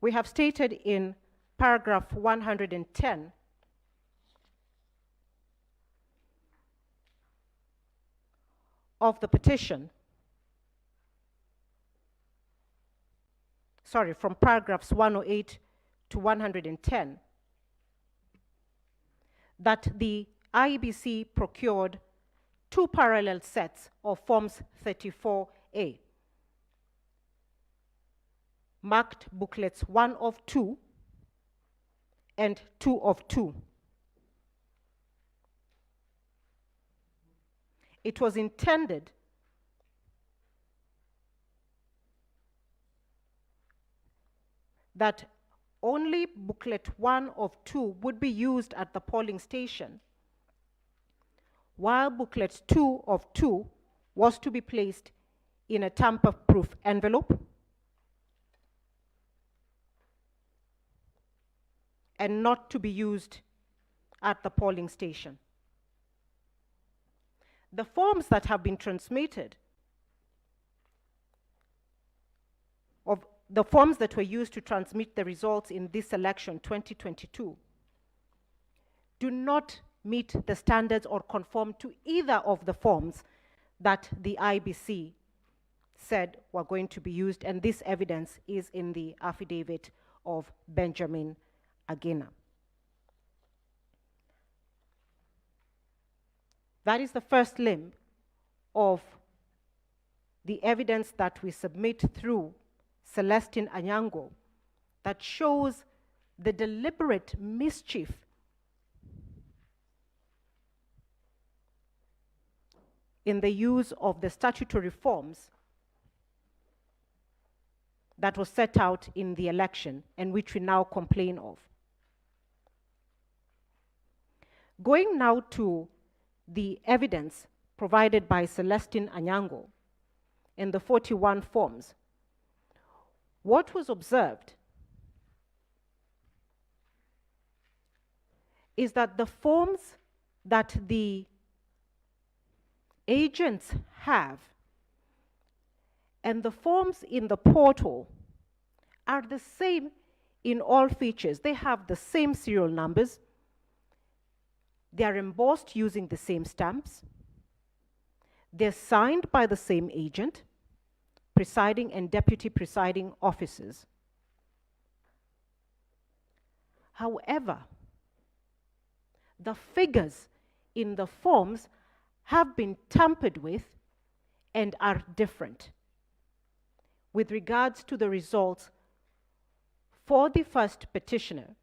we have stated in paragraph 110 of the petition, sorry, from paragraphs 108 to 110, that the IEBC procured 2 parallel sets of Forms 34A, marked booklets 1 of 2 and 2 of 2. It was intended that only booklet 1 of 2 would be used at the polling station, while booklet 2 of 2 was to be placed in a tamper-proof envelope and not to be used at the polling station. The forms that have been transmitted, of the forms that were used to transmit the results in this election 2022, do not meet the standards or conform to either of the forms that the IBC said were going to be used, and this evidence is in the affidavit of Benjamin Agena. That is the first limb of the evidence that we submit through Celestine Anyango that shows the deliberate mischief in the use of the statutory forms that was set out in the election and which we now complain of. Going now to the evidence provided by Celestine Anyango in the 41 forms, what was observed is that the forms that the agents have and the forms in the portal are the same in all features. They have the same serial numbers. They are embossed using the same stamps. They're signed by the same agent, presiding and deputy presiding officers. However, the figures in the forms have been tampered with and are different with regards to the results for the first petitioner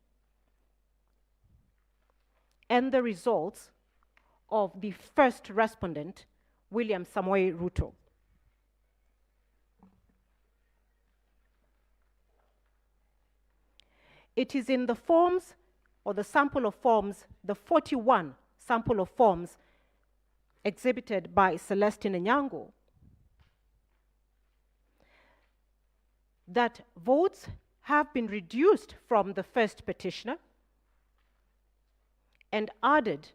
and the results of the first respondent, William Samoei Ruto. It is in the forms, or the sample of forms, the 41 sample of forms exhibited by Celestine Anyango, that votes have been reduced from the first petitioner and added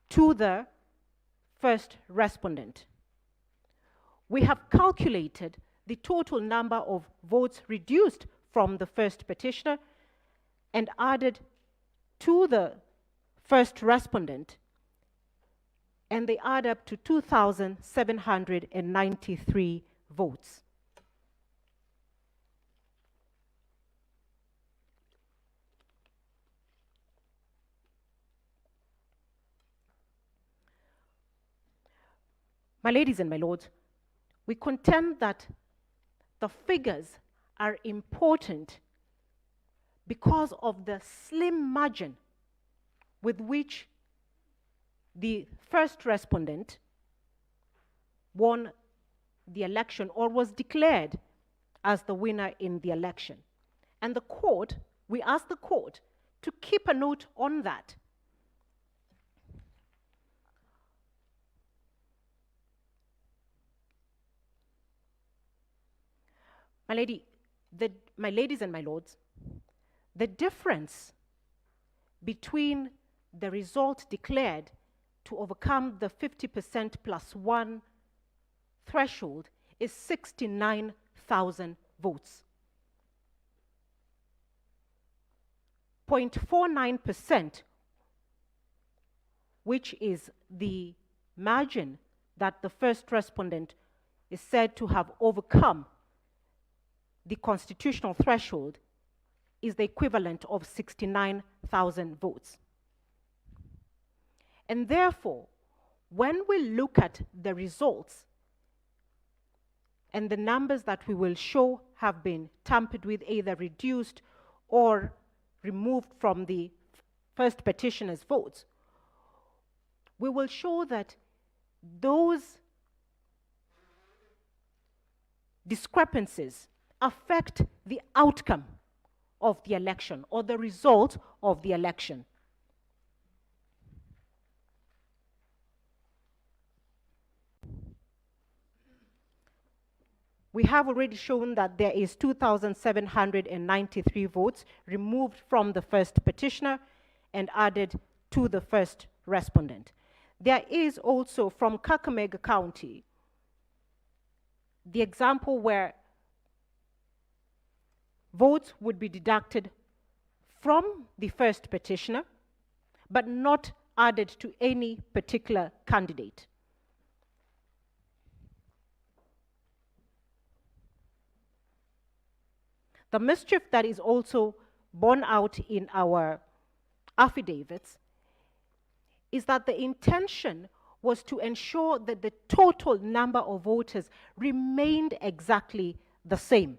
to the first respondent. We have calculated the total number of votes reduced from the first petitioner and added to the first respondent, and they add up to 2,793 votes. My ladies and my lords, we contend that the figures are important because of the slim margin with which the first respondent won the election or was declared as the winner in the election. And the court, we asked the court to keep a note on that. My ladies and my lords, the difference between the result declared to overcome the 50% plus 1 threshold is 69,000 votes. 0.49%, which is the margin that the first respondent is said to have overcome the constitutional threshold, is the equivalent of 69,000 votes. And therefore, when we look at the results and the numbers that we will show have been tampered with, either reduced or removed from the first petitioner's votes, we will show that those discrepancies affect the outcome of the election or the result of the election. We have already shown that there is 2,793 votes removed from the first petitioner and added to the first respondent. There is also, from Kakamega County, the example where votes would be deducted from the first petitioner, but not added to any particular candidate. The mischief that is also borne out in our affidavits is that the intention was to ensure that the total number of voters remained exactly the same.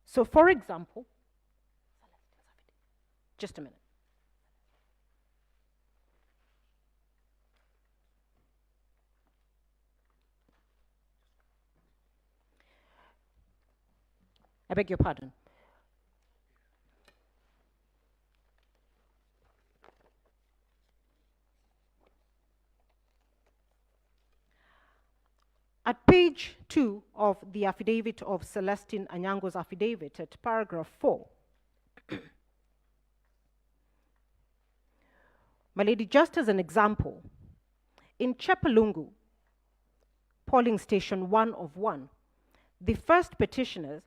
So, for example, just a minute. I beg your pardon. At page 2 of the affidavit of Celestine Anyango's affidavit, at paragraph 4, my lady, just as an example, in Chepalungu, polling station 1 of 1, the first petitioners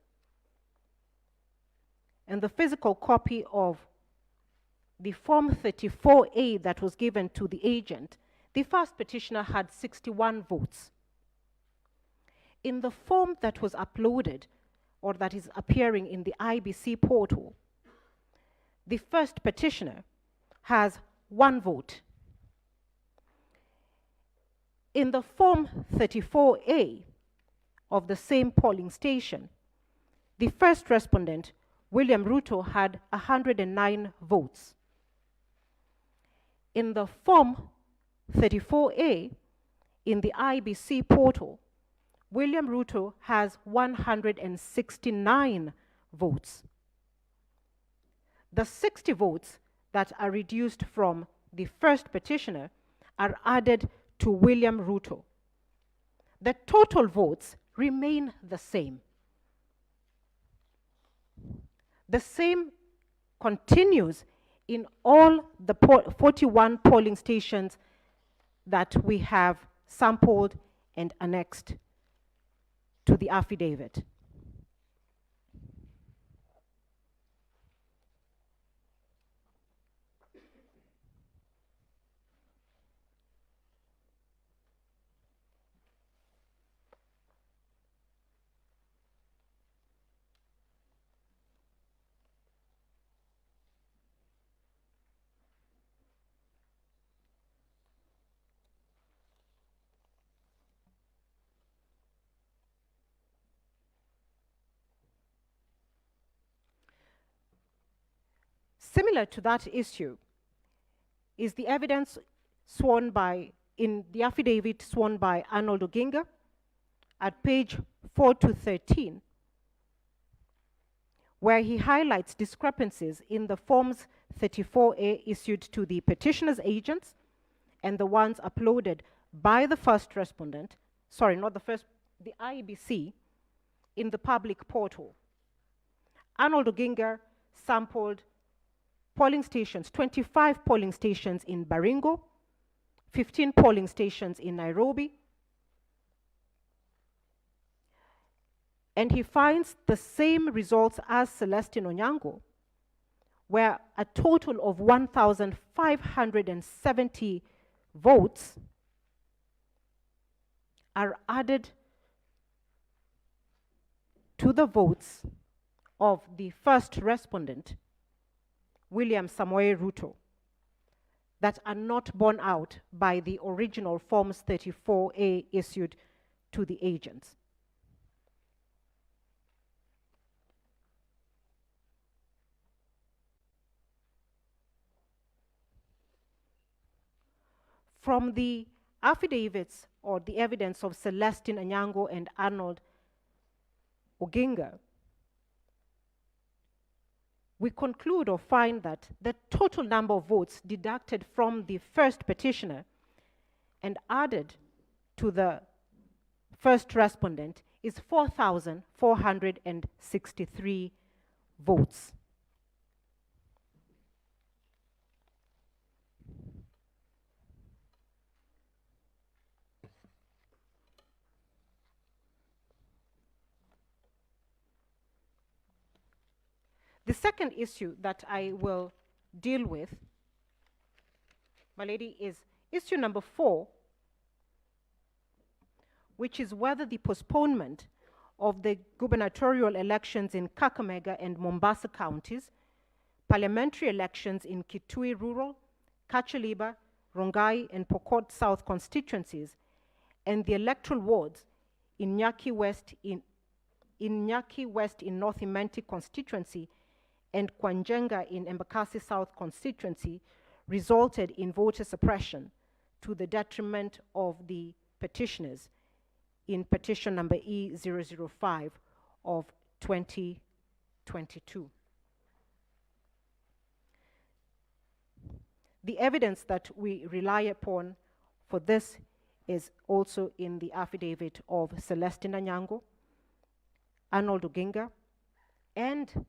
and the physical copy of the Form 34A that was given to the agent, the first petitioner had 61 votes. In the form that was uploaded, or that is appearing in the IBC portal, the first petitioner has 1 vote. In the Form 34A of the same polling station, the first respondent, William Ruto, had 109 votes. In the Form 34A in the IBC portal, William Ruto has 169 votes. The 60 votes that are reduced from the first petitioner are added to William Ruto. The total votes remain the same. The same continues in all the 41 polling stations that we have sampled and annexed to the affidavit. Similar to that issue is the evidence sworn by, in the affidavit sworn by Arnold Oginga at page 4 to 13, where he highlights discrepancies in the Forms 34A issued to the petitioner's agents and the ones uploaded by the first respondent, sorry, not the first, the IBC, in the public portal. Arnold Oginga sampled polling stations, 25 polling stations in Baringo, 15 polling stations in Nairobi, And he finds the same results as Celestine Onyango, where a total of 1,570 votes are added to the votes of the first respondent, William Samoei Ruto, that are not borne out by the original Forms 34A issued to the agents. From the affidavits or the evidence of Celestine Onyango and Arnold Oginga, we conclude or find that the total number of votes deducted from the first petitioner and added to the first respondent is 4,463 votes. The second issue that I will deal with, my lady, is issue number 4, which is whether the postponement of the gubernatorial elections in Kakamega and Mombasa counties, parliamentary elections in Kitui Rural, Kachaliba, Rongai, and Pokot South constituencies, and the electoral wards in Nyaki West in North Imenti constituency and Kwanjenga in Embakasi South constituency resulted in voter suppression to the detriment of the petitioners in petition number E005 of 2022. The evidence that we rely upon for this is also in the affidavit of Celestine Onyango, Arnold Oginga, and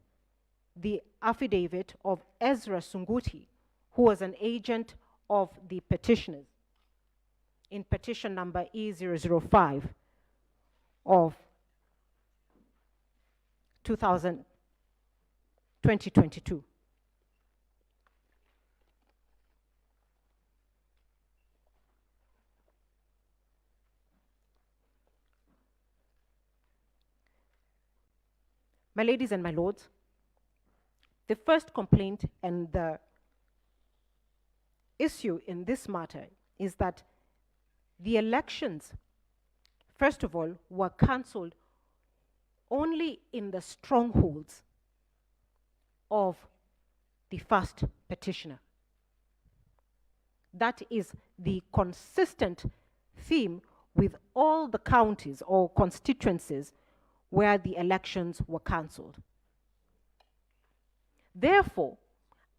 the affidavit of Ezra Sunguti, who was an agent of the petitioners in petition number E005 of 2022. My ladies and my lords, the first complaint and the issue in this matter is that the elections, first of all, were cancelled only in the strongholds of the first petitioner. That is the consistent theme with all the counties or constituencies where the elections were cancelled. Therefore,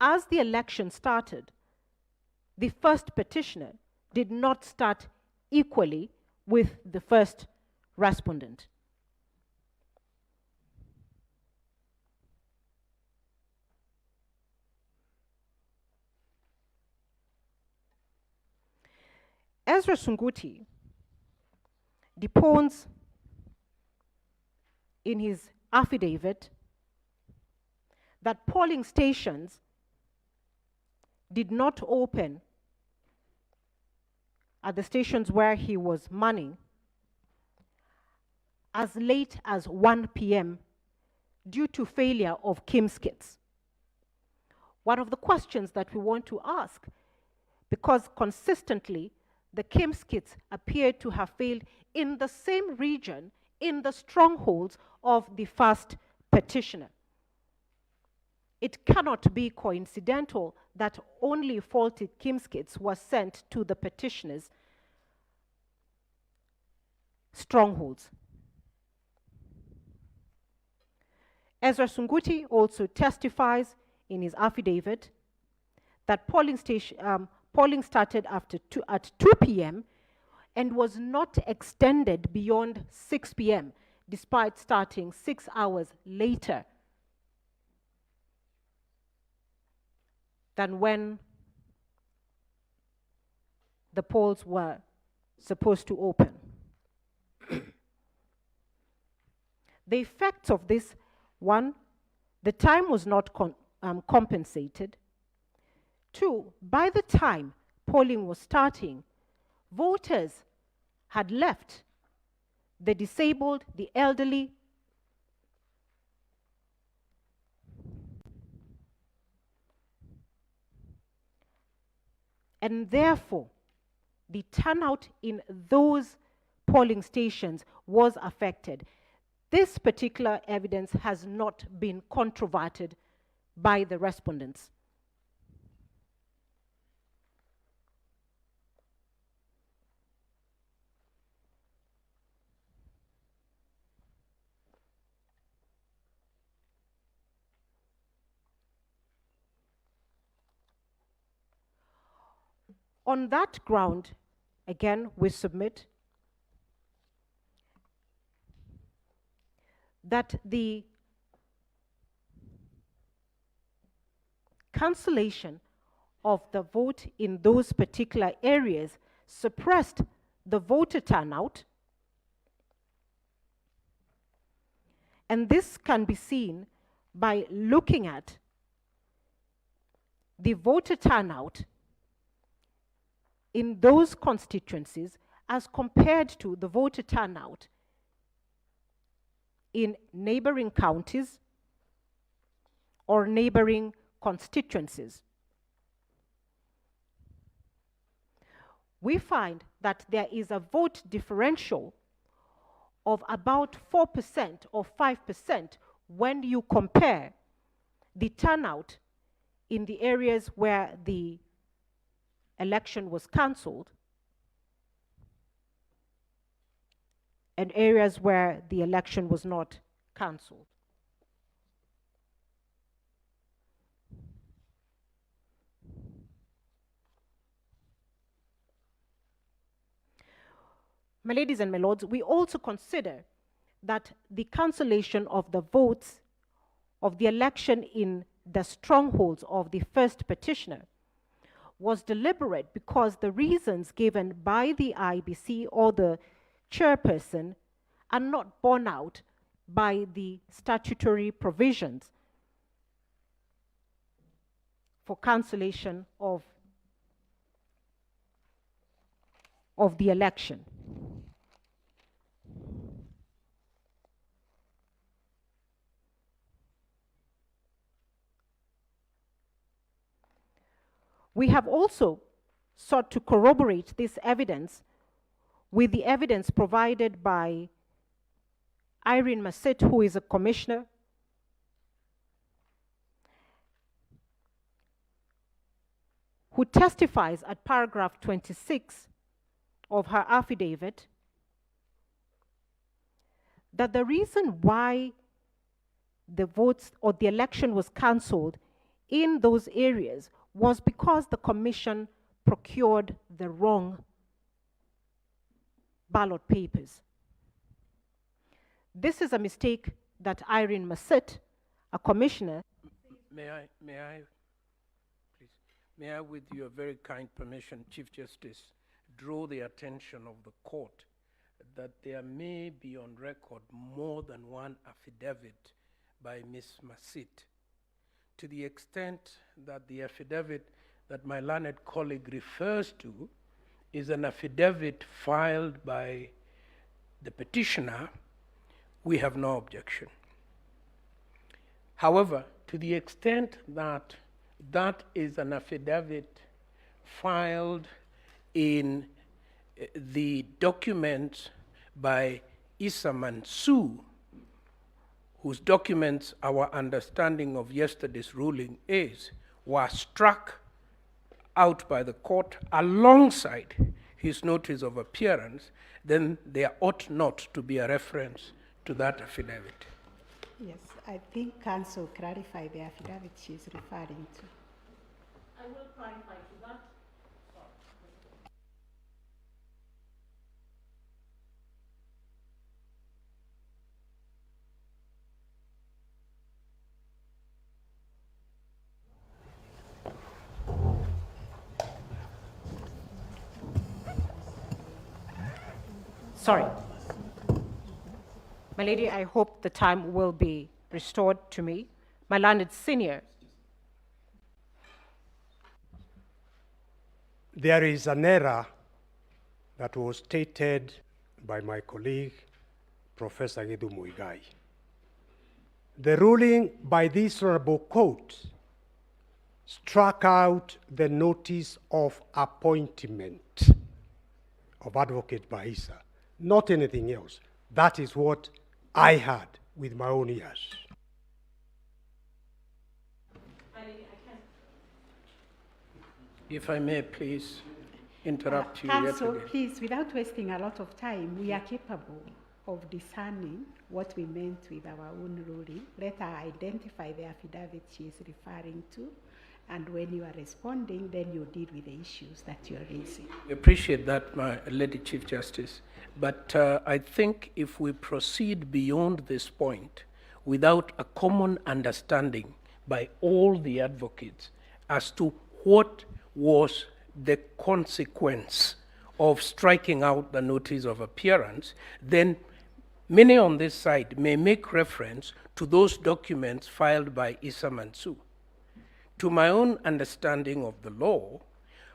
as the election started, the first petitioner did not start equally with the first respondent. Ezra Sunguti deposed in his affidavit that polling stations did not open at the stations where he was manning as late as 1 p.m. due to failure of KIMS kits. One of the questions that we want to ask, because consistently the KIMS kits appear to have failed in the same region, in the strongholds of the first petitioner. It cannot be coincidental that only faulty KIMS kits were sent to the petitioners' strongholds. Ezra Sunguti also testifies in his affidavit that polling started at 2 p.m. and was not extended beyond 6 p.m. despite starting 6 hours later than when the polls were supposed to open. The effects of this: one, the time was not compensated. Two, by the time polling was starting, voters had left the disabled, the elderly, and therefore the turnout in those polling stations was affected. This particular evidence has not been controverted by the respondents. On that ground, again, we submit that the cancellation of the vote in those particular areas suppressed the voter turnout, and this can be seen by looking at the voter turnout in those constituencies as compared to the voter turnout in neighboring counties or neighboring constituencies. We find that there is a vote differential of about 4% or 5% when you compare the turnout in the areas where the election was cancelled and areas where the election was not cancelled. My ladies and my lords, we also consider that the cancellation of the votes of the election in the strongholds of the first petitioner was deliberate because the reasons given by the IBC or the chairperson are not borne out by the statutory provisions for cancellation of the election. We have also sought to corroborate this evidence with the evidence provided by Irene Masit, who is a commissioner, who testifies at paragraph 26 of her affidavit that the reason why the votes or the election was cancelled in those areas was because the commission procured the wrong ballot papers. This is a mistake that Irene Masit, a commissioner. May I, please, may I, with your very kind permission, Chief Justice, draw the attention of the court that there may be on record more than one affidavit by Ms. Masit, to the extent that the affidavit that my learned colleague refers to is an affidavit filed by the petitioner. We have no objection. However, to the extent that that is an affidavit filed in the documents by Issa Mansu, whose documents our understanding of yesterday's ruling is, were struck out by the court alongside his notice of appearance, then there ought not to be a reference to that affidavit. Yes, I think counsel clarify the affidavit she's referring to. I will clarify to that. Sorry. My lady, I hope the time will be restored to me. My learned senior. There is an error that was stated by my colleague, Professor Githu Muigai. The ruling by this honorable court struck out the notice of appointment of Advocate Bahisa, not anything else. That is what I heard with my own ears. If I may please interrupt you yet Council, again. please, without wasting a lot of time, we are capable of discerning what we meant with our own ruling. Let her identify the affidavit she is referring to, and when you are responding, then you deal with the issues that you are raising. We appreciate that, my Lady Chief Justice. But I think if we proceed beyond this point without a common understanding by all the advocates as to what was the consequence of striking out the notice of appearance, then many on this side may make reference to those documents filed by Issa Mansu. To my own understanding of the law,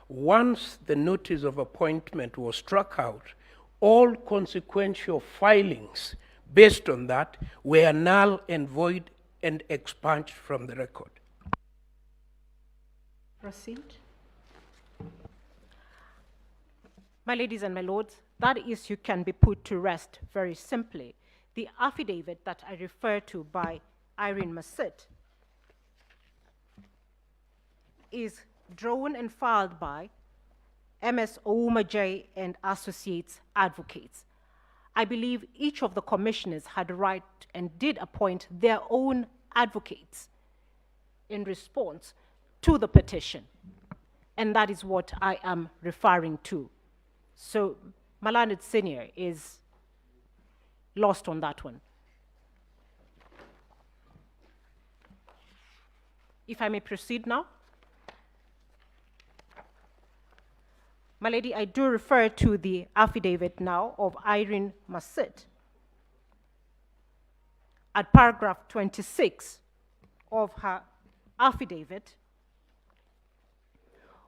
once the notice of appointment was struck out, all consequential filings based on that were null and void and expunged from the record. Proceed. My ladies and my lords, that issue can be put to rest very simply. The affidavit that I refer to by Irene Massit is drawn and filed by MS Ouma J and Associates Advocates. I believe each of the commissioners had a right and did appoint their own advocates in response to the petition. And that is what I am referring to. So Malanid Senior is lost on that one. If I may proceed now. My lady, I do refer to the affidavit now of Irene Massit at paragraph 26 of her affidavit,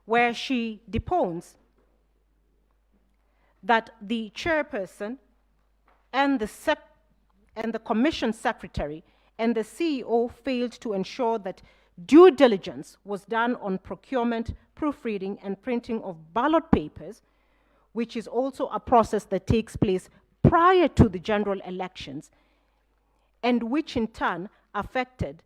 where she depones that the chairperson and the commission secretary and the CEO failed to ensure that due diligence was done on procurement, proofreading, and printing of ballot papers, which is also a process that takes place prior to the general elections, and which in turn affected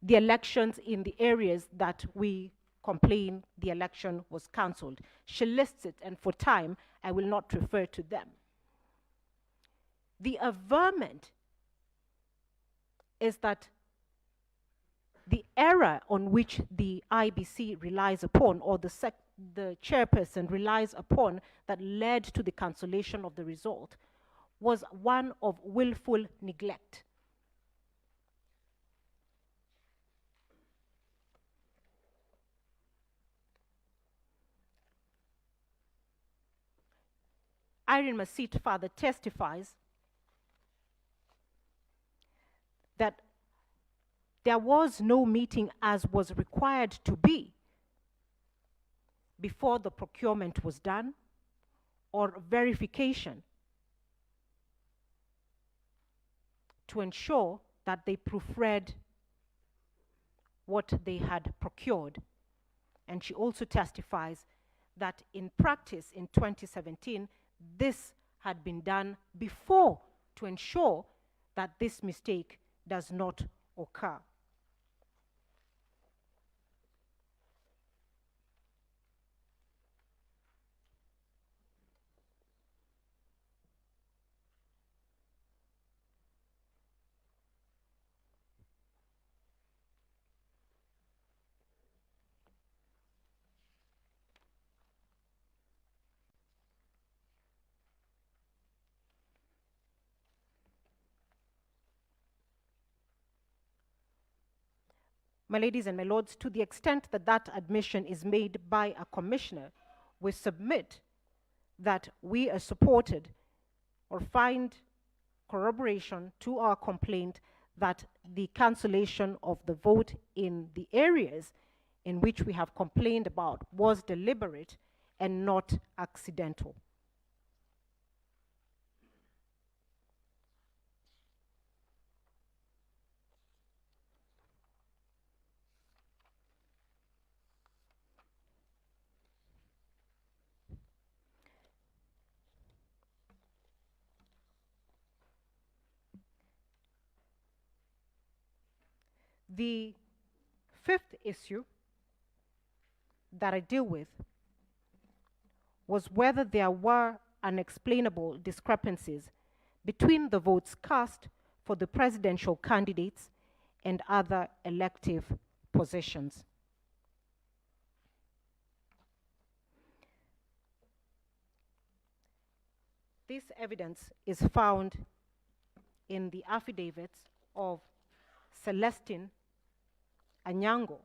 the elections in the areas that we complain the election was cancelled. She lists it, and for time, I will not refer to them. The averment is that the error on which the IBC relies upon, or the chairperson relies upon, that led to the cancellation of the result, was one of willful neglect. Irene Massit further testifies that there was no meeting as was required to be before the procurement was done, or verification to ensure that they proofread what they had procured. And she also testifies that in practice in 2017, this had been done before to ensure that this mistake does not occur. My ladies and my lords, to the extent that that admission is made by a commissioner, we submit that we are supported or find corroboration to our complaint that the cancellation of the vote in the areas in which we have complained about was deliberate and not accidental. The fifth issue that I deal with was whether there were unexplainable discrepancies between the votes cast for the presidential candidates and other elective positions. This evidence is found in the affidavits of Celestine Anyango,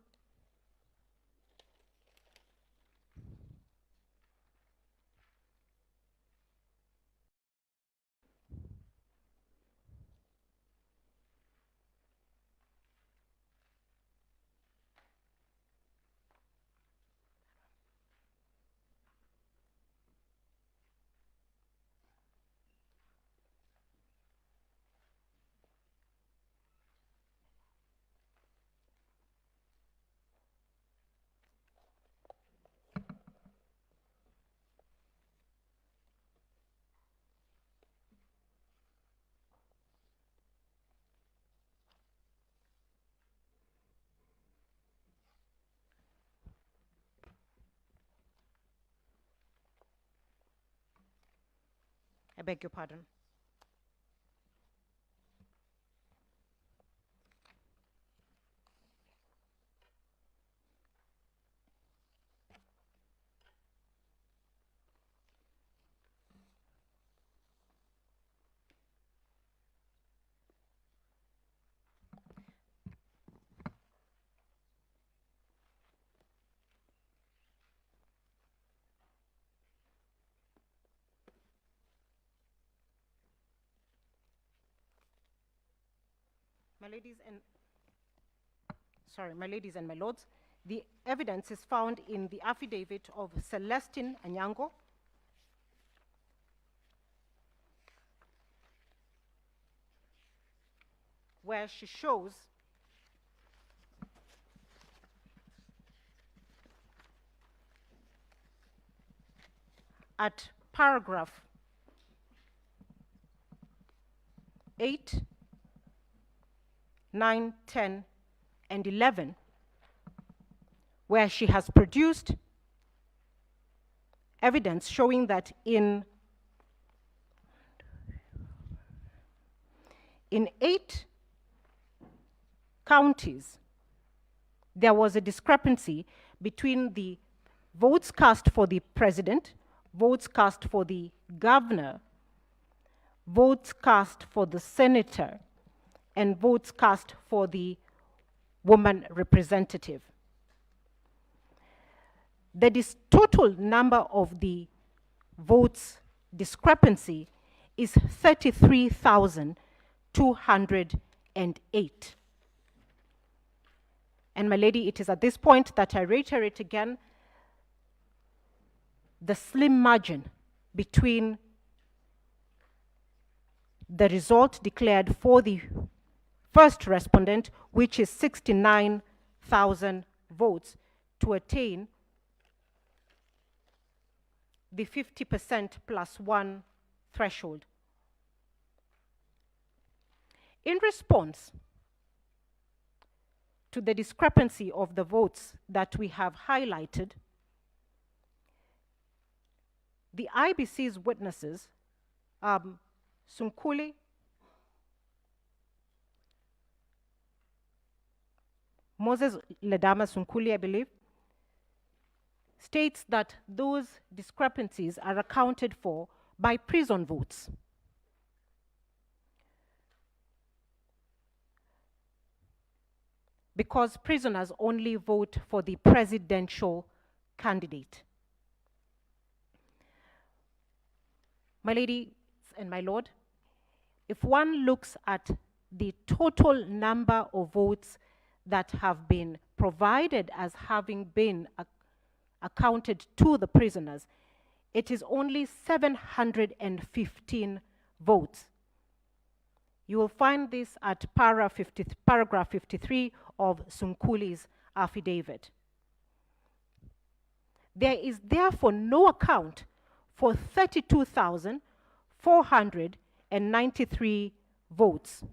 I beg your pardon. My ladies and my lords, the evidence is found in the affidavit of Celestine Anyango, where she shows at paragraph 8, 9, 10, and 11, where she has produced evidence showing that in 8 counties, there was a discrepancy between the votes cast for the president, votes cast for the governor, votes cast for the senator, and votes cast for the woman representative. The total number of the votes discrepancy is 33,208. And my lady, it is at this point that I reiterate again the slim margin between the result declared for the first respondent, which is 69,000 votes, to attain the 50% plus one threshold. In response to the discrepancy of the votes that we have highlighted, the IBC's witnesses, Sunkuli, Moses Ledama Sunkuli, I believe, states that those discrepancies are accounted for by prison votes. Because prisoners only vote for the presidential candidate. My lady and my lord, if one looks at the total number of votes that have been provided as having been accounted to the prisoners, it is only 715 votes. You will find this at paragraph 53 of Sunkuli's affidavit. There is therefore no account for 32,493 votes.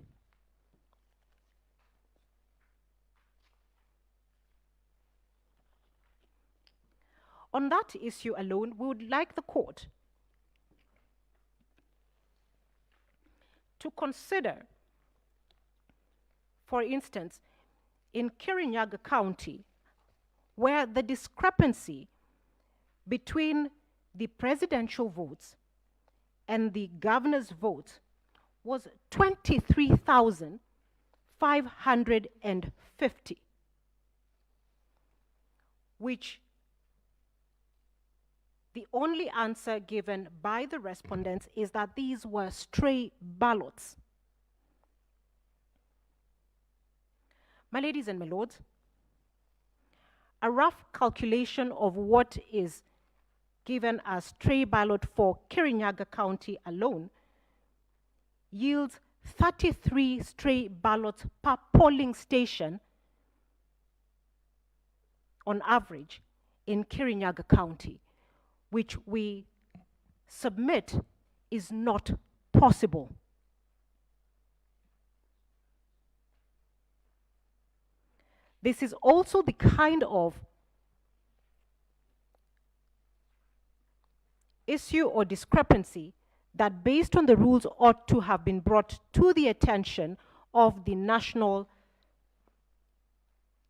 On that issue alone, we would like the court to consider, for instance, in Kirinyaga County, where the discrepancy between the presidential votes and the governor's votes was 23,550, which the only answer given by the respondents is that these were stray ballots. My ladies and my lords, a rough calculation of what is given as stray ballot for Kirinyaga County alone yields 33 stray ballots per polling station on average in Kirinyaga County, which we submit is not possible. This is also the kind of issue or discrepancy that, based on the rules, ought to have been brought to the attention of the National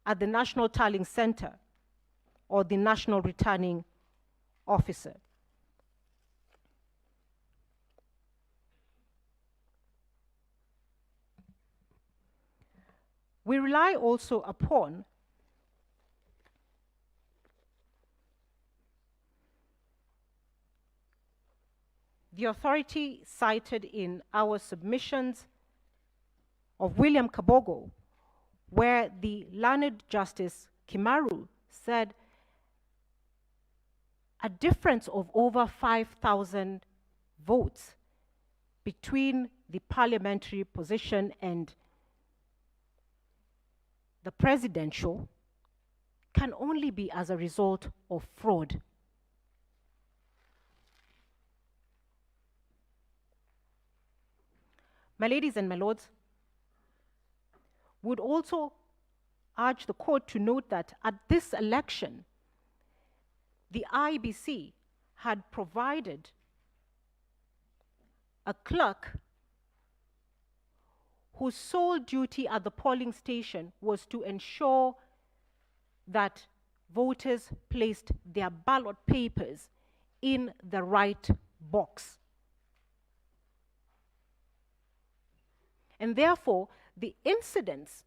Tallying Center or the National Returning Officer. We rely also upon the authority cited in our submissions of William Kabogo, where the learned Justice Kimaru said a difference of over 5,000 votes between the parliamentary position and the presidential can only be as a result of fraud. My ladies and my lords, would also urge the court to note that at this election, the IBC had provided a clerk whose sole duty at the polling station was to ensure that voters placed their ballot papers in the right box. And therefore, the incidence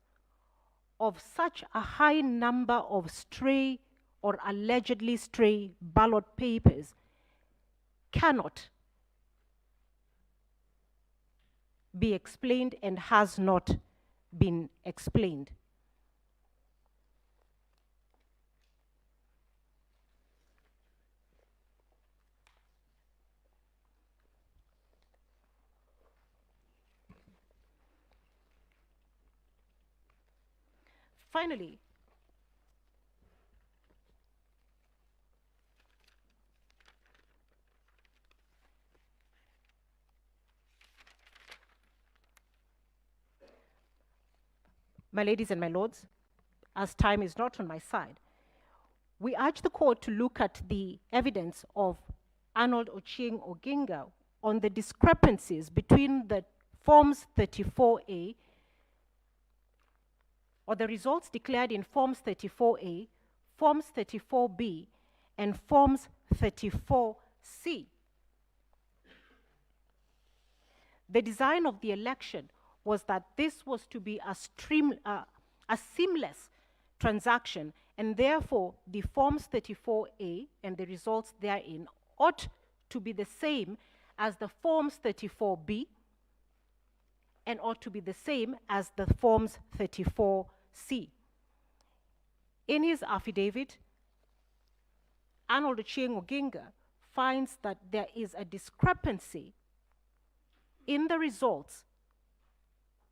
of such a high number of stray or allegedly stray ballot papers cannot be explained and has not been explained. Finally, my ladies and my lords, as time is not on my side, we urge the court to look at the evidence of Arnold Ochieng Oginga on the discrepancies between the Forms 34A, or the results declared in Forms 34A, Forms 34B, and Forms 34C. The design of the election was that this was to be a seamless transaction, and therefore the Forms 34A and the results therein ought to be the same as the Forms 34B and ought to be the same as the Forms 34C. In his affidavit, Arnold Ochieng Oginga finds that there is a discrepancy in the results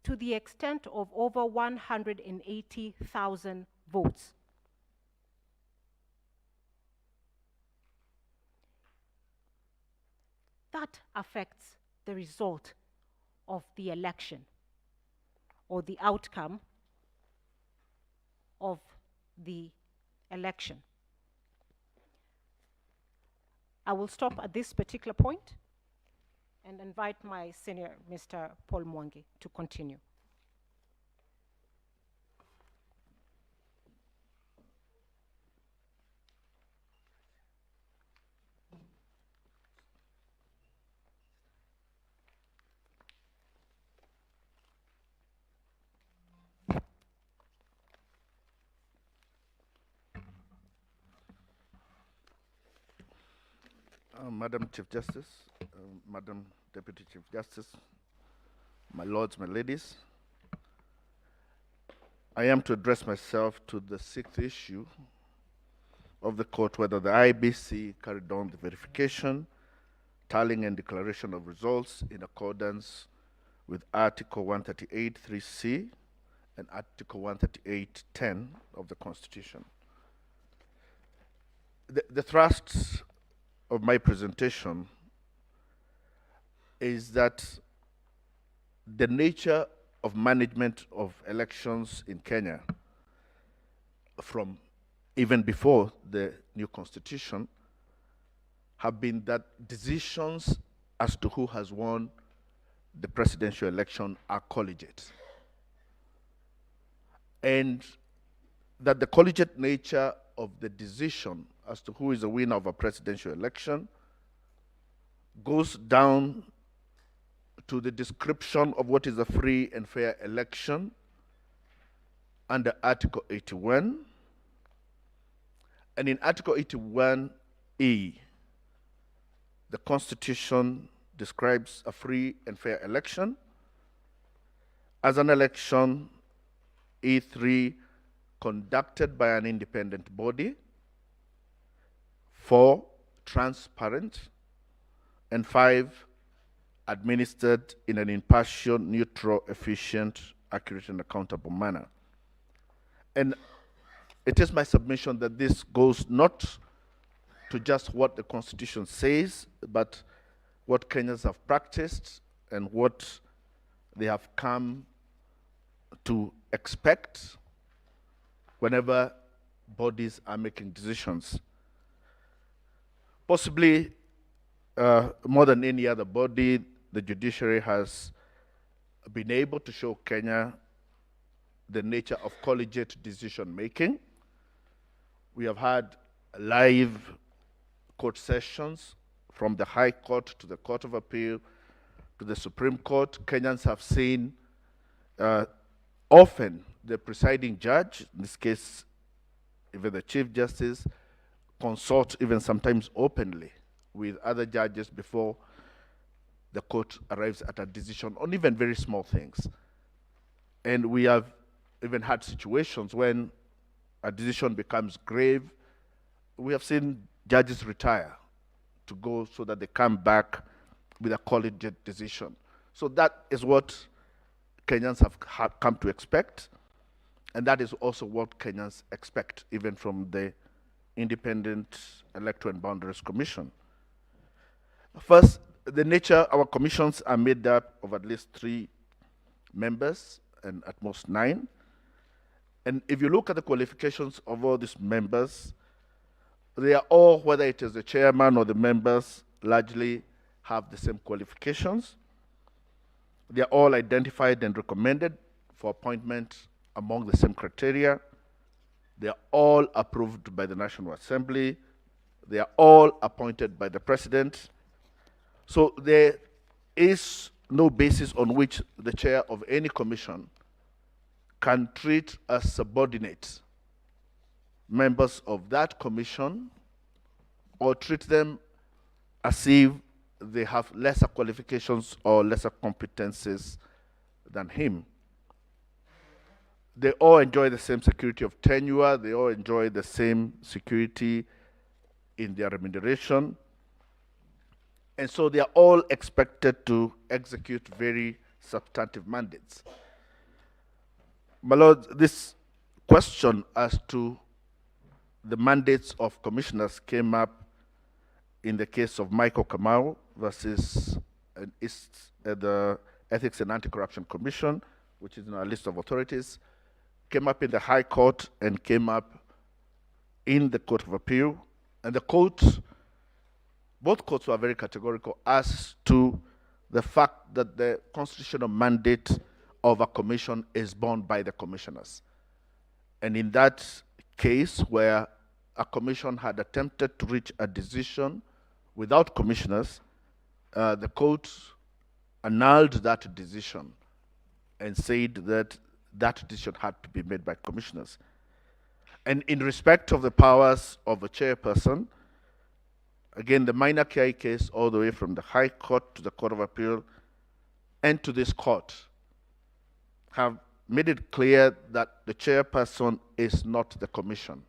to the extent of over 180,000 votes. That affects the result of the election or the outcome of the election. I will stop at this particular point and invite my senior, Mr. Paul Mwangi, to continue. Madam Chief Justice, Madam Deputy Chief Justice, my lords, my ladies, I am to address myself to the sixth issue of the court, whether the IBC carried on the verification, tallying and declaration of results in accordance with Article 138(3)(c) and Article 138(10) of the Constitution. The thrust of my presentation is that the nature of management of elections in Kenya from even before the new constitution have been that decisions as to who has won the presidential election are collegiate. And that the collegiate nature of the decision as to who is the winner of a presidential election goes down to the description of what is a free and fair election under Article 81. And in Article 81E, the Constitution describes a free and fair election as an election, E3, conducted by an independent body, 4, transparent, and 5, administered in an impartial, neutral, efficient, accurate, and accountable manner. And it is my submission that this goes not to just what the Constitution says, but what Kenyans have practiced and what they have come to expect whenever bodies are making decisions. Possibly more than any other body, the judiciary has been able to show Kenya the nature of collegiate decision making. We have had live court sessions from the High Court to the Court of Appeal to the Supreme Court. Kenyans have seen often the presiding judge, in this case even the Chief Justice, consult even sometimes openly with other judges before the court arrives at a decision on even very small things. And we have even had situations when a decision becomes grave. We have seen judges retire to go so that they come back with a collegiate decision. So that is what Kenyans have come to expect, and that is also what Kenyans expect even from the Independent Electoral and Boundaries Commission. First, the nature, our commissions are made up of at least 3 members and at most 9. And if you look at the qualifications of all these members, they are all, whether it is the chairman or the members, largely have the same qualifications. They are all identified and recommended for appointment among the same criteria. They are all approved by the National Assembly. They are all appointed by the President. So there is no basis on which the chair of any commission can treat as subordinate members of that commission or treat them as if they have lesser qualifications or lesser competencies than him. They all enjoy the same security of tenure. They all enjoy the same security in their remuneration. And so they are all expected to execute very substantive mandates. My Lord, this question as to the mandates of commissioners came up in the case of Michael Kamau versus the Ethics and Anti-Corruption Commission, which is in our list of authorities, came up in the High Court and came up in the Court of Appeal. And the court, both courts were very categorical as to the fact that the constitutional mandate of a commission is borne by the commissioners. And in that case where a commission had attempted to reach a decision without commissioners, the court annulled that decision and said that that decision had to be made by commissioners. And in respect of the powers of a chairperson, again, the minor KI case all the way from the High Court to the Court of Appeal and to this court have made it clear that the chairperson is not the commission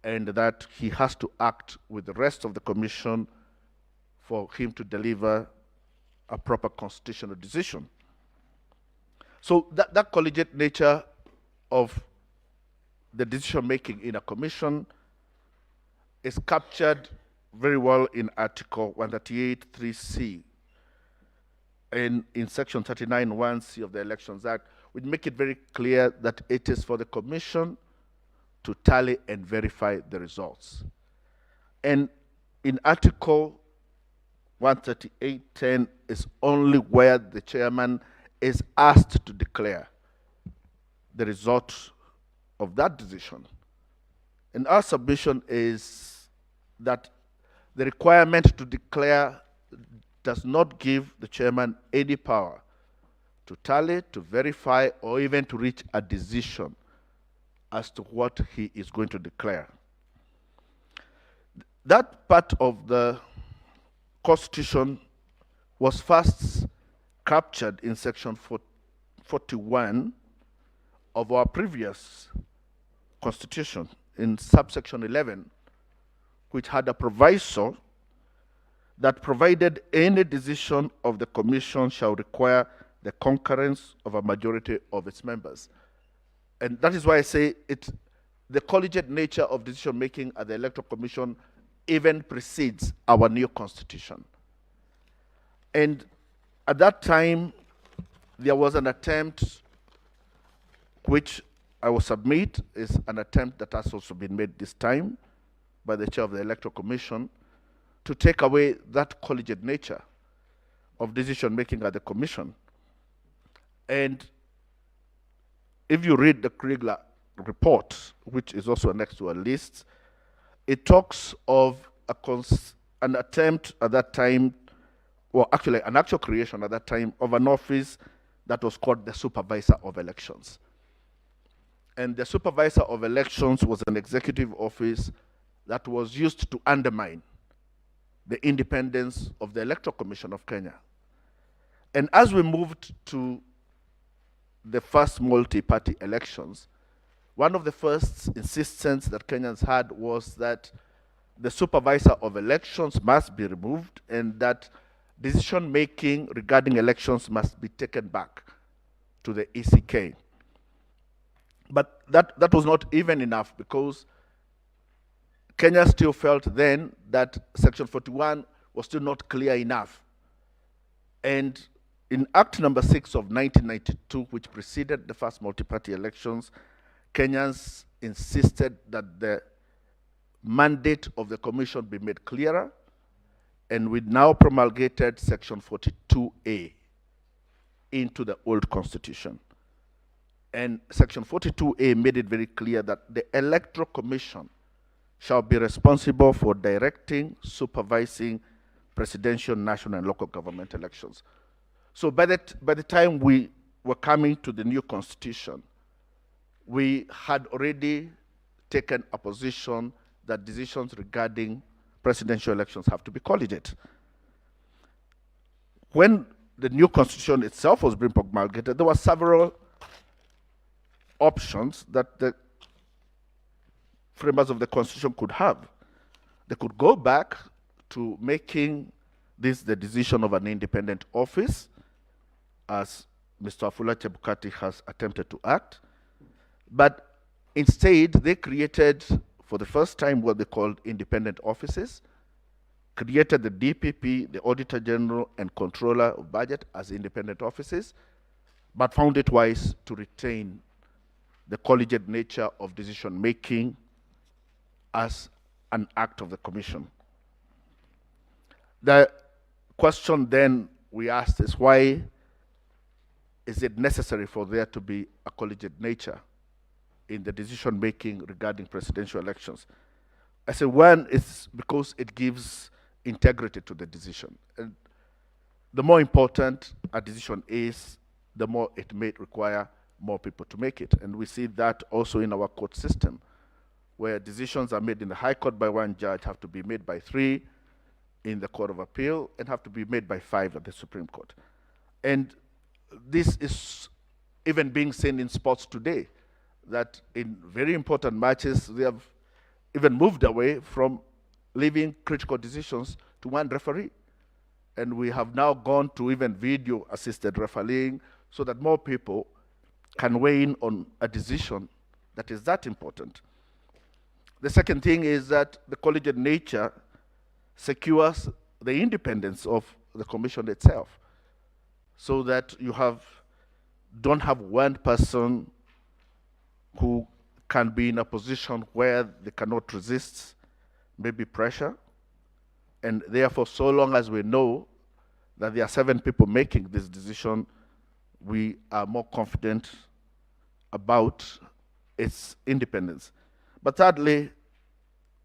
and that he has to act with the rest of the commission for him to deliver a proper constitutional decision. So that collegiate nature of the decision-making in a commission is captured very well in Article 138(3)(c) and in Section 39(1)(c) of the Elections Act, which make it very clear that it is for the commission to tally and verify the results. And in Article 138(10) is only where the chairman is asked to declare the result of that decision. And our submission is that the requirement to declare does not give the chairman any power to tally, to verify, or even to reach a decision as to what he is going to declare. That part of the Constitution was first captured in Section 41 of our previous Constitution, in subsection 11, which had a proviso that provided any decision of the commission shall require the concurrence of a majority of its members. And that is why I say the collegiate nature of decision-making at the Electoral Commission even precedes our new constitution. And at that time, there was an attempt, which I will submit is an attempt that has also been made this time by the chair of the Electoral Commission, to take away that collegiate nature of decision-making at the commission. And if you read the Kriegler report, which is also next to a list, it talks of an attempt at that time, or actually an actual creation at that time, of an office that was called the Supervisor of Elections. And the Supervisor of Elections was an executive office that was used to undermine the independence of the Electoral Commission of Kenya. And as we moved to the first multi-party elections, one of the first insistence that Kenyans had was that the Supervisor of Elections must be removed and that decision-making regarding elections must be taken back to the ECK. But that was not even enough, because Kenya still felt then that Section 41 was still not clear enough. And in Act number 6 of 1992, which preceded the first multi-party elections, Kenyans insisted that the mandate of the commission be made clearer, and we now promulgated Section 42A into the old constitution. And Section 42A made it very clear that the Electoral Commission shall be responsible for directing, supervising presidential, national, and local government elections. So by the time we were coming to the new constitution, we had already taken a position that decisions regarding presidential elections have to be collegiate. When the new constitution itself was being promulgated, there were several options that the framers of the constitution could have. They could go back to making this the decision of an independent office, as Mr. Afula Chebukati has attempted to act. But instead, they created, for the first time, what they called independent offices, created the DPP, the Auditor General, and Controller of Budget as independent offices, but found it wise to retain the collegiate nature of decision-making as an act of the Commission. The question then we asked is, why is it necessary for there to be a collegiate nature in the decision-making regarding presidential elections? I say one is because it gives integrity to the decision. And the more important a decision is, the more it may require more people to make it. And we see that also in our court system, where decisions are made in the High Court by one judge have to be made by 3 in the Court of Appeal and have to be made by 5 at the Supreme Court. And this is even being seen in sports today, that in very important matches, they have even moved away from leaving critical decisions to one referee. And we have now gone to even video-assisted refereeing so that more people can weigh in on a decision that is that important. The second thing is that the collegiate nature secures the independence of the Commission itself, so that you don't have one person who can be in a position where they cannot resist maybe pressure. And therefore, so long as we know that there are 7 people making this decision, we are more confident about its independence. But thirdly,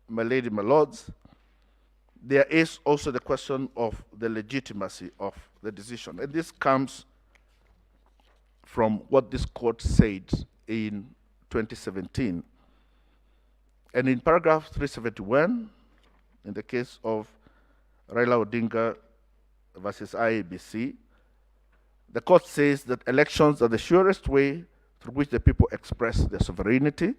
my lady, my lords, there is also the question of the legitimacy of the decision. And this comes from what this court said in 2017. And in paragraph 371, in the case of Raila Odinga versus IEBC, the court says that elections are the surest way through which the people express their sovereignty.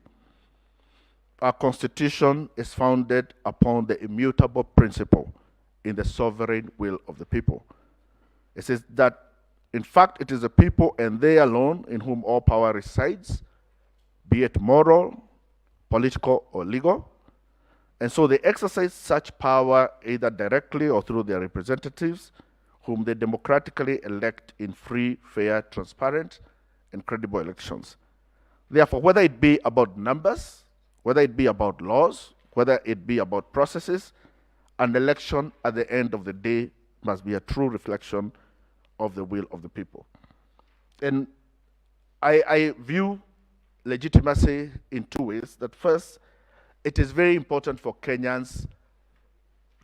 Our constitution is founded upon the immutable principle in the sovereign will of the people. It says that, in fact, it is the people and they alone in whom all power resides, be it moral, political, or legal. And so they exercise such power either directly or through their representatives, whom they democratically elect in free, fair, transparent, and credible elections. Therefore, whether it be about numbers, whether it be about laws, whether it be about processes, an election at the end of the day must be a true reflection of the will of the people. And I view legitimacy in 2 ways. That first, it is very important for Kenyans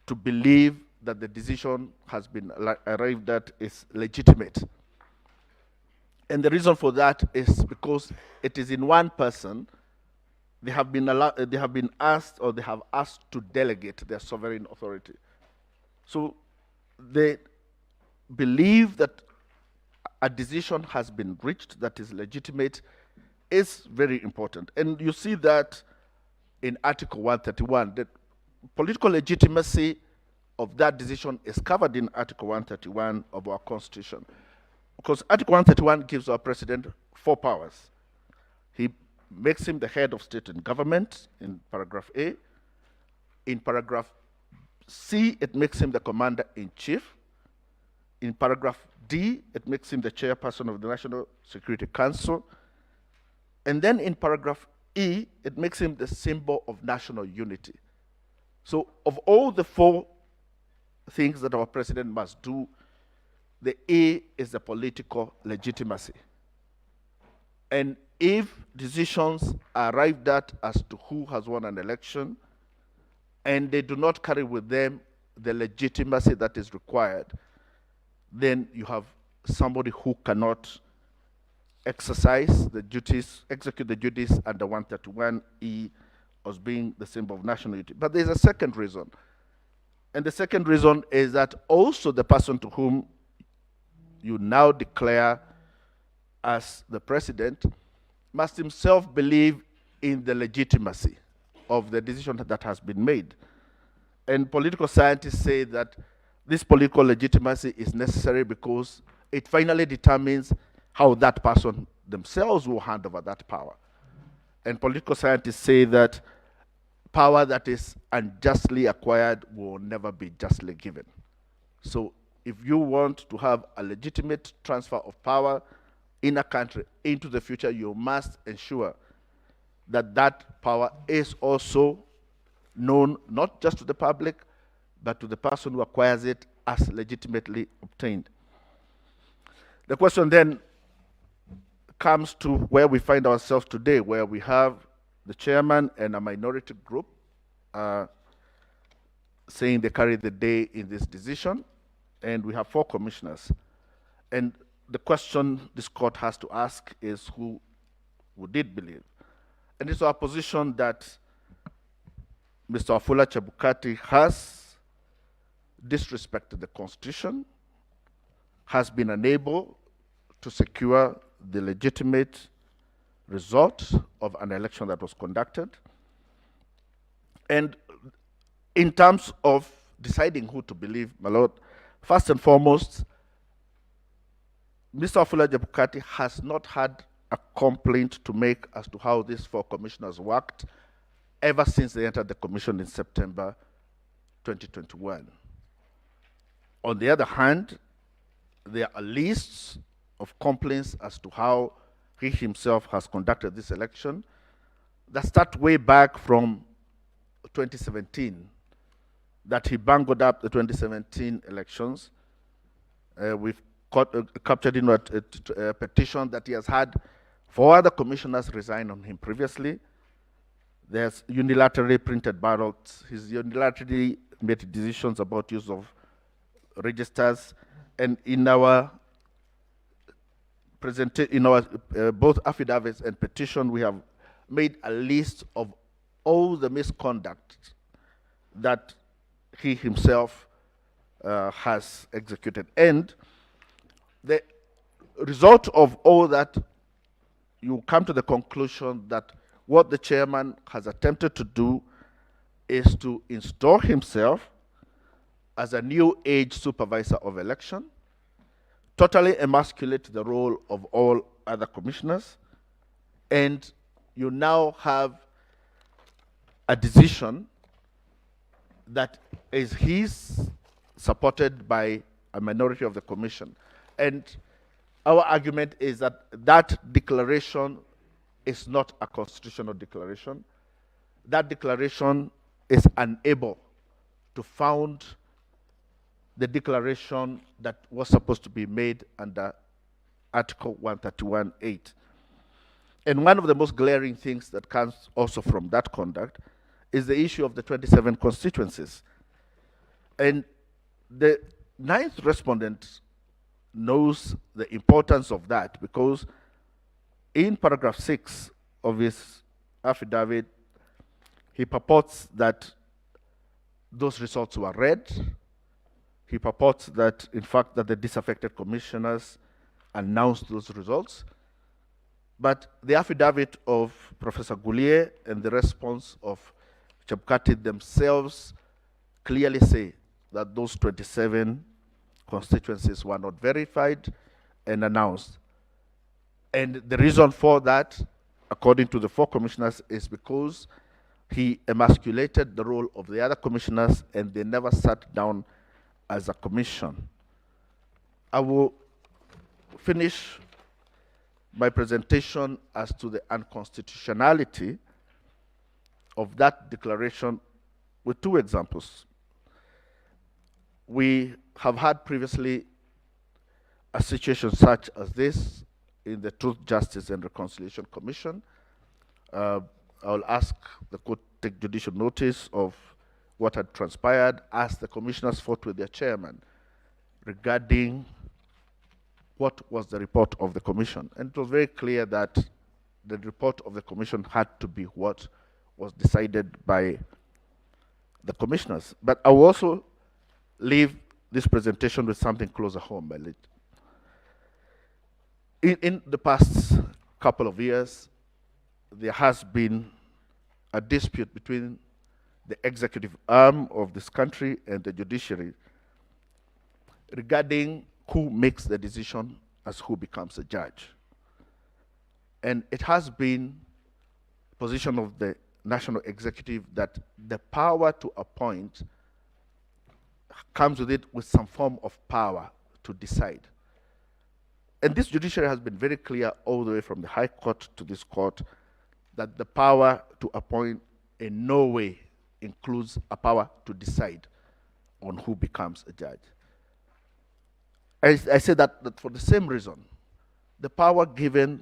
to believe that the decision has been arrived at is legitimate. And the reason for that is because it is in one person. They have been asked to delegate their sovereign authority. So they believe that a decision has been reached that is legitimate is very important. And you see that in Article 131, the political legitimacy of that decision is covered in Article 131 of our Constitution. Because Article 131 gives our president 4 powers. He makes him the head of state and government in paragraph A. In paragraph C, it makes him the commander-in-chief. In paragraph D, it makes him the chairperson of the National Security Council. And then in paragraph E, it makes him the symbol of national unity. So of all the 4 things that our president must do, the A is the political legitimacy. And if decisions are arrived at as to who has won an election, and they do not carry with them the legitimacy that is required, then you have somebody who cannot exercise the duties, execute the duties under 131E as being the symbol of national unity. But there's a second reason. And the second reason is that also the person to whom you now declare as the president, must himself believe in the legitimacy of the decision that has been made. And political scientists say that this political legitimacy is necessary because it finally determines how that person themselves will hand over that power. And political scientists say that power that is unjustly acquired will never be justly given. So if you want to have a legitimate transfer of power in a country into the future, you must ensure that that power is also known not just to the public, but to the person who acquires it as legitimately obtained. The question then comes to where we find ourselves today, where we have the chairman and a minority group saying they carry the day in this decision, and we have 4 commissioners. And the question this court has to ask is who did believe? And it's our position that Mr. Wafula Chebukati has disrespected the Constitution, has been unable to secure the legitimate result of an election that was conducted. And in terms of deciding who to believe, my lord, first and foremost, Mr. Wafula Chebukati has not had a complaint to make as to how these 4 commissioners worked ever since they entered the commission in September 2021. On the other hand, there are lists of complaints as to how he himself has conducted this election that start way back from 2017, that he bungled up the 2017 elections. We've captured in a petition that he has had 4 other commissioners resign on him previously. There's unilaterally printed ballots. He's unilaterally made decisions about use of registers. And in our both affidavits and petition, we have made a list of all the misconduct that he himself has executed. And the result of all that, you come to the conclusion that what the chairman has attempted to do is to install himself as a new age supervisor of election, totally emasculate the role of all other commissioners, and you now have a decision that is his, supported by a minority of the commission. And our argument is that that declaration is not a constitutional declaration. That declaration is unable to found the declaration that was supposed to be made under Article 131(8). And one of the most glaring things that comes also from that conduct is the issue of the 27 constituencies. And the 9th respondent knows the importance of that, because in paragraph 6 of his affidavit, he purports that those results were read. He purports that, in fact, that the disaffected commissioners announced those results. But the affidavit of Professor Goulier and the response of Chebukati themselves clearly say that those 27 constituencies were not verified and announced. And the reason for that, according to the 4 commissioners, is because he emasculated the role of the other commissioners and they never sat down as a commission. I will finish my presentation as to the unconstitutionality of that declaration with 2 examples. We have had previously a situation such as this in the Truth, Justice and Reconciliation Commission. I will ask the court to take judicial notice of what had transpired as the commissioners fought with their chairman regarding what was the report of the commission. And it was very clear that the report of the commission had to be what was decided by the commissioners. But I will also leave this presentation with something closer home, In the past couple of years, there has been a dispute between the executive arm of this country and the judiciary regarding who makes the decision as who becomes a judge. And it has been position of the national executive that the power to appoint comes with it with some form of power to decide. And this judiciary has been very clear all the way from the High Court to this court that the power to appoint in no way includes a power to decide on who becomes a judge. I say that for the same reason, the power given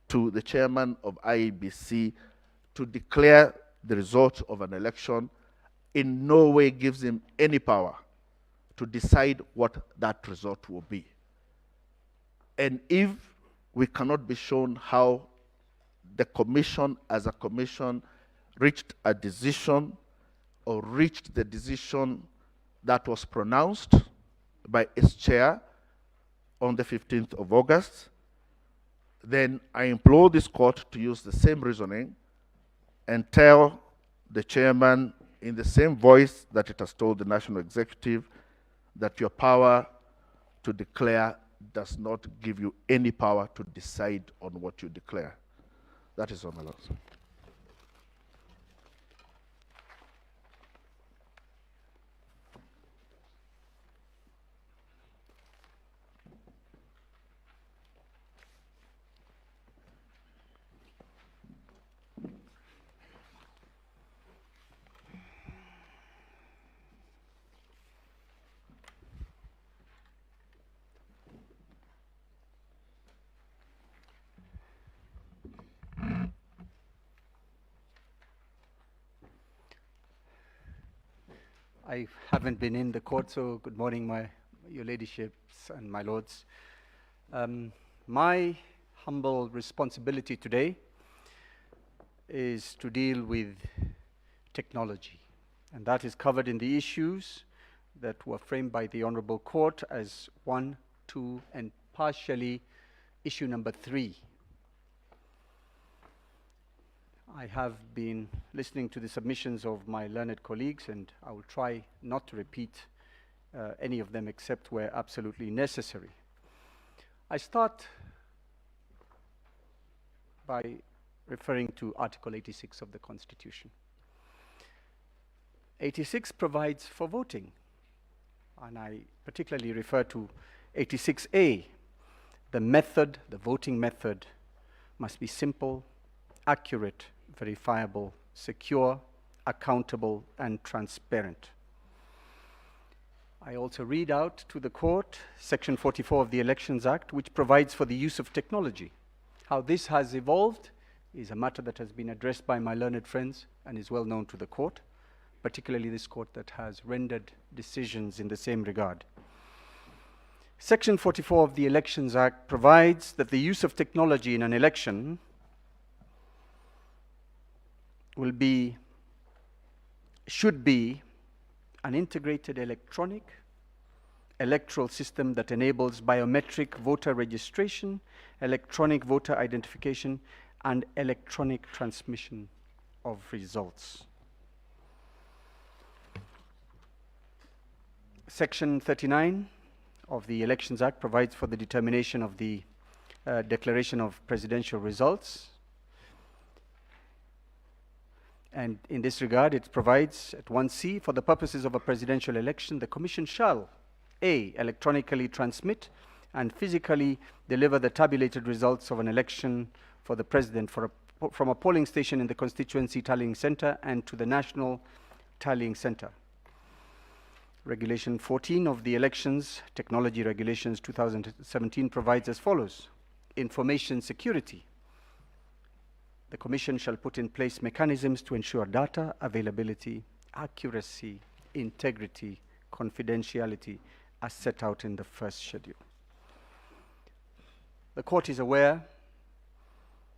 to the chairman of IEBC to declare the result of an election in no way gives him any power to decide what that result will be. And if we cannot be shown how the commission as a commission reached a decision or reached the decision that was pronounced by its chair on the 15th of August, then I implore this court to use the same reasoning and tell the chairman in the same voice that it has told the national executive that your power to declare does not give you any power to decide on what you declare. That is all, my lords. I haven't been in the court, so good morning, your ladyships and my lords. My humble responsibility today is to deal with technology, and that is covered in the issues that were framed by the Honorable Court as 1, 2, and partially issue number 3. I have been listening to the submissions of my learned colleagues, and I will try not to repeat any of them except where absolutely necessary. I start by referring to Article 86 of the Constitution. 86 provides for voting, and I particularly refer to 86A. The method, the voting method, must be simple, accurate, verifiable, secure, accountable, and transparent. I also read out to the court Section 44 of the Elections Act, which provides for the use of technology. How this has evolved is a matter that has been addressed by my learned friends and is well known to the court, particularly this court that has rendered decisions in the same regard. Section 44 of the Elections Act provides that the use of technology in an election should be an integrated electoral system that enables biometric voter registration, electronic voter identification, and electronic transmission of results. Section 39 of the Elections Act provides for the determination of the declaration of presidential results. And in this regard, it provides at 1C, for the purposes of a presidential election, the Commission shall, A, electronically transmit and physically deliver the tabulated results of an election for the president from a polling station in the constituency tallying center and to the national tallying center. Regulation 14 of the Elections Technology Regulations 2017 provides as follows. Information security. The Commission shall put in place mechanisms to ensure data availability, accuracy, integrity, confidentiality, as set out in the first schedule. The court is aware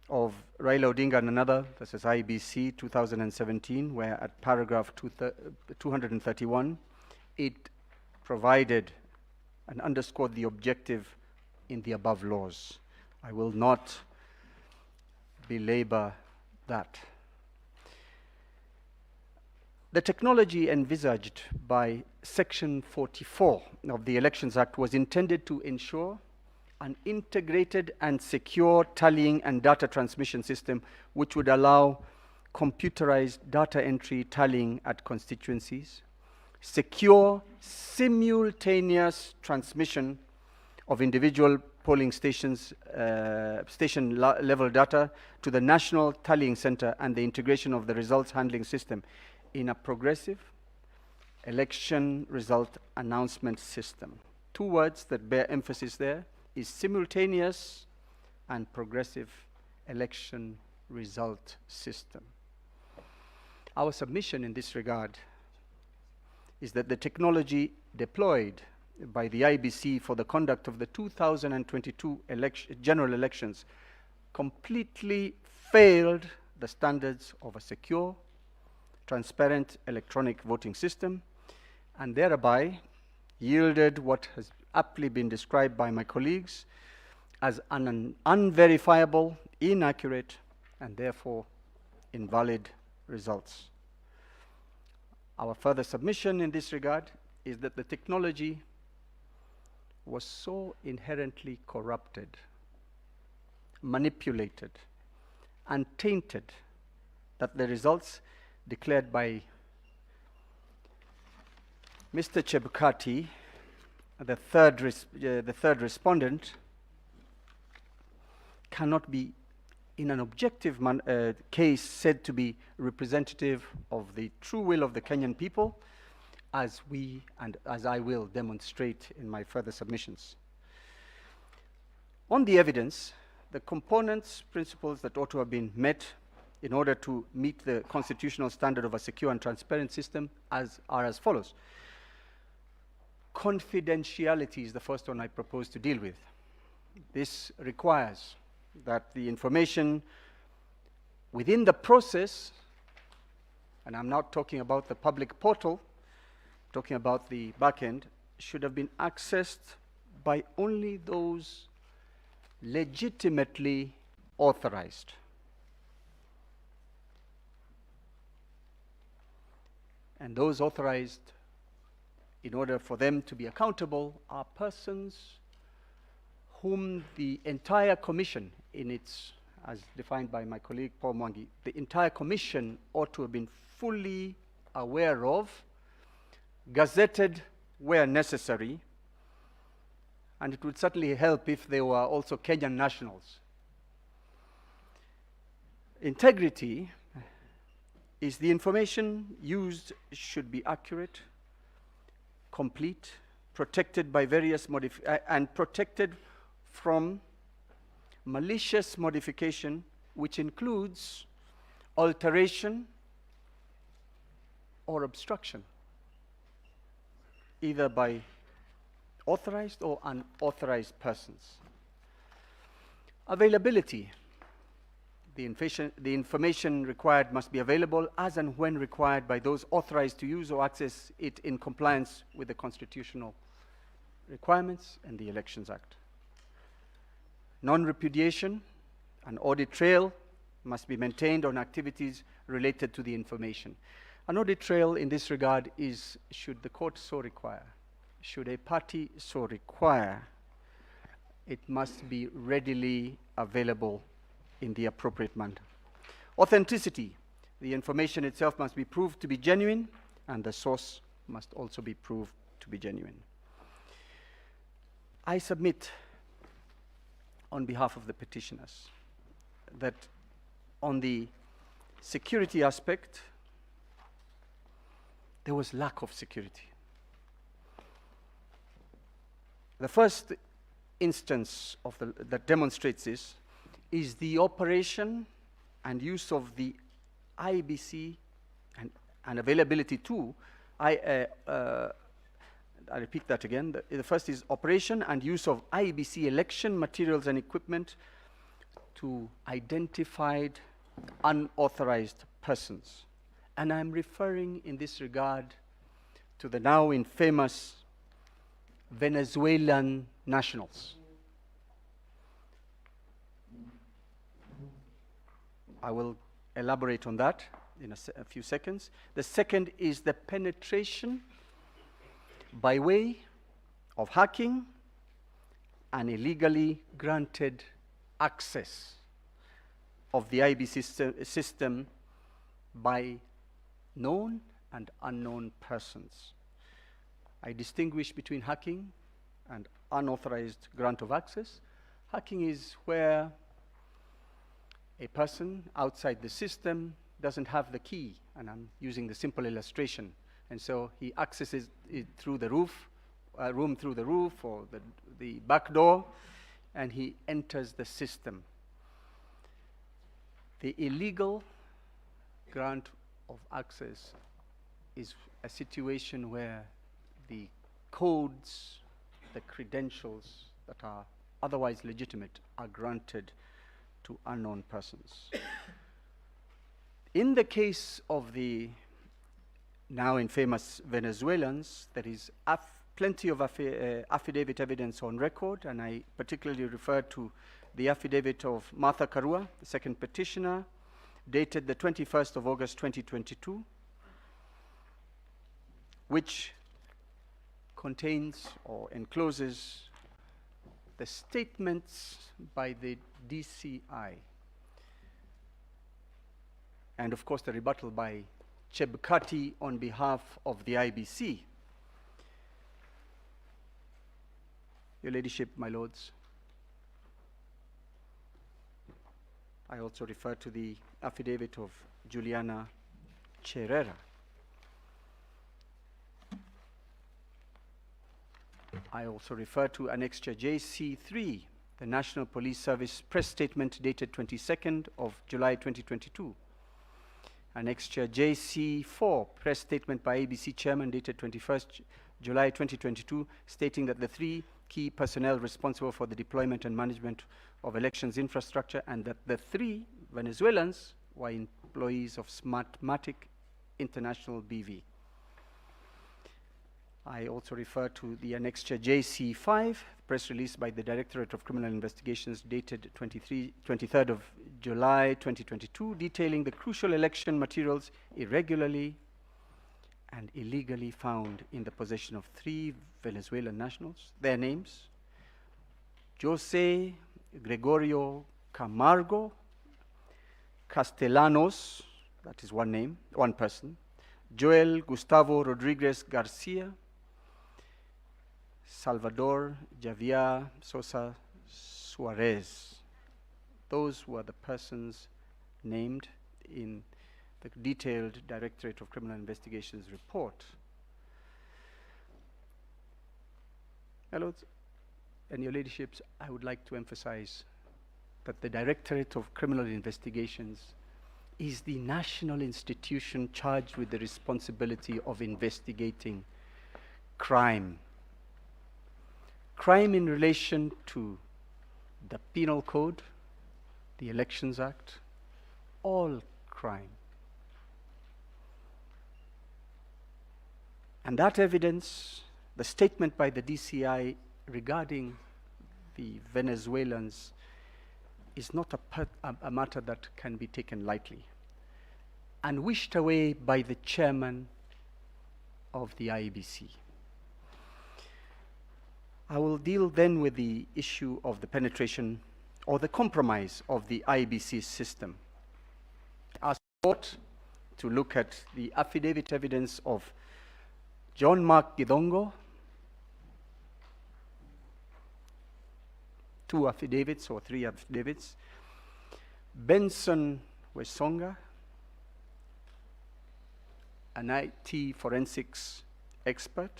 of Raila Odinga and another versus IBC 2017, where at paragraph 231, it provided and underscored the objective in the above laws. I will not belabor that. The technology envisaged by Section 44 of the Elections Act was intended to ensure an integrated and secure tallying and data transmission system which would allow computerized data entry tallying at constituencies, secure simultaneous transmission of individual polling stations, level data to the National Tallying Center, and the integration of the results handling system in a progressive election result announcement system. Two words that bear emphasis there is simultaneous and progressive election result system. Our submission in this regard is that the technology deployed by the IBC for the conduct of the 2022 general elections completely failed the standards of a secure, transparent electronic voting system, and thereby yielded what has aptly been described by my colleagues as an unverifiable, inaccurate, and therefore invalid results. Our further submission in this regard is that the technology was so inherently corrupted, manipulated, and tainted that the results declared by Mr. Chebukati, the third respondent, cannot be, in an objective case, said to be representative of the true will of the Kenyan people, as we and as I will demonstrate in my further submissions. On the evidence, the components, principles that ought to have been met in order to meet the constitutional standard of a secure and transparent system are as follows. Confidentiality is the first one I propose to deal with. This requires that the information within the process, and I'm not talking about the public portal, I'm talking about the back end, should have been accessed by only those legitimately authorized. And those authorized, in order for them to be accountable, are persons whom the entire commission, in its, as defined by my colleague Paul Mwangi, the entire commission ought to have been fully aware of, gazetted where necessary, and it would certainly help if they were also Kenyan nationals. Integrity is the information used should be accurate, complete, protected by various and protected from malicious modification, which includes alteration or obstruction, either by authorized or unauthorized persons. Availability. The information required must be available as and when required by those authorized to use or access it in compliance with the constitutional requirements and the Elections Act. Non-repudiation, an audit trail must be maintained on activities related to the information. An audit trail in this regard is, should the court so require, should a party so require, it must be readily available in the appropriate manner. Authenticity. The information itself must be proved to be genuine, and the source must also be proved to be genuine. I submit on behalf of the petitioners that on the security aspect, there was lack of security. The first instance of that demonstrates this is the operation and use of the IBC and availability to, I repeat that again. The first is operation and use of IBC election materials and equipment to identified unauthorized persons. And I'm referring in this regard to the now infamous Venezuelan nationals. I will elaborate on that in a few seconds. The second is the penetration by way of hacking and illegally granted access of the IB system by known and unknown persons. I distinguish between hacking and unauthorized grant of access. Hacking is where a person outside the system doesn't have the key, and I'm using the simple illustration, and so he accesses it through the roof, room through the roof or the back door, and he enters the system. The illegal grant of access is a situation where the codes, the credentials that are otherwise legitimate are granted to unknown persons. In the case of the now infamous Venezuelans, there is plenty of affidavit evidence on record, and I particularly refer to the affidavit of Martha Karua, the second petitioner, dated the 21st of August 2022, which contains or encloses the statements by the DCI, and of course the rebuttal by Chebukati on behalf of the IBC. Your Ladyship, my Lords, I also refer to the affidavit of Juliana Cherera. I also refer to Annexure JC3, the National Police Service press statement dated 22nd of July 2022. Annexure JC4, press statement by ABC Chairman dated 21st July 2022, stating that the 3 key personnel responsible for the deployment and management of elections infrastructure, and that the 3 Venezuelans were employees of Smartmatic International BV. I also refer to the Annexure JC5, press release by the Directorate of Criminal Investigations dated 23rd of July 2022, detailing the crucial election materials irregularly and illegally found in the possession of 3 Venezuelan nationals. Their names: Jose Gregorio Camargo Castellanos, that is one name, one person; Joel Gustavo Rodriguez Garcia; Salvador Javier Sosa Suarez. Those were the persons named in the detailed Directorate of Criminal Investigations report. My Lords and Your Ladyships, I would like to emphasize that the Directorate of Criminal Investigations is the national institution charged with the responsibility of investigating crime. Crime in relation to the Penal Code, the Elections Act, all crime. And that evidence, the statement by the DCI regarding the Venezuelans, is not a matter that can be taken lightly and wished away by the chairman of the IEBC. I will deal then with the issue of the penetration or the compromise of the IEBC system. I ask the court to look at the affidavit evidence of John Mark Gidongo, 2 affidavits or 3 affidavits; Benson Wesonga, an IT forensics expert;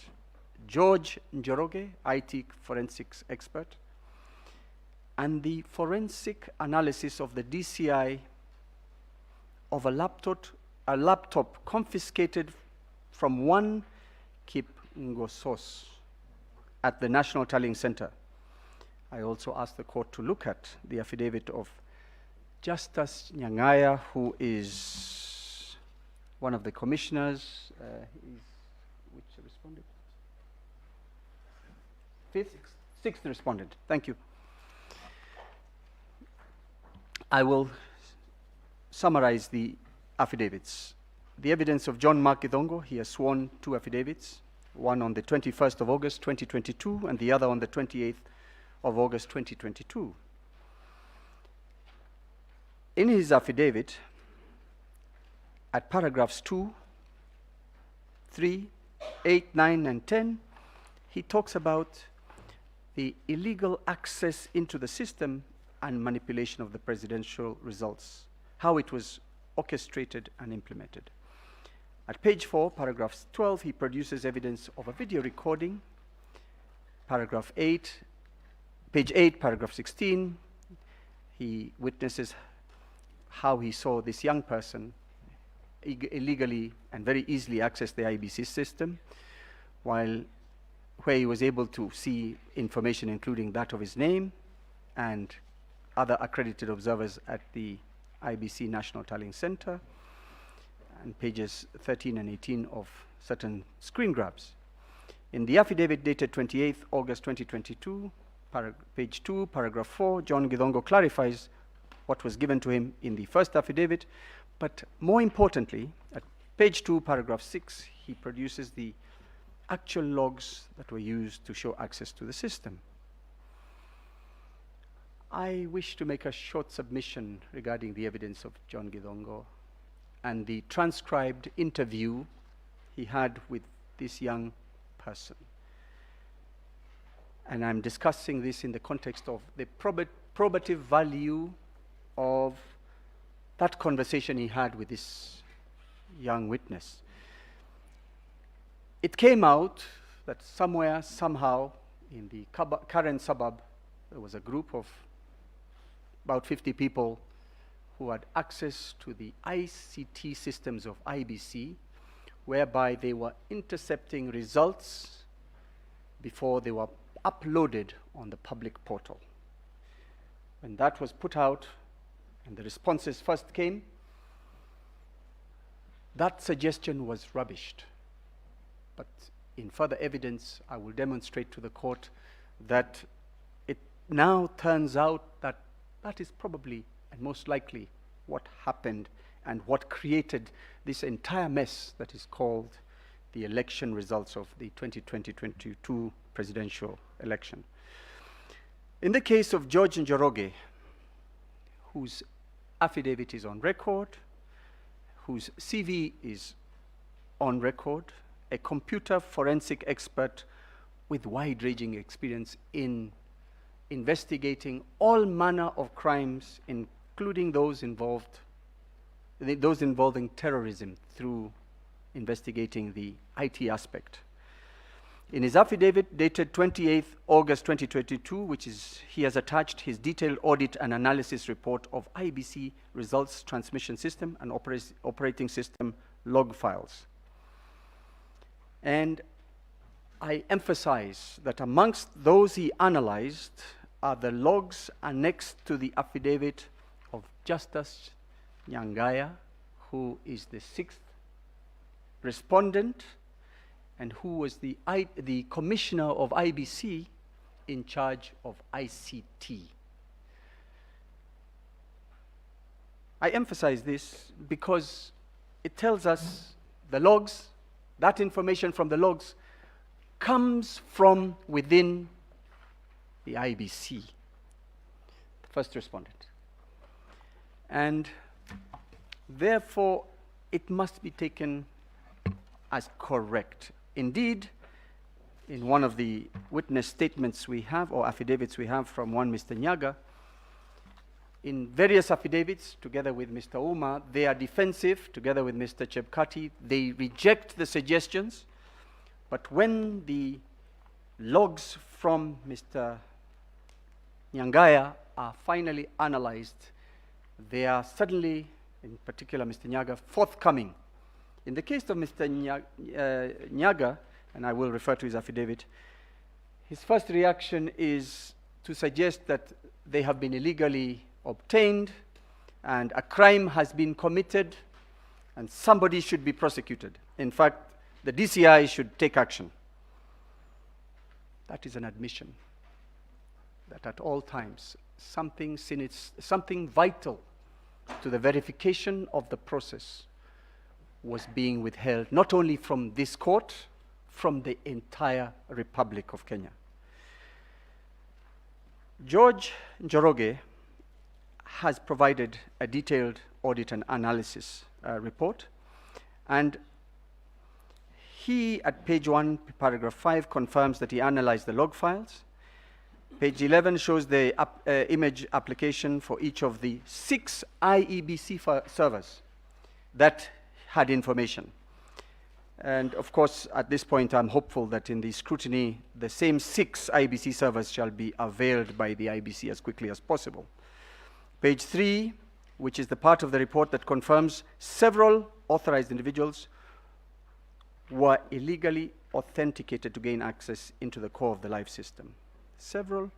George Njoroge, IT forensics expert; and the forensic analysis of the DCI of a laptop confiscated from one Kip Ngosos at the National Tallying Center. I also asked the court to look at the affidavit of Justus Nyangaya, who is one of the commissioners. Which responded? 5th? 6th respondent. Thank you. I will summarize the affidavits. The evidence of John Mark Githongo, he has sworn 2 affidavits, one on the 21st of August 2022 and the other on the 28th of August 2022. In his affidavit, at paragraphs 2, 3, 8, 9, and 10, he talks about the illegal access into the system and manipulation of the presidential results, how it was orchestrated and implemented. At page 4, paragraph 12, he produces evidence of a video recording. Paragraph 8, page 8, paragraph 16, he witnesses how he saw this young person illegally and very easily access the IBC system, where he was able to see information including that of his name and other accredited observers at the IBC National Tallying Center, and pages 13 and 18 of certain screen grabs. In the affidavit dated 28th August 2022, page 2, paragraph 4, John Githongo clarifies what was given to him in the first affidavit, but more importantly, at page 2, paragraph 6, he produces the actual logs that were used to show access to the system. I wish to make a short submission regarding the evidence of John Githongo and the transcribed interview he had with this young person. And I'm discussing this in the context of the probative value of that conversation he had with this young witness. It came out that somewhere, somehow, in the current suburb, there was a group of about 50 people who had access to the ICT systems of IBC, whereby they were intercepting results before they were uploaded on the public portal. When that was put out and the responses first came, that suggestion was rubbished. But in further evidence, I will demonstrate to the court that it now turns out that that is probably and most likely what happened and what created this entire mess that is called the election results of the 2020-22 presidential election. In the case of George Njoroge, whose affidavit is on record, whose CV is on record, a computer forensic expert with wide-ranging experience in investigating all manner of crimes, including those involving terrorism, through investigating the IT aspect. In his affidavit dated 28th August 2022, he has attached his detailed audit and analysis report of IBC results transmission system and operating system log files. And I emphasize that amongst those he analyzed are the logs annexed to the affidavit of Justice Nyangaya, who is the 6th respondent and who was the commissioner of IBC in charge of ICT. I emphasize this because it tells us the logs, that information from the logs comes from within the IBC, the first respondent. And therefore, it must be taken as correct. Indeed, in one of the witness statements we have, or affidavits we have from one Mr. Nyaga, in various affidavits, together with Mr. Uma, they are defensive, together with Mr. Chebkati, they reject the suggestions, but when the logs from Mr. Nyangaya are finally analyzed, they are suddenly, in particular Mr. Nyaga, forthcoming. In the case of Mr. Nyaga, and I will refer to his affidavit, his first reaction is to suggest that they have been illegally obtained and a crime has been committed and somebody should be prosecuted. In fact, the DCI should take action. That is an admission that at all times something vital to the verification of the process was being withheld, not only from this court, from the entire Republic of Kenya. George Njoroge has provided a detailed audit and analysis report, and he, at page 1, paragraph 5, confirms that he analyzed the log files. Page 11 shows the image application for each of the 6 IEBC servers that had information. And of course, at this point, I'm hopeful that in the scrutiny, the same 6 IBC servers shall be availed by the IBC as quickly as possible. Page 3, which is the part of the report that confirms several authorized individuals were illegally authenticated to gain access into the core of the live system. Several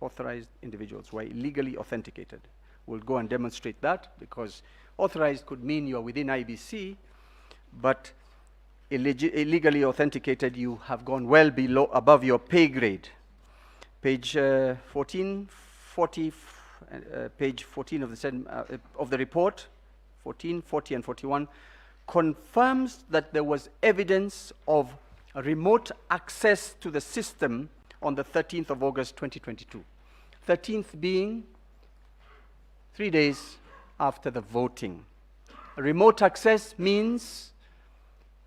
authorized individuals were illegally authenticated. We'll go and demonstrate that, because authorized could mean you're within IBC, but illegally authenticated, you have gone well below, above your pay grade. Page 14, 40, page 14 of the report, 14, 40, and 41, confirms that there was evidence of remote access to the system on the 13th of August 2022. 13th being 3 days after the voting. Remote access means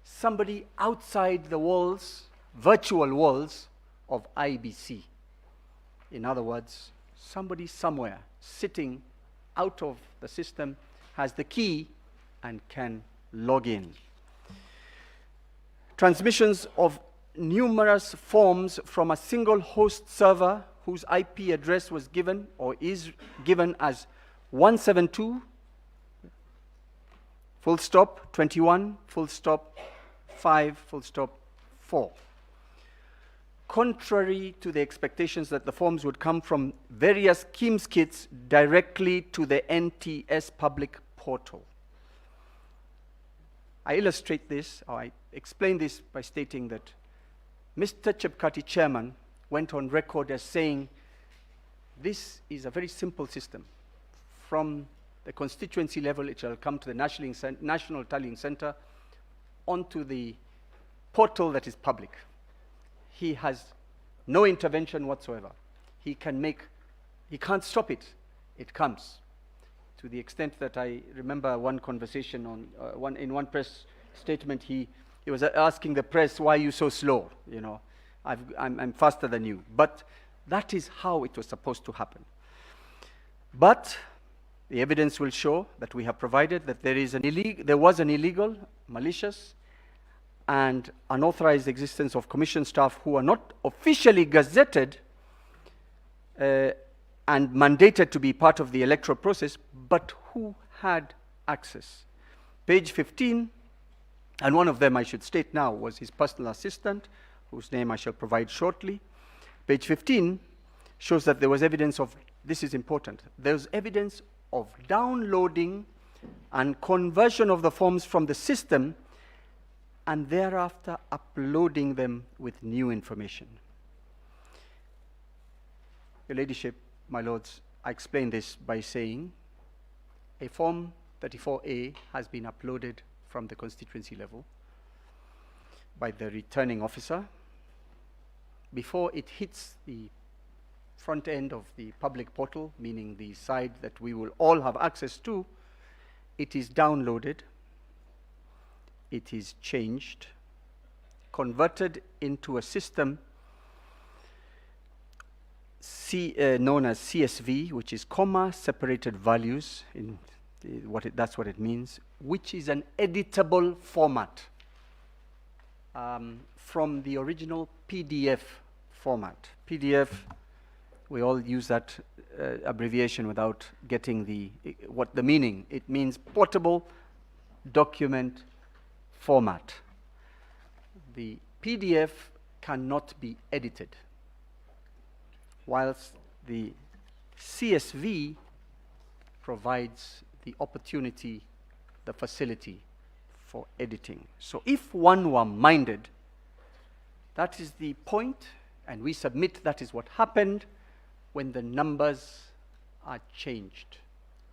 somebody outside the walls, virtual walls of IBC. In other words, somebody somewhere sitting out of the system has the key and can log in. Transmissions of numerous forms from a single host server whose IP address was given or is given as 172 full stop 21 full stop 5 full stop 4. Contrary to the expectations that the forms would come from various KIMS kits directly to the NTS public portal. I illustrate this, or I explain this by stating that Mr. Chebukati, chairman, went on record as saying, this is a very simple system. From the constituency level, it shall come to the National Tallying Center, onto the portal that is public. He has no intervention whatsoever. He can't stop it. It comes. To the extent that I remember one conversation on, in one press statement, he was asking the press, why are you so slow? You know, I'm faster than you. But that is how it was supposed to happen. But the evidence will show that we have provided that there was an illegal, malicious, and unauthorized existence of commission staff who are not officially gazetted and mandated to be part of the electoral process, but who had access. Page 15, and one of them I should state now was his personal assistant, whose name I shall provide shortly. Page 15 shows that there was evidence of, this is important, there's evidence of downloading and conversion of the forms from the system and thereafter uploading them with new information. Your Ladyship, my Lords, I explain this by saying a Form 34A has been uploaded from the constituency level by the returning officer. Before it hits the front end of the public portal, meaning the side that we will all have access to, it is downloaded, it is changed, converted into a system known as CSV, which is comma separated values, that's what it means, which is an editable format from the original PDF format. PDF, we all use that abbreviation without getting what the meaning. It means portable document format. The PDF cannot be edited, whilst the CSV provides the opportunity, the facility for editing. So if one were minded, that is the point, and we submit that is what happened when the numbers are changed.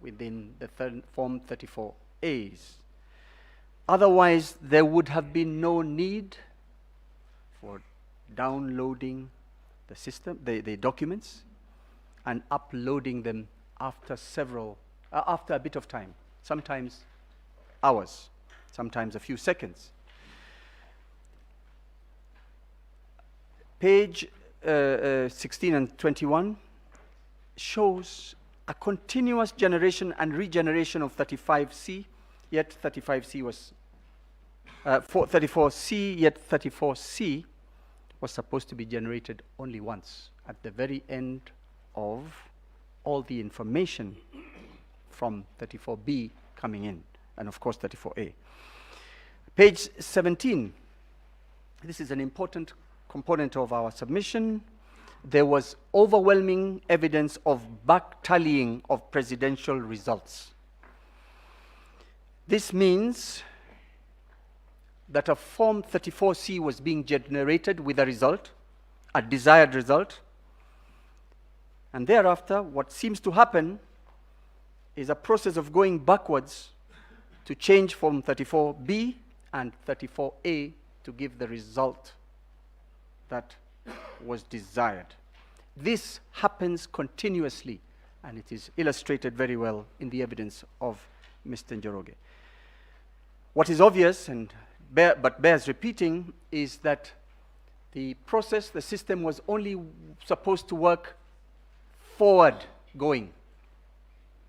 within the Form 34As. Otherwise, there would have been no need for downloading the system, the documents, and uploading them after after a bit of time, sometimes hours, sometimes a few seconds. Page 16 and 21 shows a continuous generation and regeneration of 35C, yet 35C was 34C, yet 34C was supposed to be generated only once at the very end of all the information from 34B coming in, and of course 34A. Page 17, this is an important component of our submission. There was overwhelming evidence of back-tallying of presidential results. This means that a Form 34C was being generated with a result, a desired result, and thereafter what seems to happen is a process of going backwards to change Form 34B and 34A to give the result that was desired. This happens continuously, and it is illustrated very well in the evidence of Mr. Njoroge. What is obvious, but bears repeating, is that the process, the system was only supposed to work forward going,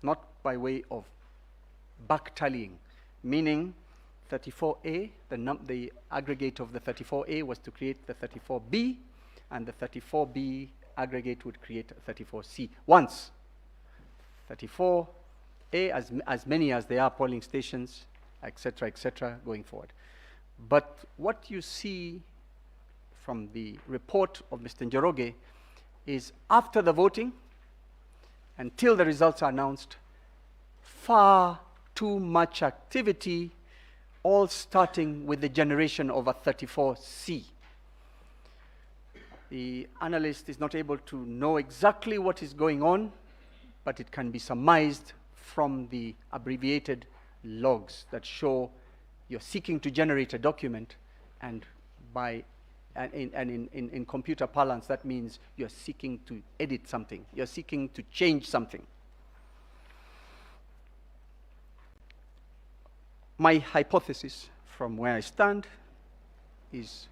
not by way of back-tallying, meaning 34A, the aggregate of the 34A was to create the 34B, and the 34B aggregate would create 34C. Once 34A, as many as there are polling stations, etc., going forward. But what you see from the report of Mr. Njoroge is after the voting, until the results are announced, far too much activity, all starting with the generation of a 34C. The analyst is not able to know exactly what is going on, but it can be surmised from the abbreviated logs that show you're seeking to generate a document, and in computer parlance, that means you're seeking to edit something, you're seeking to change something. My hypothesis from where I stand is,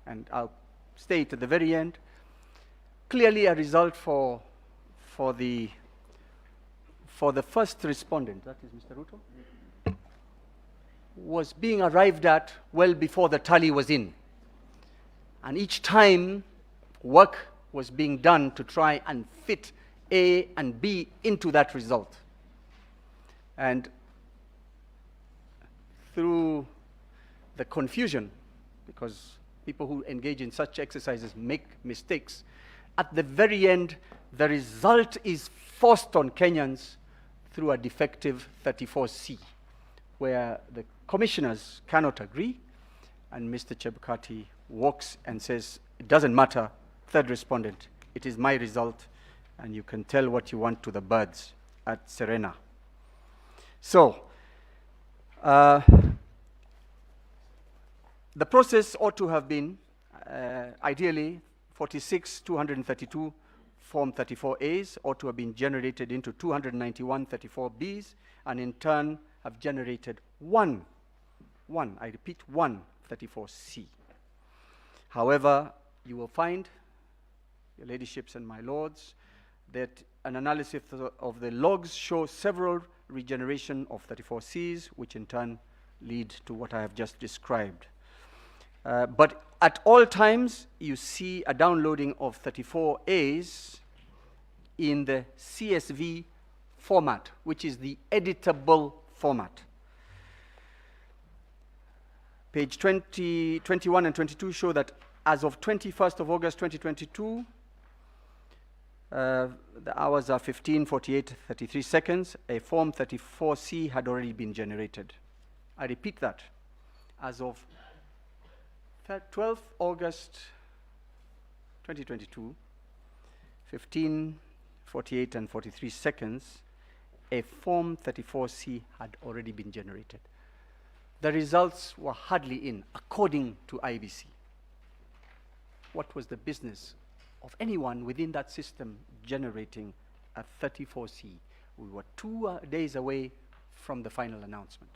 and I'll state at the very end, clearly a result for the first respondent, that is Mr. Ruto, was being arrived at well before the tally was in. And each time work was being done to try and fit A and B into that result. And through the confusion, because people who engage in such exercises make mistakes, at the very end, the result is forced on Kenyans through a defective 34C, where the commissioners cannot agree, and Mr. Chebukati walks and says, it doesn't matter, third respondent, it is my result, and you can tell what you want to the birds at Serena. So, the process ought to have been, ideally, 46,232 Form 34As ought to have been generated into 291 34Bs, and in turn have generated one, I repeat, one 34C. However, you will find, your ladyships and my lords, that an analysis of the logs show several regeneration of 34Cs, which in turn lead to what I have just described. But at all times, you see a downloading of 34As in the CSV format, which is the editable format. Page 20, 21 and 22 show that as of 21st of August 2022, the hours are 15:48:33 seconds. A Form 34C had already been generated. I repeat that. As of 12th August 2022, 15:48 and 43 seconds, a Form 34C had already been generated. The results were hardly in, according to IBC. What was the business of anyone within that system generating a 34C? We were 2 days away from the final announcement.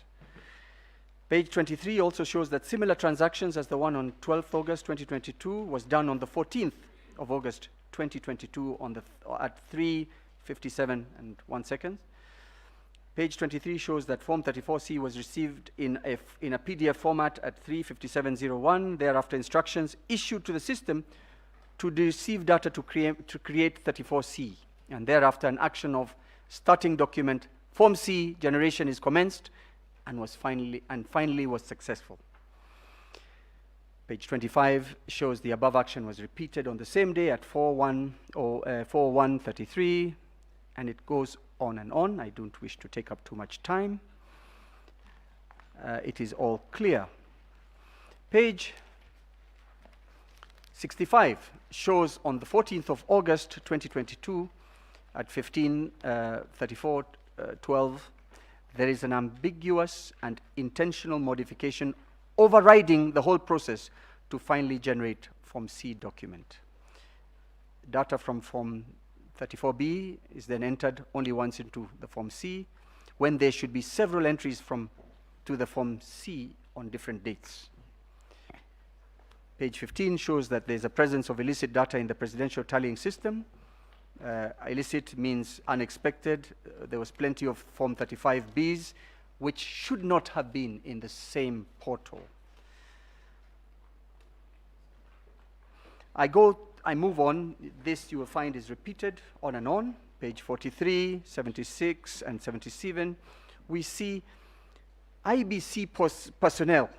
Page 23 also shows that similar transactions as the one on 12th August 2022 was done on the 14th of August 2022 on the at 3:57 and 1 second. Page 23 shows that Form 34C was received in a PDF format at 3:57:01. Thereafter, instructions issued to the system to receive data to create 34C. And thereafter, an action of starting document Form C generation is commenced and finally was successful. Page 25 shows the above action was repeated on the same day at 4:1:33, and it goes on and on. I don't wish to take up too much time. It is all clear. Page 65 shows on the 14th of August 2022 at 15:34:12, there is an ambiguous and intentional modification overriding the whole process to finally generate Form C document. Data from Form 34B is then entered only once into the Form C, when there should be several entries to the Form C on different dates. Page 15 shows that there's a presence of illicit data in the presidential tallying system. Illicit means unexpected. There was plenty of Form 35Bs, which should not have been in the same portal. I move on. This you will find is repeated on and on. Page 43, 76, and 77. We see IBC personnel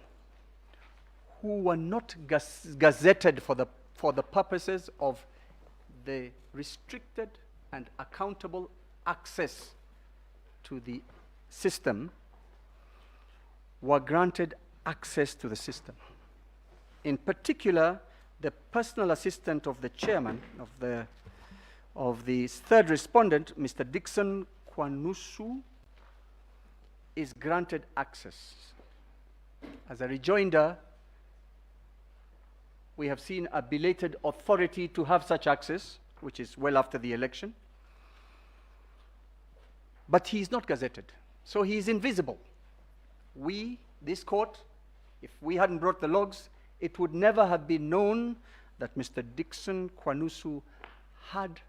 who were not gazetted for the purposes of the restricted and accountable access to the system were granted access to the system. In particular, the personal assistant of the chairman of the third respondent, Mr. Dixon Kwanusu, is granted access. As a rejoinder, we have seen a belated authority to have such access, which is well after the election. But he is not gazetted, so he is invisible. This court, if we hadn't brought the logs, it would never have been known that Mr. Dixon Kwanusu had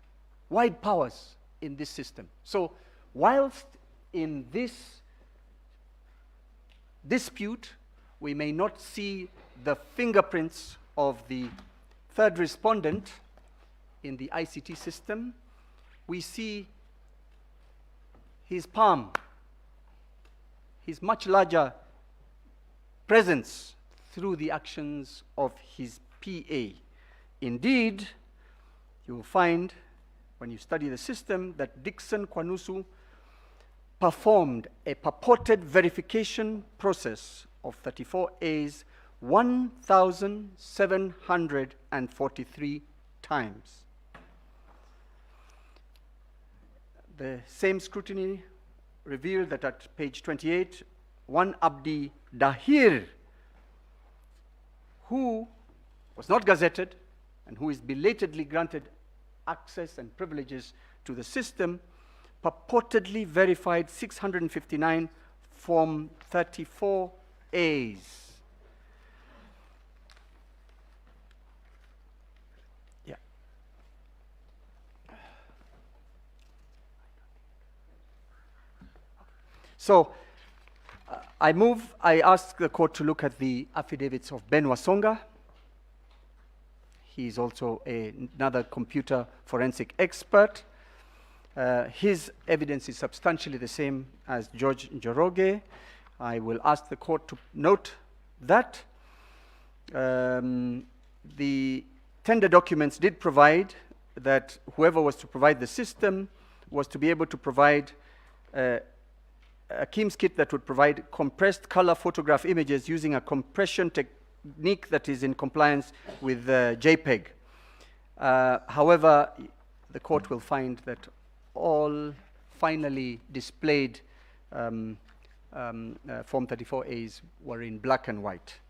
wide powers in this system. So, whilst in this dispute, we may not see the fingerprints of the third respondent in the ICT system, we see his palm, his much larger presence through the actions of his PA. Indeed, you will find, when you study the system, that Dixon Kwanusu performed a purported verification process of 34As 1,743 times. The same scrutiny revealed that at page 28, one Abdi Dahir, who was not gazetted and who is belatedly granted access and privileges to the system, purportedly verified 659 Form 34As. Yeah. So, I ask the court to look at the affidavits of Ben Wasonga. He is also another computer forensic expert. His evidence is substantially the same as George Njoroge. I will ask the court to note that the tender documents did provide that whoever was to provide the system was to be able to provide a KIMS kit that would provide compressed color photograph images using a compression technique that is in compliance with JPEG. However, the court will find that all finally displayed Form 34As were in black and white.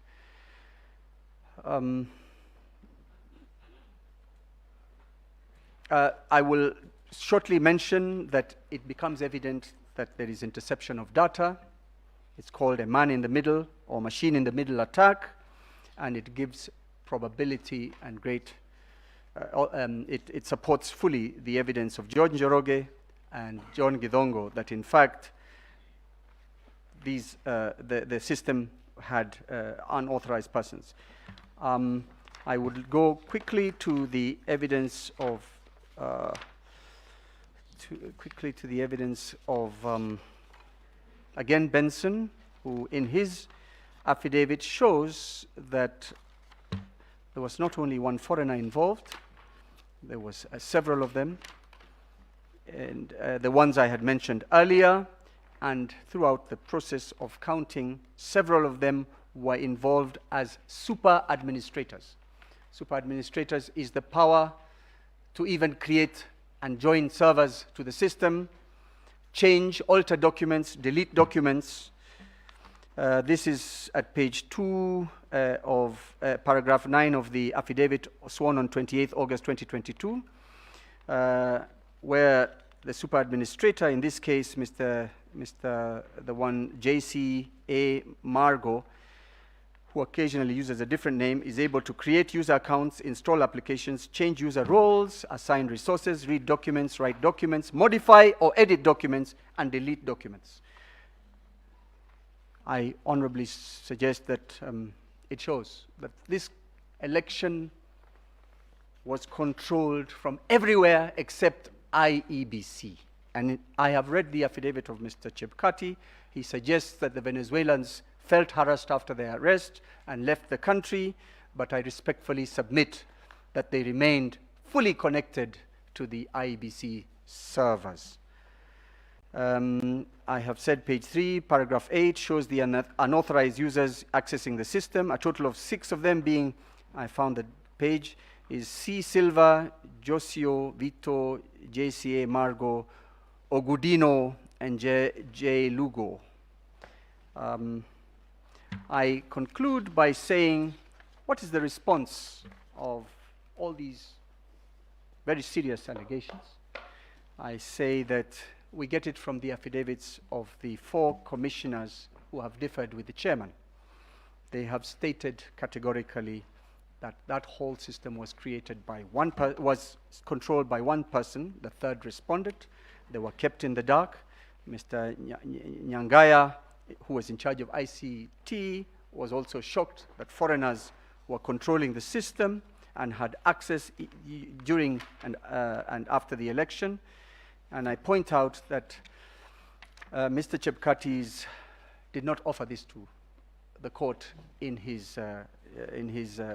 I will shortly mention that it becomes evident that there is interception of data. It's called a man-in-the-middle or machine-in-the-middle attack, and it gives probability and great, it supports fully the evidence of George Njoroge and John Githongo that in fact these, the system had unauthorized persons. I would go quickly to the evidence of again, Benson, who in his affidavit shows that there was not only one foreigner involved, there was several of them, and the ones I had mentioned earlier, and throughout the process of counting, several of them were involved as super administrators. Super administrators is the power to even create and join servers to the system, change, alter documents, delete documents. This is at page 2 of paragraph 9 of the affidavit sworn on 28th August 2022, where the super administrator, in this case, the one JCA Margo, who occasionally uses a different name, is able to create user accounts, install applications, change user roles, assign resources, read documents, write documents, modify or edit documents, and delete documents. I honorably suggest that it shows that this election was controlled from everywhere except IEBC. And I have read the affidavit of Mr. Chebukati. He suggests that the Venezuelans felt harassed after their arrest and left the country, but I respectfully submit that they remained fully connected to the IEBC servers. I have said page 3, paragraph 8 shows the unauthorized users accessing the system, a total of 6 of them being, I found the page, is C. Silva, Josio, Vito, JCA Margo, Ogudino, and J. Lugo. I conclude by saying, what is the response of all these very serious allegations? I say that we get it from the affidavits of the 4 commissioners who have differed with the chairman. They have stated categorically that that whole system was created by was controlled by one person, the third respondent. They were kept in the dark. Mr. Nyangaya, who was in charge of ICT, was also shocked that foreigners were controlling the system and had access during and after the election. And I point out that Mr. Chebukati did not offer this to the court in his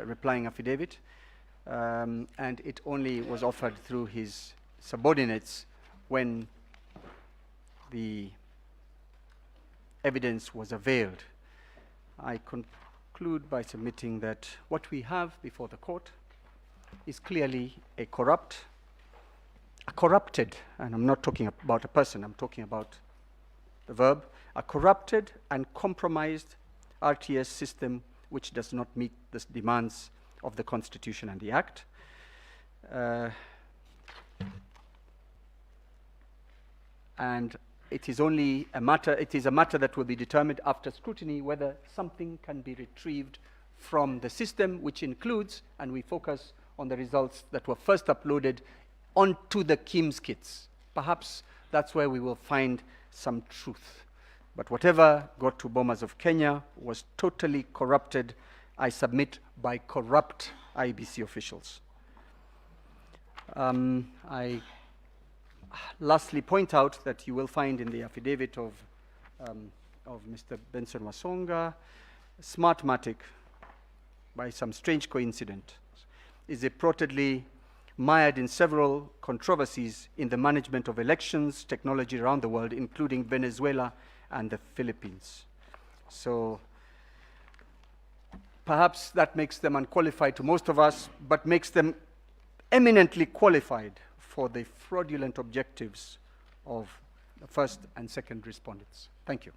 replying affidavit, and it only was offered through his subordinates when the evidence was availed. I conclude by submitting that what we have before the court is clearly a corrupted, and I'm not talking about a person, I'm talking about the verb, a corrupted and compromised RTS system which does not meet the demands of the Constitution and the Act. And it is only a matter that will be determined after scrutiny whether something can be retrieved from the system, which includes, and we focus on the results that were first uploaded onto the KIMS kits. Perhaps that's where we will find some truth. But whatever got to Bomas of Kenya was totally corrupted, I submit, by corrupt IEBC officials. I lastly point out that you will find in the affidavit of Mr. Benson Wasonga, Smartmatic, by some strange coincidence, is reportedly mired in several controversies in the management of elections technology around the world, including Venezuela and the Philippines. So perhaps that makes them unqualified to most of us, but makes them eminently qualified for the fraudulent objectives of first and second respondents. Thank you.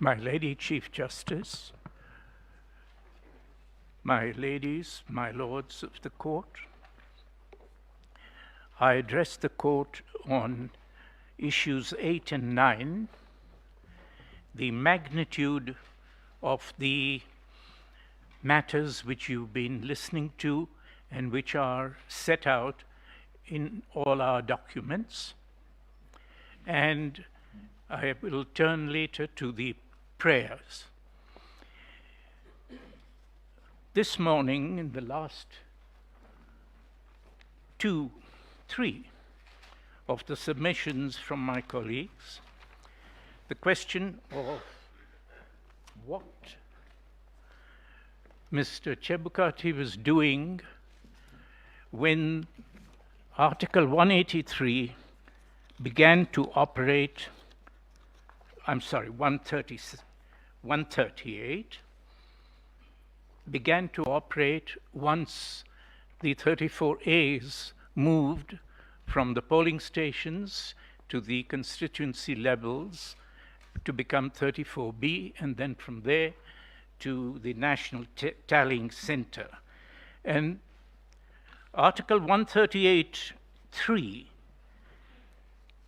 My Lady Chief Justice, my ladies, my lords of the court, I address the court on issues 8 and 9, the magnitude of the matters which you've been listening to and which are set out in all our documents. And I will turn later to the prayers. This morning, in the last 2, 3 of the submissions from my colleagues, the question of what Mr. Chebukati was doing when Article 183 began to operate, 138 began to operate once the 34As moved from the polling stations to the constituency levels to become 34B, and then from there to the National Tallying Center. And Article 138(3)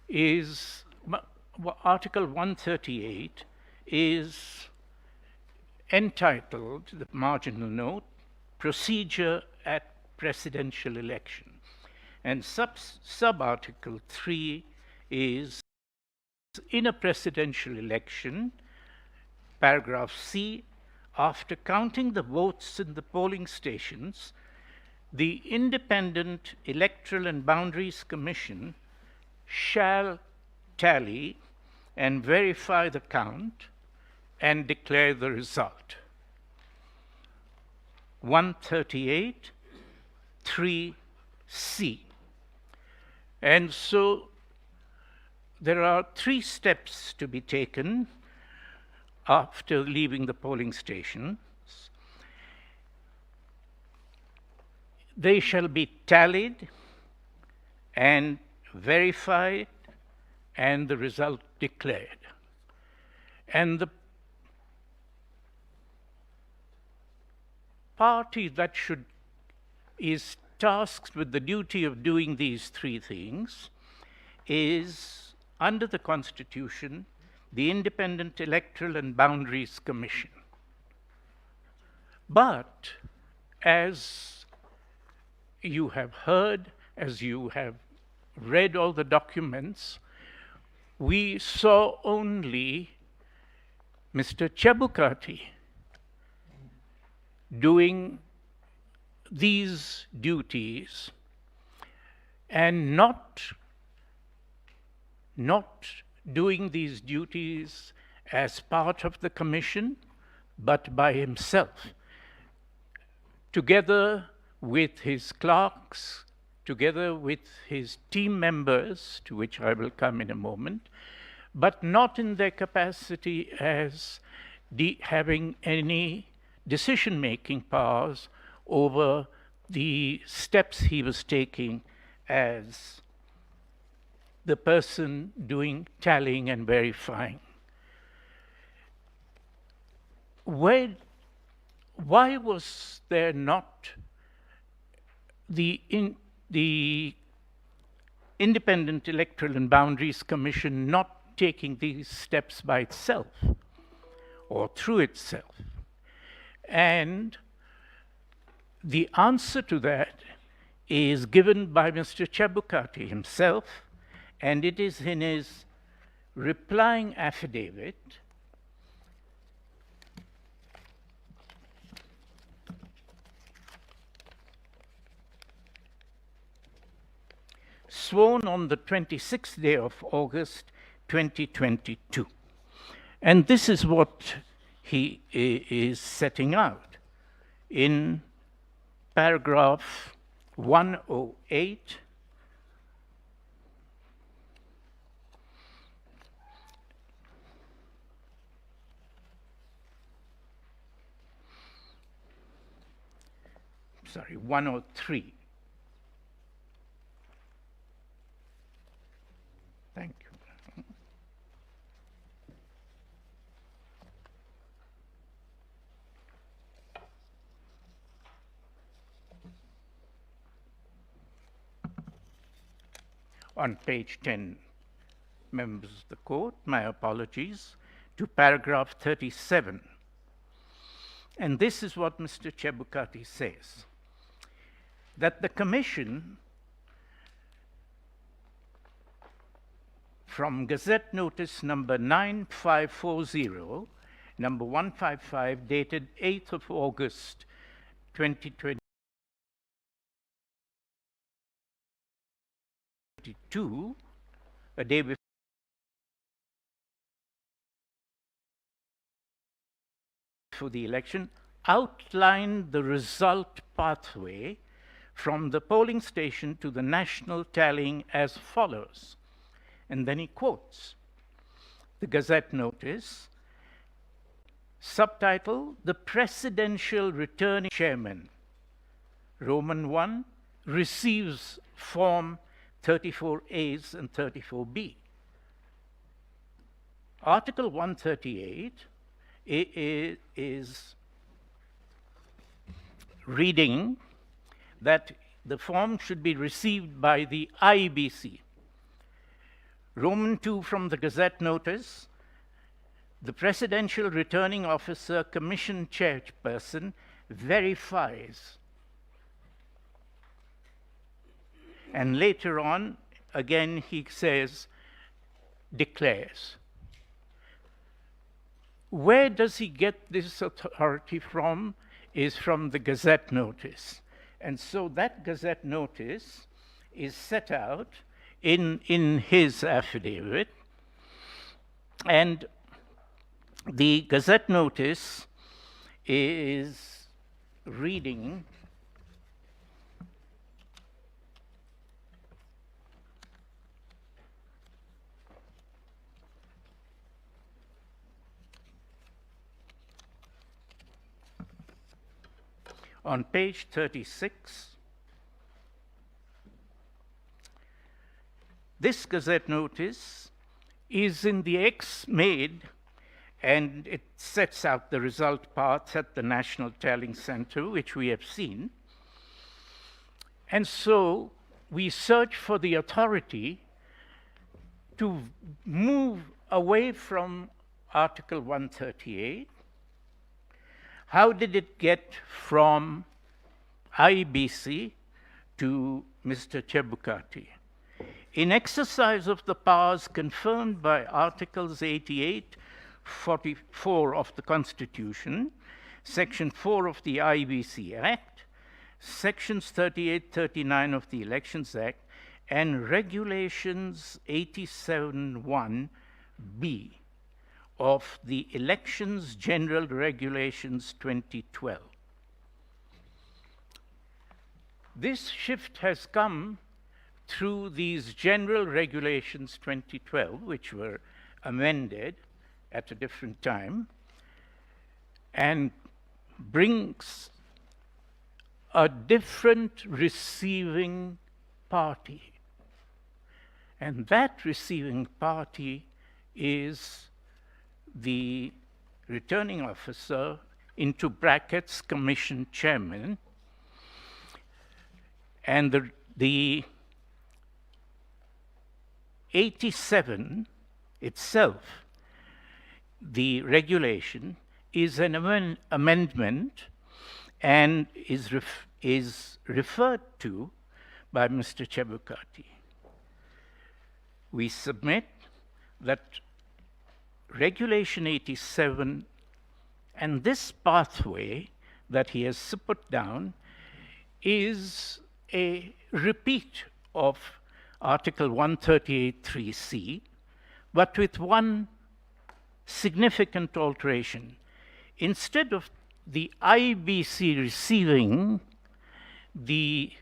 is, Article 138 is entitled, the marginal note, Procedure at Presidential Election. And sub-article 3 is, in a presidential election, paragraph C, after counting the votes in the polling stations, the Independent Electoral and Boundaries Commission shall tally and verify the count and declare the result. 138(3)(c). And so there are 3 steps to be taken after leaving the polling stations. They shall be tallied and verified and the result declared. And the party that is tasked with the duty of doing these 3 things is, under the Constitution, the Independent Electoral and Boundaries Commission. But as you have heard, as you have read all the documents, we saw only Mr. Chebukati doing these duties and not doing these duties as part of the commission, but by himself, together with his clerks, together with his team members, to which I will come in a moment, but not in their capacity as having any decision-making powers over the steps he was taking as the person doing tallying and verifying. Why was there not the Independent Electoral and Boundaries Commission not taking these steps by itself or through itself? And the answer to that is given by Mr. Chebukati himself, and it is in his replying affidavit, sworn on the 26th day of August 2022. And this is what he is setting out in paragraph 108. Sorry, 103. Thank you. On page 10, members of the court, my apologies, to paragraph 37. And this is what Mr. Chebukati says, that the Commission, from Gazette Notice number 9540, number 155, dated 8th of August 2022, a day before the election, outlined the result pathway from the polling station to the national tallying as follows. And then he quotes the Gazette Notice, subtitle, "The Presidential Returning Chairman, Roman 1, receives Form 34As and 34B. Article 138 is reading that the form should be received by the IBC. Roman 2 from the Gazette Notice, the Presidential Returning Officer Commission Chairperson verifies. And later on, again, he says, declares. Where does he get this authority from? Is from the Gazette Notice. And so that Gazette Notice is set out in his affidavit. And the Gazette Notice is reading on page 36. This Gazette Notice is in the X made, and it sets out the result paths at the National Tallying Center, which we have seen. And so we search for the authority to move away from Article 138. How did it get from IBC to Mr. Chebukati? In exercise of the powers confirmed by Articles 88, 44 of the Constitution, Section 4 of the IBC Act, Sections 38, 39 of the Elections Act, and Regulations 87(1)(b) of the Elections General Regulations 2012. This shift has come through these General Regulations 2012, which were amended at a different time, and brings a different receiving party. And that receiving party is the returning officer, into brackets, commission chairman, and the 87 itself, the regulation, is an amendment, and is referred to by Mr. Chebukati. We submit that Regulation 87 and this pathway that he has put down is a repeat of Article 138(3)(c), but with one significant alteration. Instead of the IBC receiving the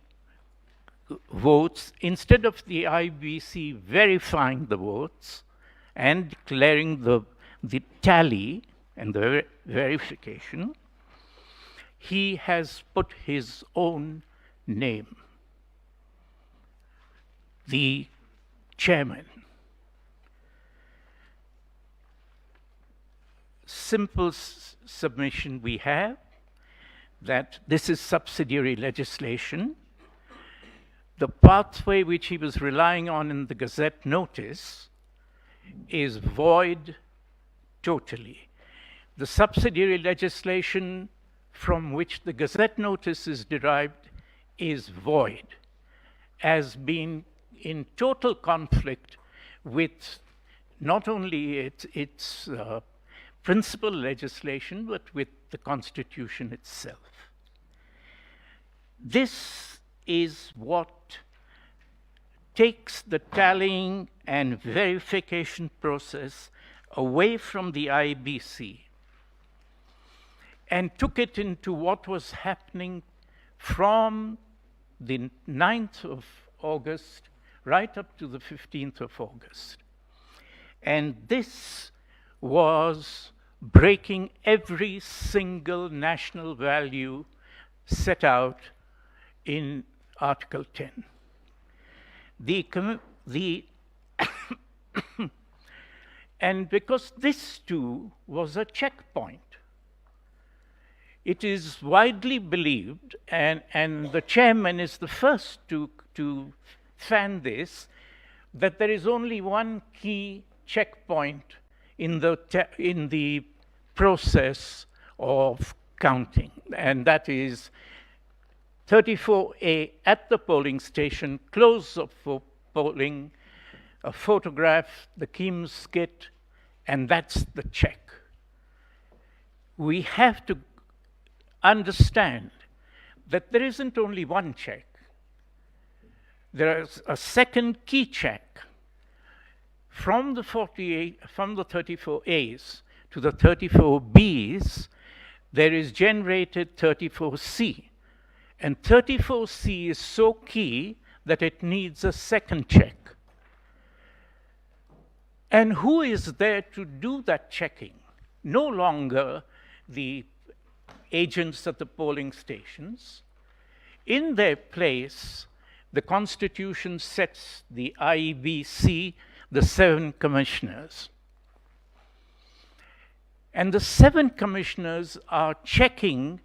votes, instead of the IBC verifying the votes and declaring the tally and the verification, he has put his own name, the chairman. Simple submission we have that this is subsidiary legislation. The pathway which he was relying on in the Gazette notice is void totally. The subsidiary legislation from which the Gazette notice is derived is void, as being in total conflict with not only its principal legislation, but with the Constitution itself. This is what takes the tallying and verification process away from the IBC and took it into what was happening from the 9th of August right up to the 15th of August. And this was breaking every single national value set out in Article 10. And because this too was a checkpoint, it is widely believed, and the chairman is the first to fan this, that there is only one key checkpoint in the process of counting, and that is 34A at the polling station, close of polling, a photograph, the Keem skit, and that's the check. We have to understand that there isn't only one check. There is a second key check. From the 34As to the 34Bs, there is generated 34C. And 34C is so key that it needs a second check. And who is there to do that checking? No longer the agents at the polling stations. In their place, the Constitution sets the IBC, the 7 commissioners. And the 7 commissioners are checking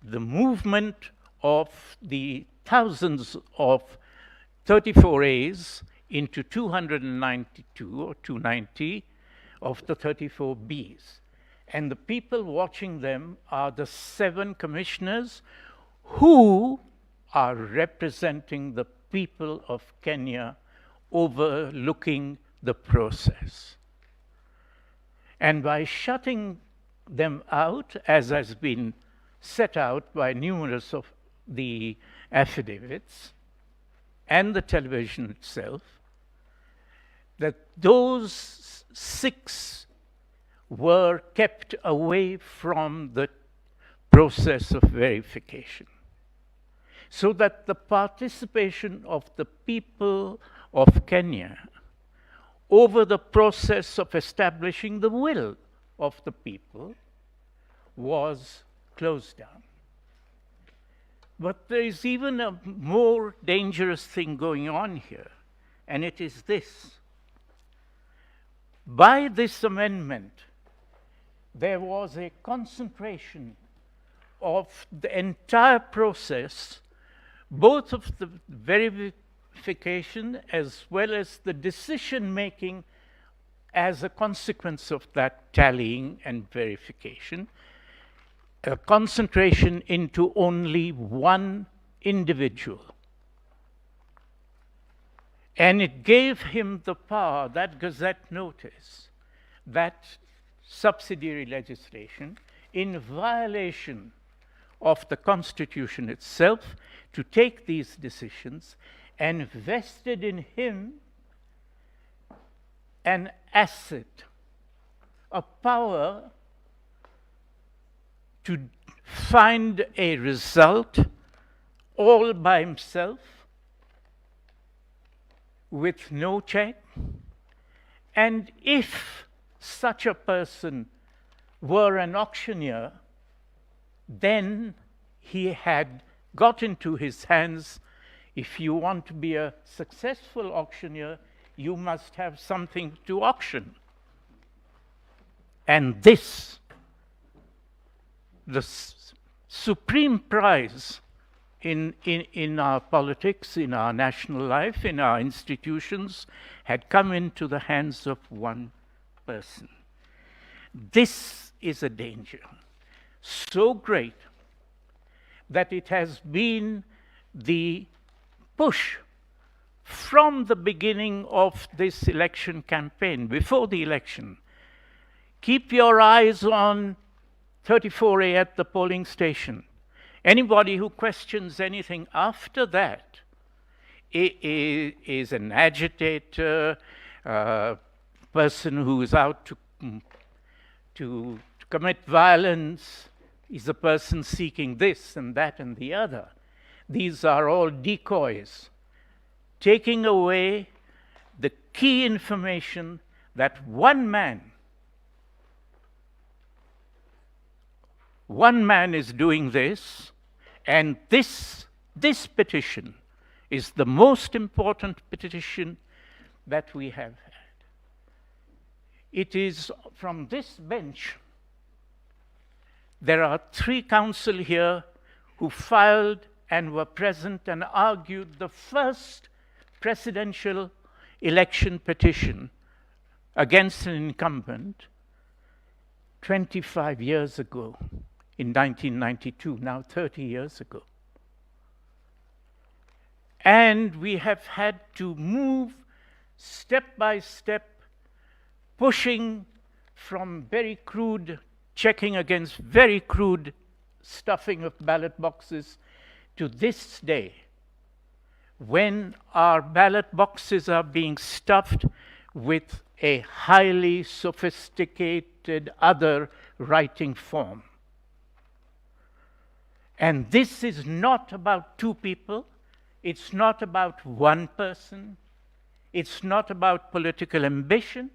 the movement of the thousands of 34As into 292 or 290 of the 34Bs. And the people watching them are the 7 commissioners who are representing the people of Kenya, overlooking the process. And by shutting them out, as has been set out by numerous of the affidavits and the television itself, that those 6 were kept away from the process of verification, so that the participation of the people of Kenya over the process of establishing the will of the people was closed down. But there is even a more dangerous thing going on here, and it is this. By this amendment, there was a concentration of the entire process, both of the verification as well as the decision-making as a consequence of that tallying and verification, a concentration into only one individual. And it gave him the power, that Gazette notice, that subsidiary legislation, in violation of the Constitution itself, to take these decisions, and vested in him an asset, a power to find a result all by himself, with no check. And if such a person were an auctioneer, then he had got into his hands, if you want to be a successful auctioneer, you must have something to auction. And this, the supreme prize in our politics, in our national life, in our institutions, had come into the hands of one person. This is a danger so great that it has been the push from the beginning of this election campaign, before the election. Keep your eyes on 34A at the polling station. Anybody who questions anything after that is an agitator, a person who is out to commit violence, is a person seeking this and that and the other. These are all decoys, taking away the key information that one man is doing this, and this petition is the most important petition that we have had. It is from this bench. There are 3 counsel here who filed and were present and argued the first presidential election petition against an incumbent 25 years ago, in 1992, now 30 years ago. And we have had to move step by step, pushing from very crude checking against very crude stuffing of ballot boxes to this day, when our ballot boxes are being stuffed with a highly sophisticated other writing form. And this is not about 2 people, it's not about one person, it's not about political ambition.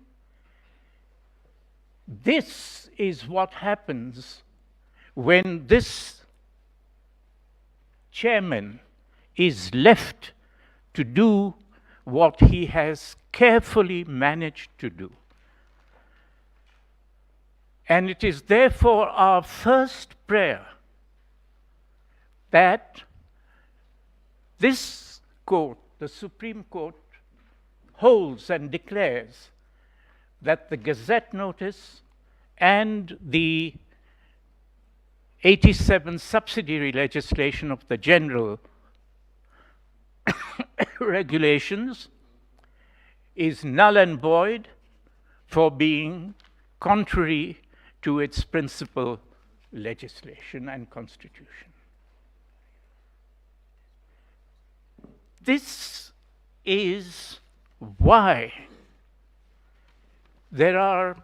This is what happens when this chairman is left to do what he has carefully managed to do. And it is therefore our first prayer that this court, the Supreme Court, holds and declares that the Gazette notice and the 87 subsidiary legislation of the general regulations is null and void for being contrary to its principal legislation and constitution. This is why there are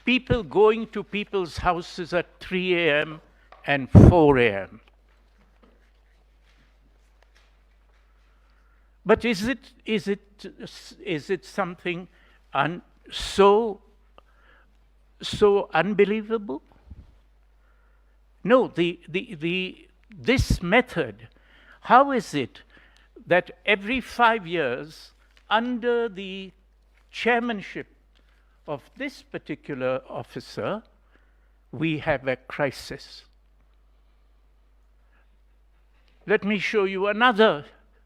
people going to people's houses at 3 a.m. and 4 a.m. But is it something so unbelievable? No, this method, how is it that every 5 years, under the chairmanship of this particular officer, we have a crisis? Let me show you another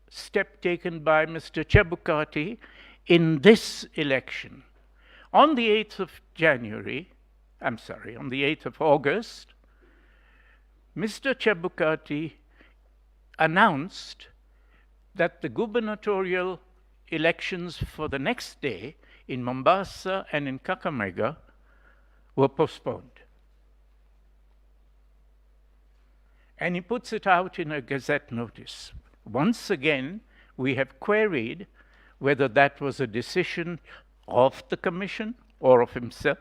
step taken by Mr. Chebukati in this election. On the 8th of January, on the 8th of August, Mr. Chebukati announced that the gubernatorial elections for the next day in Mombasa and in Kakamega were postponed. And he puts it out in a Gazette notice. Once again, we have queried whether that was a decision of the commission or of himself.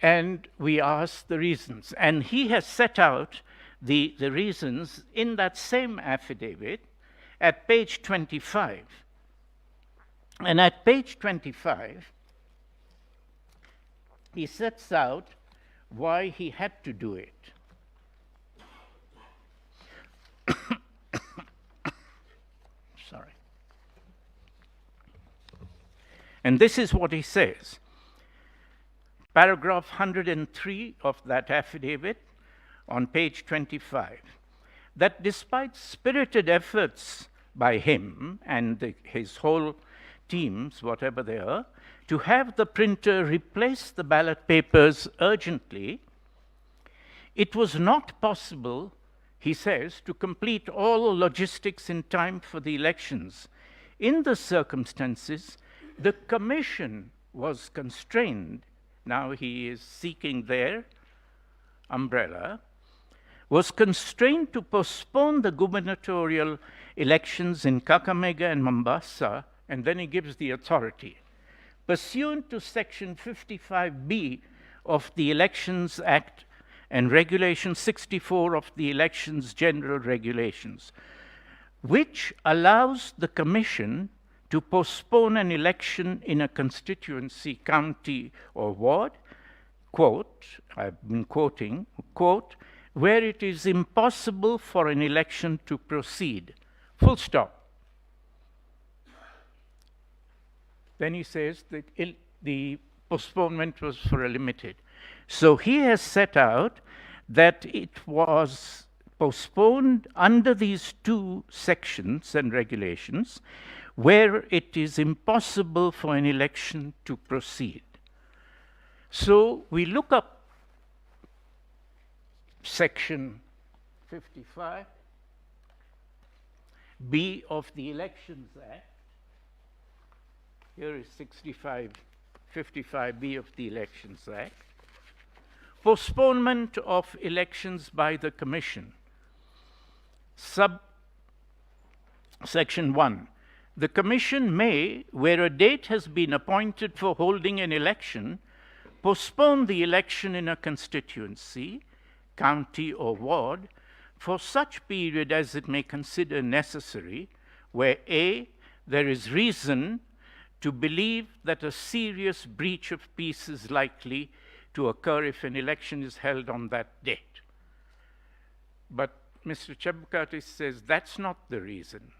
And we asked the reasons. And he has set out the reasons in that same affidavit at page 25. And at page 25, he sets out why he had to do it. Sorry. And this is what he says. Paragraph 103 of that affidavit on page 25, that despite spirited efforts by him and his whole teams, whatever they are, to have the printer replace the ballot papers urgently, it was not possible, he says, to complete all logistics in time for the elections. In the circumstances, the commission was constrained, now he is seeking their umbrella, was constrained to postpone the gubernatorial elections in Kakamega and Mombasa, and then he gives the authority. Pursuant to Section 55B of the Elections Act and Regulation 64 of the Elections General Regulations, which allows the Commission to postpone an election in a constituency, county, or ward, quote, I've been quoting, quote, where it is impossible for an election to proceed, full stop. Then he says that the postponement was for a limited. So he has set out that it was postponed under these two sections and regulations where it is impossible for an election to proceed. So we look up section 55B of the Elections Act. Here is 55B of the Elections Act. Postponement of elections by the Commission. Section 1. The Commission may, where a date has been appointed for holding an election, postpone the election in a constituency, county, or ward for such period as it may consider necessary, where A, there is reason to believe that a serious breach of peace is likely to occur if an election is held on that date. But Mr. Chebukati says that's not the reason.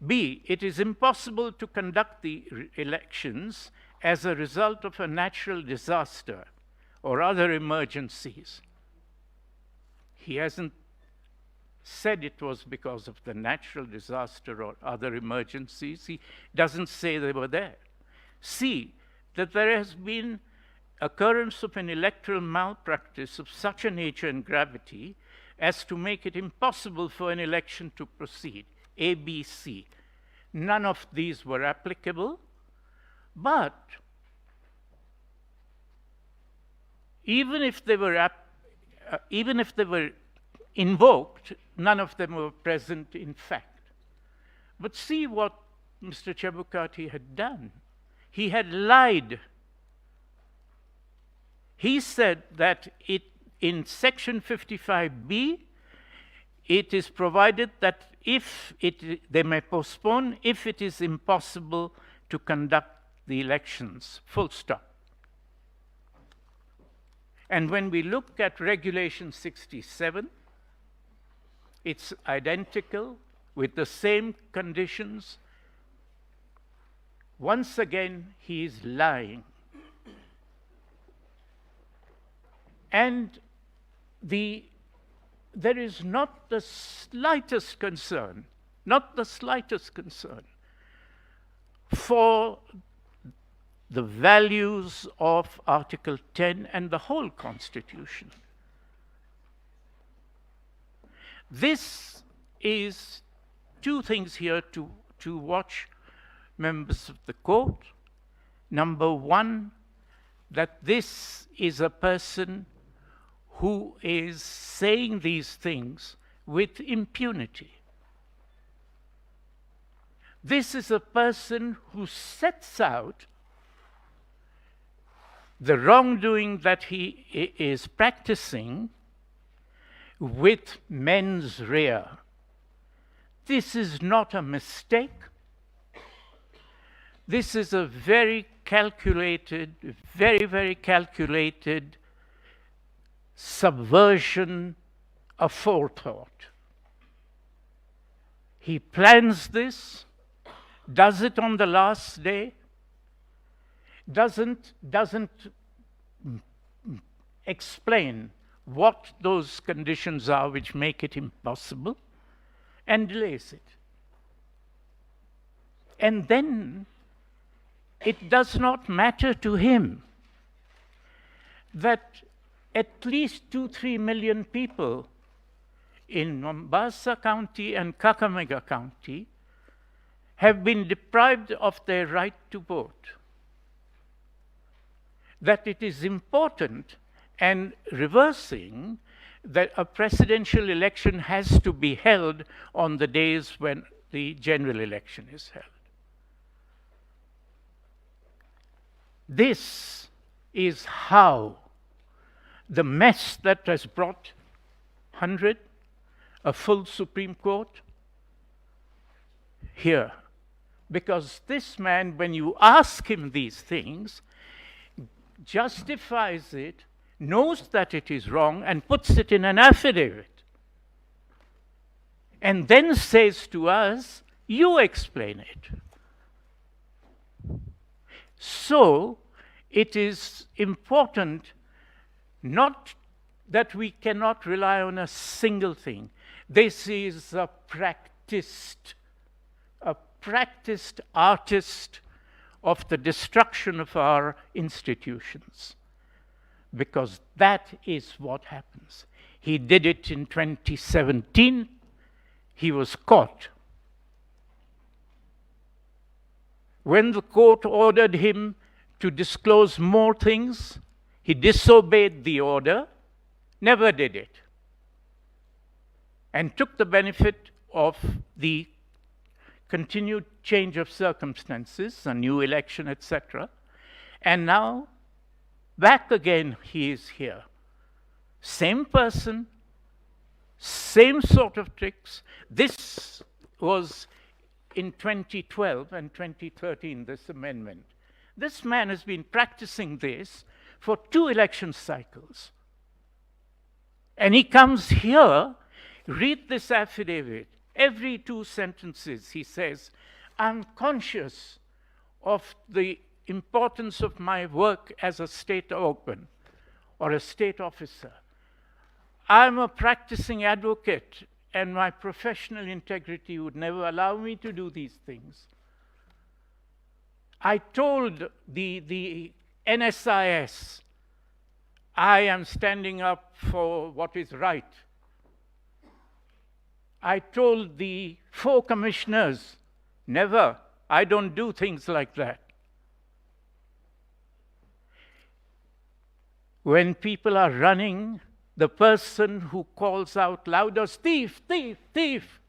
B, it is impossible to conduct the elections as a result of a natural disaster or other emergencies. He hasn't said it was because of the natural disaster or other emergencies. He doesn't say they were there. C, that there has been occurrence of an electoral malpractice of such a nature and gravity as to make it impossible for an election to proceed. A, B, C. None of these were applicable, but even if they were invoked, none of them were present in fact. But see what Mr. Chebukati had done. He had lied. He said that in Section 55B, it is provided that they may postpone if it is impossible to conduct the elections, full stop. And when we look at Regulation 67, it's identical with the same conditions. Once again, he is lying. And there is not the slightest concern, for the values of Article 10 and the whole Constitution. This is two things here to watch, members of the court. Number one, that this is a person who is saying these things with impunity. This is a person who sets out the wrongdoing that he is practicing with mens rea. This is not a mistake. This is a very calculated, very calculated subversion of forethought. He plans this, does it on the last day, doesn't explain what those conditions are which make it impossible, and delays it. And then it does not matter to him that at least 2-3 million people in Mombasa County and Kakamega County have been deprived of their right to vote. That it is important and reversing that a presidential election has to be held on the days when the general election is held. This is how the mess that has brought 100, a full Supreme Court, here. Because this man, when you ask him these things, justifies it, knows that it is wrong, and puts it in an affidavit. And then says to us, you explain it. So, it is important not that we cannot rely on a single thing. This is a practiced artist of the destruction of our institutions, because that is what happens. He did it in 2017. He was caught. When the court ordered him to disclose more things, he disobeyed the order, never did it, and took the benefit of the continued change of circumstances, a new election, etc. And now, back again, he is here. Same person, same sort of tricks. This was in 2012 and 2013, this amendment. This man has been practicing this for 2 election cycles. And he comes here, read this affidavit. Every 2 sentences he says, I'm conscious of the importance of my work as a state organ or a state officer. I'm a practicing advocate, and my professional integrity would never allow me to do these things. I told the NSIS, I am standing up for what is right. I told the 4 commissioners, never, I don't do things like that. When people are running, the person who calls out louder, thief, thief, thief.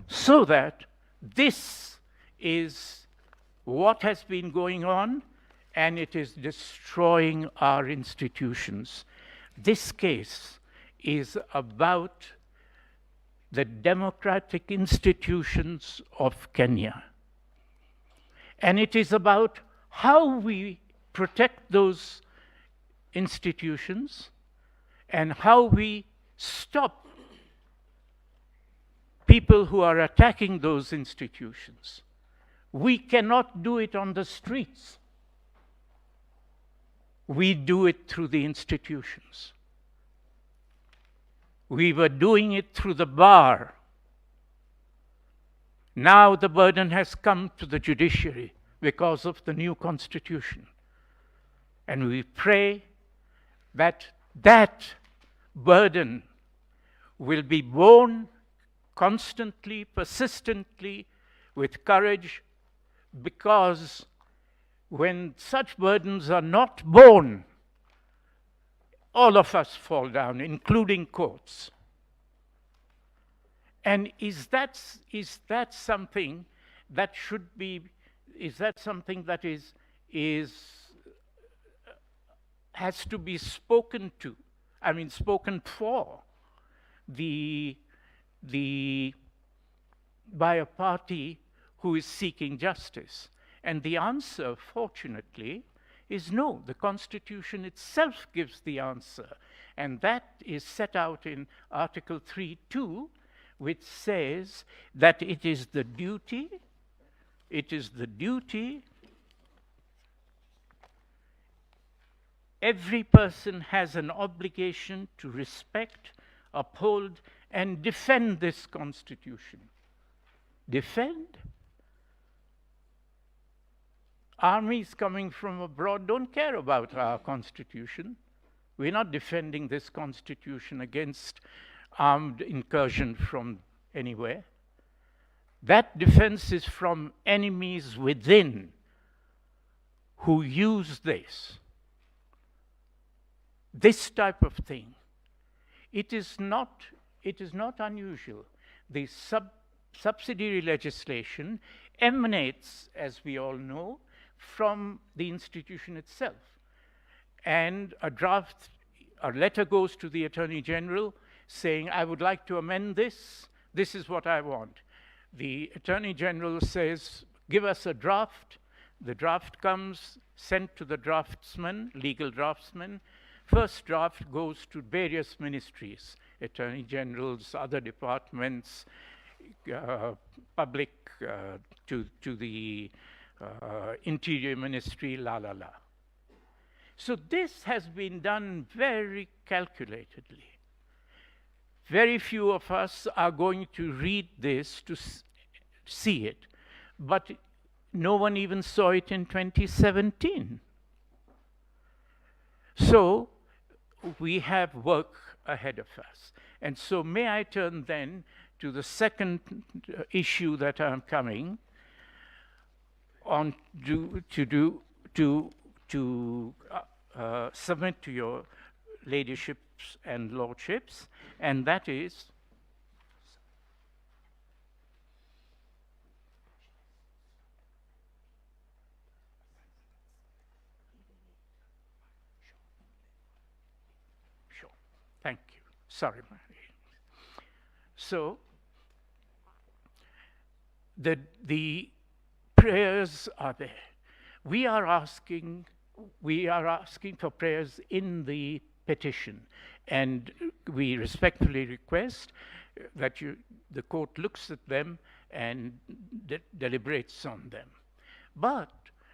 So that this is what has been going on, and it is destroying our institutions. This case is about the democratic institutions of Kenya. And it is about how we protect those institutions and how we stop people who are attacking those institutions. We cannot do it on the streets. We do it through the institutions. We were doing it through the bar. Now the burden has come to the judiciary because of the new constitution. And we pray that that burden will be borne constantly, persistently, with courage, because when such burdens are not borne, all of us fall down, including courts. And is that something that should be, is that something that has to be spoken to, I mean spoken for by a party who is seeking justice? And the answer, fortunately, is no. The Constitution itself gives the answer. And that is set out in Article 3(2), which says that it is the duty, every person has an obligation to respect, uphold, and defend this Constitution. Defend? Armies coming from abroad don't care about our Constitution. We're not defending this Constitution against armed incursion from anywhere. That defense is from enemies within who use this type of thing. It is not unusual. The subsidiary legislation emanates, as we all know, from the institution itself. And a letter goes to the Attorney General saying, I would like to amend this. This is what I want. The Attorney General says, give us a draft. The draft comes, sent to the draftsman, legal draftsman. First draft goes to various ministries, Attorney Generals, other departments, public, to the Interior Ministry, So this has been done very calculatedly. Very few of us are going to read this to see it, but no one even saw it in 2017. So we have work ahead of us. And so may I turn then to the second issue that I'm coming on to submit to your ladyships and lordships, and that is sure. Thank you. Sorry, Mary. So the prayers are there. We are asking for prayers in the petition, and we respectfully request that the court looks at them and deliberates on them. But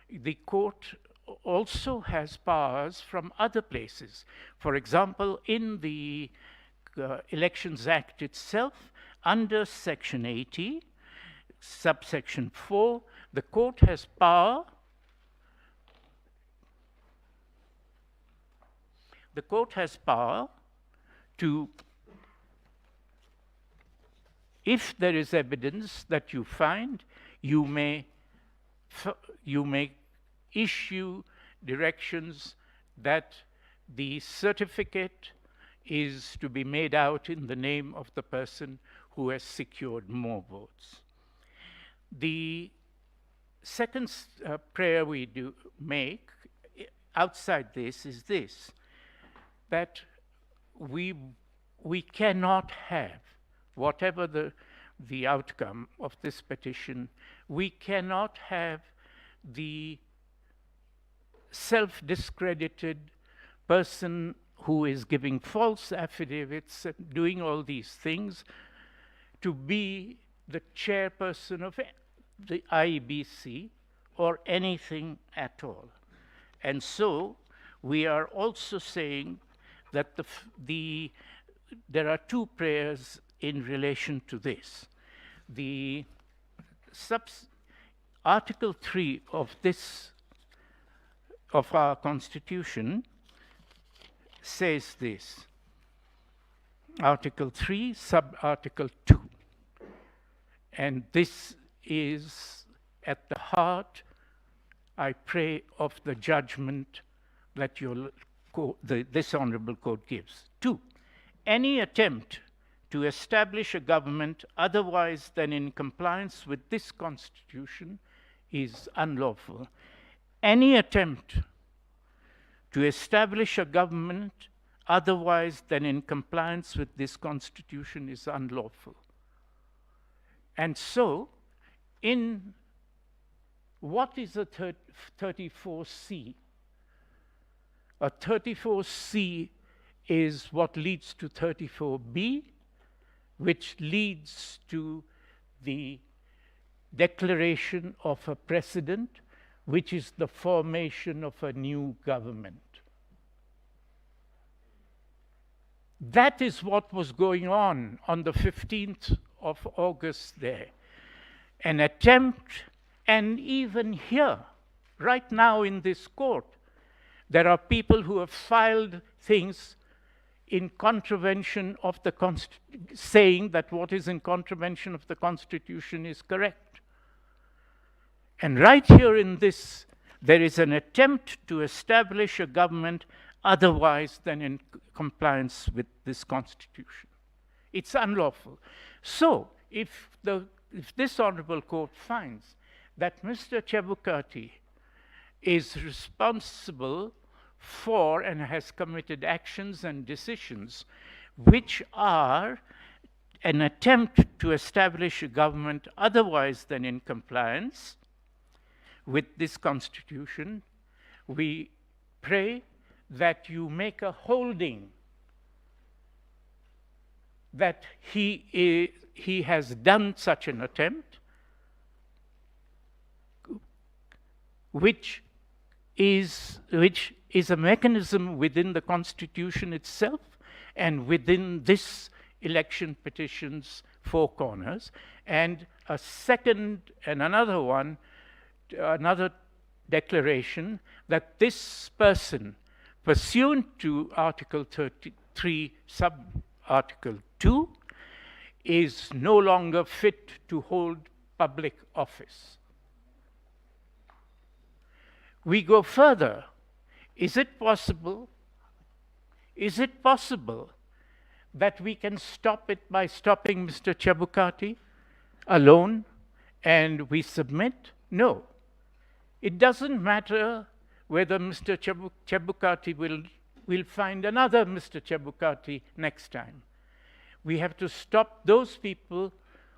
the court also has powers from other places. For example, in the Elections Act itself, under Section 80, subsection 4, the court has power. The court has power to, if there is evidence that you find, you may issue directions that the certificate is to be made out in the name of the person who has secured more votes. The second prayer we do make outside this is this, that we cannot have, whatever the outcome of this petition, we cannot have the self-discredited person who is giving false affidavits and doing all these things to be the chairperson of the IEBC or anything at all. And so we are also saying that there are two prayers in relation to this. The Article 3 of our Constitution says this. Article 3, sub-article 2. And this is at the heart, I pray, of the judgment that this honorable court gives. 2, any attempt to establish a government otherwise than in compliance with this Constitution is unlawful. Any attempt to establish a government otherwise than in compliance with this Constitution is unlawful. And so, in what is a 34C? A 34C is what leads to 34B, which leads to the declaration of a precedent, which is the formation of a new government. That is what was going on the 15th of August there. An attempt, and even here, right now in this court, there are people who have filed things in contravention of the saying that what is in contravention of the Constitution is correct. And right here in this, there is an attempt to establish a government otherwise than in compliance with this Constitution. It's unlawful. So, if this honorable court finds that Mr. Chebukati is responsible for and has committed actions and decisions which are an attempt to establish a government otherwise than in compliance with this Constitution, we pray that you make a holding that he has done such an attempt, which is a mechanism within the Constitution itself and within this election petition's four corners, and a second and another declaration that this person, pursuant to Article 33, sub-article 2, is no longer fit to hold public office. We go further. Is it possible that we can stop it by stopping Mr. Chebukati alone and we submit? No. It doesn't matter whether Mr. Chebukati will find another Mr. Chebukati next time. We have to stop those people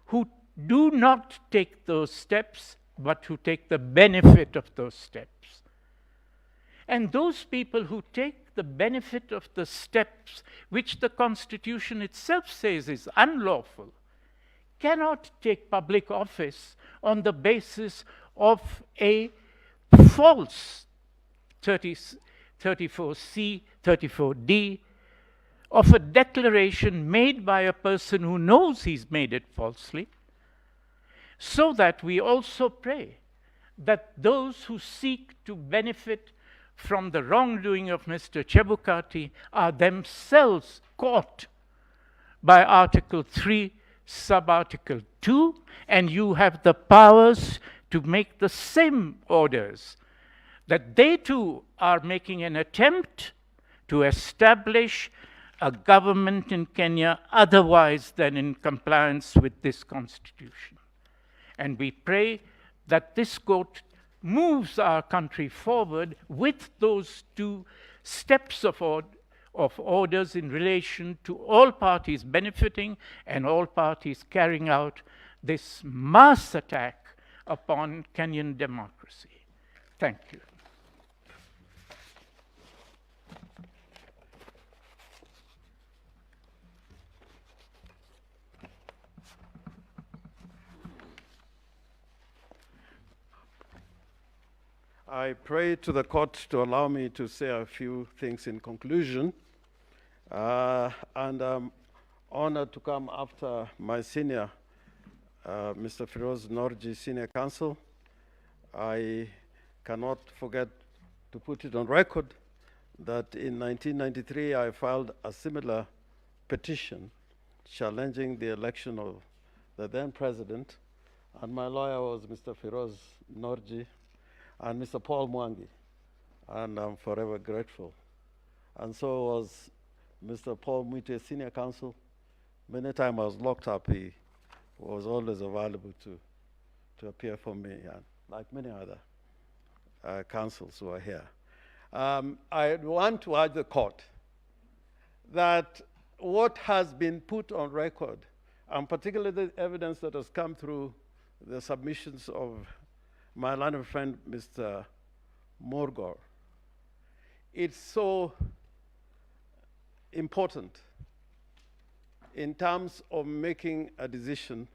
who do not take those steps, but who take the benefit of those steps. And those people who take the benefit of the steps which the Constitution itself says is unlawful cannot take public office on the basis of a false 34C, 34D, of a declaration made by a person who knows he's made it falsely, so that we also pray that those who seek to benefit from the wrongdoing of Mr. Chebukati are themselves caught by Article 3, sub-article 2, and you have the powers to make the same orders, that they too are making an attempt to establish a government in Kenya otherwise than in compliance with this Constitution. And we pray that this court moves our country forward with those two steps of orders in relation to all parties benefiting and all parties carrying out this mass attack upon Kenyan democracy. Thank you. I pray to the court to allow me to say a few things in conclusion. And I'm honored to come after my senior Mr. Firoz Norji, Senior Counsel. I cannot forget to put it on record that in 1993 I filed a similar petition challenging the election of the then president, and my lawyer was Mr. Firoz Norji and Mr. Paul Mwangi, and I'm forever grateful. And so was Mr. Paul Mwite, Senior Counsel. Many times I was locked up, he was always available to appear for me, and like many other counsels who are here. I want to urge the court that what has been put on record, and particularly the evidence that has come through the submissions of my learned friend, Mr. Morgor, it's so important in terms of making a decision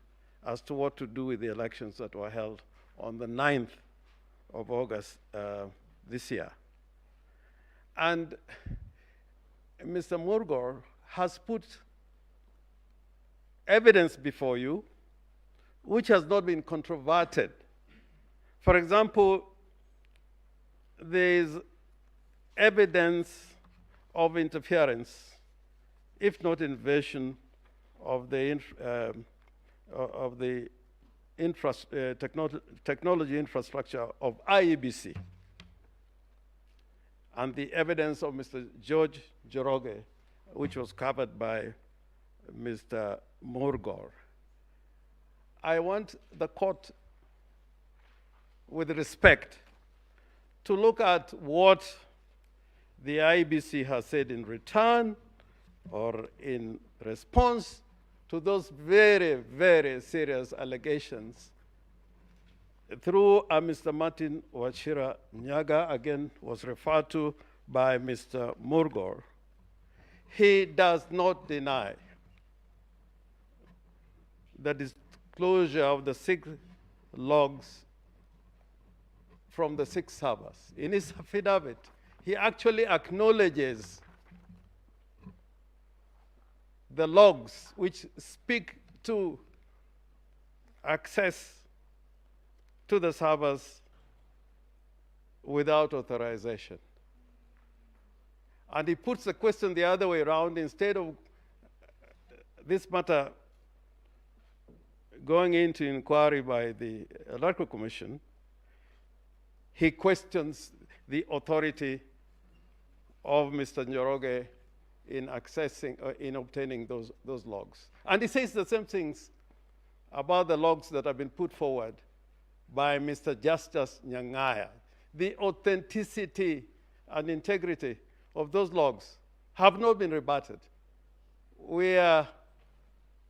as to what to do with the elections that were held on the 9th of August this year. And Mr. Morgor has put evidence before you which has not been controverted. For example, there is evidence of interference, if not invasion, of the technology infrastructure of IEBC, and the evidence of Mr. George Njoroge, which was covered by Mr. Morgor. I want the court, with respect, to look at what the IEBC has said in return or in response to those very, very serious allegations through Mr. Martin Wachira Nyaga, again was referred to by Mr. Morgor. He does not deny the disclosure of the 6 logs from the 6 servers. In his affidavit, he actually acknowledges the logs which speak to access to the servers without authorization. And he puts the question the other way around. Instead of this matter going into inquiry by the Electoral Commission, he questions the authority of Mr. Njoroge in accessing, in obtaining those logs. And he says the same things about the logs that have been put forward by Mr. Justice Nyang'aya. The authenticity and integrity of those logs have not been rebutted. We are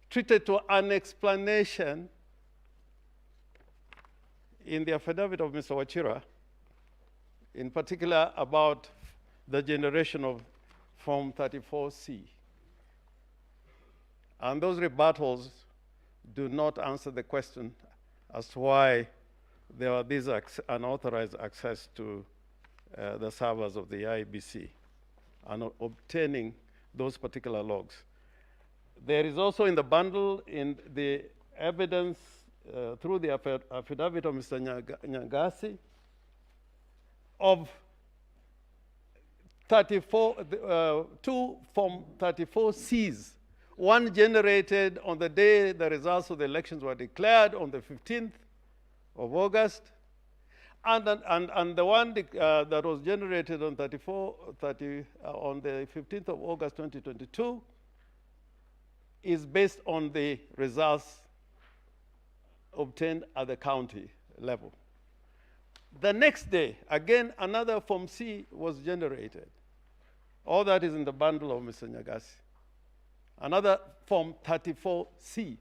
treated to an explanation in the affidavit of Mr. Wachira, in particular about the generation of Form 34C. And those rebuttals do not answer the question as to why there are these unauthorized access to the servers of the IBC and obtaining those particular logs. There is also in the bundle, in the evidence through the affidavit of Mr. Nyangasi, of 2 Form 34Cs, one generated on the day the results of the elections were declared on the 15th of August, and the one that was generated on the 15th of August 2022 is based on the results obtained at the county level. The next day, again, another Form C was generated. All that is in the bundle of Mr. Nyagasi. Another Form 34C.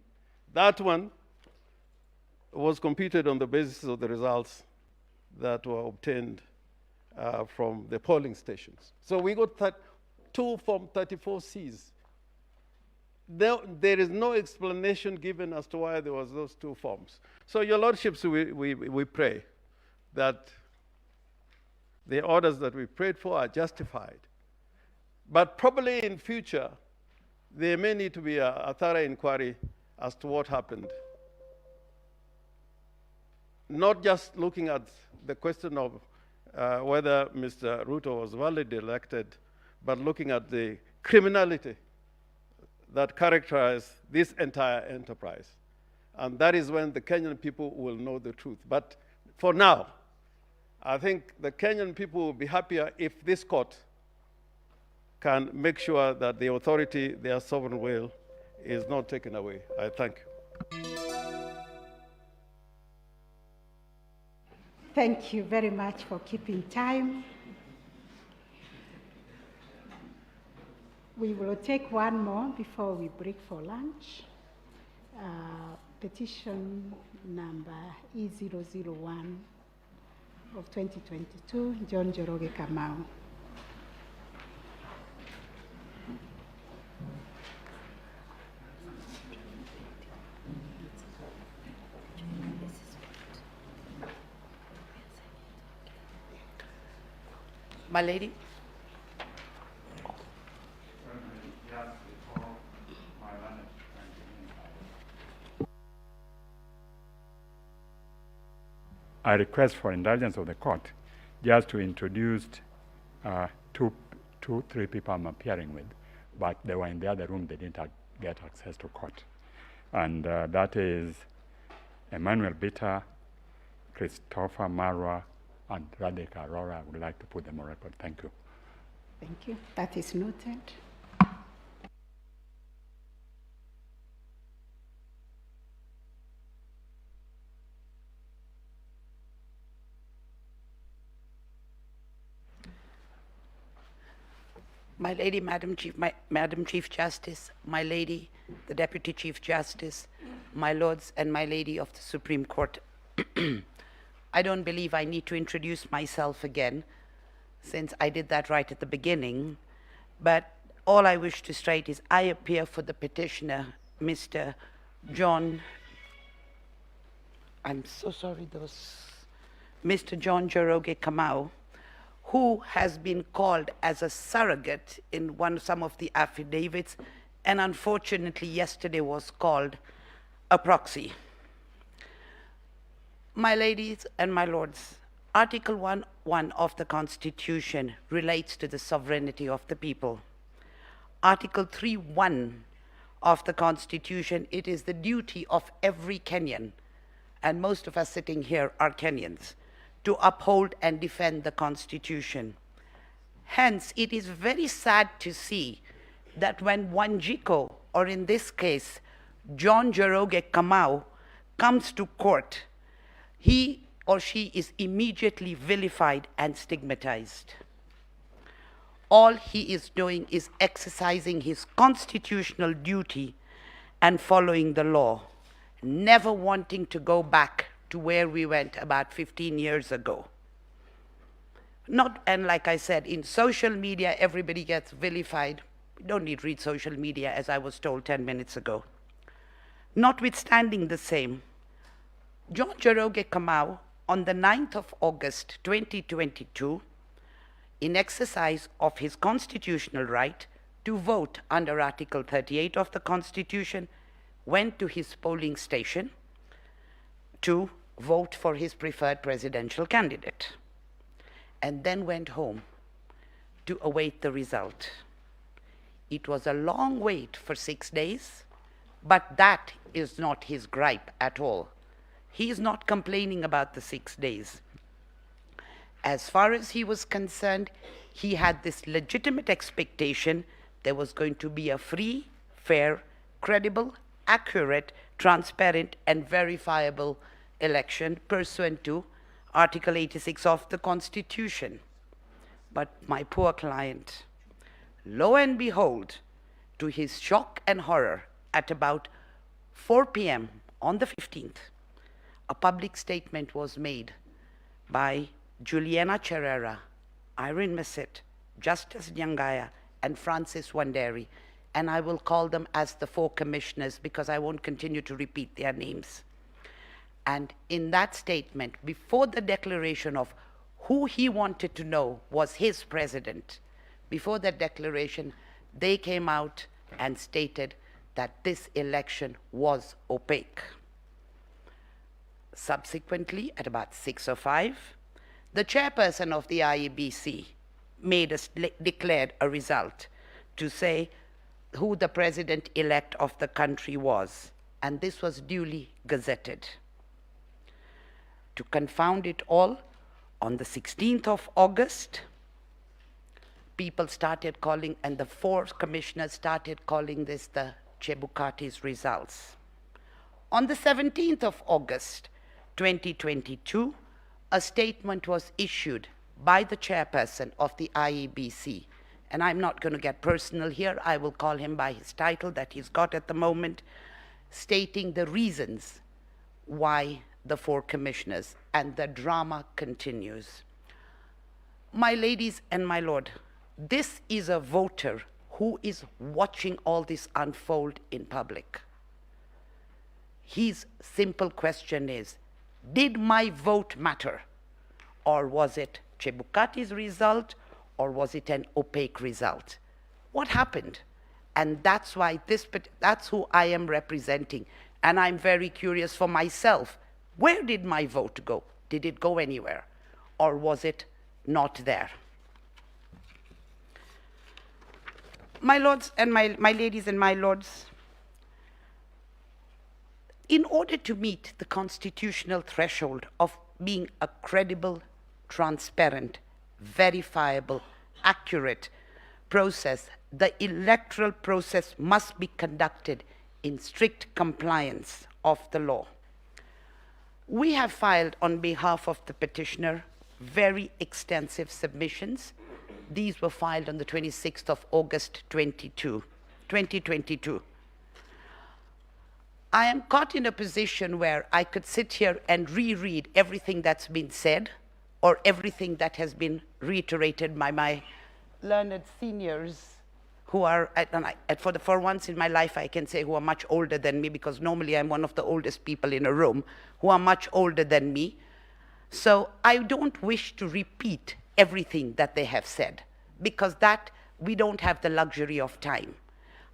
That one was computed on the basis of the results that were obtained from the polling stations. So we got 2 Form 34Cs. There is no explanation given as to why there was those 2 forms. So, Your Lordships, we pray that the orders that we prayed for are justified. But probably in future, there may need to be a thorough inquiry as to what happened not just looking at the question of whether Mr. Ruto was validly elected, but looking at the criminality that characterized this entire enterprise. And that is when the Kenyan people will know the truth. But for now, I think the Kenyan people will be happier if this court can make sure that the authority, their sovereign will, is not taken away. I thank you. Thank you very much for keeping time. We will take one more before we break for lunch. Petition number E001 of 2022, John Njoroge Kamau. My lady. I request for indulgence of the court just to introduce three people I'm appearing with, but they were in the other room, they didn't get access to court. And that is Emmanuel Bitter, Christopher Marwa, and Radhika Arora. I would like to put them on record. Thank you. Thank you. That is noted. My lady, Madam Chief Justice, my lady, the Deputy Chief Justice, my lords and my lady of the Supreme Court. I don't believe I need to introduce myself again, since I did that right at the beginning, but all I wish to state is I appear for the petitioner, Mr. John, I'm so sorry, Mr. John Njoroge Kamau, who has been called as a surrogate in some of the affidavits, and unfortunately yesterday was called a proxy. My ladies and my lords, Article 1.1 of the Constitution relates to the sovereignty of the people. Article 3.1 of the Constitution, it is the duty of every Kenyan, and most of us sitting here are Kenyans, to uphold and defend the Constitution. Hence, it is very sad to see that when Wanjiko, or in this case, John Njoroge Kamau, comes to court, he or she is immediately vilified and stigmatized. All he is doing is exercising his constitutional duty and following the law, never wanting to go back to where we went about 15 years ago. And like I said, in social media, everybody gets vilified. We don't need to read social media, as I was told 10 minutes ago. Notwithstanding the same, John Njoroge Kamau, on the 9th of August 2022, in exercise of his constitutional right to vote under Article 38 of the Constitution, went to his polling station to vote for his preferred presidential candidate, and then went home to await the result. It was a long wait for 6 days, but that is not his gripe at all. He is not complaining about the 6 days. As far as he was concerned, he had this legitimate expectation there was going to be a free, fair, credible, accurate, transparent, and verifiable election pursuant to Article 86 of the Constitution. But my poor client, lo and behold, to his shock and horror, at about 4 p.m. on the 15th, a public statement was made by Juliana Cherera, Irene Masit, Justice Nyangaya, and Francis Wanderi, and I will call them as the 4 commissioners because I won't continue to repeat their names. And in that statement, before the declaration of who he wanted to know was his president, before that declaration, they came out and stated that this election was opaque. Subsequently, at about 6:05, the chairperson of the IEBC declared a result to say who the president-elect of the country was, and this was duly gazetted. To confound it all, on the 16th of August, people started calling, and the 4 commissioners started calling this the Chebukati's results. On the 17th of August, 2022, a statement was issued by the chairperson of the IEBC, and I'm not going to get personal here, I will call him by his title that he's got at the moment, stating the reasons why the 4 commissioners, and the drama continues. My ladies and my lord, this is a voter who is watching all this unfold in public. His simple question is, did my vote matter? Or was it Chebukati's result, or was it an opaque result? What happened? And that's why that's who I am representing. And I'm very curious for myself, where did my vote go? Did it go anywhere? Or was it not there? My lords and my ladies and my lords, in order to meet the constitutional threshold of being a credible, transparent, verifiable, accurate process, the electoral process must be conducted in strict compliance of the law. We have filed on behalf of the petitioner very extensive submissions. These were filed on the 26th of August 2022. I am caught in a position where I could sit here and reread everything that's been said or everything that has been reiterated by my learned seniors who are, for once in my life I can say who are much older than me, because normally I'm one of the oldest people in a room, who are much older than me. So I don't wish to repeat everything that they have said, because that we don't have the luxury of time.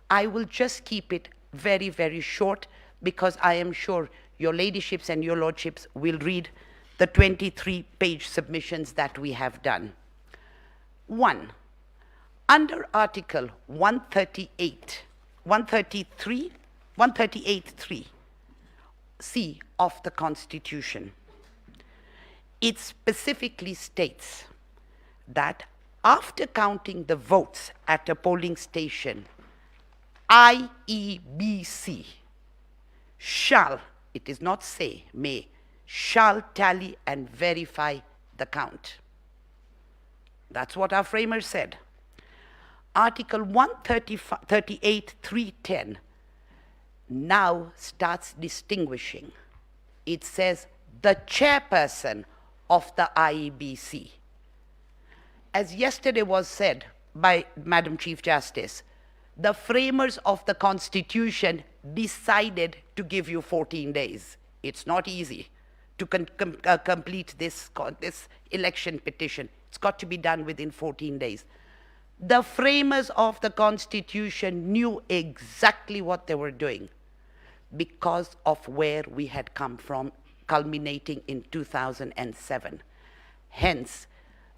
I will just keep it very, very short, because I am sure your ladyships and your lordships will read the 23-page submissions that we have done. 1. Under Article 138.3 of the Constitution, it specifically states that after counting the votes at a polling station, IEBC shall, it is not say, may, shall tally and verify the count. That's what our framers said. Article 138.310 now starts distinguishing. It says the chairperson of the IEBC. As yesterday was said by Madam Chief Justice, the framers of the Constitution decided to give you 14 days. It's not easy to complete this election petition. It's got to be done within 14 days. The framers of the Constitution knew exactly what they were doing because of where we had come from, culminating in 2007. Hence,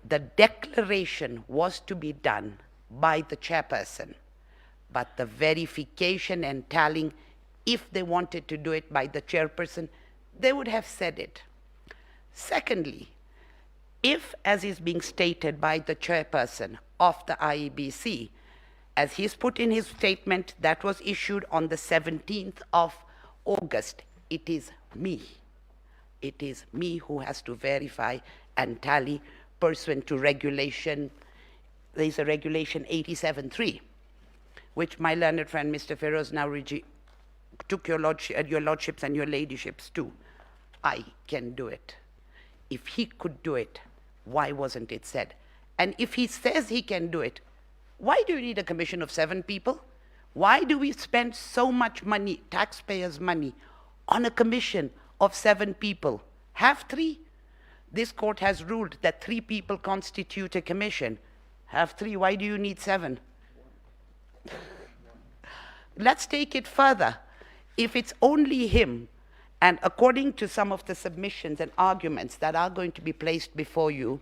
the declaration was to be done by the chairperson, but the verification and tallying, if they wanted to do it by the chairperson, they would have said it. Secondly, if, as is being stated by the chairperson of the IEBC, as he's put in his statement that was issued on the 17th of August, it is me. It is me who has to verify and tally pursuant to regulation. There's a regulation 87.3, which my learned friend Mr. Feroz now took your lordships and your ladyships to. I can do it. If he could do it, why wasn't it said? And if he says he can do it, why do you need a commission of 7 people? Why do we spend so much money, taxpayers' money, on a commission of 7 people? Have 3. This court has ruled that 3 people constitute a commission. Have 3, why do you need 7? Let's take it further. If it's only him, And according to some of the submissions and arguments that are going to be placed before you,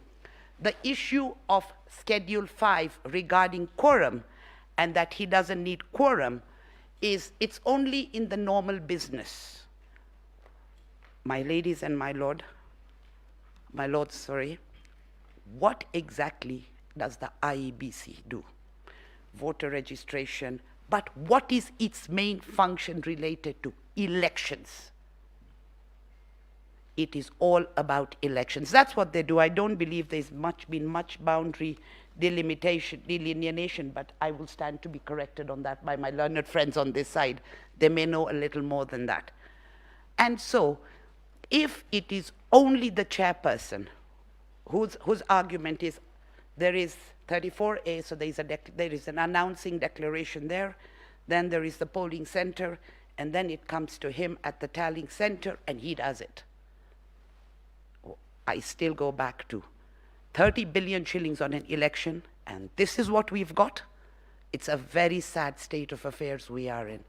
the issue of Schedule 5 regarding quorum and that he doesn't need quorum it's only in the normal business. My ladies and my lords, what exactly does the IEBC do? Voter registration, but what is its main function related to? Elections. It is all about elections. That's what they do. I don't believe there's been much boundary delineation, but I will stand to be corrected on that by my learned friends on this side. They may know a little more than that. And so, if it is only the chairperson whose argument is there is 34A, so there is an announcing declaration there, then there is the polling center, and then it comes to him at the tallying center, and he does it. I still go back to 30 billion shillings on an election, and this is what we've got. It's a very sad state of affairs we are in.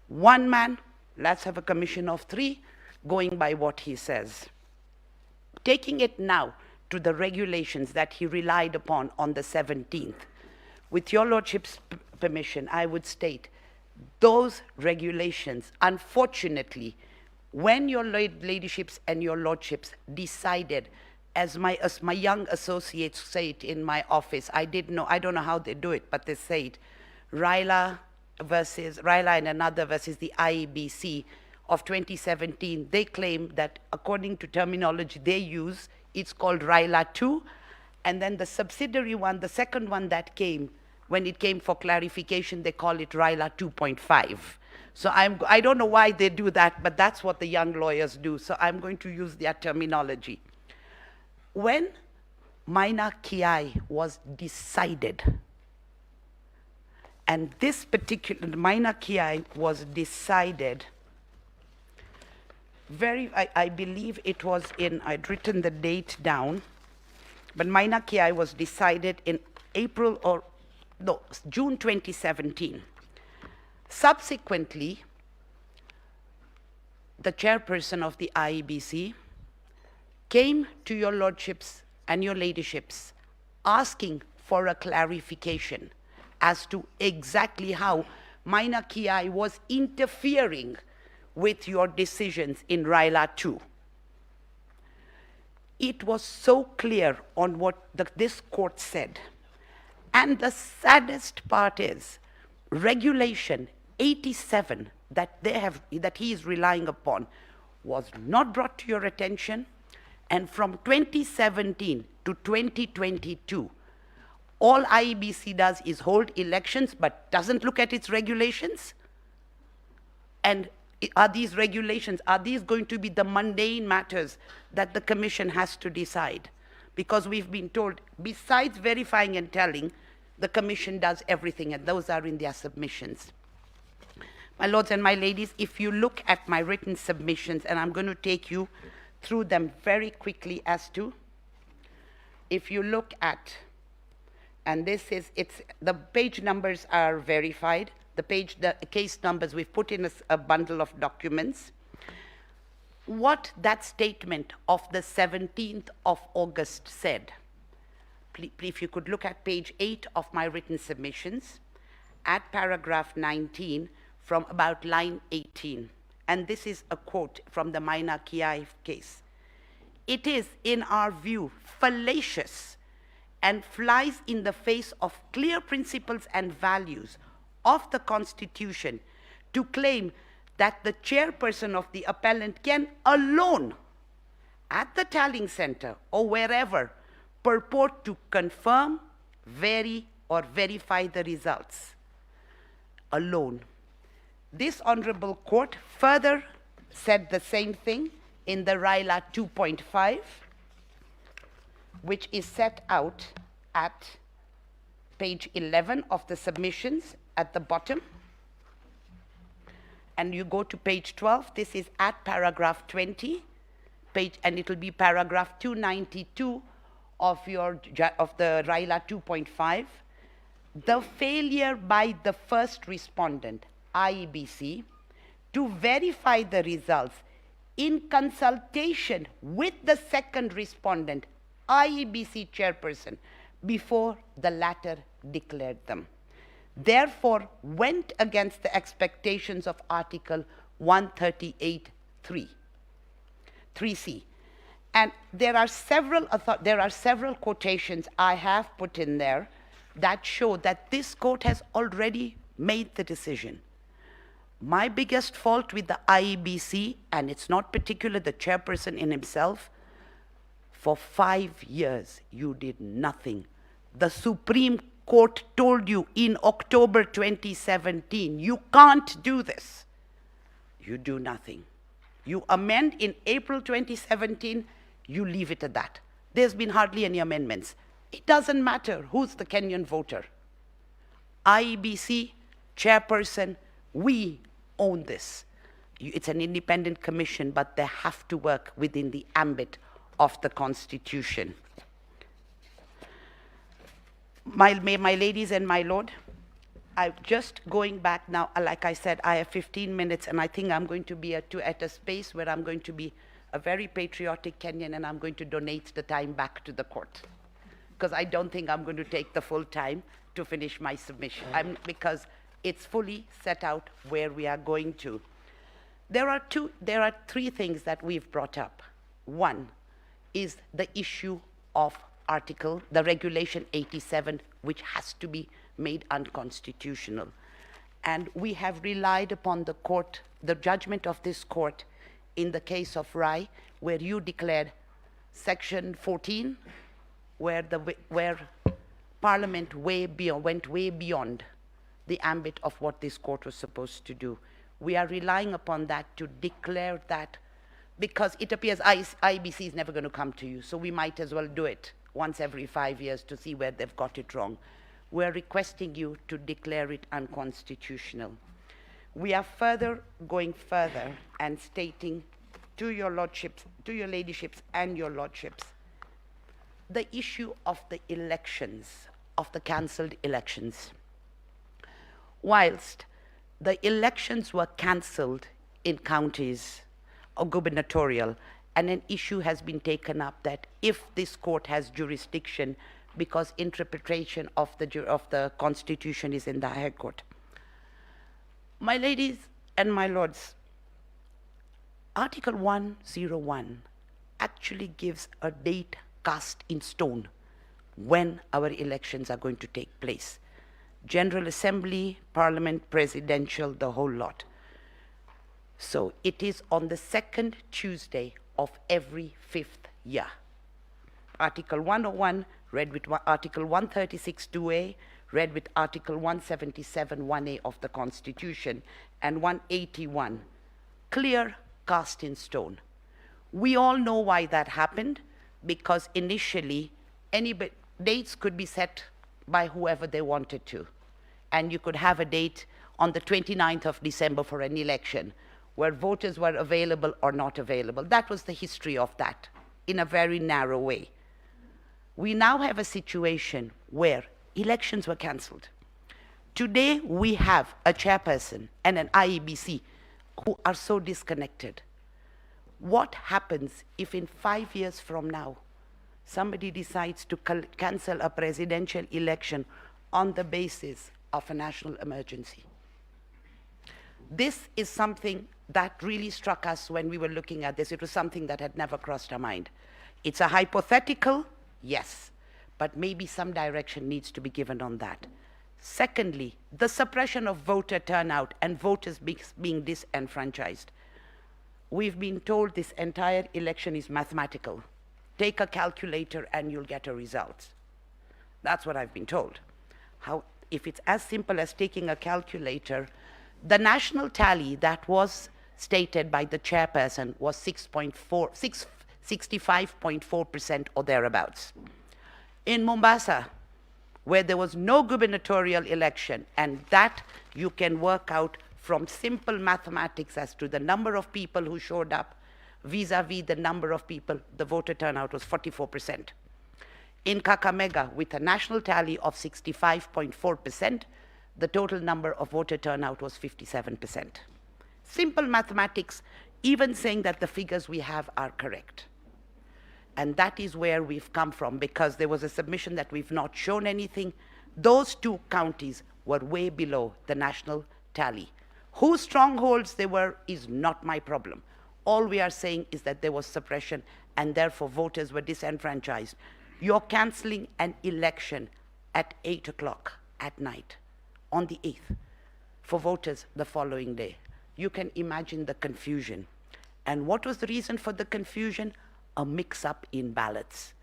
One man, let's have a commission of 3, going by what he says. Taking it now to the regulations that he relied upon on the 17th, with your lordship's permission, I would state those regulations, unfortunately, when your ladyships and your lordships decided, as my young associates say it in my office, I don't know how they do it, but they say it, Raila and another versus the IEBC of 2017, they claim that according to terminology they use, it's called Raila 2, and then the subsidiary one, the second one that came, when it came for clarification, they call it Raila 2.5. So I don't know why they do that, but that's what the young lawyers do. So I'm going to use their terminology. When Maina Kiai was decided, and this particular Maina Kiai was decided, I believe it was in, I'd written the date down, but Maina Kiai was decided in June 2017. Subsequently, the chairperson of the IEBC came to your lordships and your ladyships asking for a clarification as to exactly how Maina Kiai was interfering with your decisions in Raila 2. It was so clear on what this court said. And the saddest part is, Regulation 87 that he is relying upon was not brought to your attention, and from 2017 to 2022, all IEBC does is hold elections but doesn't look at its regulations. And are these regulations, are these going to be the mundane matters that the commission has to decide? Because we've been told, besides verifying and telling, the commission does everything, and those are in their submissions. My lords and my ladies, if you look at my written submissions, and I'm going to take you through them very quickly as to, if you look at, and this is, the page numbers are verified, the case numbers, we've put in a bundle of documents. What that statement of the 17th of August said, if you could look at page 8 of my written submissions, at paragraph 19, from about line 18. And this is a quote from the Maina Kiai case. It is, in our view, fallacious and flies in the face of clear principles and values of the Constitution to claim that the chairperson of the appellant can alone, at the tallying center or wherever, purport to confirm, vary, or verify the results alone. This honorable court further said the same thing in the Raila 2.5, which is set out at page 11 of the submissions at the bottom. And you go to page 12, this is at paragraph 20, and it will be paragraph 292 of the Raila 2.5. The failure by the first respondent, IEBC, to verify the results in consultation with the second respondent, IEBC chairperson, before the latter declared them. Therefore, went against the expectations of Article 138(3)(3)(c). And there are several quotations I have put in there that show that this court has already made the decision. My biggest fault with the IEBC, and it's not particular the chairperson in himself, for 5 years you did nothing. The Supreme Court told you in October 2017, you can't do this. You do nothing. You amend in April 2017, you leave it at that. There's been hardly any amendments. It doesn't matter who's the Kenyan voter. IEBC, chairperson, we own this. It's an independent commission, but they have to work within the ambit of the Constitution. My ladies and my lord, I'm just going back now. Like I said, I have 15 minutes, and I think I'm going to be at a space where I'm going to be a very patriotic Kenyan, and I'm going to donate the time back to the court, because I don't think I'm going to take the full time to finish my submission, because it's fully set out where we are going to. There are three things that we've brought up. One is the issue of the Regulation 87, which has to be made unconstitutional. And we have relied upon the court, the judgment of this court in the case of Rai, where you declared Section 14, where Parliament went way beyond the ambit of what this court was supposed to do. We are relying upon that to declare that, because it appears IEBC is never going to come to you, so we might as well do it once every 5 years to see where they've got it wrong. We're requesting you to declare it unconstitutional. We are going further and stating to your lordships, to your ladyships and your lordships, the issue of the elections, of the cancelled elections. Whilst the elections were cancelled in counties or gubernatorial, and an issue has been taken up that if this court has jurisdiction, because interpretation of the Constitution is in the High Court. My ladies and my lords, Article 101 actually gives a date cast in stone when our elections are going to take place. General Assembly, Parliament, Presidential, the whole lot. So it is on the second Tuesday of every 5th year. Article 101 read with Article 136(2)(a), read with Article 177(1)(a) of the Constitution, and 181, clear, cast in stone. We all know why that happened, because initially dates could be set by whoever they wanted to. And you could have a date on the 29th of December for an election where voters were available or not available. That was the history of that in a very narrow way. We now have a situation where elections were cancelled. Today we have a chairperson and an IEBC who are so disconnected. What happens if in 5 years from now somebody decides to cancel a presidential election on the basis of a national emergency? This is something that really struck us when we were looking at this. It was something that had never crossed our mind. It's a hypothetical, yes, but maybe some direction needs to be given on that. Secondly, the suppression of voter turnout and voters being disenfranchised. We've been told this entire election is mathematical. Take a calculator and you'll get a result. That's what I've been told. If it's as simple as taking a calculator, the national tally that was stated by the chairperson was 65.4% or thereabouts. In Mombasa, where there was no gubernatorial election, and that you can work out from simple mathematics as to the number of people who showed up vis-a-vis the number of people, the voter turnout was 44%. In Kakamega, with a national tally of 65.4%, the total number of voter turnout was 57%. Simple mathematics even saying that the figures we have are correct. And that is where we've come from, because there was a submission that we've not shown anything. Those 2 counties were way below the national tally. Whose strongholds they were is not my problem. All we are saying is that there was suppression, and therefore voters were disenfranchised. You're cancelling an election at 8 o'clock at night on the 8th for voters the following day. You can imagine the confusion. And what was the reason for the confusion? A mix-up in ballots.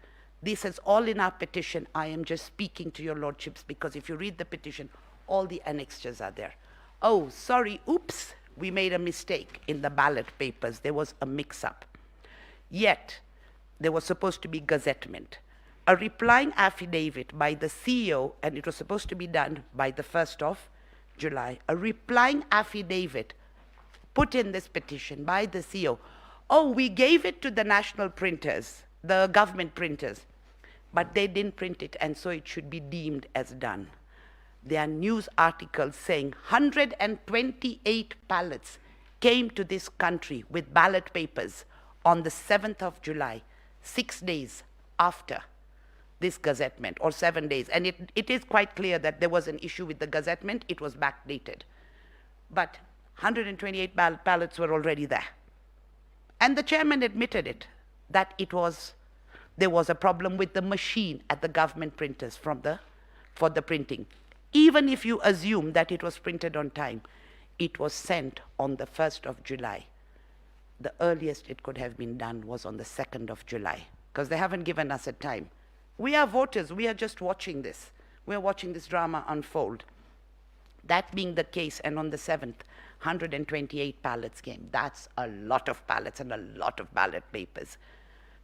This is all in our petition. I am just speaking to your lordships because if you read the petition, all the annexures are there. Oh, sorry, oops, we made a mistake in the ballot papers. There was a mix-up. Yet, there was supposed to be gazettement. A replying affidavit by the CEO, and it was supposed to be done by the 1st of July. A replying affidavit put in this petition by the CEO. Oh, we gave it to the national printers, the government printers, but they didn't print it, and so it should be deemed as done. There are news articles saying 128 ballots came to this country with ballot papers on the 7th of July, 6 days after this gazettement, or 7 days. And it is quite clear that there was an issue with the gazettement. It was backdated. But 128 ballots were already there. And the chairman admitted it, that there was a problem with the machine at the government printers for the printing. Even if you assume that it was printed on time, it was sent on the 1st of July. The earliest it could have been done was on the 2nd of July, because they haven't given us a time. We are voters, we are just watching this. We are watching this drama unfold. That being the case, and on the 7th, 128 ballots came. That's a lot of ballots and a lot of ballot papers.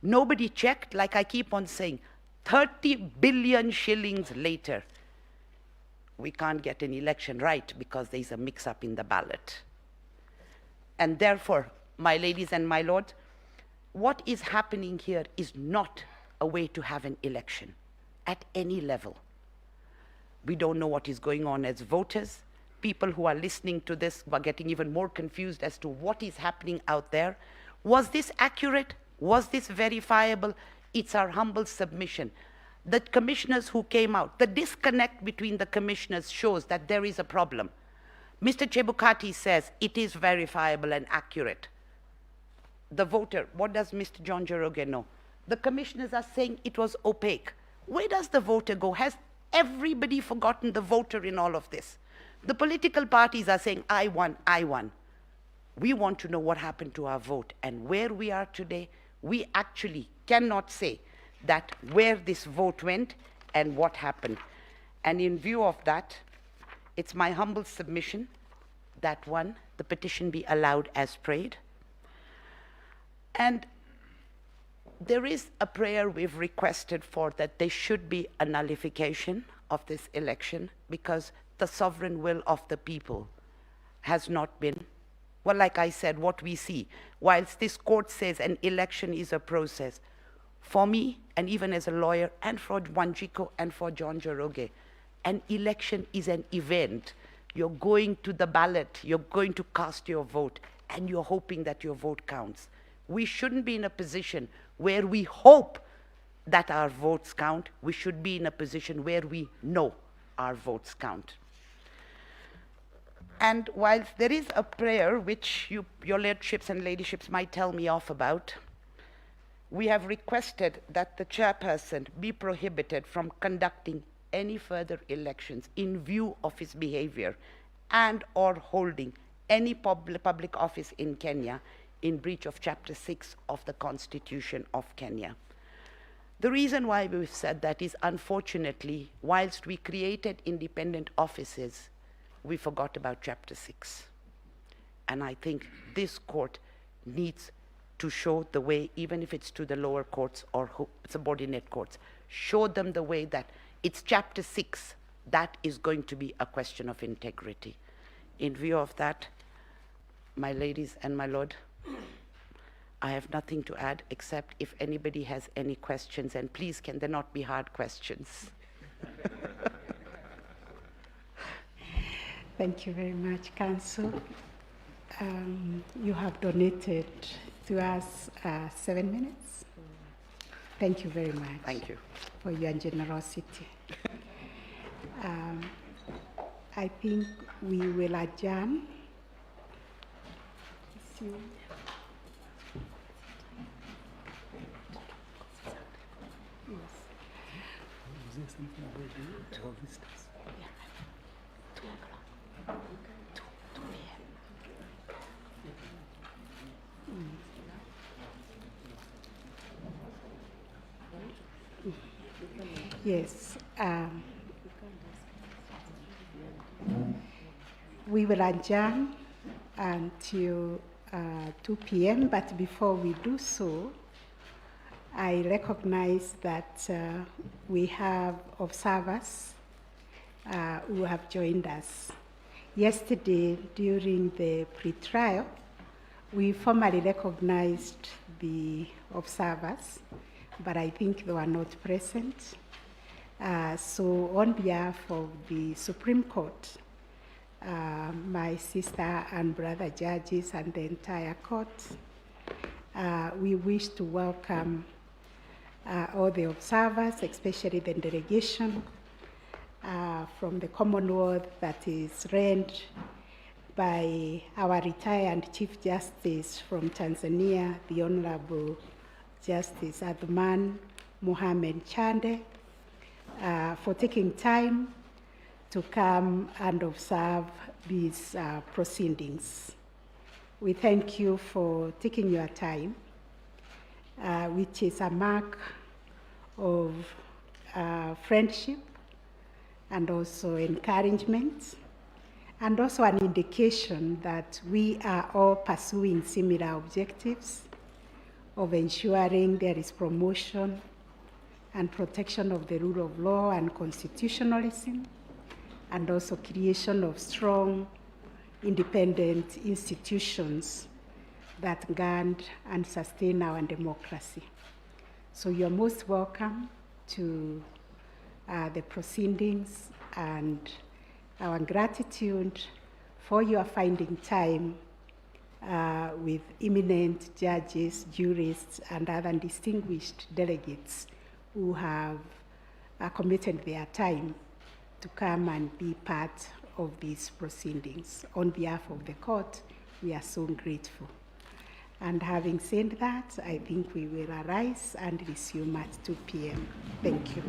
Nobody checked, like I keep on saying, 30 billion shillings later, we can't get an election right because there's a mix-up in the ballot. And therefore, my ladies and my lords, what is happening here is not a way to have an election at any level. We don't know what is going on as voters. People who are listening to this are getting even more confused as to what is happening out there. Was this accurate? Was this verifiable? It's our humble submission. The commissioners who came out, the disconnect between the commissioners shows that there is a problem. Mr. Chebukati says it is verifiable and accurate. The voter, what does Mr. John Njoroge know? The commissioners are saying it was opaque. Where does the voter go? Has everybody forgotten the voter in all of this? The political parties are saying, I won, I won. We want to know what happened to our vote. And where we are today, we actually cannot say that where this vote went and what happened. And in view of that, it's my humble submission that one, the petition be allowed as prayed. And there is a prayer we've requested for, that there should be a nullification of this election, because the sovereign will of the people has not been, well, like I said, what we see. Whilst this court says an election is a process, for me, and even as a lawyer, and for Wanjiko and for John Njoroge, an election is an event. You're going to the ballot, you're going to cast your vote, and you're hoping that your vote counts. We shouldn't be in a position where we hope that our votes count. We should be in a position where we know our votes count. And whilst there is a prayer which your lordships and ladyships might tell me off about, we have requested that the chairperson be prohibited from conducting any further elections in view of his behavior and or holding any public office in Kenya in breach of Chapter 6 of the Constitution of Kenya. The reason why we've said that is, unfortunately, whilst we created independent offices, we forgot about Chapter 6. And I think this court needs to show the way, even if it's to the lower courts or subordinate courts, show them the way that it's Chapter 6 that is going to be a question of integrity. In view of that, my ladies and my lord, I have nothing to add except if anybody has any questions, and please, can there not be hard questions? Thank you very much, Council. You have donated to us 7 minutes. Thank you very much. Thank you. For your generosity. I think we will adjourn. Yes. We will adjourn until 2 p.m., but before we do so, I recognize that we have observers who have joined us. Yesterday, during the pre-trial, we formally recognized the observers, but I think they were not present. So on behalf of the Supreme Court, my sister and brother judges and the entire court, we wish to welcome all the observers, especially the delegation from the Commonwealth that is led by our retired Chief Justice from Tanzania, the Honorable Justice Adhman Mohamed Chande, for taking time to come and observe these proceedings. We thank you for taking your time, which is a mark of friendship and also encouragement, and also an indication that we are all pursuing similar objectives of ensuring there is promotion and protection of the rule of law and constitutionalism, and also creation of strong, independent institutions that guard and sustain our democracy. So you're most welcome to the proceedings, and our gratitude for your finding time with eminent judges, jurists, and other distinguished delegates who have committed their time to come and be part of these proceedings. On behalf of the court, we are so grateful. And having said that, I think we will arise and resume at 2 p.m. Thank you.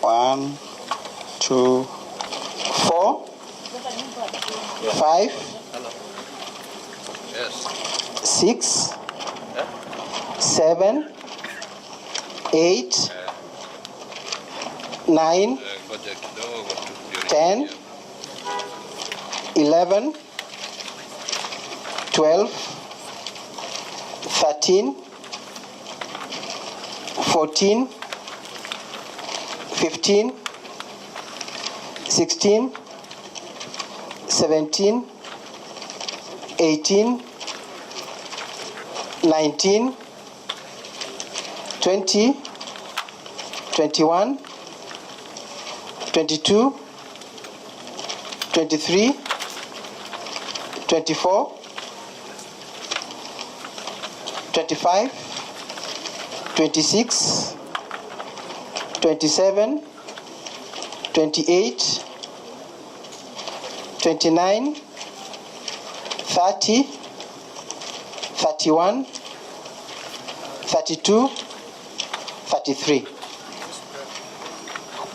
1, 2, 4, 5, 6, 7, 8, 9, 10, 11, 12, 13, 14, 15, 16, 17, 18, 19, 20, 21, 22, 23, 24, 25, 26, 27, 28, 29, 30, 31, 32, 33.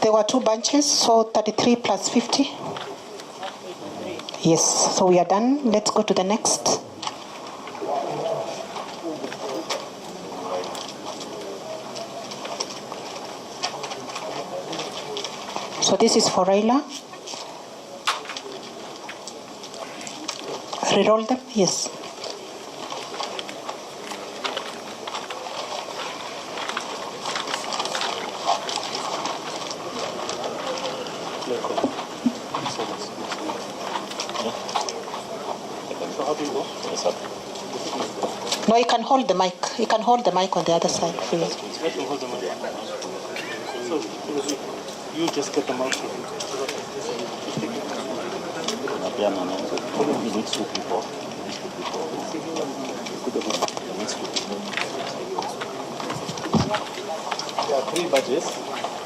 There were 2 bunches, so 33 plus 50. Yes, so we are done. Let's go to the next. So this is for Raila. Reroll them? Yes. No, you can hold the mic. You can hold the mic on the other side, please. So you just get the mic. There are 3 badges.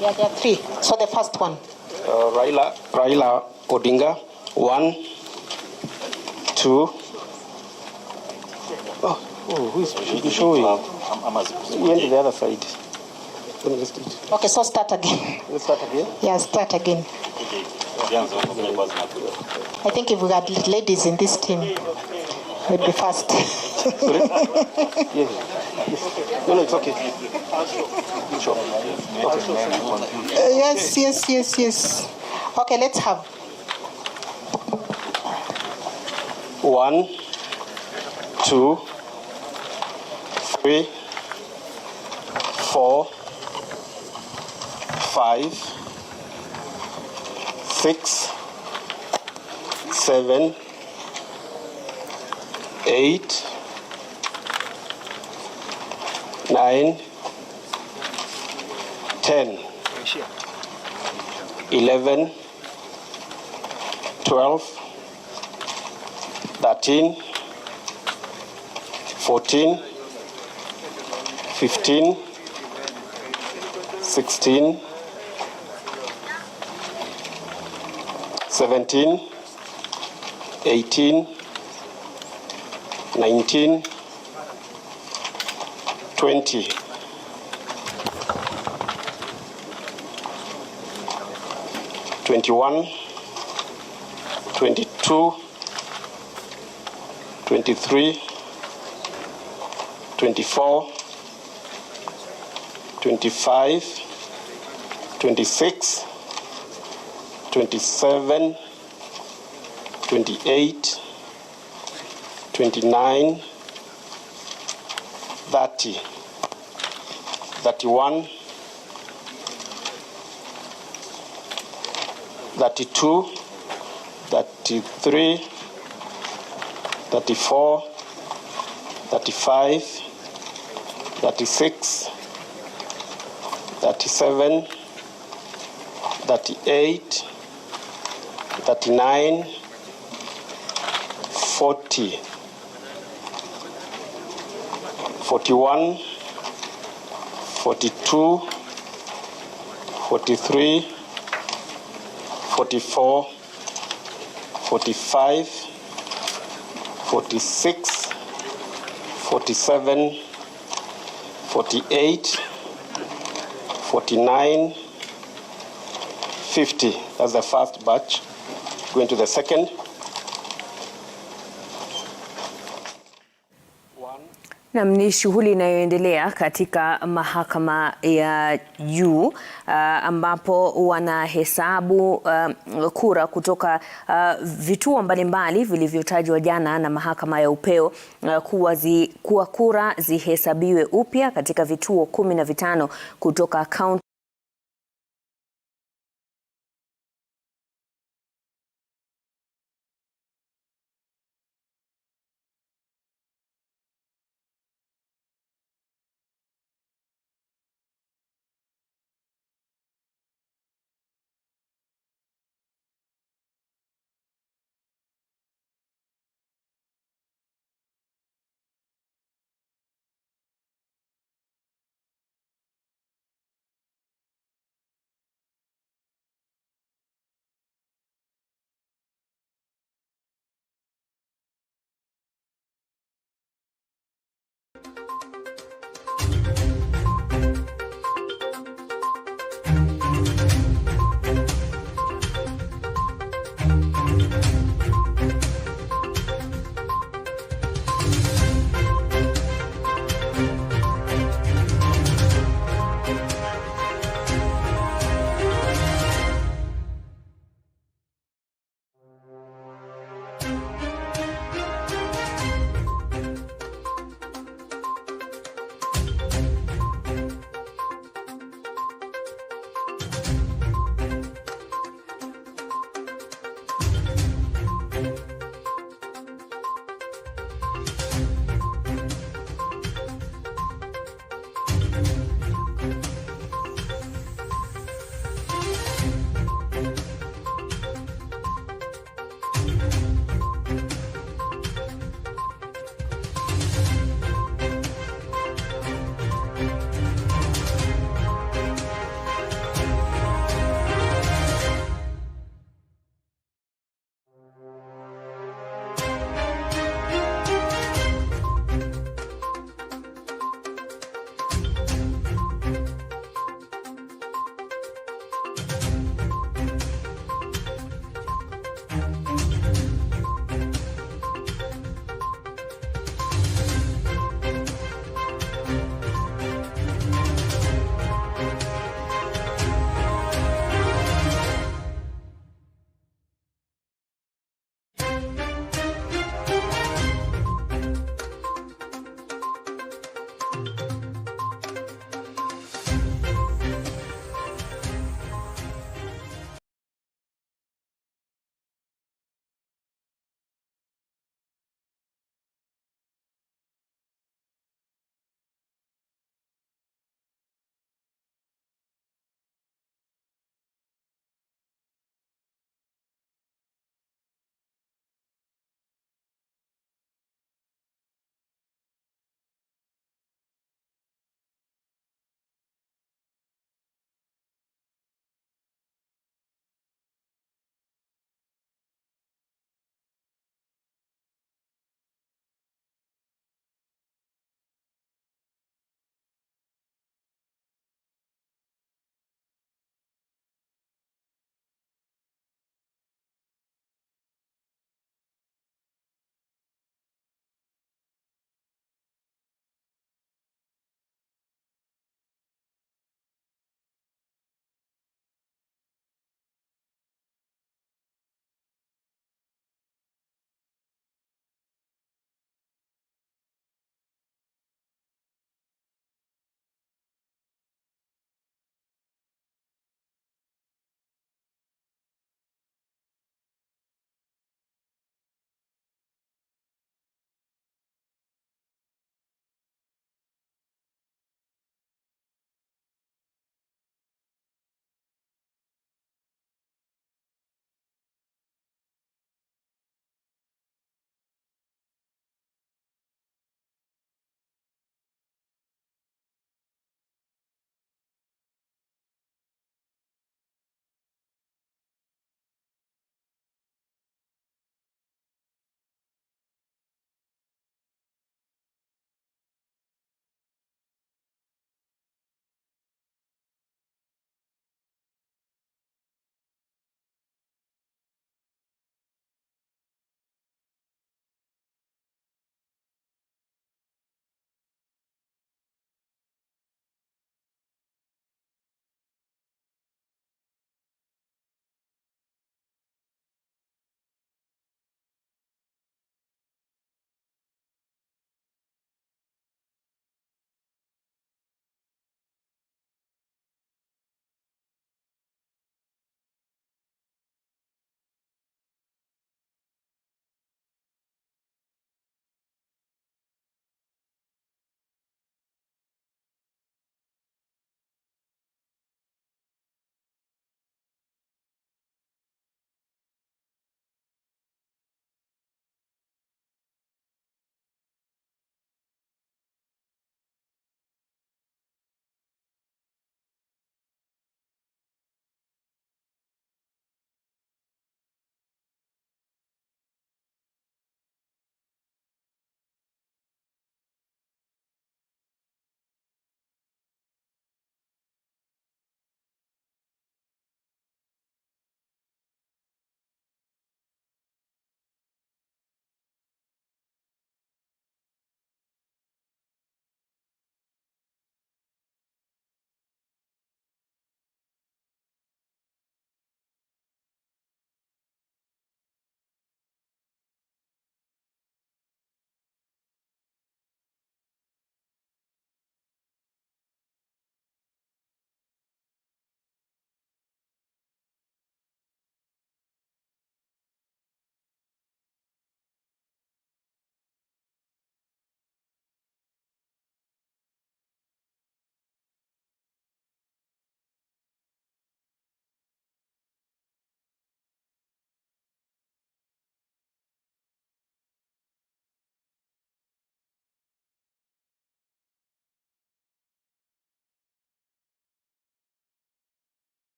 Yeah, there are 3. So the first one. Raila Odinga, 1, 2. Who is showing? You went to the other side. Okay, so start again. Let's start again? Yeah, start again. I think if we had ladies in this team, we'd be fast. Sorry? Yes. No, it's okay. Sure. Yes. Okay, let's have. 1, 2, 3, 4, 5, 6, 7, 8, 9, 10, 11, 12, 13, 14, 15, 16, 17, 18, 19, 20, 21, 22, 23, 24, 25, 26, 27, 28, 29, 30, 31, 32, 33, 34, 35, 36, 37, 38, 39, 40, 41, 42, 43, 44, 45, 46, 47, 48, 49, 50. That's the first batch. Going to the second. Nam, ni shughuli inayoendelea katika mahakama ya juu ambapo wanahesabu kura kutoka vituo mbalimbali vilivyotajwa jana na mahakama ya upeo kuwa kura zihesabiwe upya katika vituo 15 kutoka kaunti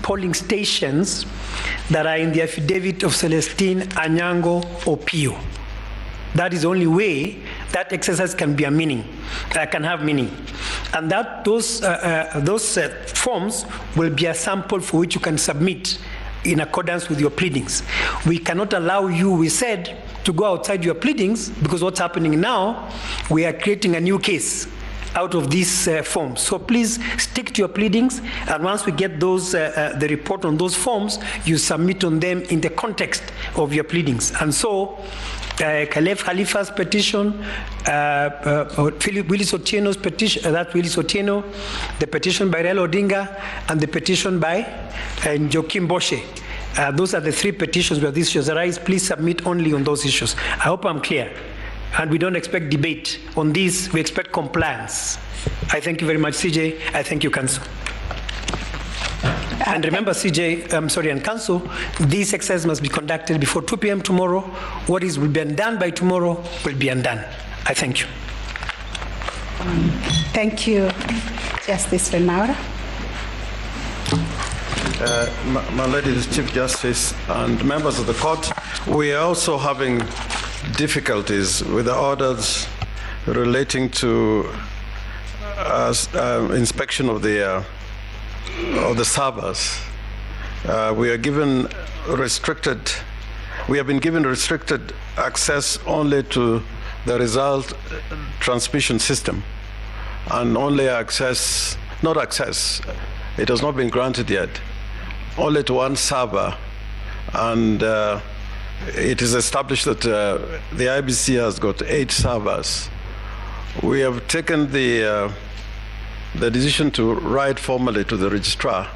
polling stations that are in the affidavit of Celestine Anyango Opio. That is the only way that exercise can be can have meaning. And that those forms will be a sample for which you can submit in accordance with your pleadings. We cannot allow you, we said, to go outside your pleadings, because what's happening now, we are creating a new case out of these forms. So please stick to your pleadings, and once we get those, the report on those forms, you submit on them in the context of your pleadings. And so, Caleb Khalifa's petition, Willis Otieno's petition, Willis Otieno, the petition by Raila Odinga, and the petition by Joaquim Boshe. Those are the three petitions where these issues arise. Please submit only on those issues. I hope I'm clear. And we don't expect debate on these, we expect compliance. I thank you very much, CJ. I thank you, Council. And remember, CJ, and Council, this exercise must be conducted before 2 p.m. tomorrow. What will be undone by tomorrow will be undone. I thank you. Thank you, Justice Renaura. My Lady Chief Justice and members of the court, we are also having difficulties with the orders relating to inspection of the servers. We have been given restricted access only to the result transmission system, and only it has not been granted yet, only to one server, and it is established that the IBC has got 8 servers. We have taken the decision to write formally to the registrar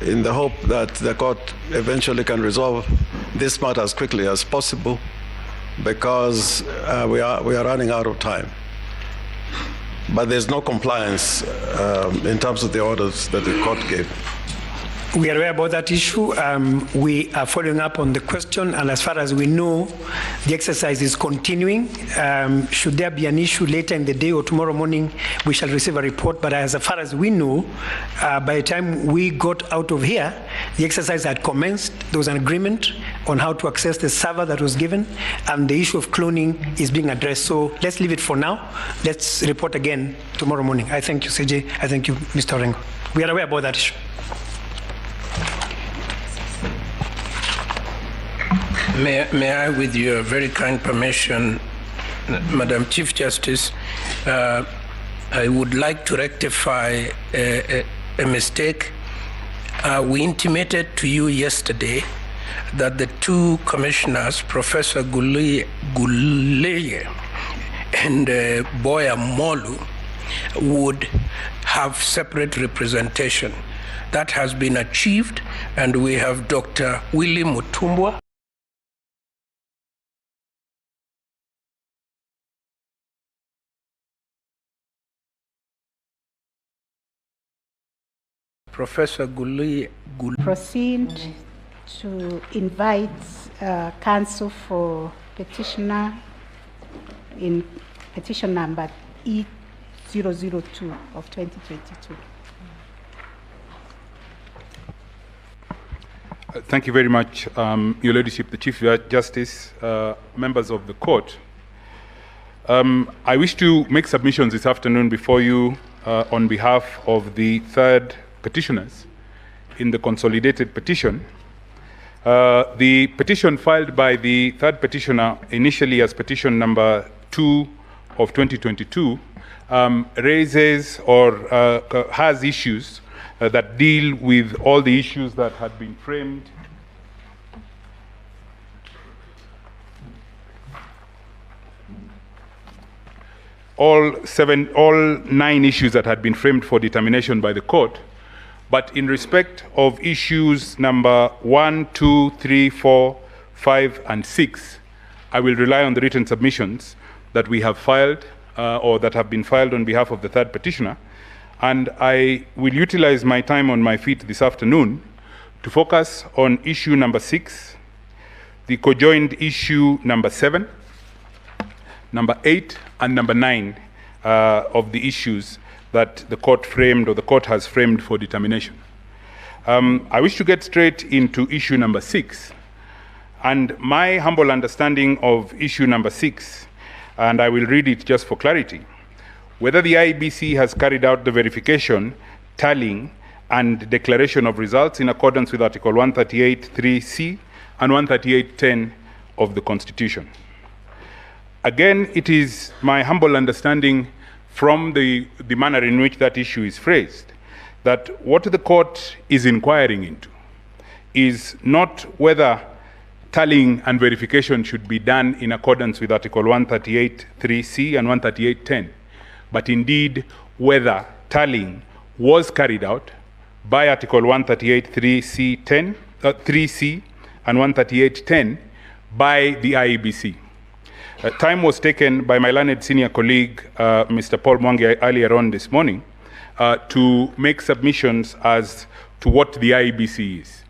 in the hope that the court eventually can resolve this matter as quickly as possible, because we are running out of time. But there's no compliance in terms of the orders that the court gave. We are aware about that issue. We are following up on the question, and as far as we know, the exercise is continuing. Should there be an issue later in the day or tomorrow morning, we shall receive a report. But as far as we know, by the time we got out of here, the exercise had commenced. There was an agreement on how to access the server that was given, and the issue of cloning is being addressed. So let's leave it for now. Let's report again tomorrow morning. I thank you, CJ. I thank you, Mr. Orengo. We are aware about that issue. May I, with your very kind permission, Madam Chief Justice, I would like to rectify a mistake. We intimated to you yesterday that the 2 commissioners, Professor Guleye and Boya Molu, would have separate representation. That has been achieved, and we have Dr. Willie Mutumbwa, Professor Guleye. Proceed to invite counsel for petitioner in petition number E002 of 2022. Thank you very much, Your Ladyship, the Chief Justice, members of the court. I wish to make submissions this afternoon before you on behalf of the 3rd petitioners in the consolidated petition. The petition filed by the 3rd petitioner, initially as petition number 2 of 2022, raises or has issues that deal with all the issues that had been framed all 9 issues that had been framed for determination by the court. But in respect of issues number 1, 2, 3, 4, 5, and 6, I will rely on the written submissions that we have filed or that have been filed on behalf of the 3rd petitioner. And I will utilize my time on my feet this afternoon to focus on issue number 6, the cojoined issue number 7, number 8, and number 9 of the issues that the court framed or the court has framed for determination. I wish to get straight into issue number 6. And my humble understanding of issue number 6, and I will read it just for clarity, whether the IEBC has carried out the verification, tallying, and declaration of results in accordance with Article 138(3)(c) and 138(10) of the Constitution. Again, it is my humble understanding from the manner in which that issue is phrased that what the court is inquiring into is not whether tallying and verification should be done in accordance with Article 138(3)(c) and 138(10), but indeed whether tallying was carried out by Article 138(3)(c) 3C and 138(10) by the IEBC. Time was taken by my learned senior colleague, Mr. Paul Mwangi, earlier on this morning, to make submissions as to what the IEBC is,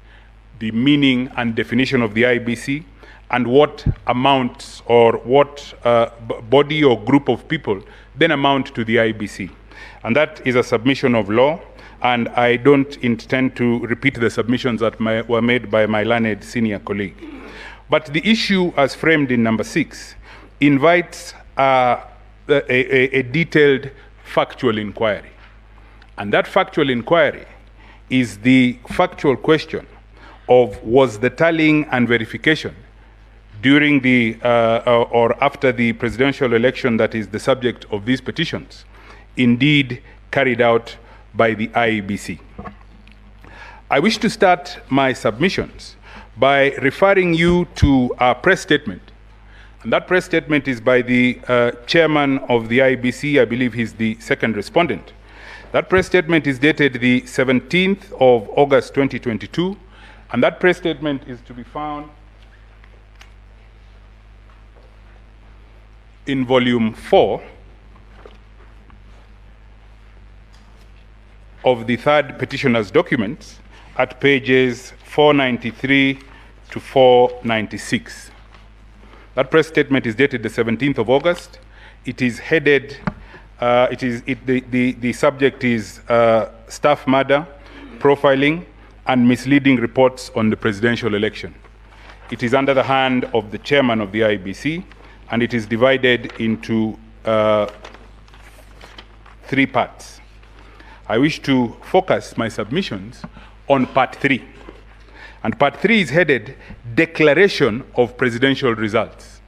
the meaning and definition of the IEBC, and what amounts or what body or group of people then amount to the IEBC. And that is a submission of law, and I don't intend to repeat the submissions that were made by my learned senior colleague. But the issue as framed in number 6 invites a detailed factual inquiry. And that factual inquiry is the factual question of was the tallying and verification during the or after the presidential election that is the subject of these petitions indeed carried out by the IEBC. I wish to start my submissions by referring you to a press statement. And that press statement is by the chairman of the IEBC. I believe he's the second respondent. That press statement is dated the 17th of August 2022, and that press statement is to be found in volume 4 of the third petitioner's documents at pages 493 to 496. That press statement is dated the 17th of August. It is headed, the subject is staff murder, profiling, and misleading reports on the presidential election. It is under the hand of the chairman of the IEBC, and it is divided into 3 parts. I wish to focus my submissions on part 3. And part 3 is headed Declaration of Presidential Results.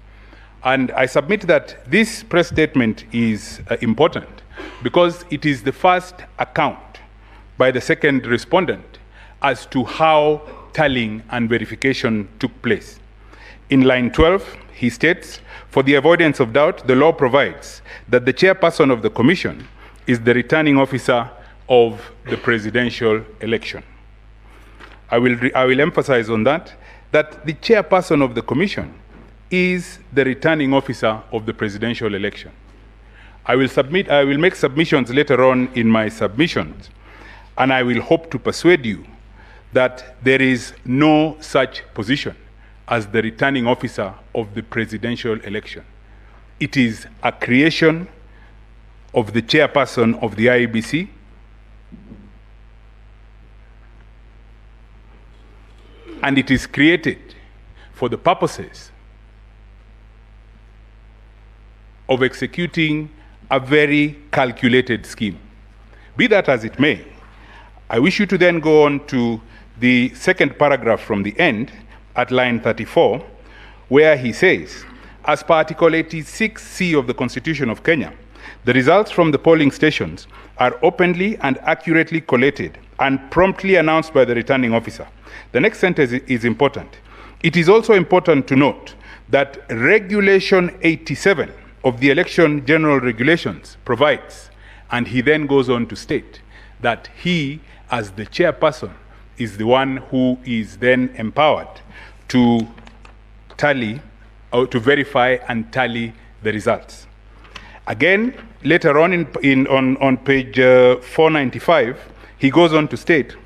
And I submit that this press statement is important because it is the first account by the second respondent as to how tallying and verification took place. In line 12, he states, for the avoidance of doubt, the law provides that the chairperson of the commission is the returning officer of the presidential election. I will emphasize on that the chairperson of the commission is the returning officer of the presidential election. I will make submissions later on in my submissions, and I will hope to persuade you that there is no such position as the returning officer of the presidential election. It is a creation of the chairperson of the IEBC, and it is created for the purposes of executing a very calculated scheme. Be that as it may, I wish you to then go on to the second paragraph from the end at line 34, where he says, as per Article 86C of the Constitution of Kenya, the results from the polling stations are openly and accurately collated and promptly announced by the returning officer. The next sentence is important. It is also important to note that Regulation 87 of the Election General Regulations provides, and he then goes on to state, that he, as the chairperson, is the one who is then empowered to tally, or to verify and tally the results. Again, later on on page 495, he goes on to state,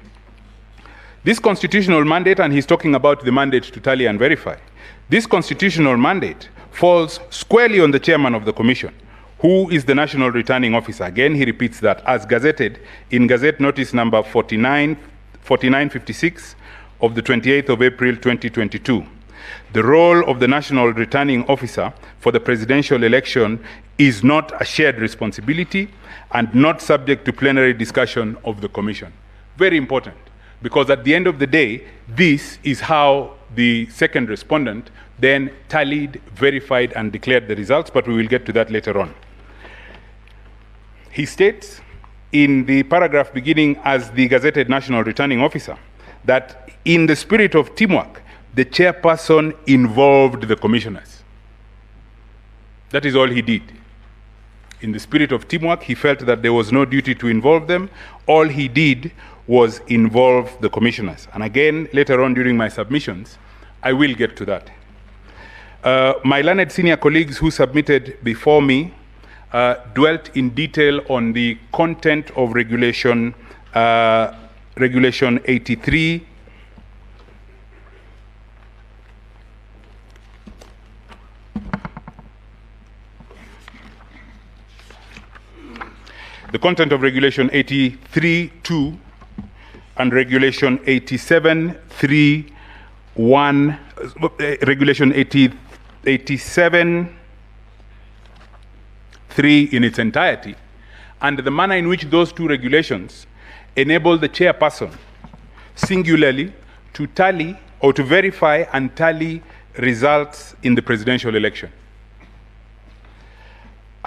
this constitutional mandate, and he's talking about the mandate to tally and verify, this constitutional mandate falls squarely on the chairman of the commission, who is the national returning officer. Again, he repeats that, as gazetted in Gazette Notice number 49, 4956 of the 28th of April 2022. The role of the National Returning Officer for the presidential election is not a shared responsibility and not subject to plenary discussion of the Commission. Very important, because at the end of the day, this is how the second respondent then tallied, verified, and declared the results, but we will get to that later on. He states in the paragraph beginning as the gazetted National Returning Officer that in the spirit of teamwork, the chairperson involved the commissioners. That is all he did. In the spirit of teamwork, he felt that there was no duty to involve them. All he did was involve the commissioners. And again, later on during my submissions, I will get to that. My learned senior colleagues who submitted before me dwelt in detail on the content of Regulation 83. The content of Regulation 83.2 and Regulation 87.3.1, Regulation 87.3 in its entirety, and the manner in which those two regulations enable the chairperson singularly to tally or to verify and tally results in the presidential election.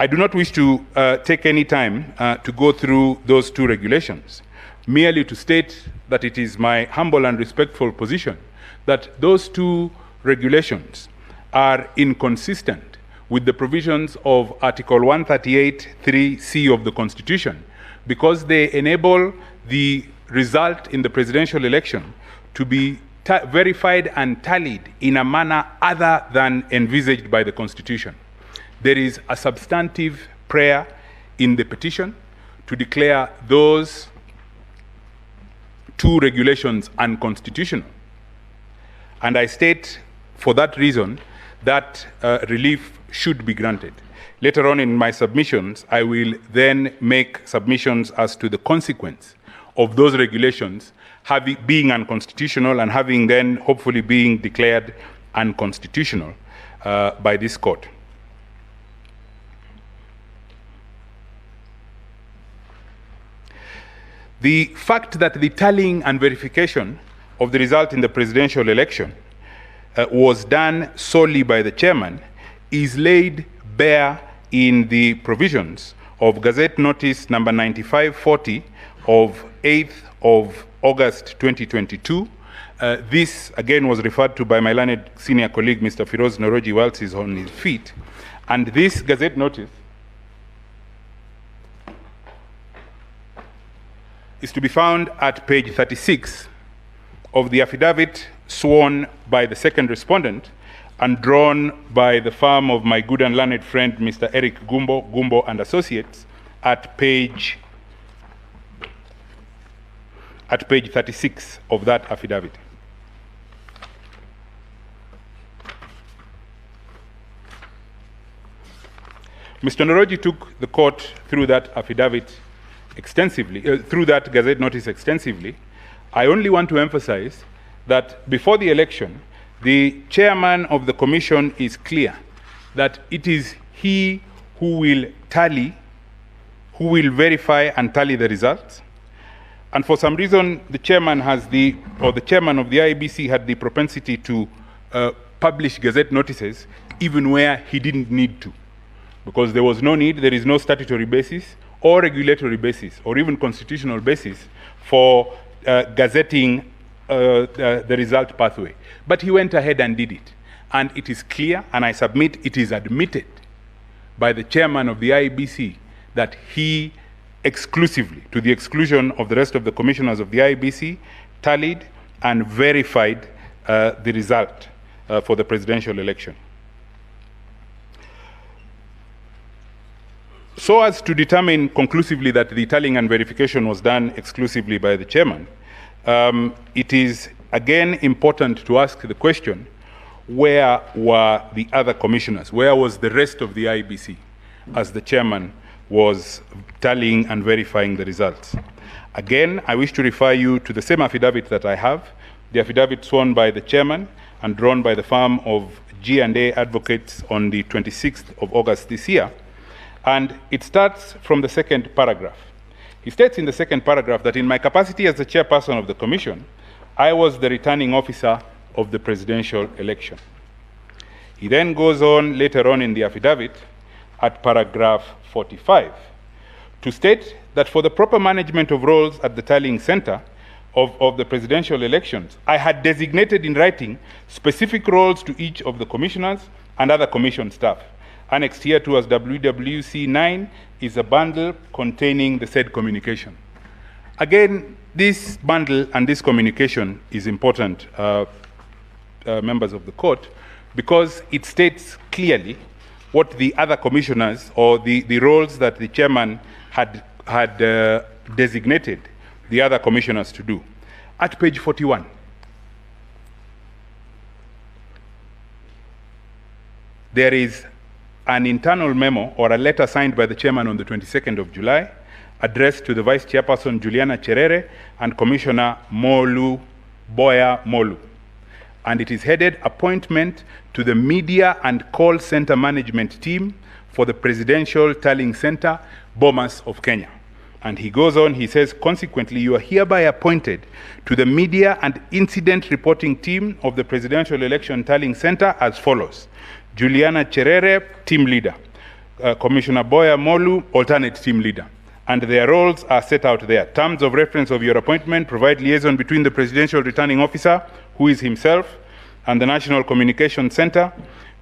I do not wish to take any time to go through those two regulations, merely to state that it is my humble and respectful position that those two regulations are inconsistent with the provisions of Article 138(3)(c) of the Constitution, because they enable the result in the presidential election to be verified and tallied in a manner other than envisaged by the Constitution. There is a substantive prayer in the petition to declare those two regulations unconstitutional. And I state for that reason that relief should be granted. Later on in my submissions, I will then make submissions as to the consequence of those regulations being unconstitutional and having then hopefully being declared unconstitutional by this court. The fact that the tallying and verification of the result in the presidential election was done solely by the chairman is laid bare in the provisions of Gazette Notice number 9540 of 8th of August 2022. This again was referred to by my learned senior colleague Mr. Firoz Noroji whilst he's on his feet. And this Gazette Notice is to be found at page 36 of the affidavit sworn by the second respondent and drawn by the firm of my good and learned friend Mr. Eric Gumbo and Associates at page 36 of that affidavit. Mr. Noroji took the court through that affidavit extensively, through that Gazette Notice extensively. I only want to emphasize that before the election, the chairman of the commission is clear that it is he who will tally, who will verify and tally the results. And for some reason, the chairman the chairman of the IEBC had the propensity to publish Gazette Notices even where he didn't need to, because there was no need, there is no statutory basis or regulatory basis or even constitutional basis for gazetting the result pathway. But he went ahead and did it. And it is clear, and I submit it is admitted by the chairman of the IEBC that he exclusively, to the exclusion of the rest of the commissioners of the IEBC, tallied and verified the result for the presidential election. So as to determine conclusively that the tallying and verification was done exclusively by the chairman, it is again important to ask the question, where were the other commissioners? Where was the rest of the IEBC as the chairman was tallying and verifying the results? Again, I wish to refer you to the same affidavit that I have, the affidavit sworn by the chairman and drawn by the firm of G&A Advocates on the 26th of August this year. And it starts from the second paragraph. He states in the second paragraph that in my capacity as the chairperson of the commission, I was the returning officer of the presidential election. He then goes on later on in the affidavit at paragraph 45 to state that for the proper management of roles at the tallying center of the presidential elections, I had designated in writing specific roles to each of the commissioners and other commission staff. Annexed here to as WWC 9 is a bundle containing the said communication. Again, this bundle and this communication is important, members of the court, because it states clearly what the other commissioners or the roles that the chairman had designated the other commissioners to do. At page 41, there is an internal memo or a letter signed by the chairman on the 22nd of July addressed to the vice chairperson Juliana Cherere and Commissioner Molu Boya Molu. And it is headed Appointment to the Media and Call Center Management Team for the Presidential Tallying Center, Bomas of Kenya. And he goes on, he says, consequently, you are hereby appointed to the Media and Incident Reporting Team of the Presidential Election Tallying Center as follows. Juliana Cherere, Team Leader. Commissioner Boya Molu, Alternate Team Leader. And their roles are set out there. Terms of reference of your appointment provide liaison between the Presidential Returning Officer, who is himself, and the National Communication Center,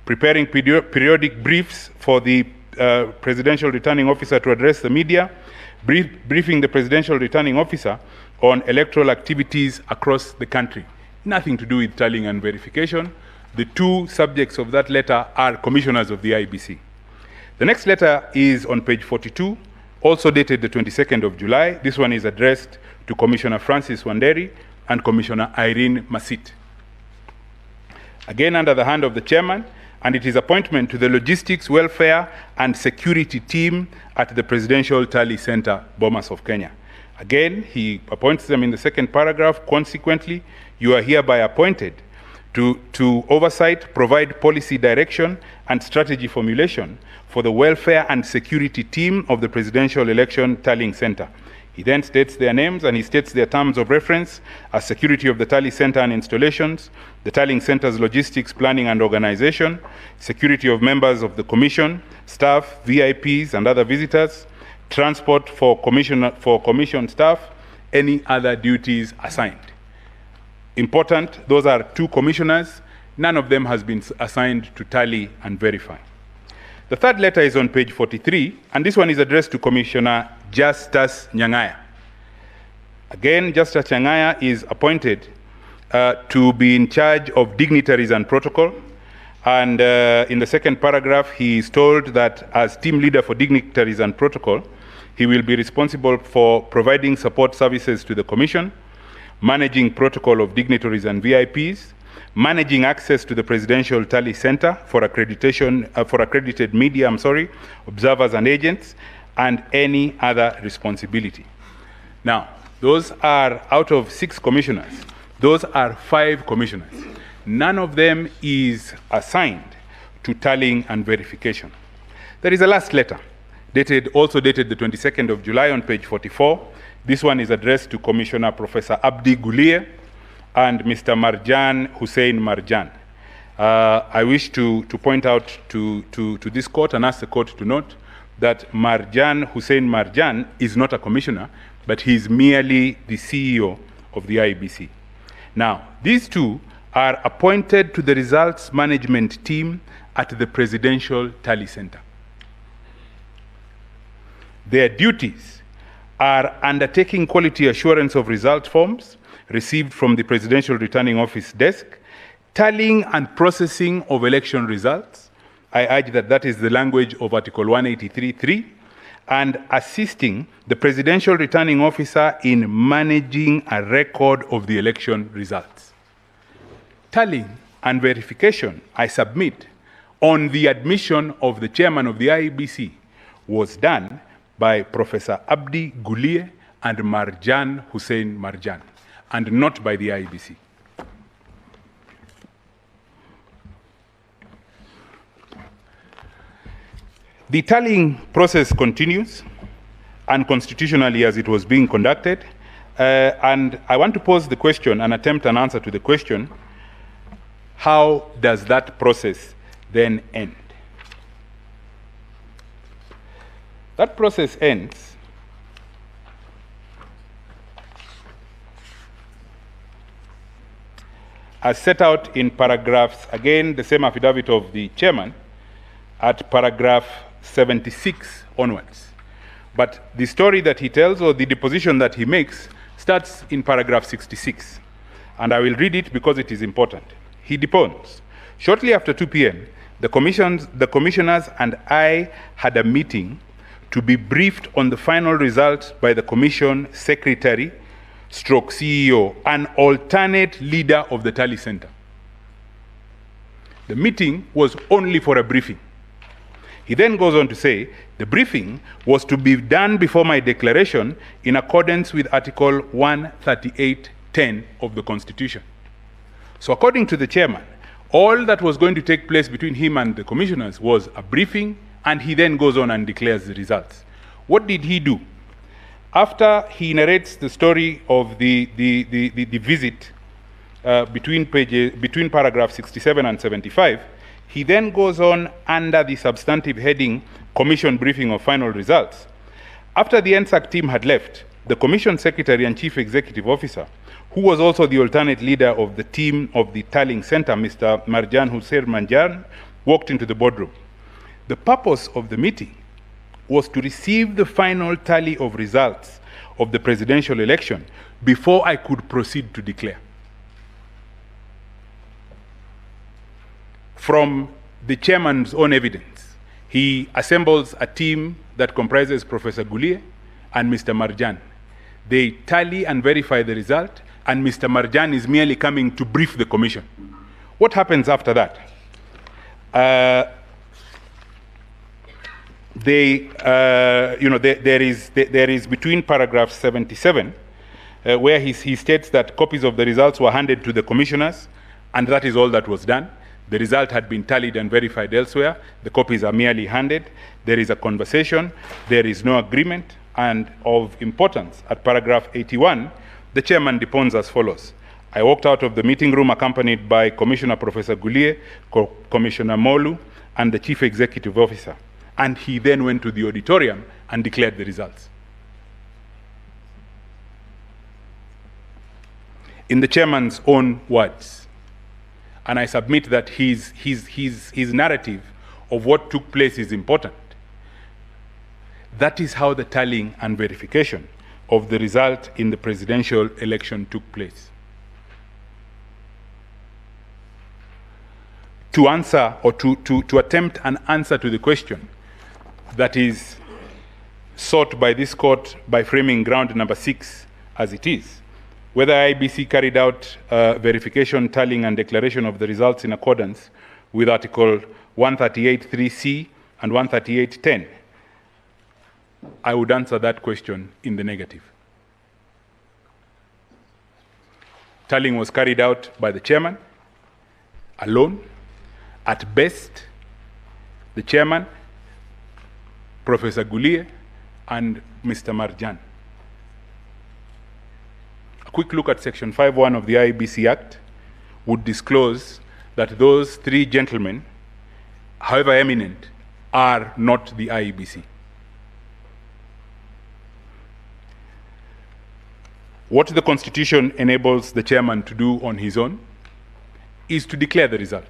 preparing periodic briefs for the Presidential Returning Officer to address the media, briefing the Presidential Returning Officer on electoral activities across the country. Nothing to do with tallying and verification. The two subjects of that letter are commissioners of the IBC. The next letter is on page 42, also dated the 22nd of July. This one is addressed to Commissioner Francis Wanderi and Commissioner Irene Masit. Again, under the hand of the chairman, and it is appointment to the Logistics, Welfare and Security Team at the Presidential Tally Center, Bomas of Kenya. Again, he appoints them in the second paragraph. Consequently, you are hereby appointed to oversight, provide policy direction and strategy formulation for the Welfare and Security Team of the Presidential Election Tallying Center. He then states their names and he states their terms of reference as security of the Tally Center and installations, the Tallying Center's logistics, planning and organization, security of members of the commission, staff, VIPs and other visitors, transport for commission staff, any other duties assigned. Important, those are two commissioners. None of them has been assigned to tally and verify. The third letter is on page 43, and this one is addressed to Commissioner Justus Nyang'aya. Again, Justus Nyang'aya is appointed to be in charge of dignitaries and protocol. And in the second paragraph, he is told that as team leader for dignitaries and protocol, he will be responsible for providing support services to the commission, managing protocol of dignitaries and VIPs, managing access to the Presidential Tally Center for accreditation, for accredited media, observers and agents, and any other responsibility. Now, those are out of 6 commissioners. Those are 5 commissioners. None of them is assigned to tallying and verification. There is a last letter, also dated the 22nd of July on page 44. This one is addressed to Commissioner Professor Abdi Guliye and Mr. Marjan Hussein Marjan. I wish to point out to this court and ask the court to note that Marjan Hussein Marjan is not a commissioner, but he is merely the CEO of the IBC. Now, these two are appointed to the results management team at the Presidential Tally Center. Their duties are undertaking quality assurance of result forms received from the Presidential Returning Office desk, tallying and processing of election results. I urge that that is the language of Article 183.3, and assisting the Presidential Returning Officer in managing a record of the election results. Tallying and verification, I submit, on the admission of the chairman of the IEBC was done by Professor Abdi Guliye and Marjan Hussein Marjan, and not by the IEBC. The tallying process continues, unconstitutionally as it was being conducted, and I want to pose the question and attempt an answer to the question, how does that process then end? That process ends as set out in paragraphs, again, the same affidavit of the chairman, at paragraph 76 onwards. But the story that he tells, or the deposition that he makes, starts in paragraph 66. And I will read it because it is important. He deposed, shortly after 2 p.m., the commissioners and I had a meeting to be briefed on the final result by the commission secretary, stroke CEO, an alternate leader of the tally center. The meeting was only for a briefing. He then goes on to say, the briefing was to be done before my declaration in accordance with Article 138(10) of the Constitution. So according to the chairman, all that was going to take place between him and the commissioners was a briefing, and he then goes on and declares the results. What did he do? After he narrates the story of the visit between paragraph 67 and 75, he then goes on under the substantive heading, Commission Briefing of Final Results. After the NSAC team had left, the Commission Secretary and Chief Executive Officer, who was also the alternate leader of the team of the tallying center, Mr. Marjan Hussein Marjan, walked into the boardroom. The purpose of the meeting was to receive the final tally of results of the presidential election before I could proceed to declare. From the chairman's own evidence, he assembles a team that comprises Professor Gulie and Mr. Marjan. They tally and verify the result, and Mr. Marjan is merely coming to brief the commission. What happens after that? There is between paragraph 77, where he states that copies of the results were handed to the commissioners, and that is all that was done. The result had been tallied and verified elsewhere. The copies are merely handed. There is a conversation. There is no agreement. And of importance, at paragraph 81, the chairman deposed as follows. I walked out of the meeting room accompanied by Commissioner Professor Gulie, Commissioner Molu, and the Chief Executive Officer. And he then went to the auditorium and declared the results. In the chairman's own words, and I submit that his narrative of what took place is important. That is how the tallying and verification of the result in the presidential election took place. To answer, or to attempt an answer to the question that is sought by this court by framing ground number 6 as it is, whether IBC carried out verification, tallying, and declaration of the results in accordance with Article 138(3)(c) and 138(10), I would answer that question in the negative. Tallying was carried out by the chairman alone. At best, the chairman, Professor Gulie, and Mr. Marjan. A quick look at Section 5(1) of the IEBC Act would disclose that those 3 gentlemen, however eminent, are not the IEBC. What the Constitution enables the chairman to do on his own is to declare the result.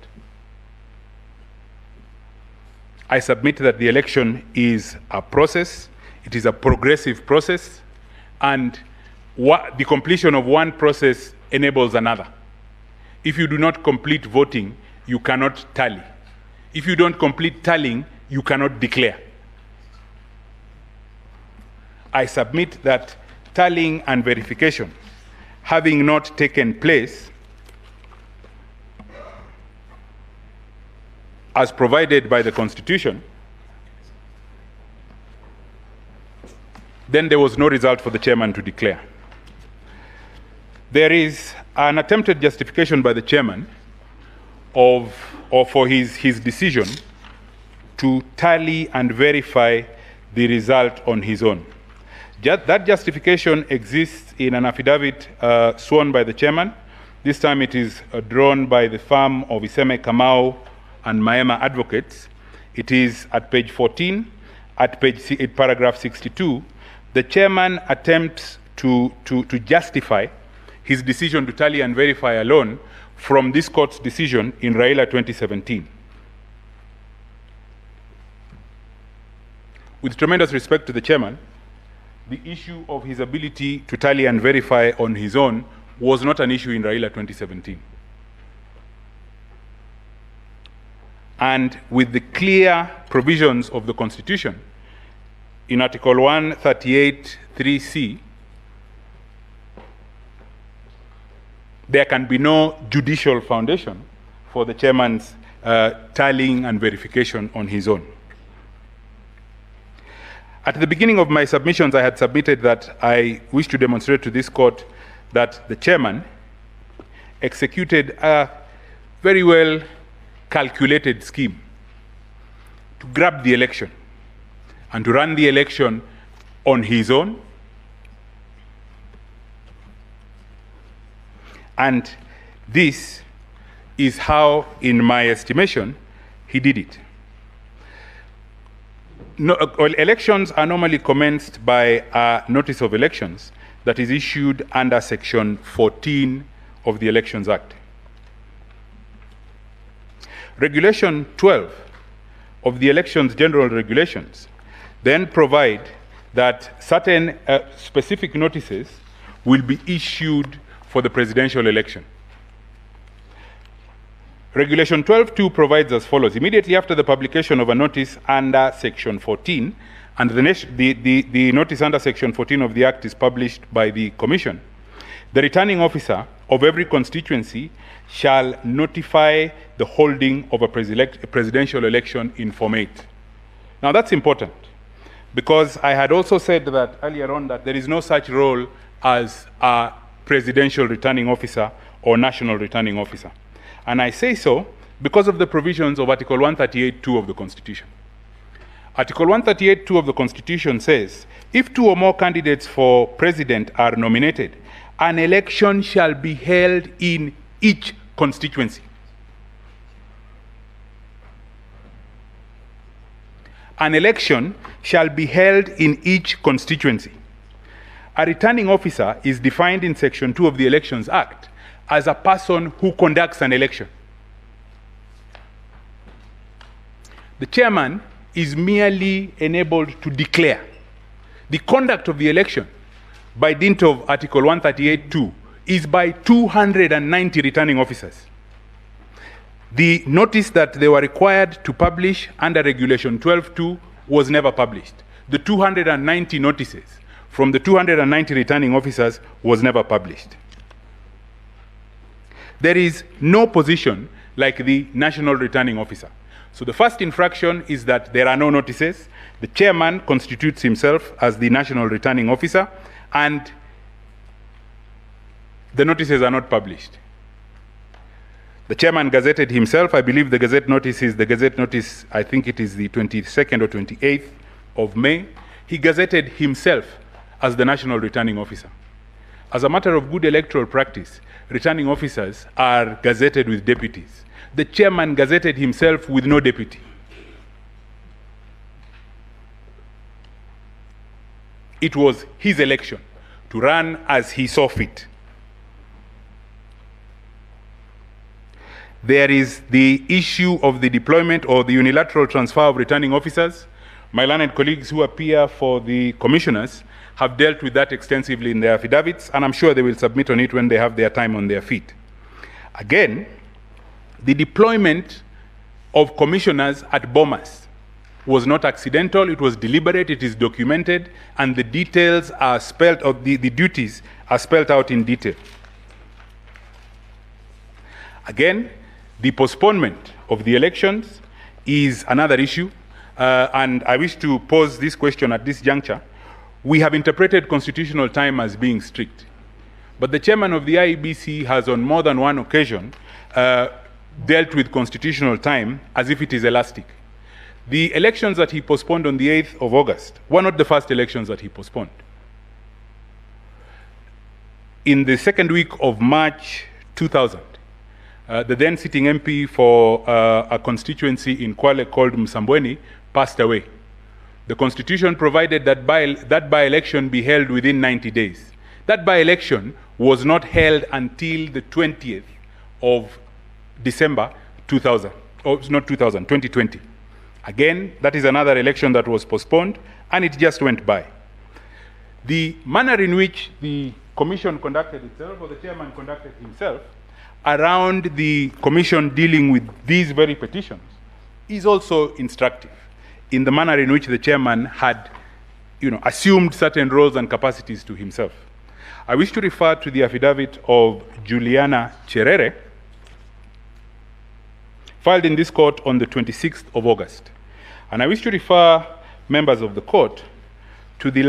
I submit that the election is a process, it is a progressive process, and the completion of one process enables another. If you do not complete voting, you cannot tally. If you don't complete tallying, you cannot declare. I submit that tallying and verification, having not taken place as provided by the Constitution, then there was no result for the chairman to declare. There is an attempted justification by the chairman for his decision to tally and verify the result on his own. That justification exists in an affidavit sworn by the chairman. This time it is drawn by the firm of Iseme Kamau and Maema Advocates. It is at page 14, at paragraph 62. The chairman attempts to justify his decision to tally and verify alone from this court's decision in Raila 2017. With tremendous respect to the chairman, the issue of his ability to tally and verify on his own was not an issue in Raila 2017. And with the clear provisions of the Constitution, in Article 138(3)(c), there can be no judicial foundation for the chairman's tallying and verification on his own. At the beginning of my submissions, I had submitted that I wish to demonstrate to this court that the chairman executed a very well calculated scheme to grab the election and to run the election on his own. And this is how, in my estimation, he did it. Elections are normally commenced by a notice of elections that is issued under Section 14 of the Elections Act. Regulation 12 of the Elections General Regulations then provide that certain specific notices will be issued for the presidential election. Regulation 12.2 provides as follows: immediately after the publication of a notice under Section 14, and the notice under Section 14 of the Act is published by the Commission, the returning officer of every constituency shall notify the holding of a presidential election in Form 8. Now that's important, because I had also said that earlier on that there is no such role as a presidential returning officer or national returning officer. And I say so because of the provisions of Article 138(2) of the Constitution. Article 138(2) of the Constitution says, if two or more candidates for president are nominated, an election shall be held in each constituency. An election shall be held in each constituency. A returning officer is defined in Section 2 of the Elections Act as a person who conducts an election. The chairman is merely enabled to declare. The conduct of the election by dint of Article 138(2) is by 290 returning officers. The notice that they were required to publish under Regulation 12(2) was never published. The 290 notices from the 290 returning officers was never published. There is no position like the national returning officer. So the first infraction is that there are no notices. The chairman constitutes himself as the national returning officer, and the notices are not published. The chairman gazetted himself. I believe the Gazette notice is the Gazette notice, I think it is the 22nd or 28th of May. He gazetted himself as the national returning officer. As a matter of good electoral practice, returning officers are gazetted with deputies. The chairman gazetted himself with no deputy. It was his election to run as he saw fit. There is the issue of the deployment or the unilateral transfer of returning officers. My learned colleagues who appear for the commissioners have dealt with that extensively in their affidavits, and I'm sure they will submit on it when they have their time on their feet. Again, the deployment of commissioners at Bomas was not accidental, it was deliberate, it is documented, and the details are spelled out, the duties are spelled out in detail. Again, the postponement of the elections is another issue, and I wish to pose this question at this juncture. we have interpreted constitutional time as being strict. But the chairman of the IEBC has on more than one occasion dealt with constitutional time as if it is elastic. The elections that he postponed on the 8th of August were not the first elections that he postponed. In the second week of March 2000, the then sitting MP for a constituency in Kwale called Msambweni passed away. The Constitution provided that by-election be held within 90 days. That by-election was not held until the 20th of December 2000, or not 2000, 2020. Again, that is another election that was postponed, and it just went by. The manner in which the commission conducted itself, or the chairman conducted himself, around the commission dealing with these very petitions is also instructive in the manner in which the chairman had, assumed certain roles and capacities to himself. I wish to refer to the affidavit of Juliana Cherere, filed in this court on the 26th of August. And I wish to refer members of the court to the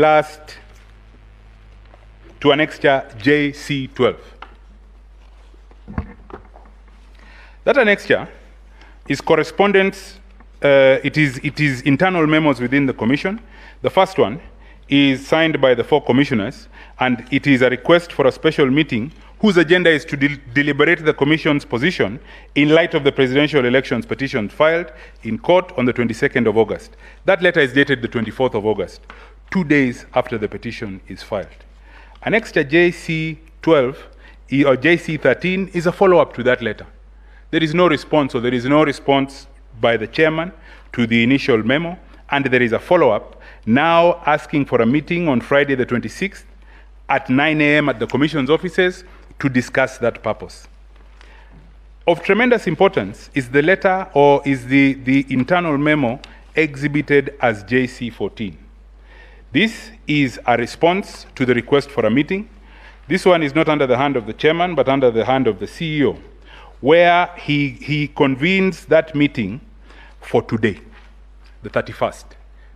to annexure JC12. That annexure is correspondence, it is internal memos within the commission. The first one is signed by the 4 commissioners, and it is a request for a special meeting whose agenda is to deliberate the commission's position in light of the presidential elections petition filed in court on the 22nd of August. That letter is dated the 24th of August, 2 days after the petition is filed. Annexure JC12 or JC13 is a follow-up to that letter. There is no response, or there is no response by the chairman to the initial memo, and there is a follow-up now asking for a meeting on Friday the 26th at 9 a.m. at the commission's offices to discuss that purpose. Of tremendous importance is the letter, or is the internal memo exhibited as JC14. This is a response to the request for a meeting. This one is not under the hand of the chairman, but under the hand of the CEO, where he convenes that meeting for today, the 31st,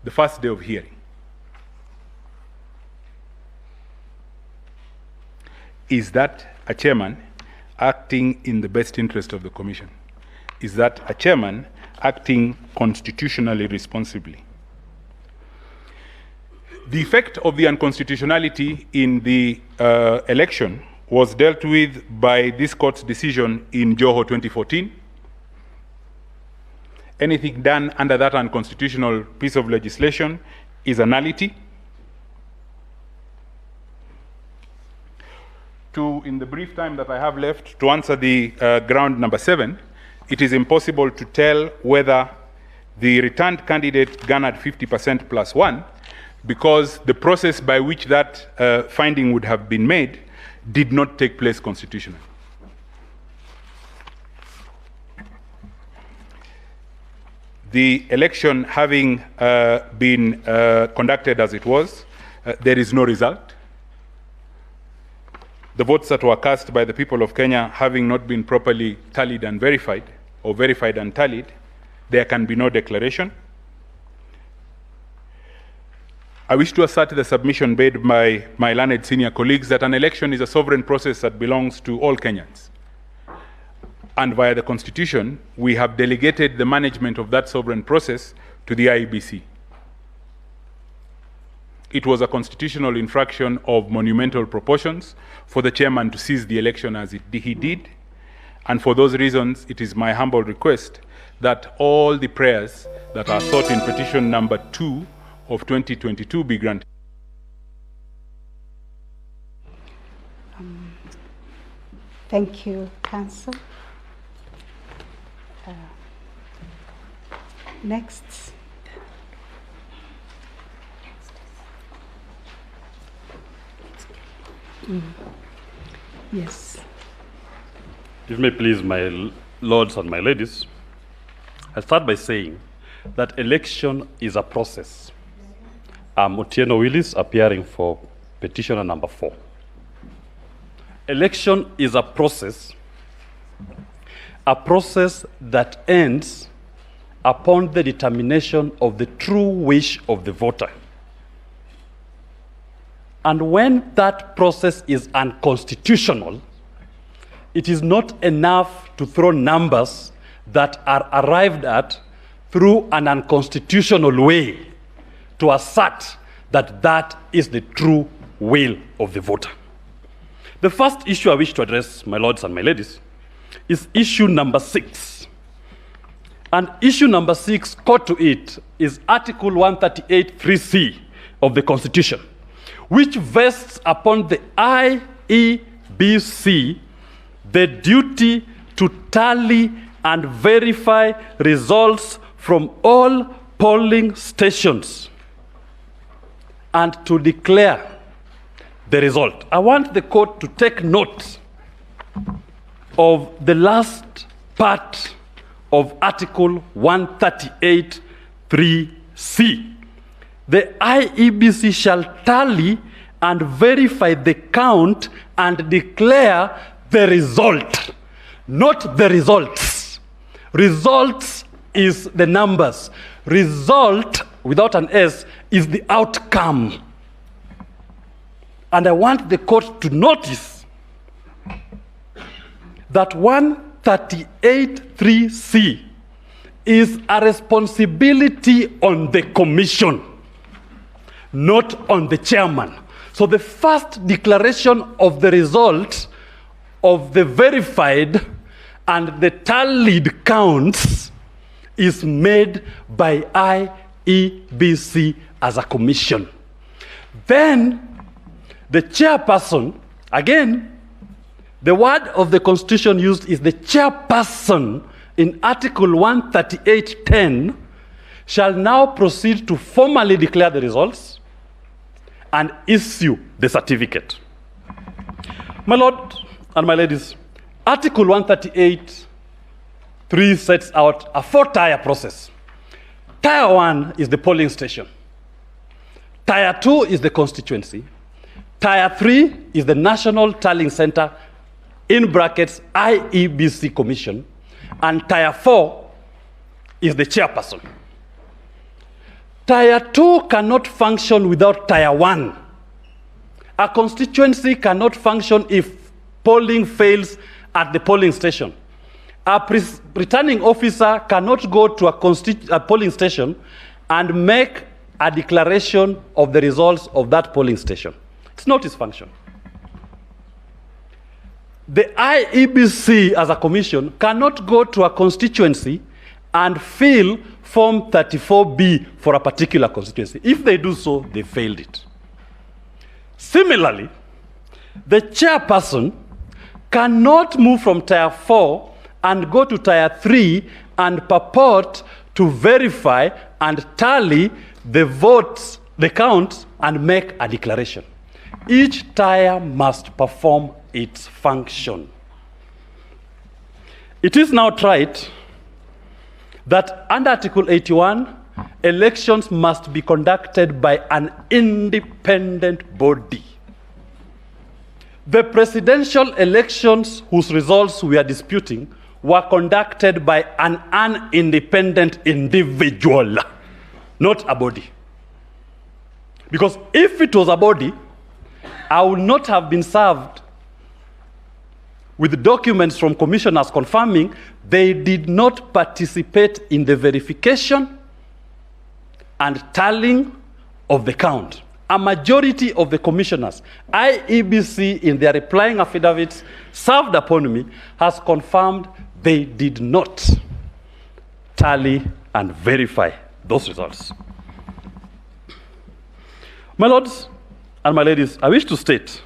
the first day of hearing. Is that a chairman acting in the best interest of the commission? Is that a chairman acting constitutionally responsibly? The effect of the unconstitutionality in the election was dealt with by this court's decision in Joho 2014. Anything done under that unconstitutional piece of legislation is a nullity. In the brief time that I have left to answer the ground number 7, it is impossible to tell whether the returned candidate garnered 50% plus 1, because the process by which that finding would have been made did not take place constitutionally. The election having been conducted as it was, there is no result. The votes that were cast by the people of Kenya having not been properly tallied and verified, or verified and tallied, there can be no declaration. I wish to assert the submission made by my learned senior colleagues that an election is a sovereign process that belongs to all Kenyans. And via the Constitution, we have delegated the management of that sovereign process to the IEBC. It was a constitutional infraction of monumental proportions for the chairman to seize the election as he did. And for those reasons, it is my humble request that all the prayers that are sought in petition number 2 of 2022 be granted. Thank you, Council. Next. Yes. If may please, my lords and my ladies, I start by saying that election is a process. I'm Otieno Willis, appearing for petitioner number 4. Election is a process that ends upon the determination of the true wish of the voter. And when that process is unconstitutional, it is not enough to throw numbers that are arrived at through an unconstitutional way to assert that that is the true will of the voter. The first issue I wish to address, my lords and my ladies, is issue number 6. And issue number 6, core to it, is Article 138(3)(c) of the Constitution, which vests upon the IEBC the duty to tally and verify results from all polling stations and to declare the result. I want the court to take note of the last part of Article 138(3)(c). The IEBC shall tally and verify the count and declare the result, not the results. Results is the numbers. Result, without an S, is the outcome. And I want the court to notice that 138(3)(c) is a responsibility on the commission, not on the chairman. So the first declaration of the result of the verified and the tallied counts is made by IEBC as a commission. Then the chairperson, again, the word of the Constitution used is the chairperson in Article 138(10) shall now proceed to formally declare the results and issue the certificate. My lord and my ladies, Article 138(3) sets out a 4-tier process. Tier 1 is the polling station. Tier 2 is the constituency. Tier 3 is the National Tallying Center, in brackets, IEBC Commission. And Tier 4 is the chairperson. Tier 2 cannot function without Tier 1. A constituency cannot function if polling fails at the polling station. A returning officer cannot go to a polling station and make a declaration of the results of that polling station. It's not his function. The IEBC as a commission cannot go to a constituency and fill Form 34B for a particular constituency. If they do so, they failed it. Similarly, the chairperson cannot move from Tier 4 and go to Tier 3 and purport to verify and tally the votes, the counts, and make a declaration. Each tier must perform its function. It is now tried that under Article 81, elections must be conducted by an independent body. The presidential elections whose results we are disputing were conducted by an independent individual, not a body. Because if it was a body, I would not have been served with documents from commissioners confirming they did not participate in the verification and tallying of the count. A majority of the commissioners, IEBC in their replying affidavits served upon me, has confirmed they did not tally and verify those results. My lords and my ladies, I wish to state,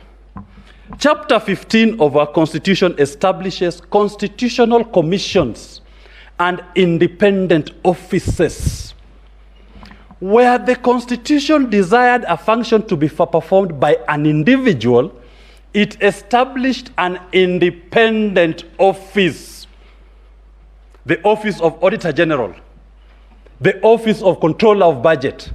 Chapter 15 of our Constitution establishes constitutional commissions and independent offices. Where the Constitution desired a function to be performed by an individual, it established an independent office. The Office of Auditor General, the Office of Controller of Budget.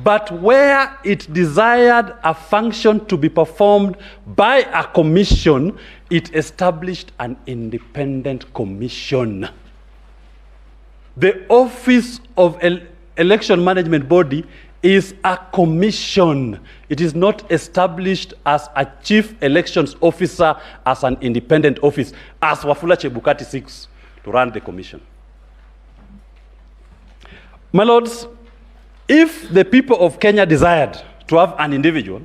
But where it desired a function to be performed by a commission, it established an independent commission. The Office of Election Management Body is a commission. It is not established as a chief elections officer as an independent office, as Wafula Chebukati seeks to run the commission. My lords, if the people of Kenya desired to have an individual,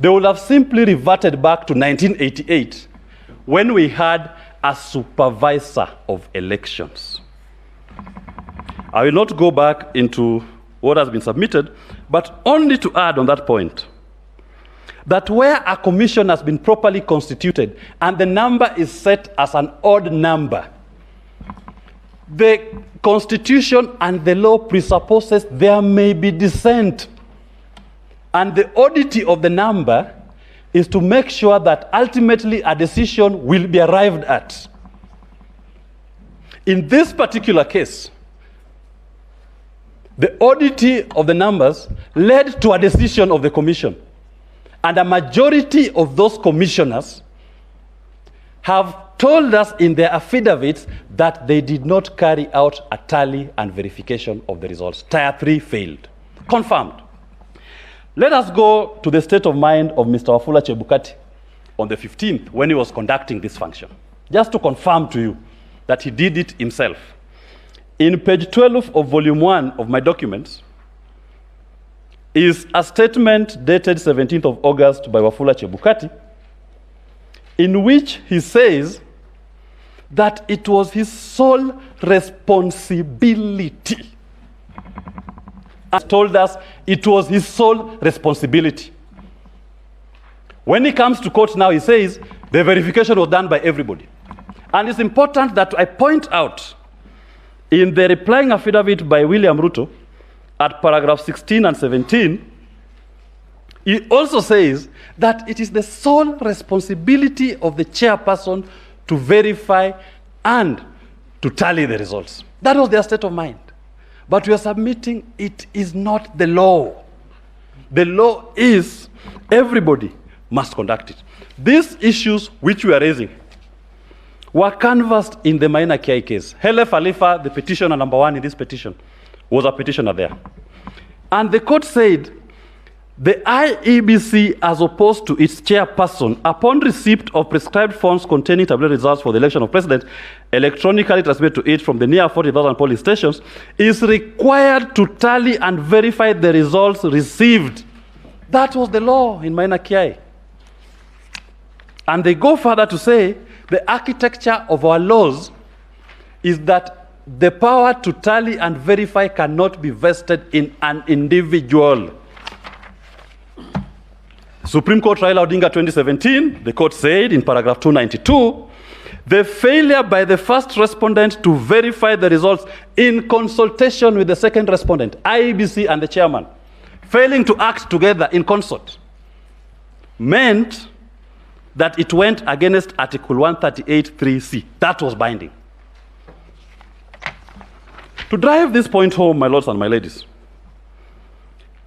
they would have simply reverted back to 1988 when we had a supervisor of elections. I will not go back into what has been submitted, but only to add on that point that where a commission has been properly constituted and the number is set as an odd number, the Constitution and the law presupposes there may be dissent. And the oddity of the number is to make sure that ultimately a decision will be arrived at. In this particular case, the oddity of the numbers led to a decision of the commission. And a majority of those commissioners have told us in their affidavits that they did not carry out a tally and verification of the results. Tier 3 failed. Confirmed. Let us go to the state of mind of Mr. Wafula Chebukati on the 15th when he was conducting this function, just to confirm to you that he did it himself. In page 12 of volume 1 of my documents is a statement dated 17th of August by Wafula Chebukati, in which he says that it was his sole responsibility. He told us it was his sole responsibility. When he comes to court now, he says the verification was done by everybody. And it's important that I point out in the replying affidavit by William Ruto at paragraph 16 and 17, he also says that it is the sole responsibility of the chairperson to verify and to tally the results. That was their state of mind. But we are submitting it is not the law. The law is everybody must conduct it. These issues which we are raising were canvassed in the Maina Kiai case. Hele Khalifa, the petitioner number 1 in this petition, was a petitioner there. And the court said the IEBC, as opposed to its chairperson, upon receipt of prescribed forms containing tabulated results for the election of president, electronically transmitted to it from the near 40,000 polling stations, is required to tally and verify the results received. That was the law in Maina Kiai. And they go further to say the architecture of our laws is that the power to tally and verify cannot be vested in an individual. Supreme Court Raila Odinga 2017, the court said in paragraph 292, the failure by the first respondent to verify the results in consultation with the second respondent, IEBC and the chairman, failing to act together in concert, meant that it went against Article 138(3)(c). That was binding. To drive this point home, my lords and my ladies,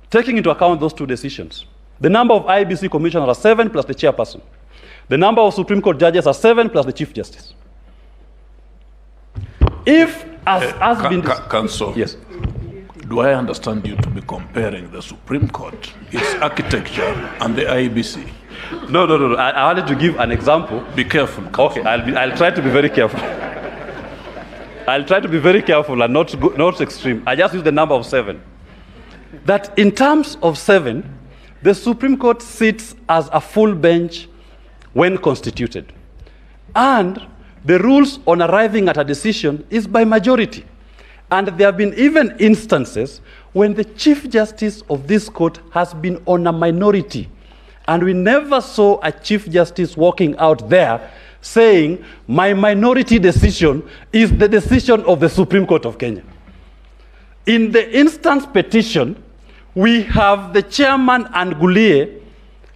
taking into account those two decisions, the number of IEBC commissioners are 7 plus the chairperson. The number of Supreme Court judges are 7 plus the Chief Justice. If, as been... Counsel, yes. Do I understand you to be comparing the Supreme Court, its architecture, and the IEBC? No. I wanted to give an example. Be careful, counsel. Okay, I'll try to be very careful. I'll try to be very careful and not extreme. I just use the number of 7. That in terms of 7, the Supreme Court sits as a full bench when constituted. And the rules on arriving at a decision is by majority. And there have been even instances when the Chief Justice of this court has been on a minority. And we never saw a Chief Justice walking out there saying, my minority decision is the decision of the Supreme Court of Kenya. In the instance petition, we have the chairman and Gulie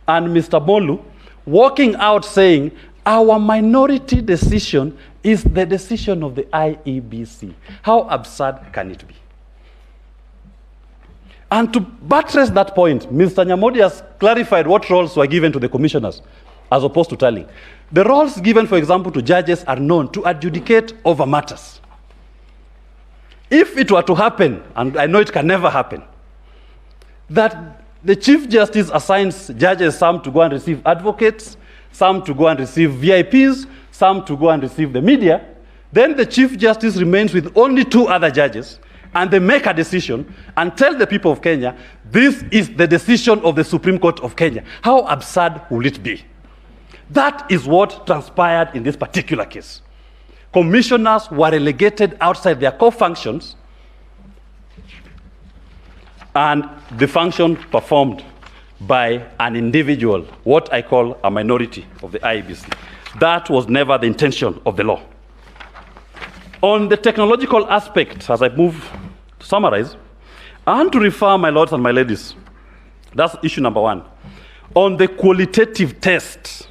and Mr. Molu walking out saying, our minority decision is the decision of the IEBC. How absurd can it be? And to buttress that point, Mr. Nyamodi has clarified what roles were given to the commissioners as opposed to tallying. The roles given, for example, to judges are known to adjudicate over matters. If it were to happen, and I know it can never happen, that the Chief Justice assigns judges, some to go and receive advocates, some to go and receive VIPs, some to go and receive the media. Then the Chief Justice remains with only 2 other judges, and they make a decision and tell the people of Kenya, this is the decision of the Supreme Court of Kenya. How absurd will it be? That is what transpired in this particular case. Commissioners were relegated outside their core functions, and the function performed by an individual, what I call a minority of the IEBC. That was never the intention of the law. On the technological aspect, as I move to summarize, I want to refer, my lords and my ladies, that's issue number 1, on the qualitative test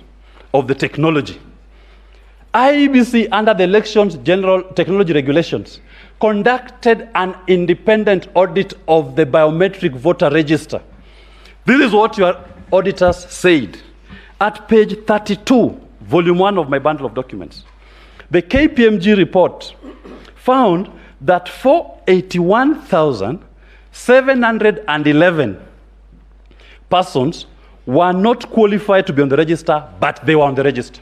of the technology. IEBC, under the Elections General Technology Regulations, conducted an independent audit of the biometric voter register. This is what your auditors said. At page 32, volume 1 of my bundle of documents, the KPMG report found that 481,711 persons were not qualified to be on the register, but they were on the register.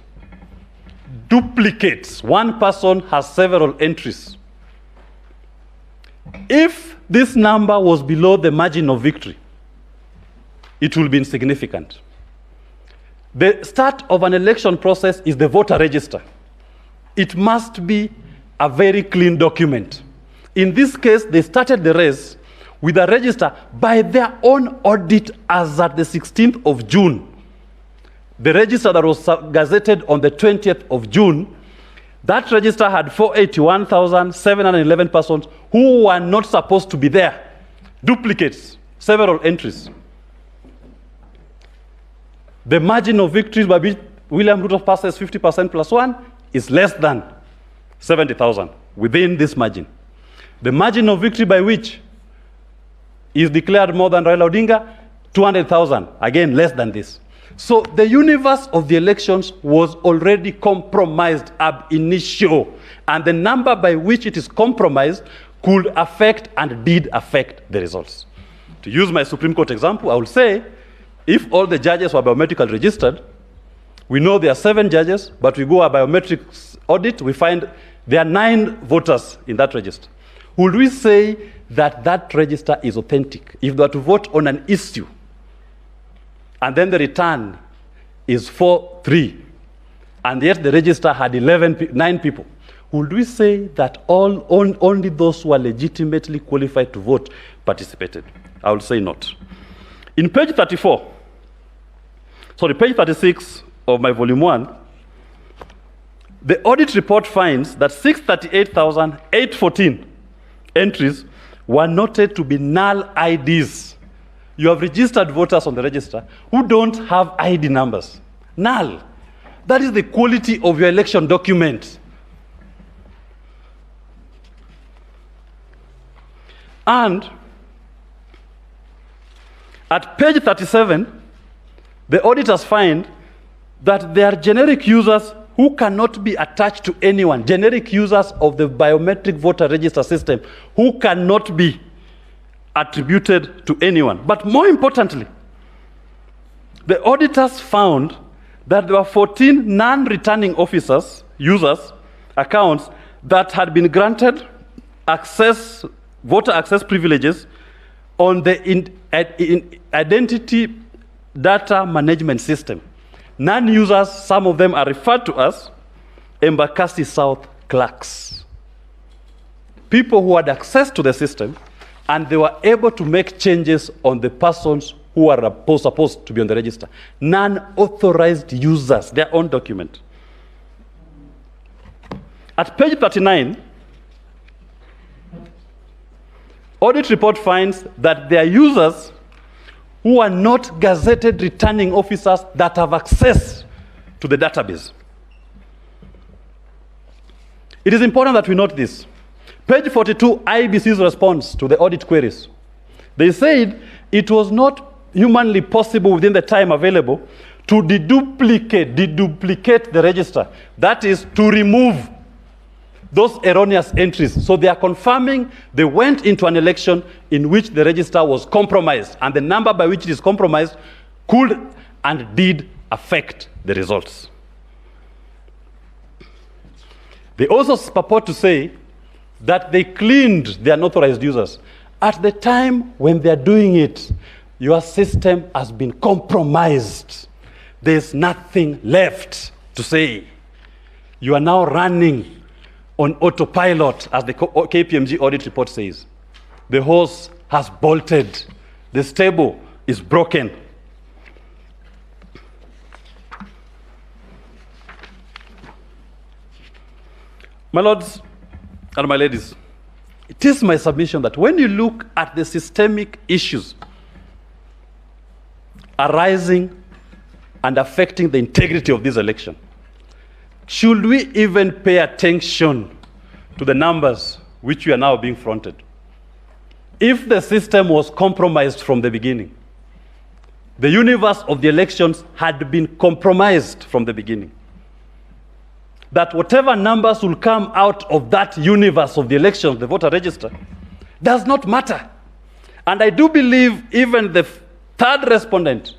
Duplicates. One person has several entries. If this number was below the margin of victory, it will be insignificant. The start of an election process is the voter register. It must be a very clean document. In this case, they started the race with a register by their own audit as at the 16th of June. The register that was gazetted on the 20th of June, that register had 481,711 persons who were not supposed to be there. Duplicates, several entries. The margin of victory by which William Ruto passes 50% plus 1 is less than 70,000 within this margin. The margin of victory by which is declared more than Raila Odinga, 200,000, again less than this. So the universe of the elections was already compromised ab initio, and the number by which it is compromised could affect and did affect the results. To use my Supreme Court example, I will say, if all the judges were biometrically registered, we know there are 7 judges, but we go a biometrics audit, we find there are 9 voters in that register. Would we say that that register is authentic if they were to vote on an issue, and then the return is 4-3, and yet the register had 9 people? Would we say that only those who are legitimately qualified to vote participated? I would say not. In page 36 of my volume 1, the audit report finds that 638,814 entries were noted to be null IDs. You have registered voters on the register who don't have ID numbers. Null. That is the quality of your election document. And at page 37, the auditors find that there are generic users who cannot be attached to anyone, generic users of the biometric voter register system who cannot be attributed to anyone. But more importantly, the auditors found that there were 14 non-returning officers, users, accounts that had been granted access, voter access privileges on the identity data management system. Non-users, some of them are referred to as Embakasi South clerks. People who had access to the system, and they were able to make changes on the persons who are supposed to be on the register. Non-authorized users, their own document. At page 39, audit report finds that there are users who are not gazetted returning officers that have access to the database. It is important that we note this. Page 42, IBC's response to the audit queries. They said it was not humanly possible within the time available to deduplicate the register. That is, to remove those erroneous entries. So they are confirming they went into an election in which the register was compromised, and the number by which it is compromised could and did affect the results. They also purport to say that they cleaned the unauthorized users. At the time when they're doing it, your system has been compromised. There's nothing left to say. You are now running on autopilot, as the KPMG audit report says. The horse has bolted. The stable is broken. My lords and my ladies, it is my submission that when you look at the systemic issues arising and affecting the integrity of this election, should we even pay attention to the numbers which we are now being fronted? If the system was compromised from the beginning, the universe of the elections had been compromised from the beginning, that whatever numbers will come out of that universe of the elections, the voter register, does not matter. And I do believe even the third respondent,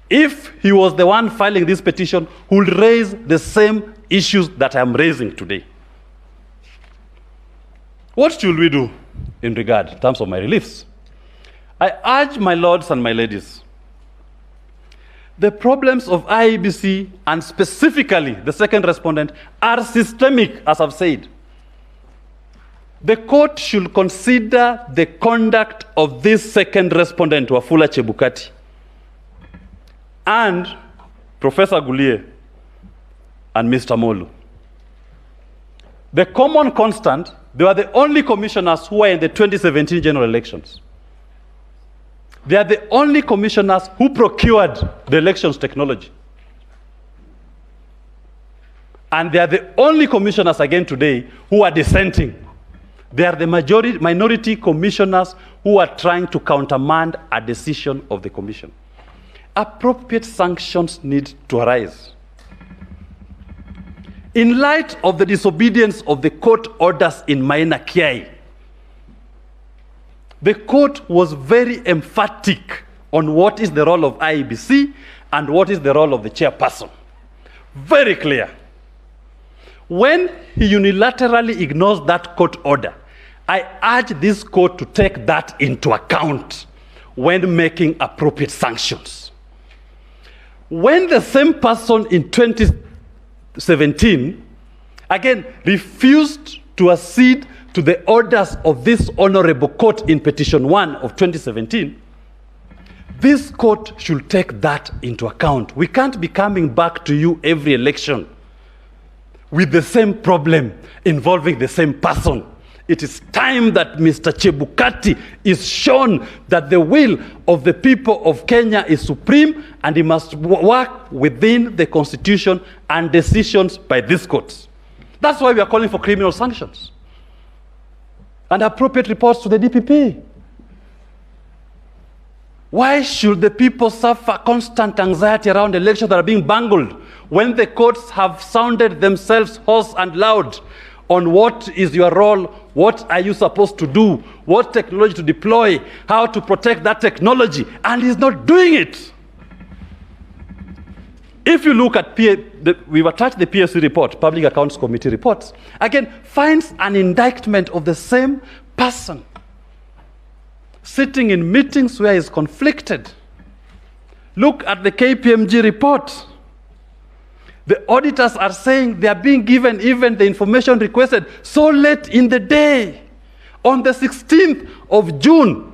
if he was the one filing this petition, would raise the same issues that I'm raising today. What should we do in regard in terms of my reliefs? I urge my lords and my ladies, the problems of IEBC, and specifically the second respondent, are systemic, as I've said. The court should consider the conduct of this second respondent, Wafula Chebukati, and Professor Gulie and Mr. Molu. The common constant, they were the only commissioners who were in the 2017 general elections. They are the only commissioners who procured the elections technology. And they are the only commissioners again today who are dissenting. They are the minority commissioners who are trying to countermand a decision of the commission. Appropriate sanctions need to arise. In light of the disobedience of the court orders in Maina Kiai, the court was very emphatic on what is the role of IEBC and what is the role of the chairperson. Very clear. When he unilaterally ignores that court order, I urge this court to take that into account when making appropriate sanctions. When the same person in 2017, again, refused to accede to the orders of this honorable court in Petition 1 of 2017, this court should take that into account. We can't be coming back to you every election with the same problem involving the same person. It is time that Mr. Chebukati is shown that the will of the people of Kenya is supreme, and he must work within the constitution and decisions by these courts. That's why we are calling for criminal sanctions and appropriate reports to the DPP. Why should the people suffer constant anxiety around elections that are being bungled when the courts have sounded themselves hoarse and loud on what is your role, what are you supposed to do, what technology to deploy, how to protect that technology, and he's not doing it? If you look at we've attached the PSC report, Public Accounts Committee reports, again, finds an indictment of the same person sitting in meetings where he's conflicted. Look at the KPMG report. The auditors are saying they are being given even the information requested so late in the day, on the 16th of June,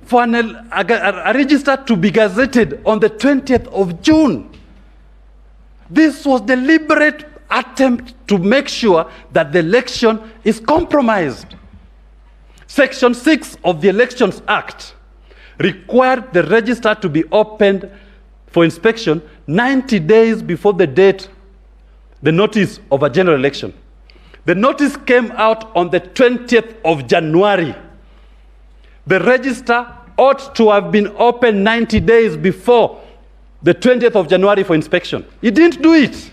for a register to be gazetted on the 20th of June. This was deliberate attempt to make sure that the election is compromised. Section 6 of the Elections Act required the register to be opened for inspection 90 days before the date, the notice of a general election. The notice came out on the 20th of January. The register ought to have been opened 90 days before the 20th of January for inspection. He didn't do it.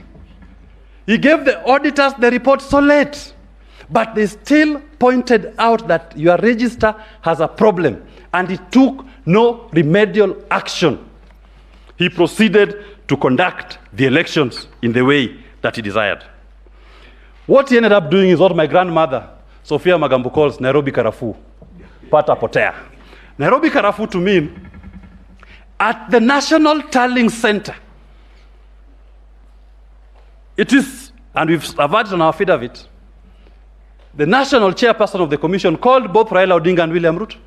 He gave the auditors the report so late, but they still pointed out that your register has a problem, and he took no remedial action. He proceeded to conduct the elections in the way that he desired. What he ended up doing is what my grandmother, Sophia Magambo, calls Nairobi Karafu, pata potea. Nairobi Karafu to mean at the National Tallying Center. It is, and we've averted on our affidavit, the national chairperson of the commission called both Raila Odinga and William Ruto.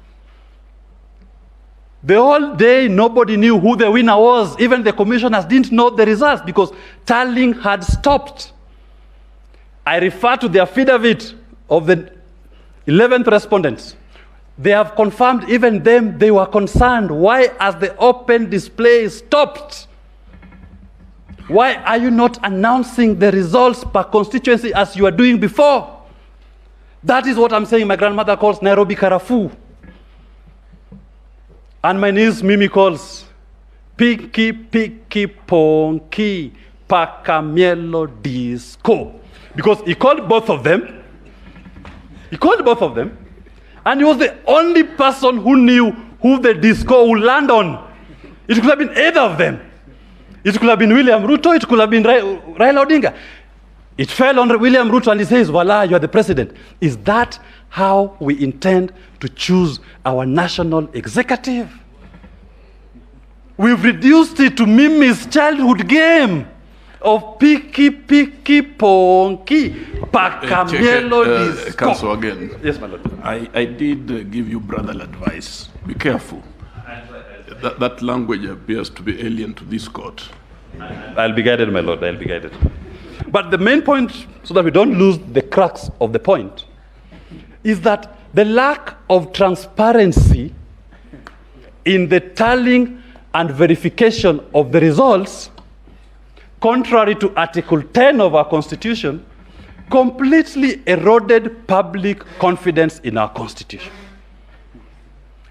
The whole day, nobody knew who the winner was. Even the commissioners didn't know the results because tallying had stopped. I refer to the affidavit of the 11th respondents. They have confirmed even them, they were concerned. Why has the open display stopped? Why are you not announcing the results per constituency as you were doing before? That is what I'm saying my grandmother calls Nairobi Karafu. And my niece Mimi calls Piki Piki Ponki Pakamielo Disco. Because he called both of them. He called both of them. And he was the only person who knew who the disco would land on. It could have been either of them. It could have been William Ruto, it could have been Raila Odinga. It fell on William Ruto and he says, voila, you are the president. Is that how we intend to choose our national executive? We've reduced it to Mimi's childhood game of Piki Piki Ponki Pakamielo Disco. Council again. Yes, my lord. I did give you brotherly advice. Be careful. That language appears to be alien to this court. I'll be guided, my lord, I'll be guided. But the main point, so that we don't lose the crux of the point, is that the lack of transparency in the tallying and verification of the results, contrary to Article 10 of our Constitution, completely eroded public confidence in our Constitution.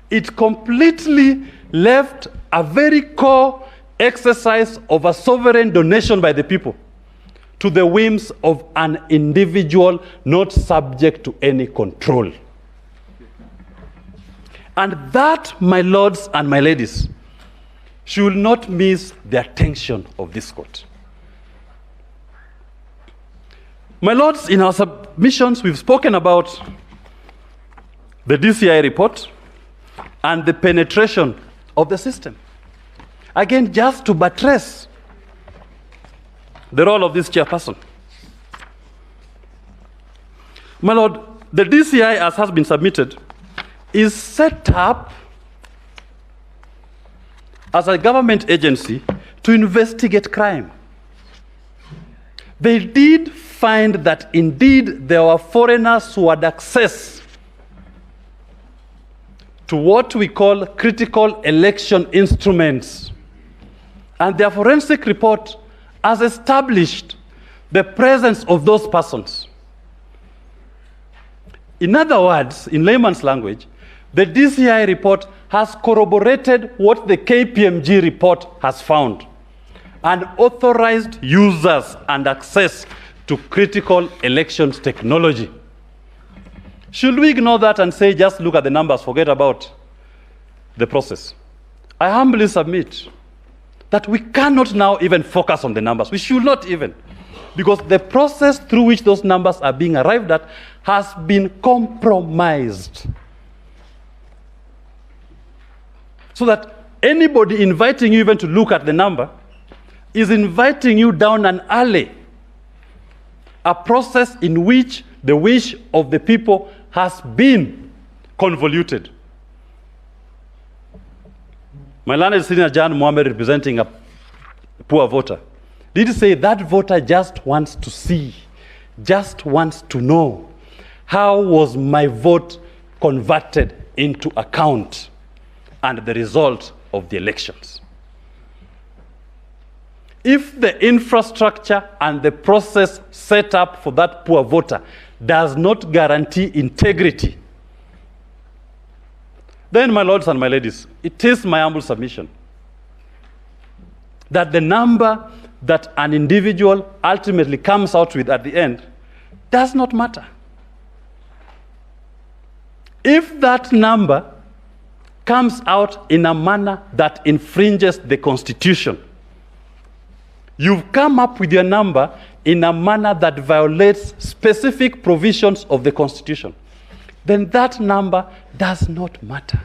It completely left a very core exercise of a sovereign donation by the people to the whims of an individual not subject to any control. And that, my lords and my ladies, should not miss the attention of this court. My lords, in our submissions, we've spoken about the DCI report and the penetration of the system. Again, just to buttress the role of this chairperson. My lord, the DCI, as has been submitted, is set up as a government agency to investigate crime. They did find that indeed there were foreigners who had access to what we call critical election instruments. And their forensic report has established the presence of those persons. In other words, in layman's language, the DCI report has corroborated what the KPMG report has found and authorized users and access to critical elections technology. Should we ignore that and say, just look at the numbers, forget about the process? I humbly submit that we cannot now even focus on the numbers. We should not even, because the process through which those numbers are being arrived at has been compromised. So that anybody inviting you even to look at the number is inviting you down an alley, a process in which the wish of the people has been convoluted. My learned senior John Mohammed, representing a poor voter, did say that voter just wants to see, just wants to know, how was my vote converted into account and the result of the elections? If the infrastructure and the process set up for that poor voter does not guarantee integrity, then, my lords and my ladies, it is my humble submission that the number that an individual ultimately comes out with at the end does not matter. If that number comes out in a manner that infringes the Constitution, you've come up with your number in a manner that violates specific provisions of the Constitution, then that number does not matter.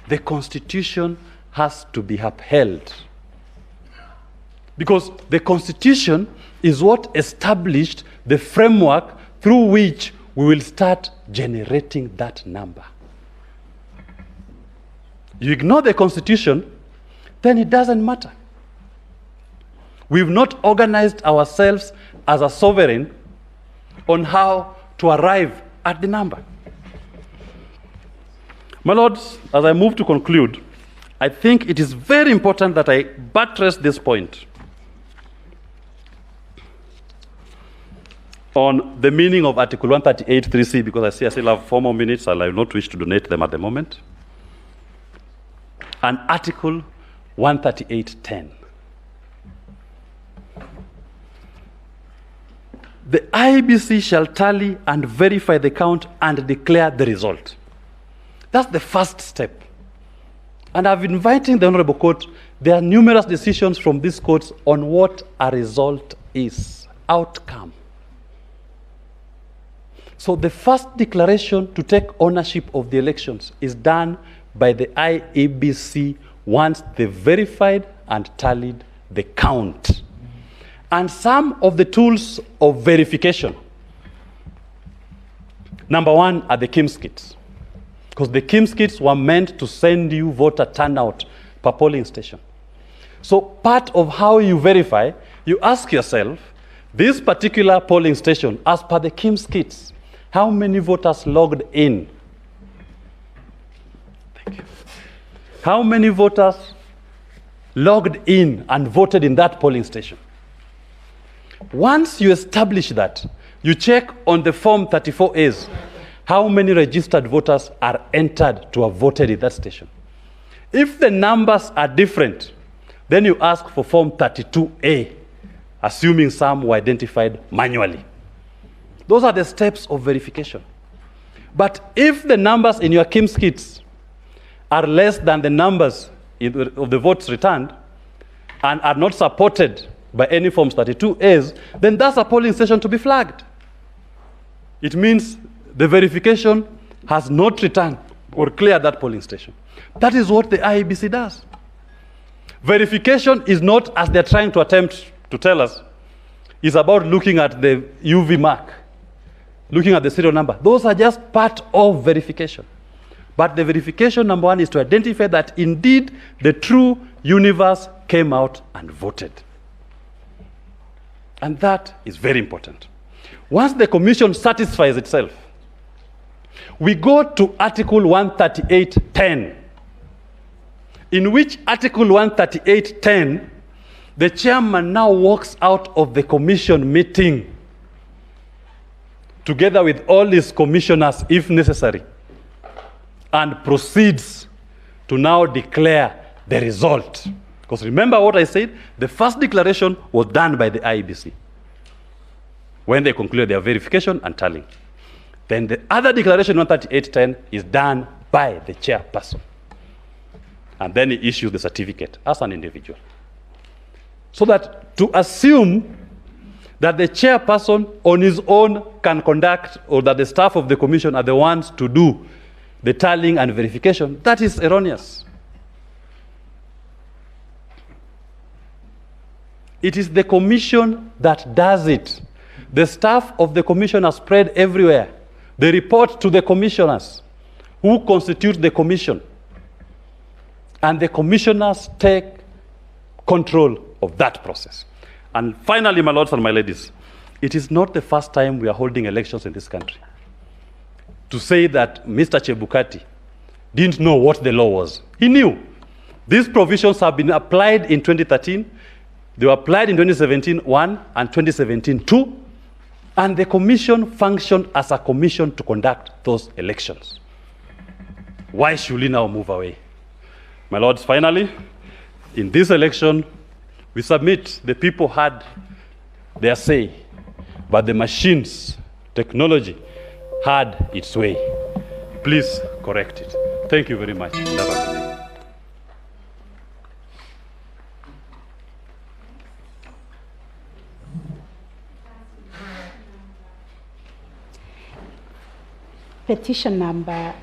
The Constitution has to be upheld. Because the Constitution is what established the framework through which we will start generating that number. You ignore the Constitution, then it doesn't matter. We've not organized ourselves as a sovereign on how to arrive at the number. My lords, as I move to conclude, I think it is very important that I buttress this point on the meaning of Article 138(3)(c), because I see I still have 4 more minutes and I will not wish to donate them at the moment, and Article 138(10). The IEBC shall tally and verify the count and declare the result. That's the first step. And I've invited the Honorable Court. There are numerous decisions from these courts on what a result is, outcome. So the first declaration to take ownership of the elections is done by the IEBC once they've verified and tallied the count. And some of the tools of verification, number one are the KIMS kits, because the KIMS kits were meant to send you voter turnout per polling station. So part of how you verify, you ask yourself, this particular polling station, as per the KIMS kits, how many voters logged in? Thank you. How many voters logged in and voted in that polling station? Once you establish that, you check on the Form 34As, how many registered voters are entered to have voted in that station. If the numbers are different, then you ask for Form 32A, assuming some were identified manually. Those are the steps of verification. But if the numbers in your KIMS kits are less than the numbers of the votes returned and are not supported by any Forms 32As, then that's a polling station to be flagged. It means the verification has not returned or cleared that polling station. That is what the IEBC does. Verification is not, as they're trying to attempt to tell us, is about looking at the UV mark, looking at the serial number. Those are just part of verification. But the verification, number one, is to identify that indeed the true universe came out and voted. And that is very important. Once the commission satisfies itself, we go to Article 138(10), in which Article 138(10), the chairman now walks out of the commission meeting together with all his commissioners, if necessary, and proceeds to now declare the result. Because remember what I said, the first declaration was done by the IEBC when they concluded their verification and tallying. Then the other declaration, 138(10), is done by the chairperson. And then he issues the certificate as an individual. So that to assume that the chairperson on his own can conduct, or that the staff of the commission are the ones to do the tallying and verification, that is erroneous. It is the commission that does it. The staff of the commission are spread everywhere. They report to the commissioners who constitute the commission. And the commissioners take control of that process. And finally, my lords and my ladies, it is not the first time we are holding elections in this country. To say that Mr. Chebukati didn't know what the law was. He knew. These provisions have been applied in 2013. They were applied in 2017, 1, and 2017, 2. And the commission functioned as a commission to conduct those elections. Why should we now move away? My lords, finally, in this election, We submit the people had their say, but the machines, technology, had its way. Please correct it. Thank you very much. Petition number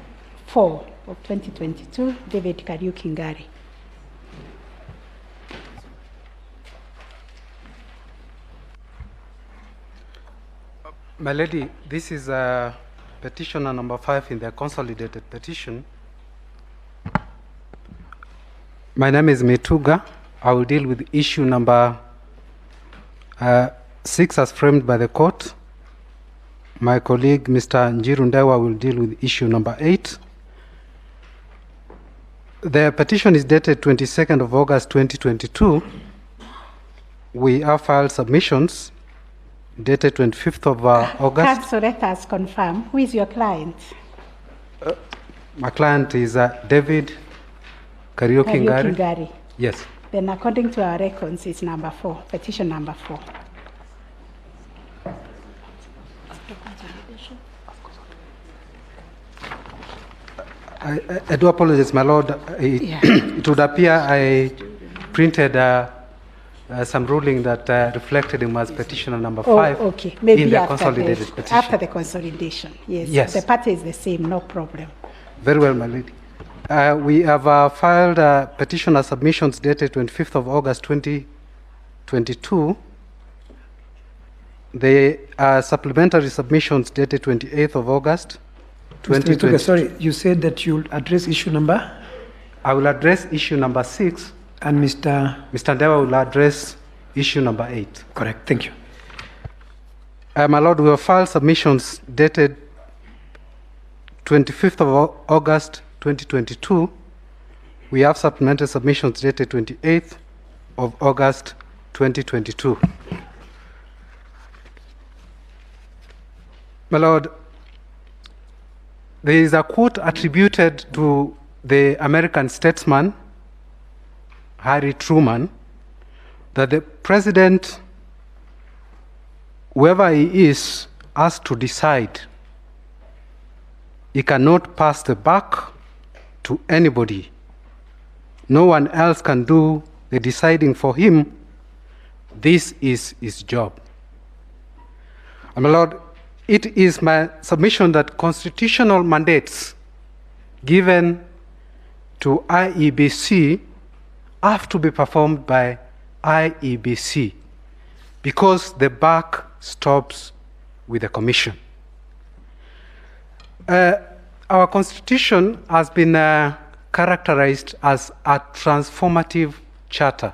4 of 2022, David Kariuki-Ngari. My lady, this is petitioner number 5 in the consolidated petition. My name is Metuga. I will deal with issue number 6 as framed by the court. My colleague, Mr. Njiru Ndewa, will deal with issue number 8. The petition is dated 22nd of August 2022. We have filed submissions dated 25th of August. Counsel, let us confirm. Who is your client? My client is David Kariuki-Ngari. Kariuki-Ngari. Yes. Then according to our records, it's number 4, petition number 4. I do apologize, my lord. It would appear I printed some ruling that reflected him as petitioner number 5 okay. Maybe in the after consolidated petition. After the consolidation, yes. Yes. The party is the same, no problem. Very well, my lady. We have filed petitioner submissions dated 25th of August 2022. They are supplementary submissions dated 28th of August 2022. Sorry, you said that you'll address issue number? I will address issue number 6. And Mr. Ndewa will address issue number 8. Correct, thank you. My lord, we have filed submissions dated 25th of August 2022. We have supplementary submissions dated 28th of August 2022. My lord, there is a quote attributed to the American statesman, Harry Truman, that the president, whoever he is, has to decide. He cannot pass the buck to anybody. No one else can do the deciding for him. This is his job. And my lord, it is my submission that constitutional mandates given to IEBC have to be performed by IEBC because the buck stops with the commission. Our constitution has been characterized as a transformative charter.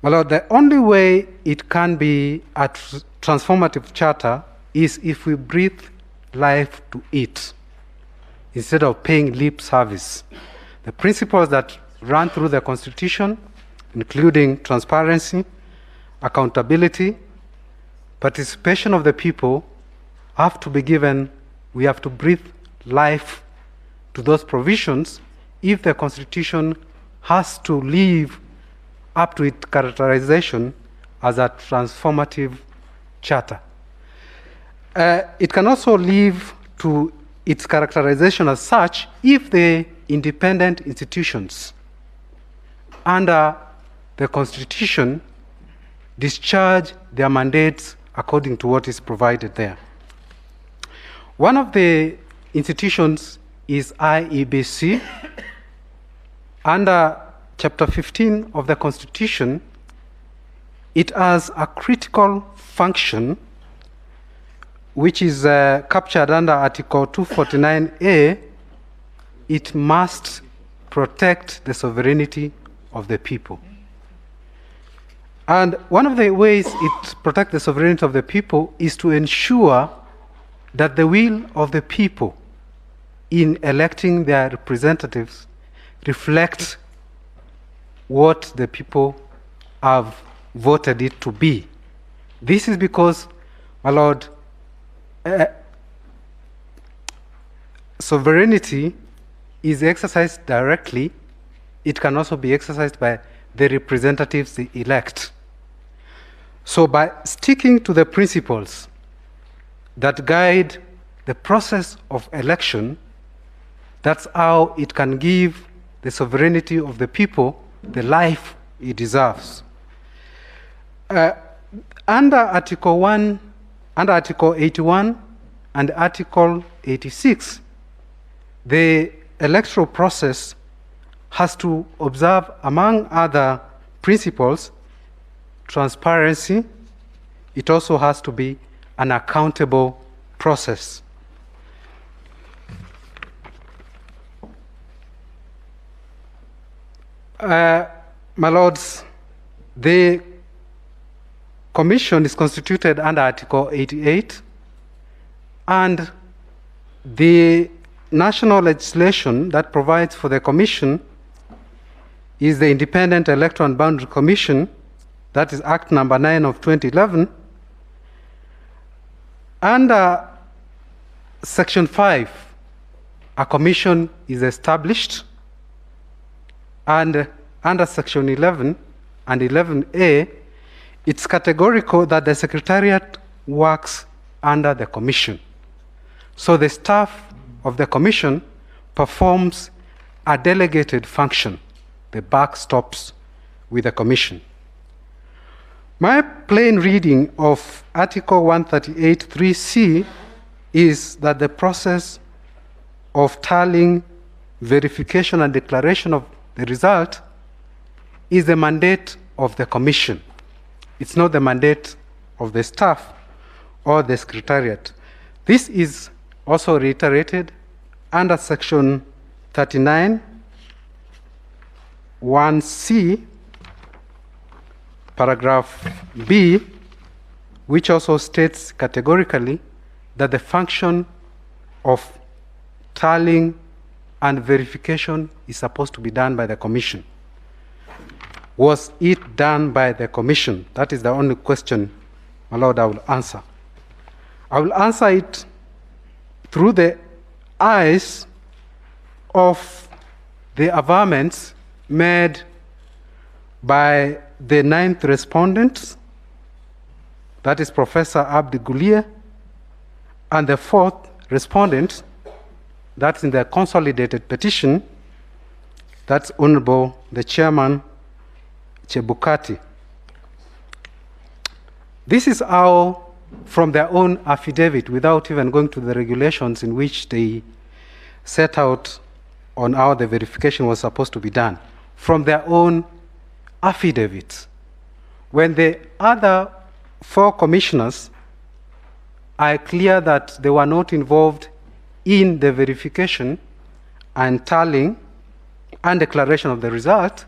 My lord, the only way it can be a transformative charter is if we breathe life to it instead of paying lip service. The principles that run through the Constitution, including transparency, accountability, participation of the people, have to be given. We have to breathe life to those provisions if the Constitution has to live up to its characterization as a transformative charter. It can also live to its characterization as such if the independent institutions under the Constitution discharge their mandates according to what is provided there. One of the institutions is IEBC. Under Chapter 15 of the Constitution, it has a critical function which is captured under Article 249A. It must protect the sovereignty of the people. And one of the ways it protects the sovereignty of the people is to ensure that the will of the people in electing their representatives reflects what the people have voted it to be. This is because, my lord, sovereignty is exercised directly. It can also be exercised by the representatives they elect. So by sticking to the principles that guide the process of election, that's how it can give the sovereignty of the people the life it deserves. Under Article 81 and Article 86, the electoral process has to observe, among other principles, transparency. It also has to be an accountable process. My Lords, the Commission is constituted under Article 88, and the national legislation that provides for the Commission is the Independent Electoral and Boundary Commission, that is Act number 9 of 2011. Under Section 5, a commission is established, and under Section 11 and 11A, it's categorical that the Secretariat works under the Commission. So the staff of the Commission performs a delegated function. The buck stops with the Commission. My plain reading of Article 138(3)(c) is that the process of tallying, verification, and declaration of the result is the mandate of the Commission. It's not the mandate of the staff or the Secretariat. This is also reiterated under Section 39, 1C, paragraph B, which also states categorically that the function of tallying and verification is supposed to be done by the Commission. Was it done by the Commission? That is the only question, my Lord, I will answer. I will answer it through the eyes of the averments made by the 9th respondent, that is Professor Abdi Gulier, and the 4th respondent, that's in the consolidated petition, that's Honorable the Chairman Chebukati. This is how, from their own affidavit, without even going to the regulations in which they set out on how the verification was supposed to be done, from their own affidavits. When the other 4 commissioners are clear that they were not involved in the verification and tallying and declaration of the result,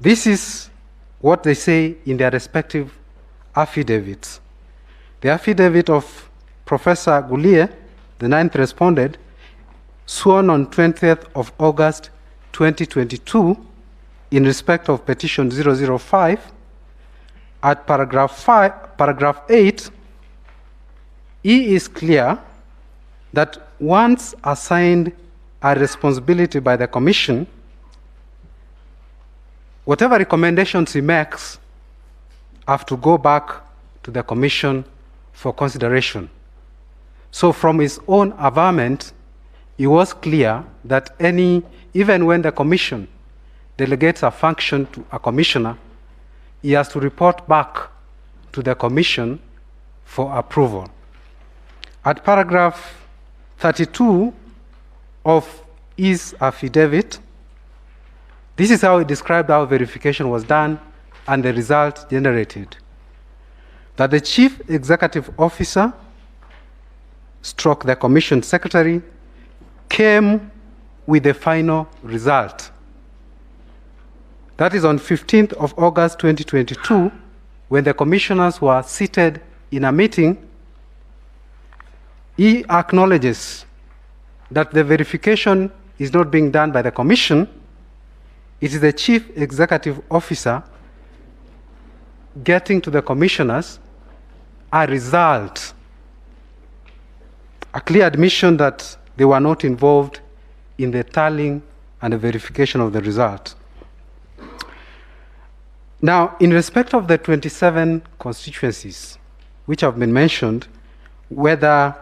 this is what they say in their respective affidavits. The affidavit of Professor Gulier, the 9th respondent, sworn on 20th of August 2022 in respect of petition 005, at paragraph 8, he is clear that once assigned a responsibility by the Commission, whatever recommendations he makes have to go back to the Commission for consideration. So from his own averment, it was clear that even when the Commission delegates a function to a commissioner, he has to report back to the Commission for approval. At paragraph 32 of his affidavit, this is how he described how verification was done and the result generated. That the Chief Executive Officer / the Commission Secretary came with the final result. That is on 15th of August 2022, when the commissioners were seated in a meeting. He acknowledges that the verification is not being done by the Commission. It is the Chief Executive Officer getting to the commissioners a result, a clear admission that they were not involved in the tallying and the verification of the result. Now, in respect of the 27 constituencies, which have been mentioned, whether,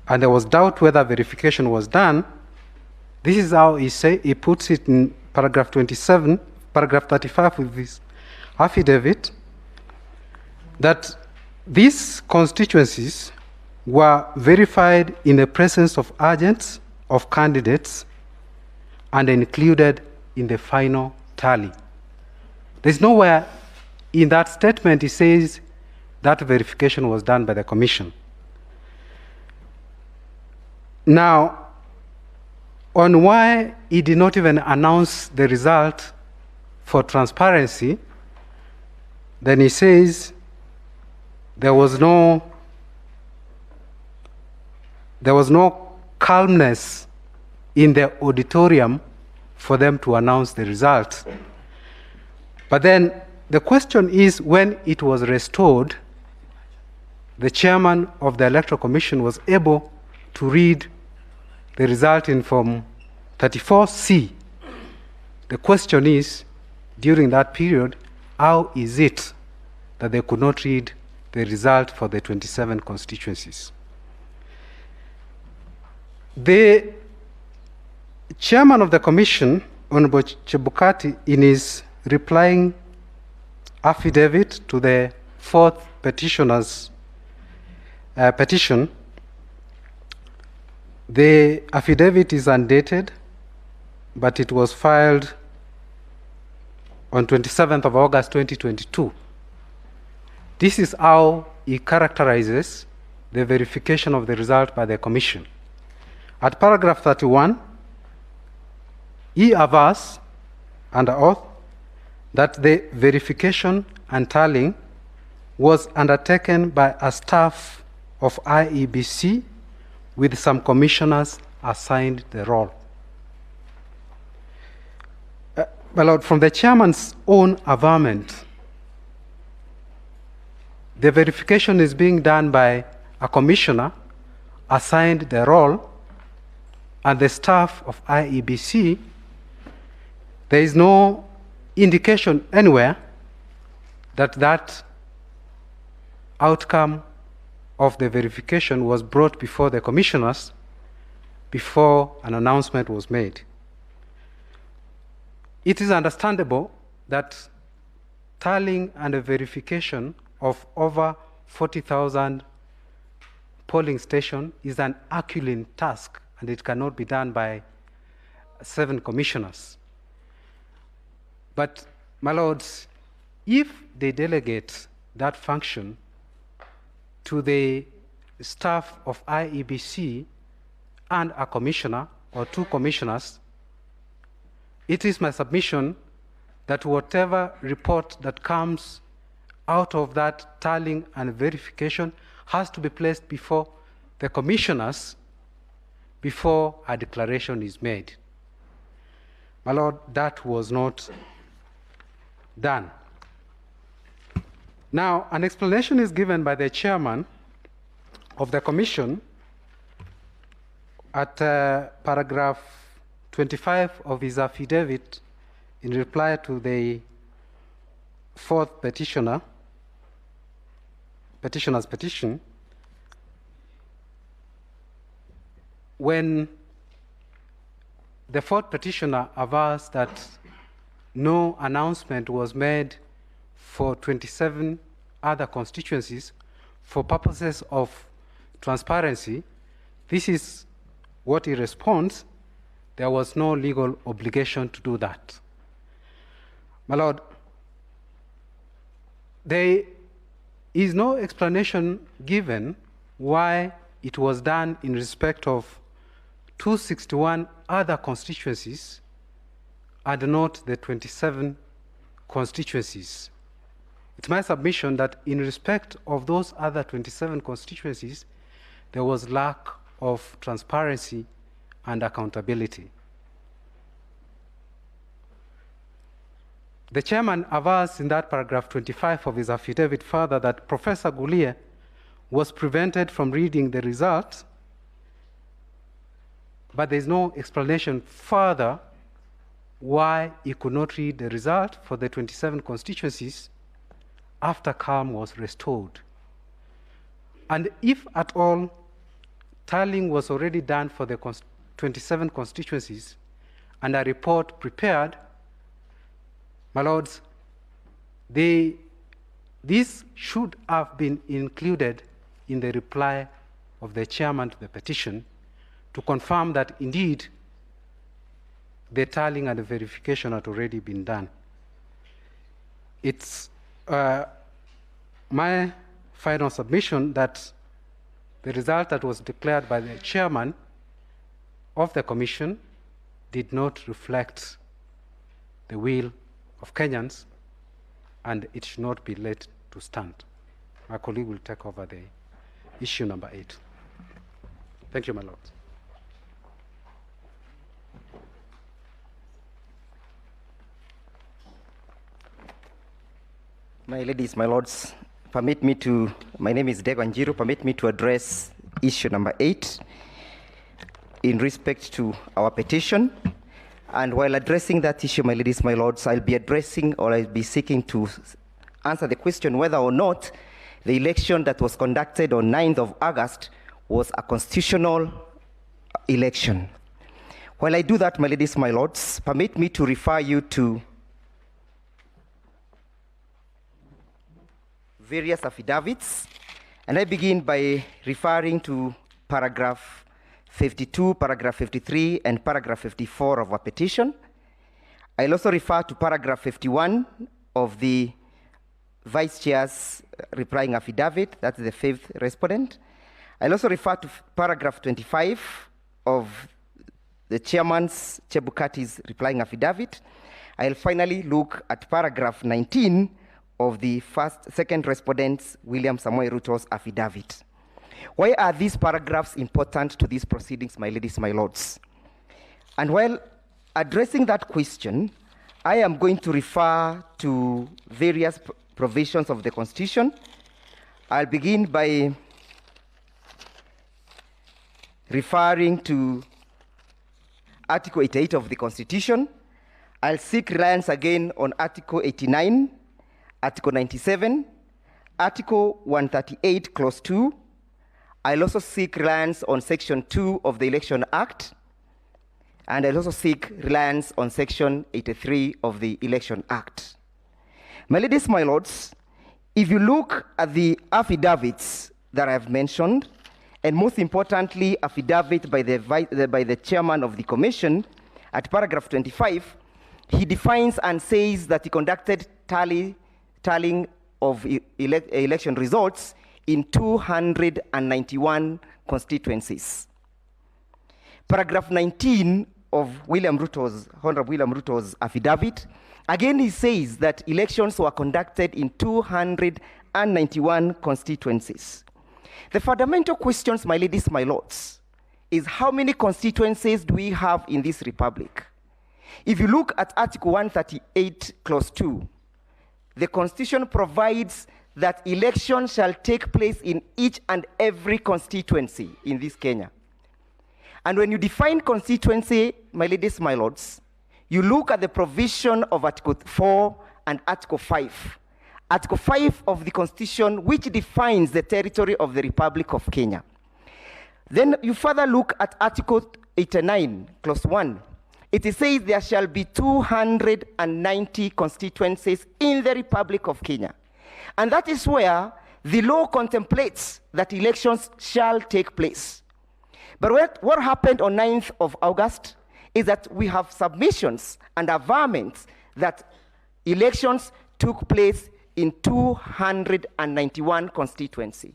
and there was doubt whether verification was done, this is how he puts it in paragraph 27, paragraph 35 of this affidavit, that these constituencies were verified in the presence of agents of candidates and included in the final tally. There's nowhere in that statement it says that verification was done by the commission. Now, on why he did not even announce the result for transparency, then he says there was no calmness in the auditorium for them to announce the results. But then the question is, when it was restored, the chairman of the Electoral Commission was able to read the result in Form 34C. The question is, during that period, how is it that they could not read the result for the 27 constituencies? The chairman of the commission, Honorable Chebukati, in his replying affidavit to the fourth petitioner's petition, the affidavit is undated, but it was filed on 27th of August 2022. This is how he characterizes the verification of the result by the commission. At paragraph 31, he avers under oath that the verification and tallying was undertaken by a staff of IEBC with some commissioners assigned the role. My Lord, from the chairman's own averment, the verification is being done by a commissioner assigned the role, and the staff of IEBC. There is no indication anywhere that that outcome of the verification was brought before the commissioners before an announcement was made. It is understandable that tallying and a verification of over 40,000 polling stations is an Herculean task, and it cannot be done by 7 commissioners. But, my lords, if they delegate that function to the staff of IEBC and a commissioner or 2 commissioners, it is my submission that whatever report that comes out of that tallying and verification has to be placed before the commissioners before a declaration is made. My Lord, that was not done. Now, an explanation is given by the chairman of the commission at paragraph 25 of his affidavit in reply to the fourth petitioner's petition, when the fourth petitioner avers that no announcement was made for 27 other constituencies for purposes of transparency, this is what he responds: there was no legal obligation to do that. My Lord, there is no explanation given why it was done in respect of 261 other constituencies and not the 27 constituencies. It's my submission that in respect of those other 27 constituencies, there was lack of transparency and accountability. The chairman avers in that paragraph 25 of his affidavit further that Professor Gulier was prevented from reading the results, but there's no explanation further why he could not read the result for the 27 constituencies after calm was restored. And if at all tallying was already done for the 27 constituencies and a report prepared, my lords, this should have been included in the reply of the chairman to the petition to confirm that indeed the tallying and the verification had already been done. It's my final submission that the result that was declared by the chairman of the commission did not reflect the will of Kenyans, and it should not be let to stand. My colleague will take over the issue number 8. Thank you, my lord. My ladies, my lords, my name is Dego Njiru, permit me to address issue number 8 in respect to our petition. And while addressing that issue, my ladies, my lords, I'll be seeking to answer the question whether or not the election that was conducted on 9th of August was a constitutional election. While I do that, my ladies, my lords, permit me to refer you to various affidavits, and I begin by referring to paragraph 52, paragraph 53, and paragraph 54 of our petition. I'll also refer to paragraph 51 of the Vice Chair's replying affidavit, that's the 5th respondent. I'll also refer to paragraph 25 of the Chairman's Chebukati's replying affidavit. I'll finally look at paragraph 19 of the second respondent's, William Samoei Ruto's affidavit. Why are these paragraphs important to these proceedings, my ladies, my lords? And while addressing that question, I am going to refer to various provisions of the Constitution. I'll begin by referring to Article 88 of the Constitution. I'll seek reliance again on Article 89, Article 97, Article 138, Clause 2. I'll also seek reliance on Section 2 of the Election Act, and I'll also seek reliance on Section 83 of the Election Act. My ladies, my lords, if you look at the affidavits that I've mentioned, and most importantly, affidavit by the chairman of the commission, at paragraph 25, he defines and says that he conducted tallying of election results in 291 constituencies. Paragraph 19 of Honorable William Ruto's affidavit, again he says that elections were conducted in 291 constituencies. The fundamental questions, my ladies, my lords, is how many constituencies do we have in this republic? If you look at Article 138, Clause 2, the Constitution provides that elections shall take place in each and every constituency in this Kenya. And when you define constituency, my ladies, my lords, you look at the provision of Article 4 and Article 5. Article 5 of the Constitution, which defines the territory of the Republic of Kenya. Then you further look at Article 89, Clause 1. It says there shall be 290 constituencies in the Republic of Kenya. And that is where the law contemplates that elections shall take place. But what happened on 9th of August is that we have submissions and averments that elections took place in 291 constituencies.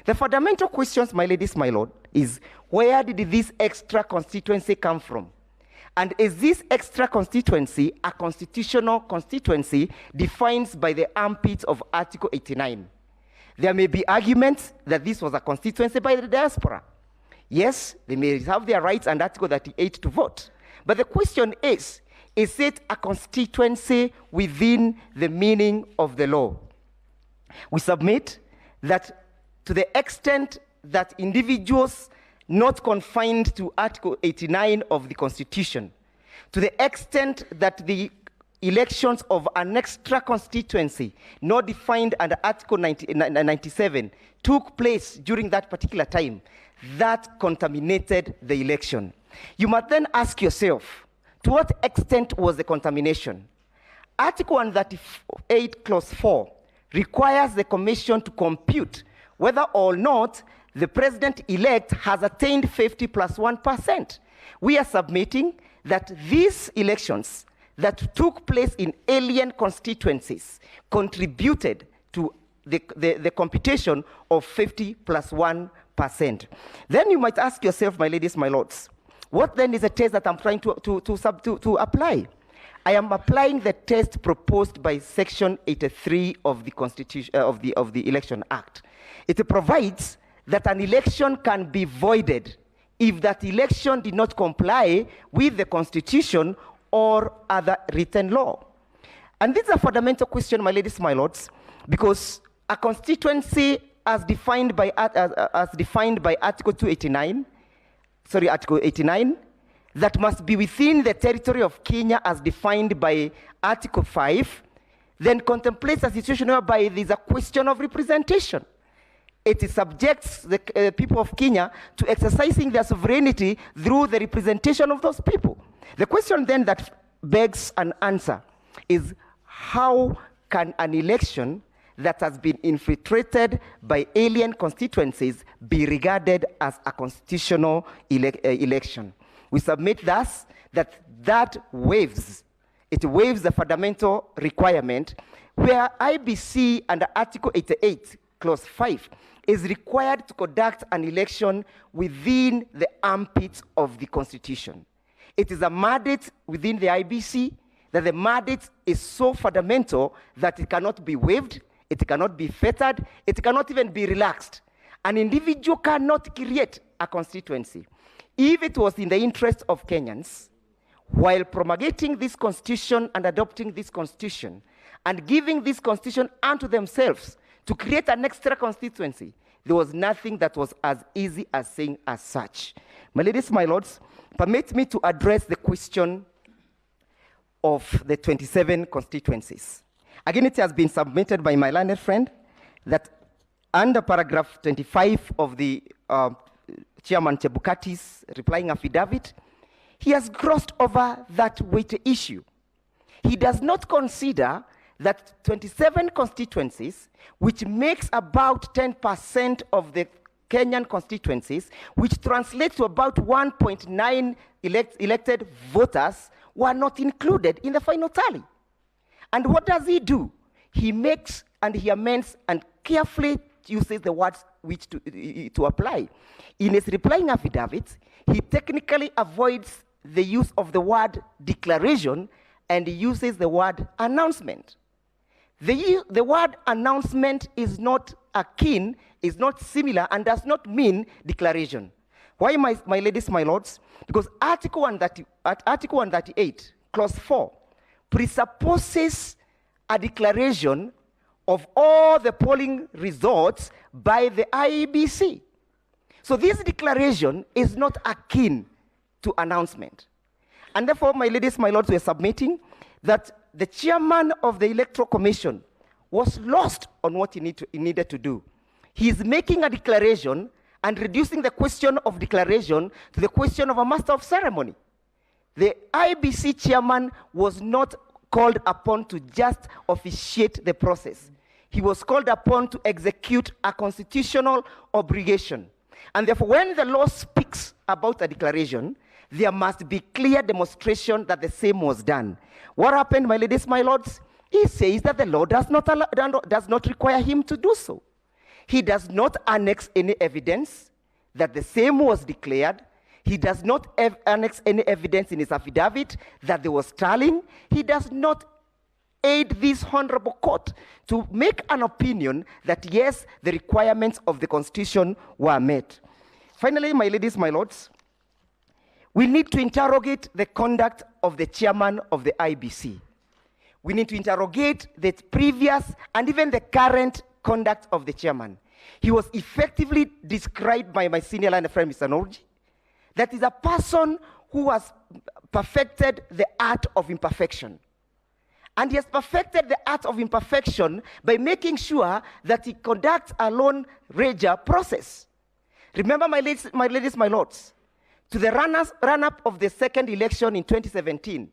The fundamental questions, my ladies, my lord, is where did this extra constituency come from? And is this extra constituency a constitutional constituency defined by the armpits of Article 89? There may be arguments that this was a constituency by the diaspora. Yes, they may have their rights under Article 38 to vote. But the question is it a constituency within the meaning of the law? We submit that to the extent that individuals not confined to Article 89 of the Constitution To the extent that the elections of an extra constituency, not defined under Article 97, took place during that particular time, that contaminated the election. You must then ask yourself, to what extent was the contamination? Article 138, Clause 4, requires the Commission to compute whether or not the President-elect has attained 50 plus 1%. We are submitting that these elections that took place in alien constituencies contributed to the computation of 50 plus 1%. Then you might ask yourself, my ladies, my lords, what then is the test that I'm trying to apply? I am applying the test proposed by Section 83 of the Constitution of the Election Act. It provides that an election can be voided if that election did not comply with the Constitution or other written law. And this is a fundamental question, my ladies, my lords, because a constituency as defined by Article 289, Article 89, that must be within the territory of Kenya as defined by Article 5, then contemplates a situation whereby there is a question of representation. It subjects the people of Kenya to exercising their sovereignty through the representation of those people. The question then that begs an answer is, how can an election that has been infiltrated by alien constituencies be regarded as a constitutional election? We submit thus that waives the fundamental requirement where IBC under Article 88, Clause 5, is required to conduct an election within the armpits of the Constitution. It is a mandate within the IBC that the mandate is so fundamental that it cannot be waived, it cannot be fettered, it cannot even be relaxed. An individual cannot create a constituency. If it was in the interest of Kenyans, while promulgating this constitution and adopting this constitution, and giving this constitution unto themselves to create an extra constituency, there was nothing that was as easy as saying as such. My ladies, my lords, permit me to address the question of the 27 constituencies. Again, it has been submitted by my learned friend that under paragraph 25 of the Chairman Chebukati's replying affidavit, he has glossed over that weighty issue. He does not consider that 27 constituencies, which makes about 10% of the Kenyan constituencies, which translates to about 1.9 elected voters, were not included in the final tally. And what does he do? He makes and he amends and carefully uses the words which to apply. In his replying affidavit, he technically avoids the use of the word declaration and he uses the word announcement. The word announcement is not akin, is not similar, and does not mean declaration. Why, my ladies, my lords? Because Article 138, Clause 4, presupposes a declaration of all the polling results by the IEBC. So this declaration is not akin to announcement. And therefore, my ladies, my lords, we are submitting that the chairman of the Electoral Commission was lost on what he needed to do. He is making a declaration and reducing the question of declaration to the question of a master of ceremony. The IBC chairman was not called upon to just officiate the process. He was called upon to execute a constitutional obligation. And therefore, when the law speaks about a declaration, there must be clear demonstration that the same was done. What happened, my ladies, my lords? He says that the law does not require him to do so. He does not annex any evidence that the same was declared. He does not annex any evidence in his affidavit that there was tallying. He does not aid this honorable court to make an opinion that, yes, the requirements of the Constitution were met. Finally, my ladies, my lords, we need to interrogate the conduct of the chairman of the IBC. We need to interrogate the previous and even the current conduct of the chairman. He was effectively described by my senior line friend, Mr. Norji, that is a person who has perfected the art of imperfection. And he has perfected the art of imperfection by making sure that he conducts a lone ranger process. Remember, my ladies, my lords, to the run-up of the second election in 2017,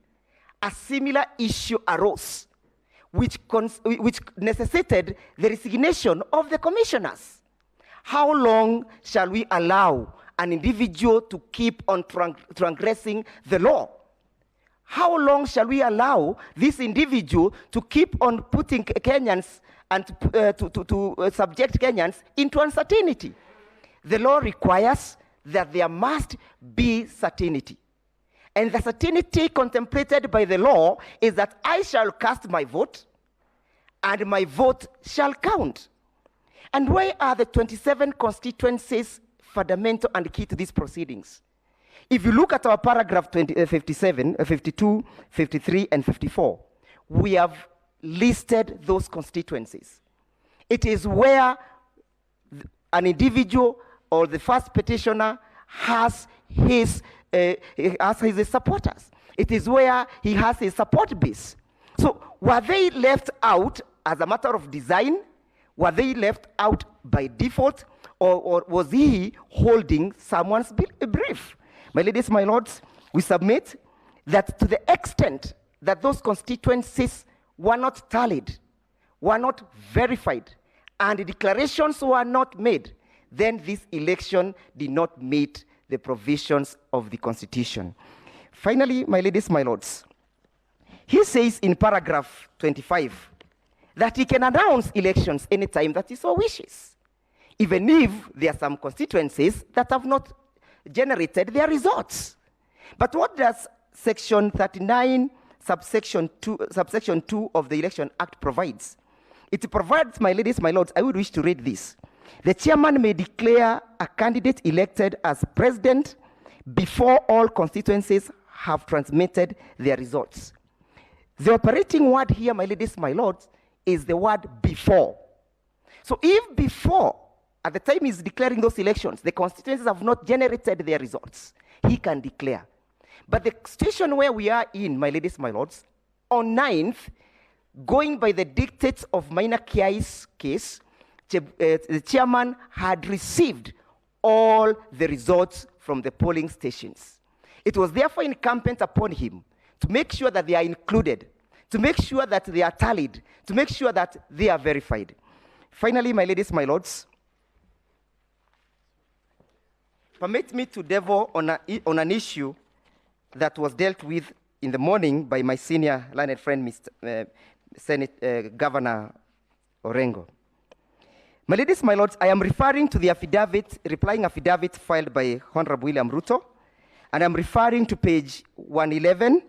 a similar issue arose, which necessitated the resignation of the commissioners. How long shall we allow an individual to keep on transgressing the law? How long shall we allow this individual to keep on putting Kenyans and to subject Kenyans into uncertainty? The law requires that there must be certainty. And the certainty contemplated by the law is that I shall cast my vote, and my vote shall count. And why are the 27 constituencies fundamental and key to these proceedings? If you look at our paragraph 57, 52, 53, and 54, we have listed those constituencies. It is where an individual or the first petitioner has his supporters. It is where he has his support base. So were they left out as a matter of design? Were they left out by default? Or was he holding someone's brief? My ladies, my lords, we submit that to the extent that those constituencies were not tallied, were not verified, and the declarations were not made, then this election did not meet the provisions of the Constitution. Finally, my ladies, my lords, he says in paragraph 25 that he can announce elections anytime that he so wishes, even if there are some constituencies that have not generated their results. But what does section 39, subsection 2 of the Election Act provides? It provides, my ladies, my lords, I would wish to read this. The chairman may declare a candidate elected as president before all constituencies have transmitted their results. The operating word here, my ladies, my lords, is the word before. So if before, at the time he's declaring those elections, the constituencies have not generated their results, he can declare. But the situation where we are in, my ladies, my lords, on 9th, going by the dictates of Maina Kiai's case, the chairman had received all the results from the polling stations. It was therefore incumbent upon him to make sure that they are included, to make sure that they are tallied, to make sure that they are verified. Finally, my ladies, my lords, permit me to delve on an issue that was dealt with in the morning by my senior learned friend, Mr. Governor Orengo. My ladies, my lords, I am referring to the replying affidavit filed by Honorable William Ruto, and I'm referring to page 111,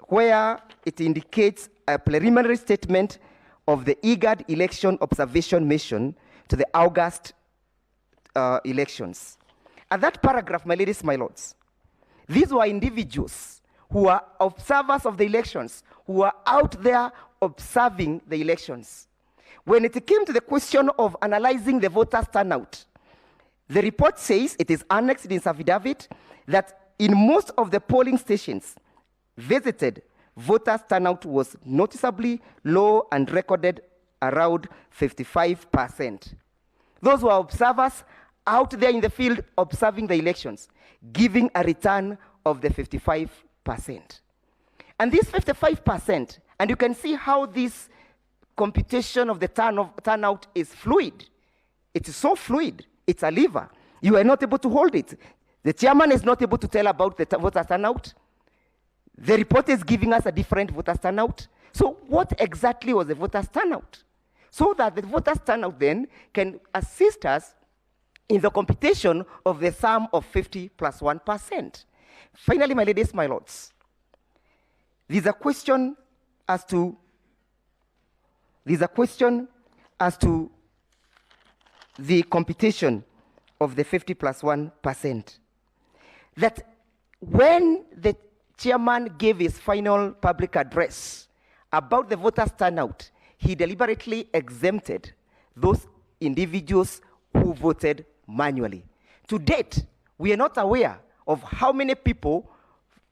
where it indicates a preliminary statement of the IGAD election observation mission to the August elections. At that paragraph, my ladies, my lords, these were individuals who are observers of the elections, who are out there observing the elections. When it came to the question of analyzing the voters' turnout, the report says, it is annexed in its affidavit, that in most of the polling stations visited, voters' turnout was noticeably low and recorded around 55%. Those were observers out there in the field observing the elections, giving a return of the 55%. And this 55%, and you can see how this computation of the turnout is fluid. It is so fluid, it's a lever. You are not able to hold it. The chairman is not able to tell about the voter turnout. The report is giving us a different voter turnout. So what exactly was the voter turnout? So that the voter turnout then can assist us in the computation of the sum of 50 plus 1%. Finally, my ladies, my lords, there's a question as to the computation of the 50 plus 1%. That when the chairman gave his final public address about the voters' turnout, he deliberately exempted those individuals who voted manually. To date, we are not aware of how many people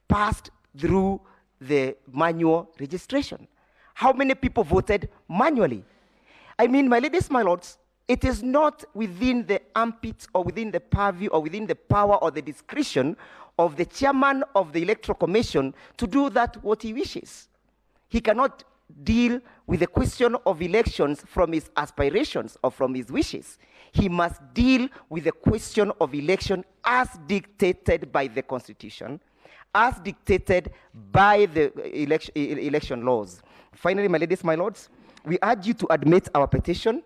passed through the manual registration. How many people voted manually? I mean, my ladies, my lords, it is not within the armpits or within the purview or within the power or the discretion of the chairman of the Electoral Commission to do that what he wishes. He cannot deal with the question of elections from his aspirations or from his wishes. He must deal with the question of election as dictated by the Constitution, as dictated by the election laws. Finally, my ladies, my lords, we urge you to admit our petition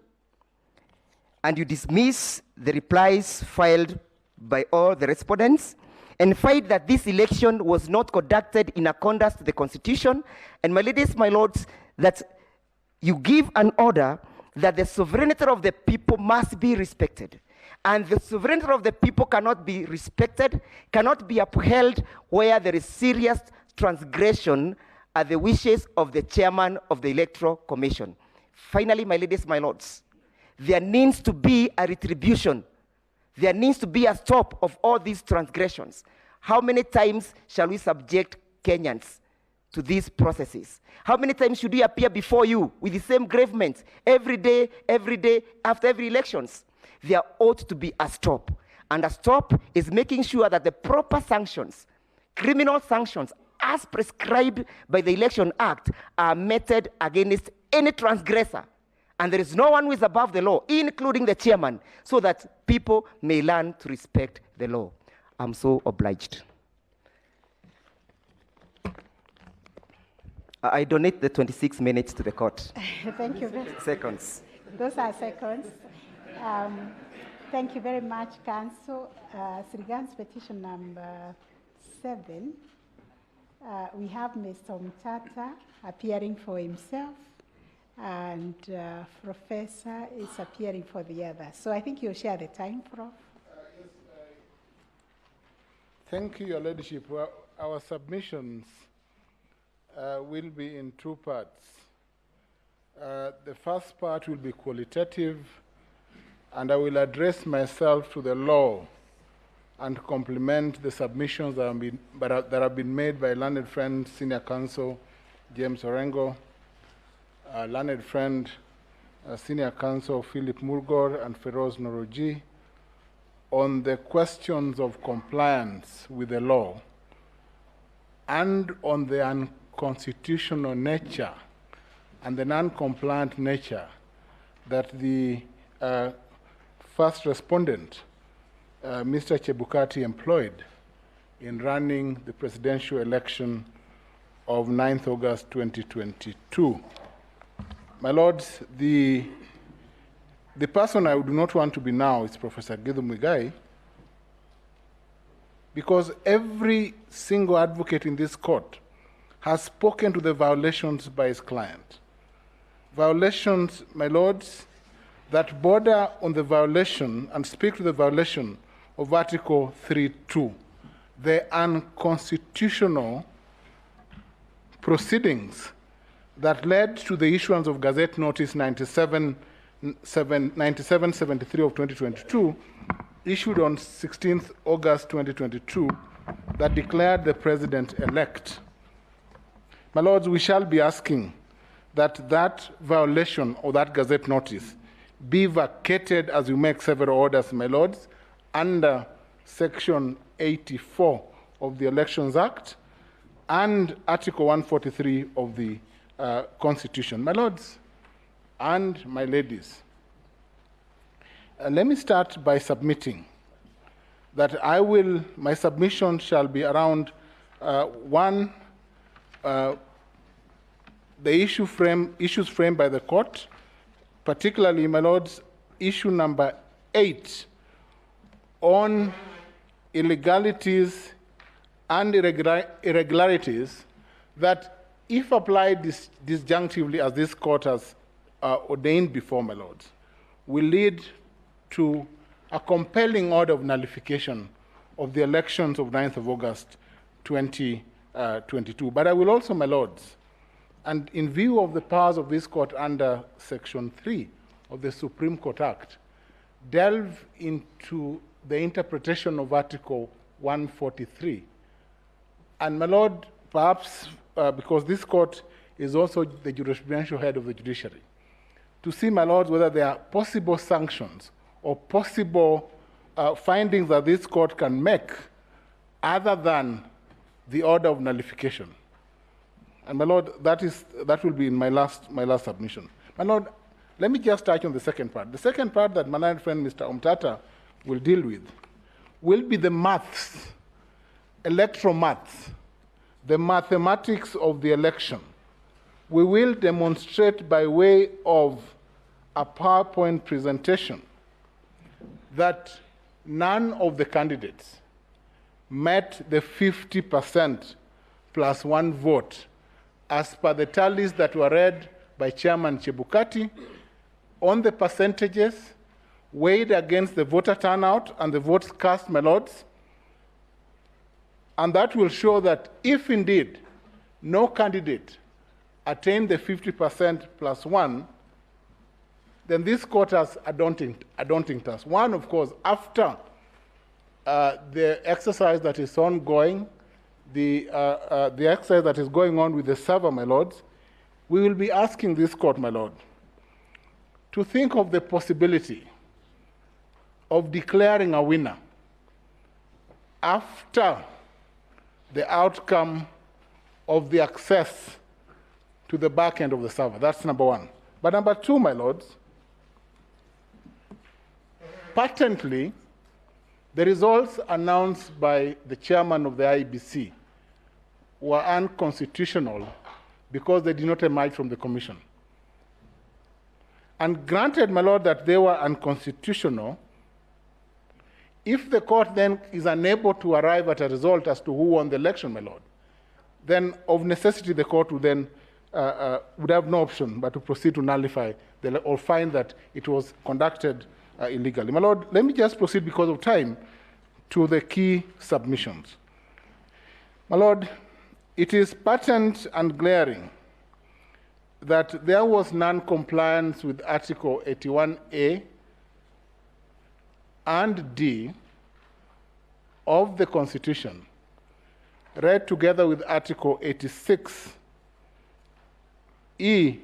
and you dismiss the replies filed by all the respondents and find that this election was not conducted in accordance to the Constitution. And my ladies, my lords, that you give an order that the sovereignty of the people must be respected. And the sovereignty of the people cannot be respected, cannot be upheld where there is serious transgression at the wishes of the chairman of the Electoral Commission. Finally, my ladies, my lords, there needs to be a retribution. There needs to be a stop of all these transgressions. How many times shall we subject Kenyans to these processes? How many times should we appear before you with the same gravement every day, after every elections? There ought to be a stop. And a stop is making sure that the proper sanctions, criminal sanctions, as prescribed by the Election Act, are meted against any transgressor. And there is no one who is above the law, including the chairman, so that people may learn to respect the law. I'm so obliged. I donate the 26 minutes to the court. Thank you very Seconds. Those are seconds. Thank you very much, Council. As regards petition number 7, we have Mr. Mtata appearing for himself, and Professor is appearing for the other. So I think you'll share the time, Prof. Thank you, Your Ladyship. Well, our submissions will be in two parts. The first part will be qualitative, and I will address myself to the law and complement the submissions that have been made by learned friend, Senior Counsel James Orengo, learned friend, Senior Counsel Philip Murgor and Feroz Noroji, on the questions of compliance with the law and on the unconstitutional nature and the non-compliant nature that the first respondent, Mr. Chebukati, employed in running the presidential election of 9th August 2022. My lords, the person I would not want to be now is Professor Githu Muigai, because every single advocate in this court has spoken to the violations by his client. Violations, my lords, that border on the violation and speak to the violation of Article 3.2, the unconstitutional proceedings that led to the issuance of Gazette Notice 9773 of 2022, issued on 16th August 2022, that declared the president-elect. My lords, we shall be asking that that violation or that Gazette Notice be vacated as we make several orders, my lords, under Section 84 of the Elections Act and Article 143 of the Constitution. My lords and my ladies, let me start by submitting that my submission shall be around one, the issues framed by the court, particularly, my lords, issue number 8 on illegalities and irregularities that, if applied disjunctively as this court has ordained before, my lords, will lead to a compelling order of nullification of the elections of 9th of August 2022. But I will also, my lords, and in view of the powers of this court under Section 3 of the Supreme Court Act, delve into the interpretation of Article 143. And my Lord, perhaps because this court is also the jurisprudential head of the judiciary, to see, my Lord, whether there are possible sanctions or possible findings that this court can make other than the order of nullification. And my Lord, that will be in my last submission. My Lord, let me just touch on the second part. The second part that my learned friend Mr. Omtata will deal with will be the maths, electoral maths, the mathematics of the election. We will demonstrate by way of a PowerPoint presentation that none of the candidates met the 50% plus one vote as per the tallies that were read by Chairman Chebukati on the percentages weighed against the voter turnout and the votes cast, my lords. And that will show that if indeed no candidate attained the 50% plus one, then this court has a daunting task. One, of course, after the exercise that is ongoing, the exercise that is going on with the server, my lords, we will be asking this court, my lord, to think of the possibility of declaring a winner after the outcome of the access to the back end of the server. That's number one. But number two, my lords, patently, the results announced by the chairman of the IEBC were unconstitutional because they did not emerge from the commission. And granted, my lord, that they were unconstitutional, if the court then is unable to arrive at a result as to who won the election, my lord, then of necessity the court would then would have no option but to proceed to nullify or find that it was conducted illegally. My lord, let me just proceed because of time to the key submissions. My lord, it is patent and glaring that there was non-compliance with Article 81A and D of the Constitution, read together with Article 86E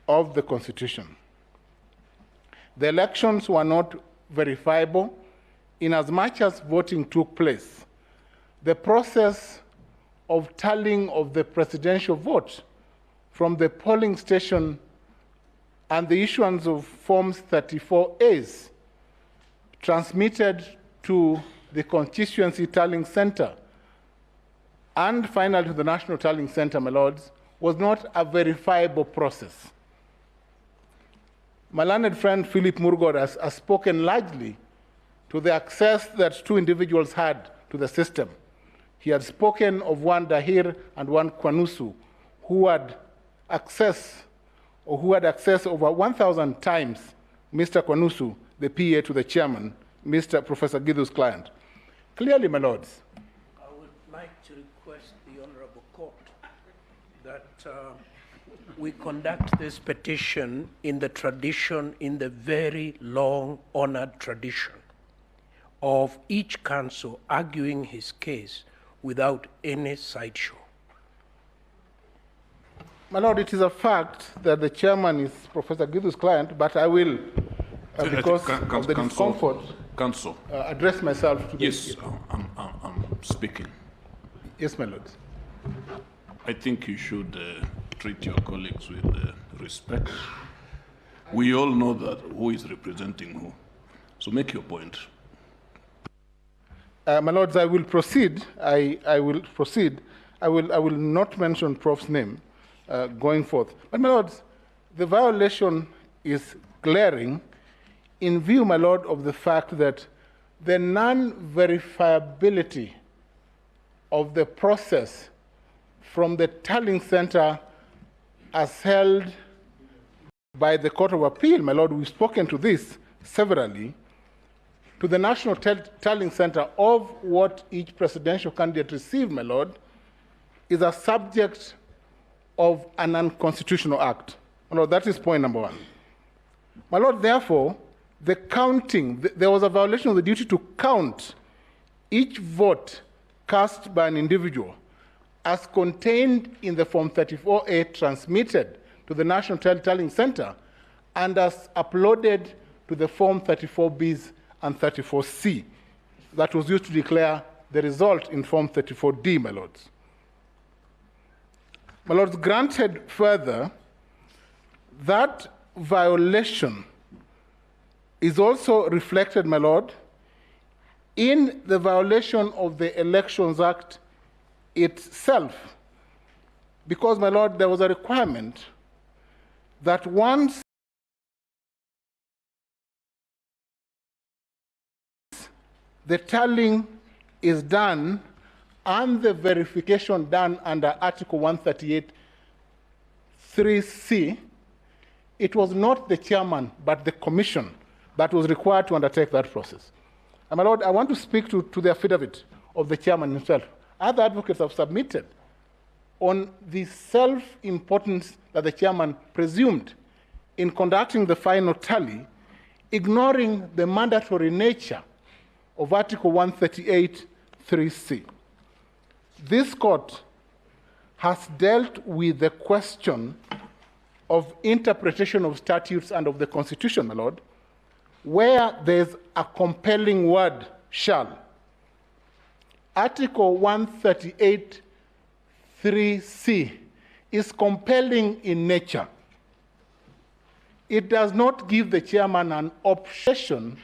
of the Constitution. The elections were not verifiable inasmuch as voting took place. The process of tallying of the presidential vote from the polling station and the issuance of Forms 34As transmitted to the constituency tallying center and finally to the national tallying center, my lords, was not a verifiable process. My learned friend Philip Murgod has spoken largely to the access that two individuals had to the system. He had spoken of one Dahir and one Kwanusu, who had access over 1,000 times Mr. Kwanusu, the PA to the chairman, Mr. Professor Githu's client. Clearly, my lords, I would like to request the Honorable Court that we conduct this petition in the tradition, in the very long honored tradition of each counsel arguing his case without any sideshow. My lord, it is a fact that the chairman is Professor Githu's client, but I will, because of the discomfort, Counsel. Address myself to yes, I'm speaking. Yes, my lord. I think you should treat your colleagues with respect. We all know that who is representing who. So make your point. My lords, I will proceed. I will proceed. I will not mention Prof's name going forth. But my lords, the violation is glaring in view, my lord, of the fact that the non-verifiability of the process from the tallying center as held by the Court of Appeal, my lord, we've spoken to this severally, to the National Tallying Center of what each presidential candidate received, my lord, is a subject of an unconstitutional act. My lord, that is point number one. My lord, therefore, the counting, there was a violation of the duty to count each vote cast by an individual, as contained in the Form 34A transmitted to the National Tallying Center and as uploaded to the Form 34Bs and 34C that was used to declare the result in Form 34D, my lords. My lords, granted further that violation is also reflected, my lord, in the violation of the Elections Act itself. Because, my lord, there was a requirement that once the tallying is done and the verification done under Article 138(3)(c, it was not the chairman but the commission that was required to undertake that process. And my lord, I want to speak to the affidavit of the chairman himself. Other advocates have submitted on the self-importance that the chairman presumed in conducting the final tally, ignoring the mandatory nature of Article 138(3)(c. This court has dealt with the question of interpretation of statutes and of the Constitution, my lord, where there's a compelling word, shall. Article 138(3)(c is compelling in nature. It does not give the chairman an option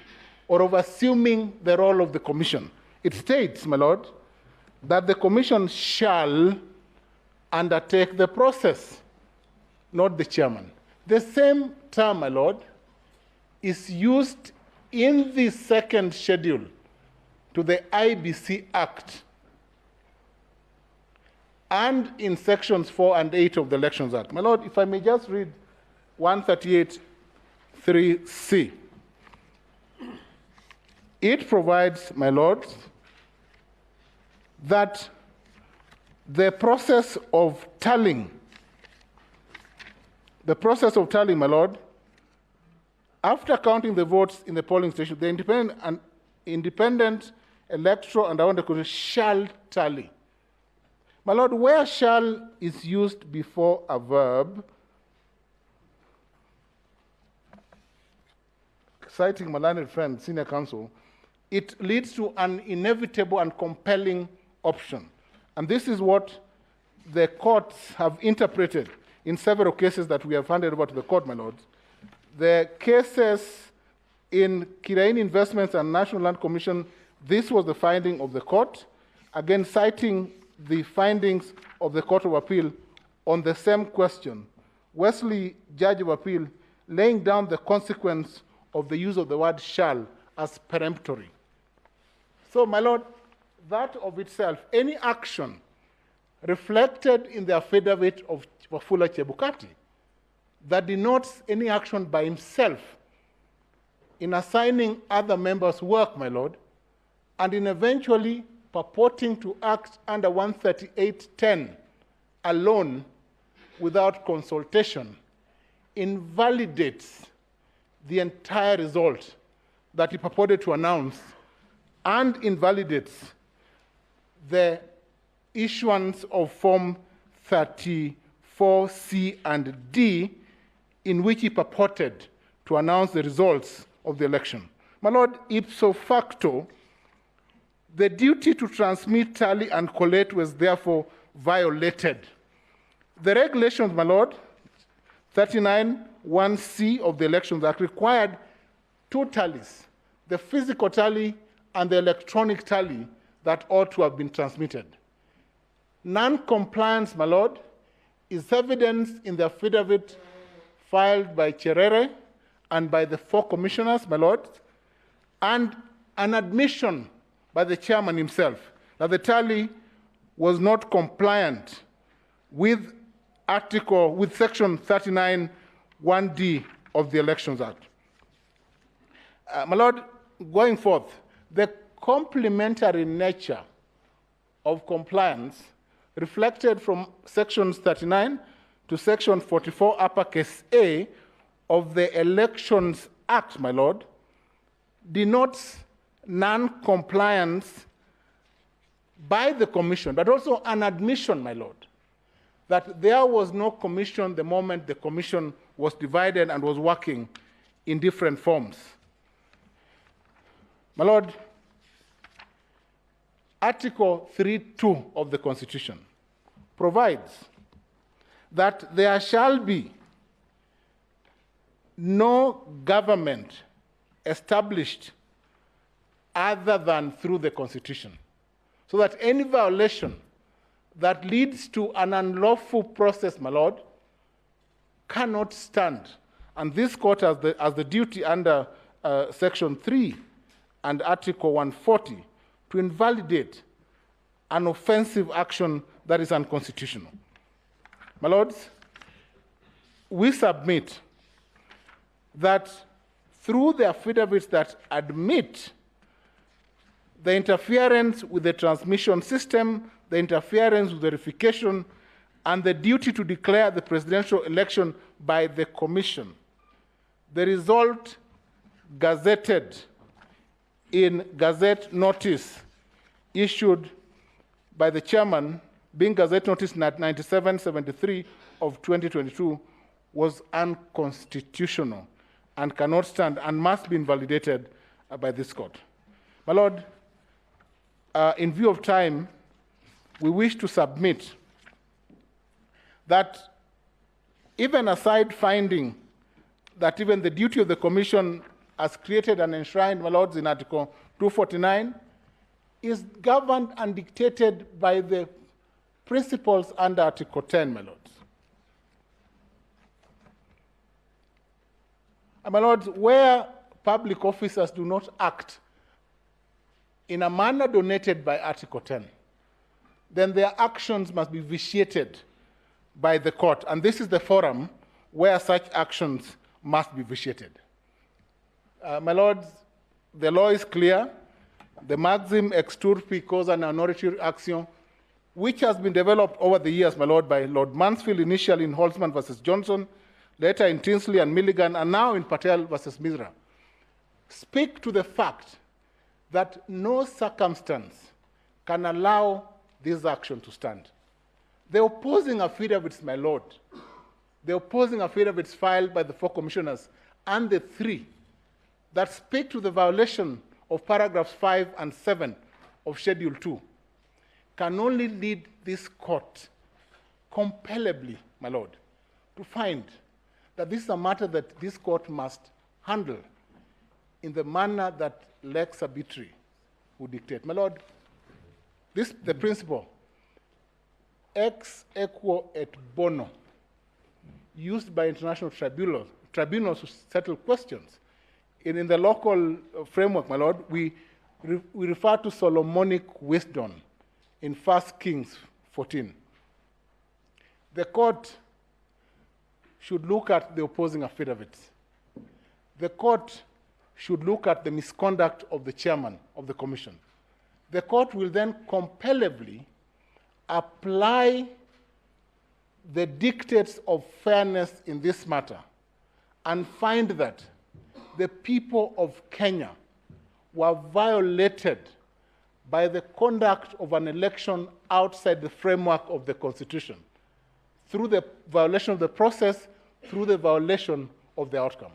or of assuming the role of the commission. It states, my lord, that the commission shall undertake the process, not the chairman. The same term, my lord, is used in the second schedule to the IBC Act and in sections 4 and 8 of the Elections Act. My lord, if I may just read 138(3)(c. It provides, my lord, that the process of tallying, my lord, after counting the votes in the polling station, the independent electoral and our commission shall tally. My lord, where shall is used before a verb, citing my learned friend, senior counsel, it leads to an inevitable and compelling option. And this is what the courts have interpreted in several cases that we have handed over to the court, my lords. The cases in Kirain Investments and National Land Commission, this was the finding of the court, again citing the findings of the Court of Appeal on the same question. Wesley, Judge of Appeal, laying down the consequence of the use of the word shall as peremptory. So, my lord, that of itself, any action reflected in the affidavit of Wafula Chebukati that denotes any action by himself in assigning other members work, my lord, and in eventually purporting to act under 138(10) alone without consultation, invalidates the entire result that he purported to announce and invalidates the issuance of Form 34C and D, in which he purported to announce the results of the election. My lord, ipso facto, the duty to transmit, tally, and collate was therefore violated. The regulations, my lord, 39(1)(c) of the Elections Act required two tallies, the physical tally and the electronic tally that ought to have been transmitted. Non-compliance, my lord, is evidenced in the affidavit filed by Cherere and by the 4 commissioners, my lord, and an admission by the chairman himself that the tally was not compliant with section 39(1)(d) of the Elections Act. My lord, going forth, the complementary nature of compliance reflected from sections 39 to section 44 uppercase A of the Elections Act, my lord, denotes non-compliance by the commission, but also an admission, my lord, that there was no commission the moment the commission was divided and was working in different forms. My lord, Article 3.2 of the Constitution provides that there shall be no government established other than through the Constitution, so that any violation that leads to an unlawful process, my lord, cannot stand. And this court has the duty under Section 3 and Article 140 to invalidate an offensive action that is unconstitutional. My lords, we submit that through the affidavits that admit the interference with the transmission system, the interference with verification, and the duty to declare the presidential election by the commission, the result gazetted in Gazette Notice issued by the chairman, being Gazette Notice 9773 of 2022, was unconstitutional and cannot stand and must be invalidated by this court. My lord, in view of time, we wish to submit that even aside finding that even the duty of the commission as created and enshrined, my lords, in Article 249, is governed and dictated by the principles under Article 10, my lords. And my lords, where public officers do not act in a manner donated by Article 10, then their actions must be vitiated by the court. And this is the forum where such actions must be vitiated. My lords, the law is clear. The maxim ex turpi causa non action, which has been developed over the years, my lord, by Lord Mansfield, initially in Holtzman versus Johnson, later in Tinsley and Milligan, and now in Patel versus Misra, speak to the fact that no circumstance can allow this action to stand. The opposing affidavits, my lord, the opposing affidavits filed by the 4 commissioners and the 3 that speak to the violation of paragraphs 5 and 7 of Schedule 2 can only lead this court compellably, my lord, to find that this is a matter that this court must handle in the manner that lex arbitri would dictate. My lord, this the principle ex equo et bono used by international tribunals to settle questions. In the local framework, my lord, we refer to Solomonic wisdom in 1 Kings 14. The court should look at the opposing affidavits. The court should look at the misconduct of the chairman of the commission. The court will then compellably apply the dictates of fairness in this matter and find that the people of Kenya were violated by the conduct of an election outside the framework of the Constitution, through the violation of the process, through the violation of the outcome.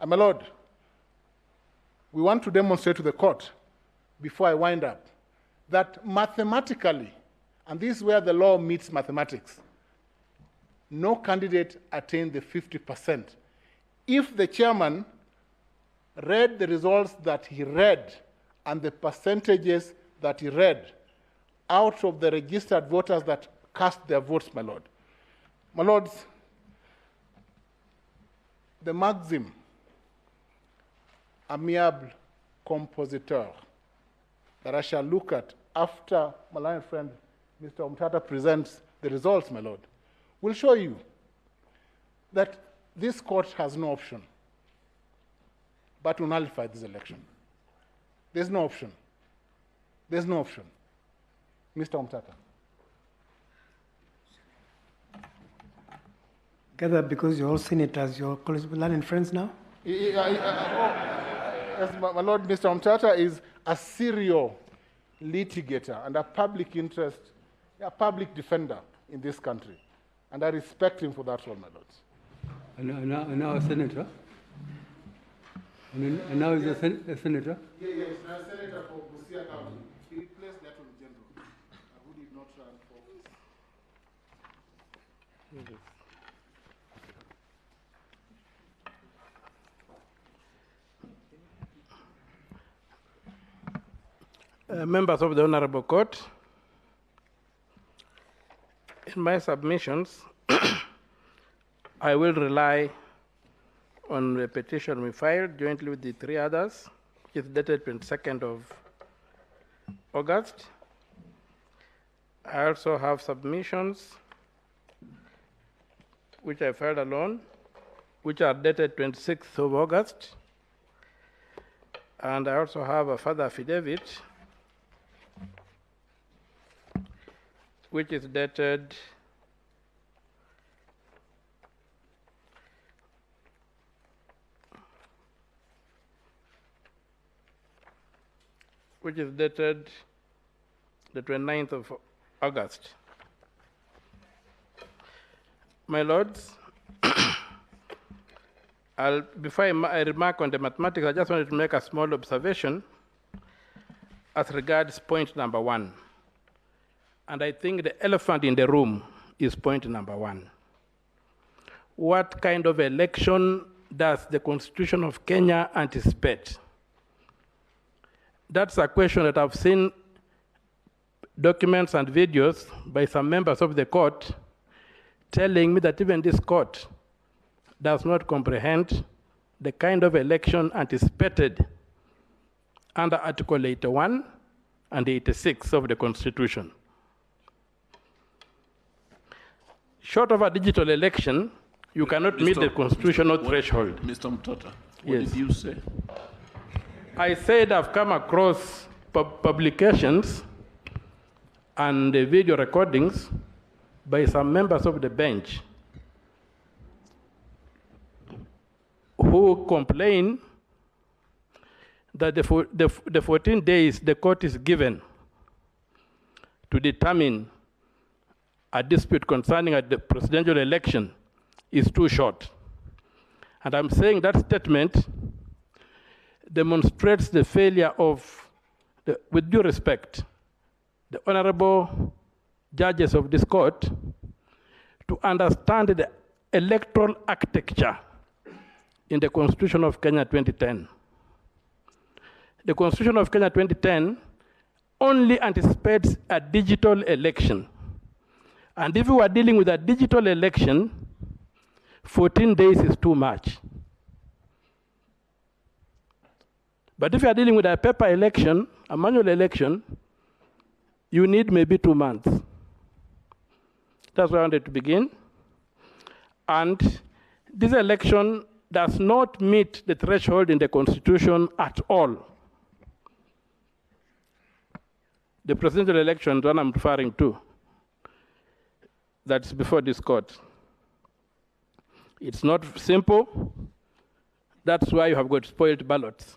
And my lord, we want to demonstrate to the court, before I wind up, that mathematically, and this is where the law meets mathematics, no candidate attained the 50%. If the chairman read the results that he read and the percentages that he read out of the registered voters that cast their votes, my lord. My lords, the maxim, amiable compositeur, that I shall look at after my learned friend, Mr. Umtata, presents the results, my lord, will show you that this court has no option but to nullify this election. There's no option. There's no option. Mr. Umtata. Gather because you're all senators, you're learning friends now? Yes, my lord, Mr. Umtata is a serial litigator and a public interest, a public defender in this country. And I respect him for that role, my lords. And now a senator? And now he's a senator? Yeah, he's now a senator for Busia County. He replaced the Attorney General, who did not run for office. Members of the Honorable Court, in my submissions, I will rely on the petition we filed jointly with the three others, which is dated 22nd of August. I also have submissions which I filed alone, which are dated 26th of August. And I also have a further affidavit, which is dated the 29th of August. My lords, before I remark on the mathematics, I just wanted to make a small observation as regards point number 1. And I think the elephant in the room is point number 1. What kind of election does the Constitution of Kenya anticipate? That's a question that I've seen documents and videos by some members of the court telling me that even this court does not comprehend the kind of election anticipated under Article 81 and 86 of the Constitution. Short of a digital election, you cannot meet the constitutional threshold. Mr. Mutata, what Yes. did you say? I said I've come across publications and video recordings by some members of the bench who complain that the 14 days the court is given to determine a dispute concerning the presidential election is too short. And I'm saying that statement demonstrates the failure of, with due respect, the honorable judges of this court to understand the electoral architecture in the Constitution of Kenya 2010. The Constitution of Kenya 2010 only anticipates a digital election. And if we are dealing with a digital election, 14 days is too much. But if you are dealing with a paper election, a manual election, you need maybe 2 months. That's where I wanted to begin. And this election does not meet the threshold in the Constitution at all. The presidential election, the one I'm referring to, that's before this court. It's not simple. That's why you have got spoiled ballots.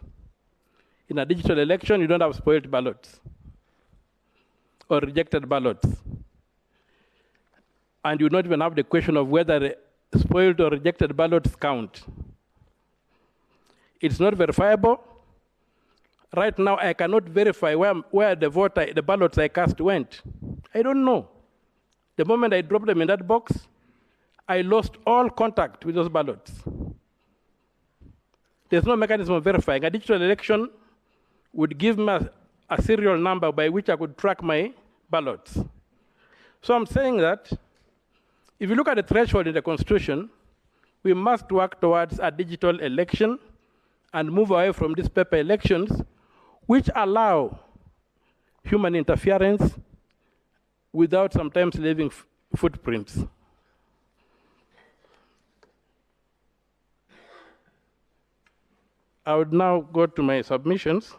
In a digital election, you don't have spoiled ballots or rejected ballots. And you don't even have the question of whether spoiled or rejected ballots count. It's not verifiable. Right now, I cannot verify where the ballots I cast went. I don't know. The moment I dropped them in that box, I lost all contact with those ballots. There's no mechanism of verifying. A digital election would give me a serial number by which I could track my ballots. So I'm saying that if you look at the threshold in the Constitution, we must work towards a digital election and move away from these paper elections, which allow human interference without sometimes leaving footprints. I would now go to my submissions.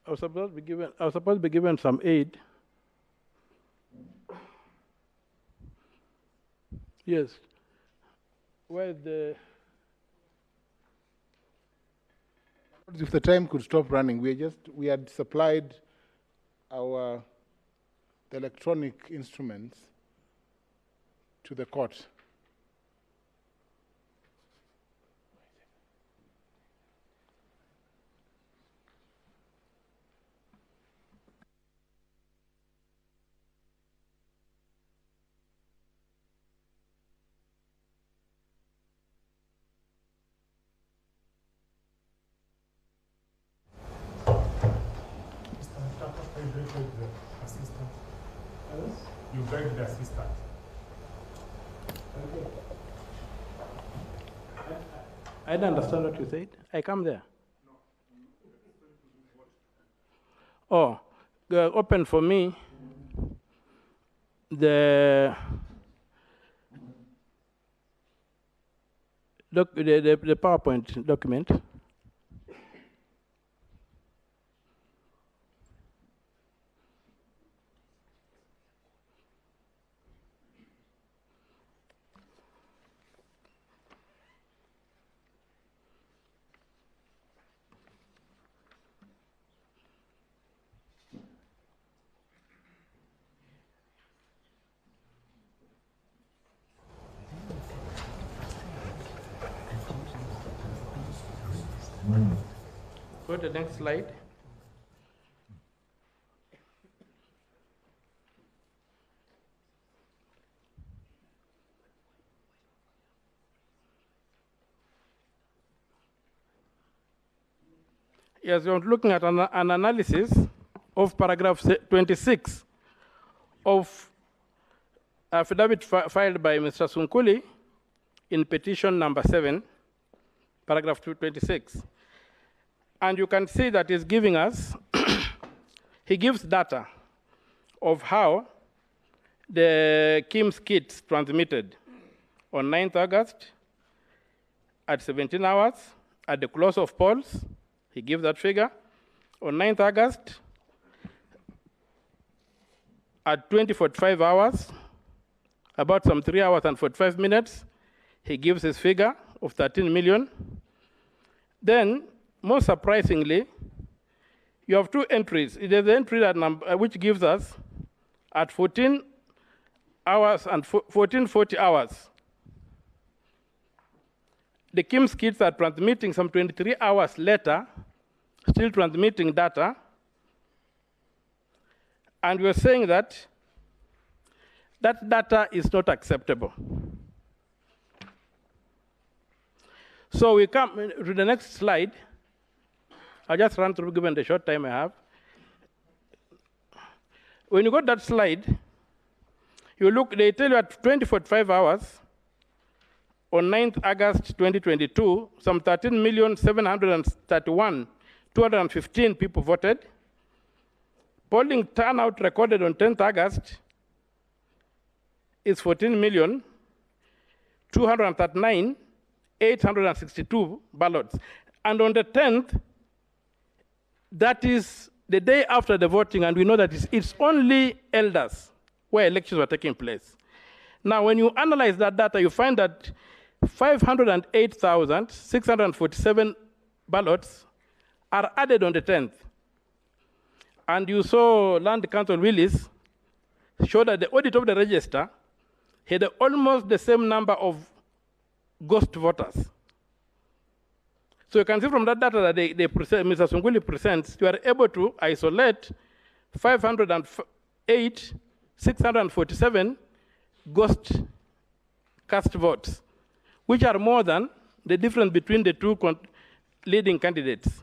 I was supposed to be given some aid. Yes. Where the If the time could stop running, we had supplied the electronic instruments to the court. You beg the assistant. I don't understand what you said. I come there. Oh, open for me the PowerPoint document. Go to the next slide. Yes, we're looking at an analysis of paragraph 26 of affidavit filed by Mr. Sunkuli in petition number 7, paragraph 26. And you can see that he's giving us, he gives data of how the KIMS kits transmitted on 9th August at 17 hours at the close of polls. He gives that figure. On 9th August at 20:45 hours, about some 3 hours and 45 minutes, he gives his figure of 13 million. Then, most surprisingly, you have two entries. There's the entry that which gives us at 14 hours and 14:40 hours. The KIMS kits are transmitting some 23 hours later, still transmitting data. And we're saying that that data is not acceptable. So we come to the next slide. I'll just run through given the short time I have. When you got that slide, you look, they tell you at 20:45 hours, on 9th August 2022, some 13,731,215 people voted. Polling turnout recorded on 10th August is 14,239,862 ballots. And on the 10th, that is the day after the voting, and we know that it's only elders where elections were taking place. Now, when you analyze that data, you find that 508,647 ballots are added on the 10th. And you saw Land Council Willis show that the audit of the register had almost the same number of ghost voters. So you can see from that data that Mr. Sunguli presents, you are able to isolate 508,647 ghost cast votes, which are more than the difference between the two leading candidates.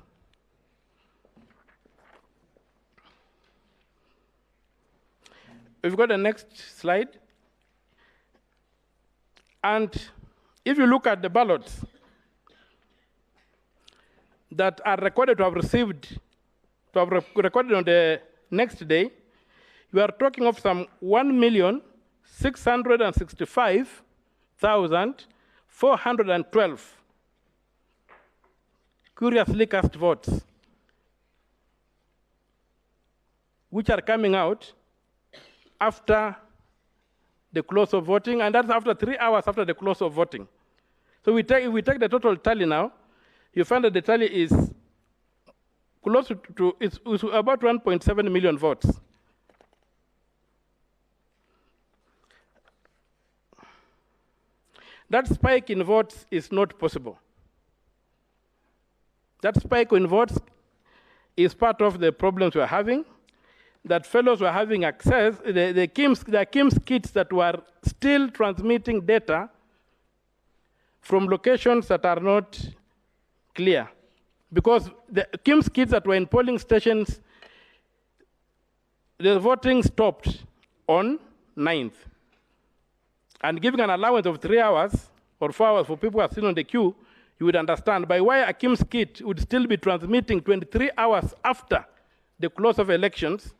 We've got the next slide. And if you look at the ballots that are recorded to have received, to have recorded on the next day, you are talking of some 1,665,412 curiously cast votes, which are coming out after the close of voting, and that's after 3 hours after the close of voting. So if we take the total tally now, you find that the tally is close to it's about 1.7 million votes. That spike in votes is not possible. That spike in votes is part of the problems we're having, that fellows were having access, the KIMS kits that were still transmitting data from locations that are not clear. Because the KIMS kits that were in polling stations, the voting stopped on 9th. And giving an allowance of 3 hours or 4 hours for people who are still on the queue, you would understand by why a KIMS kit would still be transmitting 23 hours after the close of elections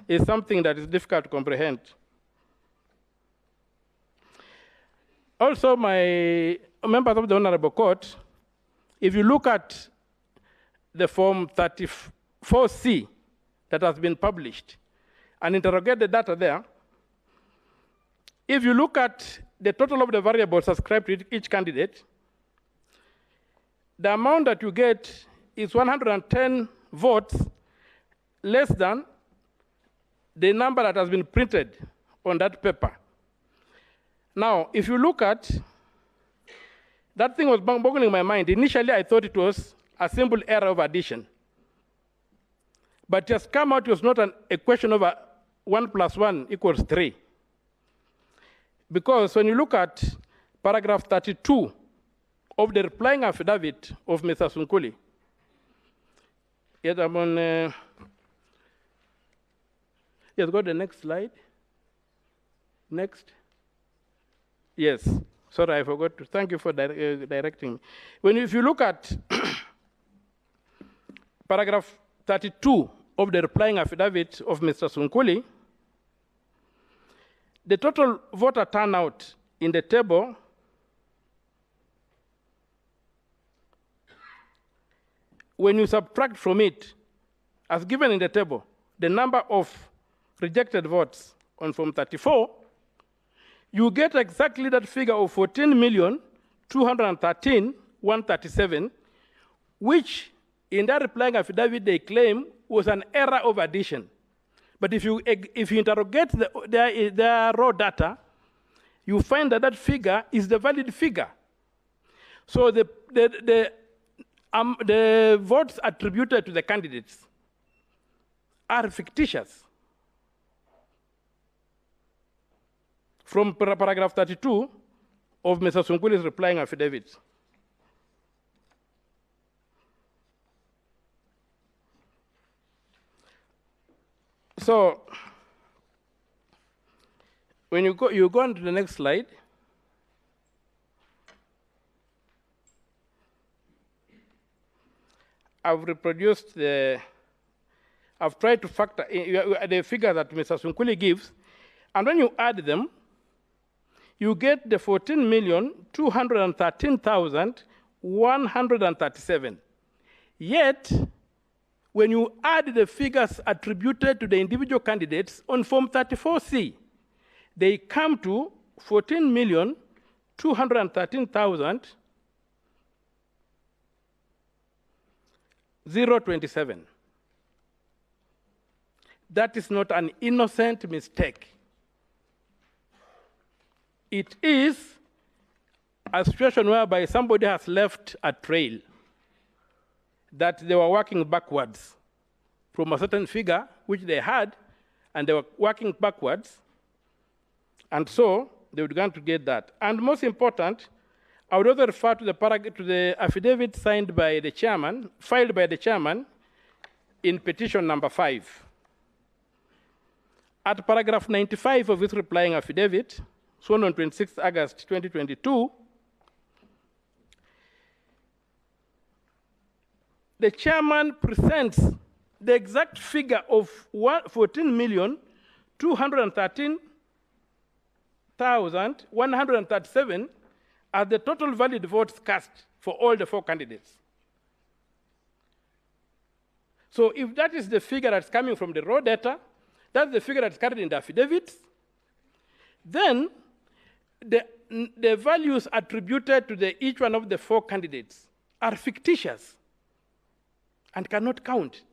is something that is difficult to comprehend. Also, my members of the Honorable Court, if you look at the Form 34C that has been published and interrogate the data there, if you look at the total of the variables ascribed to each candidate, the amount that you get is 110 votes less than the number that has been printed on that paper. Now, if you look at, that thing was boggling my mind. Initially, I thought it was a simple error of addition. But it has come out it was not a question of 1 + 1 = 3. Because when you look at paragraph 32 of the replying affidavit of Mr. Sunkuli, yes, I'm on, yes, go to the next slide. Next. Yes, sorry, I forgot to, thank you for directing me. If you look at paragraph 32 of the replying affidavit of Mr. Sunkuli, the total voter turnout in the table when you subtract from it, as given in the table, the number of rejected votes on Form 34, you get exactly that figure of 14,213,137, which in that replying affidavit they claim was an error of addition. But if you interrogate their raw data, you find that that figure is the valid figure. So the votes attributed to the candidates are fictitious. From paragraph 32 of Mr. Sunkuli's replying affidavit. So, when you go on to the next slide. I've reproduced I've tried to factor in the figure that Mr. Sunkuli gives, and when you add them, you get the 14,213,137. Yet, when you add the figures attributed to the individual candidates on Form 34C, they come to 14,213,027. That is not an innocent mistake. It is a situation whereby somebody has left a trail that they were working backwards from a certain figure which they had, and they were working backwards, and so they would going to get that. And most important, I would also refer to the affidavit signed by the chairman, filed by the chairman in petition number 5. At paragraph 95 of his replying affidavit, sworn on 26 August 2022, the chairman presents the exact figure of 14,213,137 as the total valid votes cast for all the 4 candidates. So if that is the figure that's coming from the raw data, that's the figure that's carried in the affidavits, then the values attributed to each one of the 4 candidates are fictitious and cannot count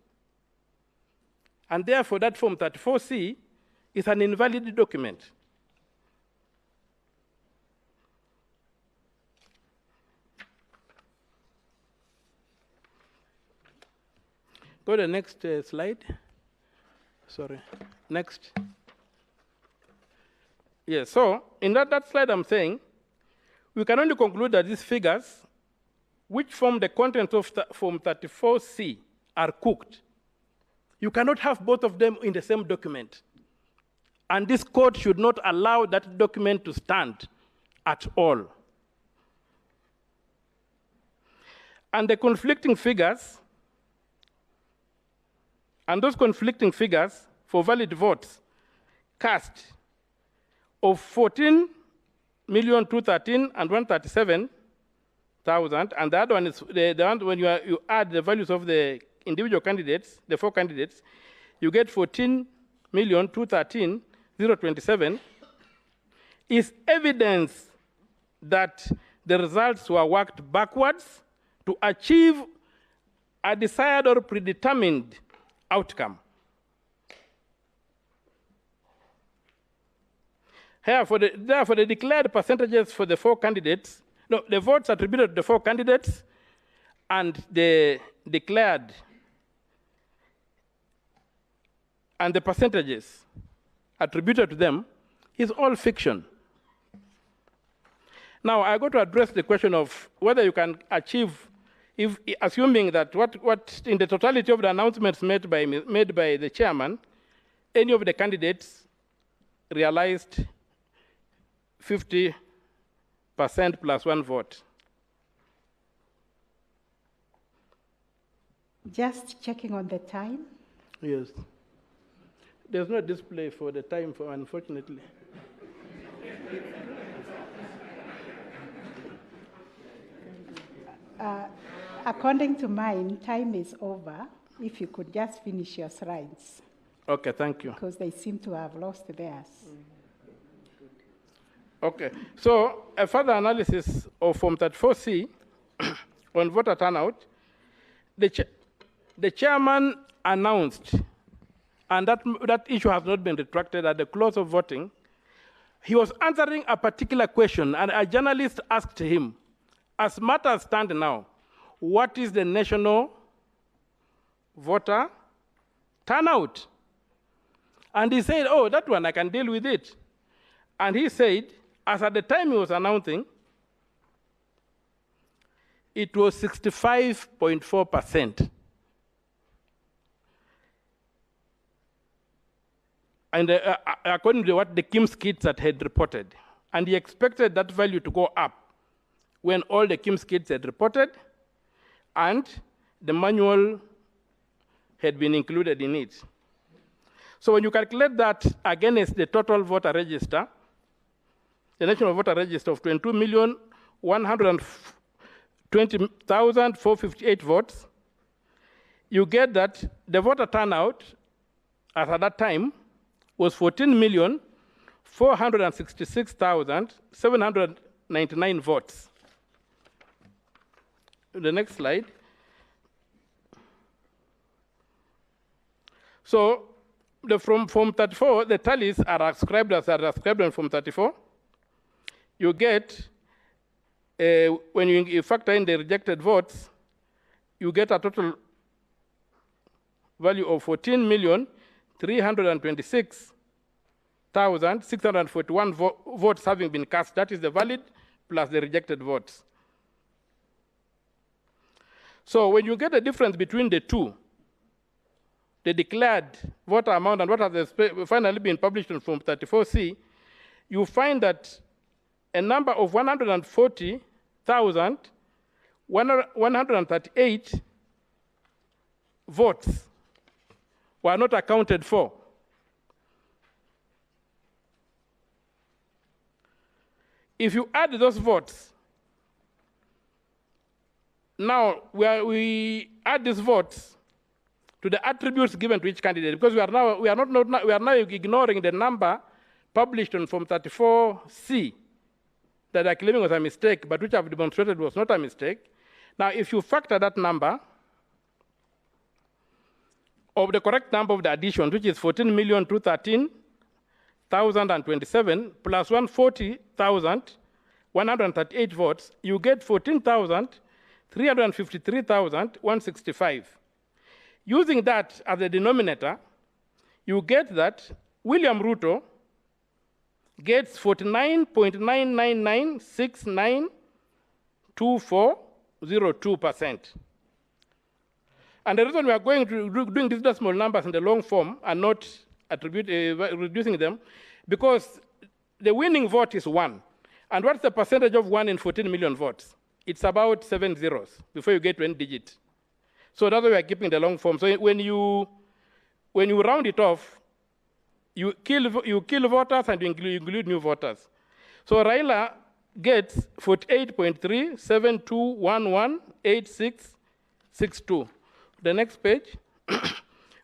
And therefore, that Form 34C is an invalid document. Go to the next slide. Sorry, next. Yes, so in that slide I'm saying, we can only conclude that these figures, which form the content of Form 34C, are cooked. You cannot have both of them in the same document. And this court should not allow that document to stand at all. And the conflicting figures, and those conflicting figures for valid votes cast of 14,213,137, and the other one is the one when you add the values of the individual candidates, the 4 candidates, you get 14,213,027, is evidence that the results were worked backwards to achieve a desired or predetermined outcome. Therefore, the declared percentages for the 4 candidates, no, the votes attributed to the 4 candidates and the declared and the percentages attributed to them is all fiction. Now, I go to address the question of whether you can achieve, if assuming that what in the totality of the announcements made by the chairman, any of the candidates realized 50% plus 1 vote. Just checking on the time. Yes. There's no display for the time, unfortunately. According to mine, time is over. If you could just finish your slides. Okay, thank you. Because they seem to have lost theirs. Okay, so a further analysis of Form 34C on voter turnout, the chairman announced, and that issue has not been retracted at the close of voting. He was answering a particular question, and a journalist asked him, as matters stand now, what is the national voter turnout? And he said, oh, that one, I can deal with it. And he said, as at the time he was announcing, it was 65.4%. And according to what the Kim's kids had reported. And he expected that value to go up when all the Kim's kids had reported and the manual had been included in it. So when you calculate that against the total voter register, the national voter register of 22,120,458 votes, you get that the voter turnout as at that time was 14,466,799 votes. The next slide. So from Form 34, the tallies are ascribed in Form 34. You get, when you factor in the rejected votes, you get a total value of 14,326,641 votes having been cast. That is the valid plus the rejected votes. So when you get the difference between the two, the declared voter amount and what has finally been published in Form 34C, you find that a number of 140,138 votes were not accounted for. If you add those votes, now we add these votes to the attributes given to each candidate, because we are now ignoring the number published on Form 34C that are claiming was a mistake, but which I've demonstrated was not a mistake. Now, if you factor that number of the correct number of the additions, which is 14,213,027 plus 140,138 votes, you get 14,353,165. Using that as the denominator, you get that William Ruto gets 49.999692402%. And the reason we are going to doing these decimal numbers in the long form and not reducing them, because the winning vote is 1. And what's the percentage of 1 in 14 million votes? It's about 7 zeros before you get to any digit. So that's why we are keeping the long form. So when you round it off, you kill voters and you include new voters. So Raila gets 48.372118662. The next page,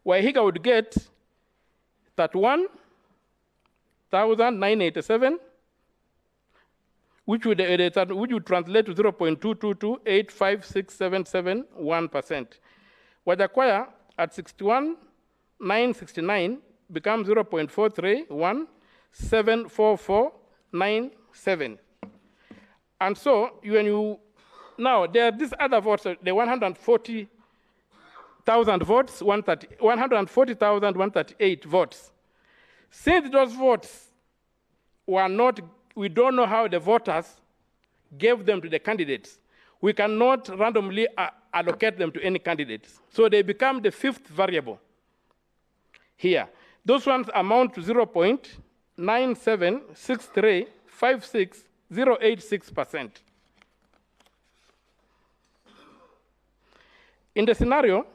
Wahiga would get 31,987, which would translate to 0.222856771%. Wajakoya at 61,969 becomes 0.4317447. And so now there are these other votes, the 140,000 votes, 140,138 votes. Since those votes were not, we don't know how the voters gave them to the candidates. We cannot randomly allocate them to any candidates. So they become the fifth variable here. Those ones amount to 0.976356086%. In the scenario,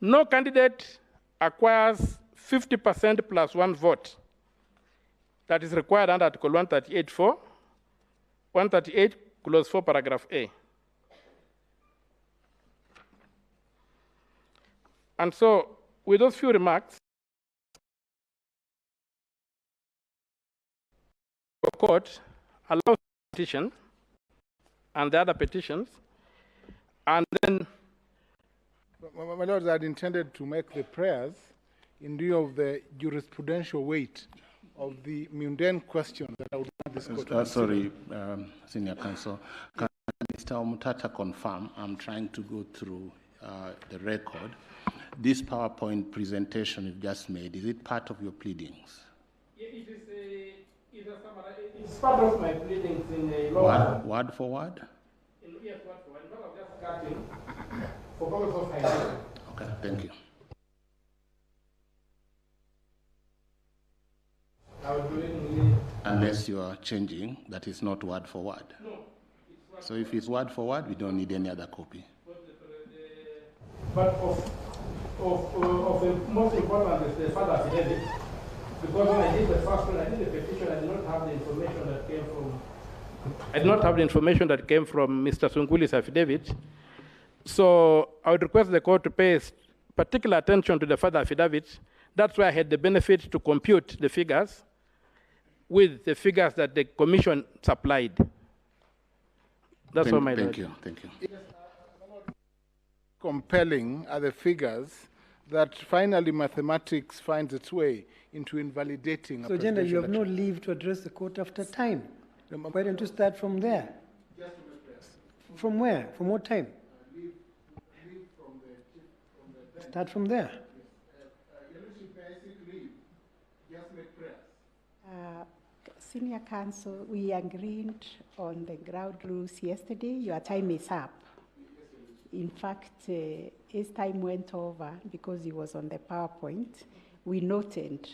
no candidate acquires 50% plus 1 vote. That is required under Article 138(4), 138 Clause 4, Paragraph A. And so, with those few remarks, the court allows petition and the other petitions, and then. My Lord, I had intended to make the prayers in view of the jurisprudential weight of the mundane question that I would want this court to sorry, Senior Counsel. Can Mr. Omutata confirm? I'm trying to go through the record. This PowerPoint presentation you've just made, is it part of your pleadings? Yeah, it's part of my pleadings in a law. Word for word? Yes, word for word. In fact, I'm just cutting for purpose of hygiene. Okay, thank you. Unless you are changing, that is not word for word. No. So if it's word for word, we don't need any other copy. But of the most important is the father affidavit. Because when I did the first one, I did the petition, I did not have the information that came from. I did not have the information that came from Mr. Sunguli's affidavit. So I would request the court to pay particular attention to the father affidavit. That's why I had the benefit to compute the figures with the figures that the commission supplied. That's all, my lord. Thank you. Compelling are the figures that finally mathematics finds its way into invalidating. So, General, you have no leave to address the court after time. Why don't you start from there? From where? From what time? Start from there. Senior Counsel, we agreed on the ground rules yesterday. Your time is up. In fact, his time went over because he was on the PowerPoint. We noted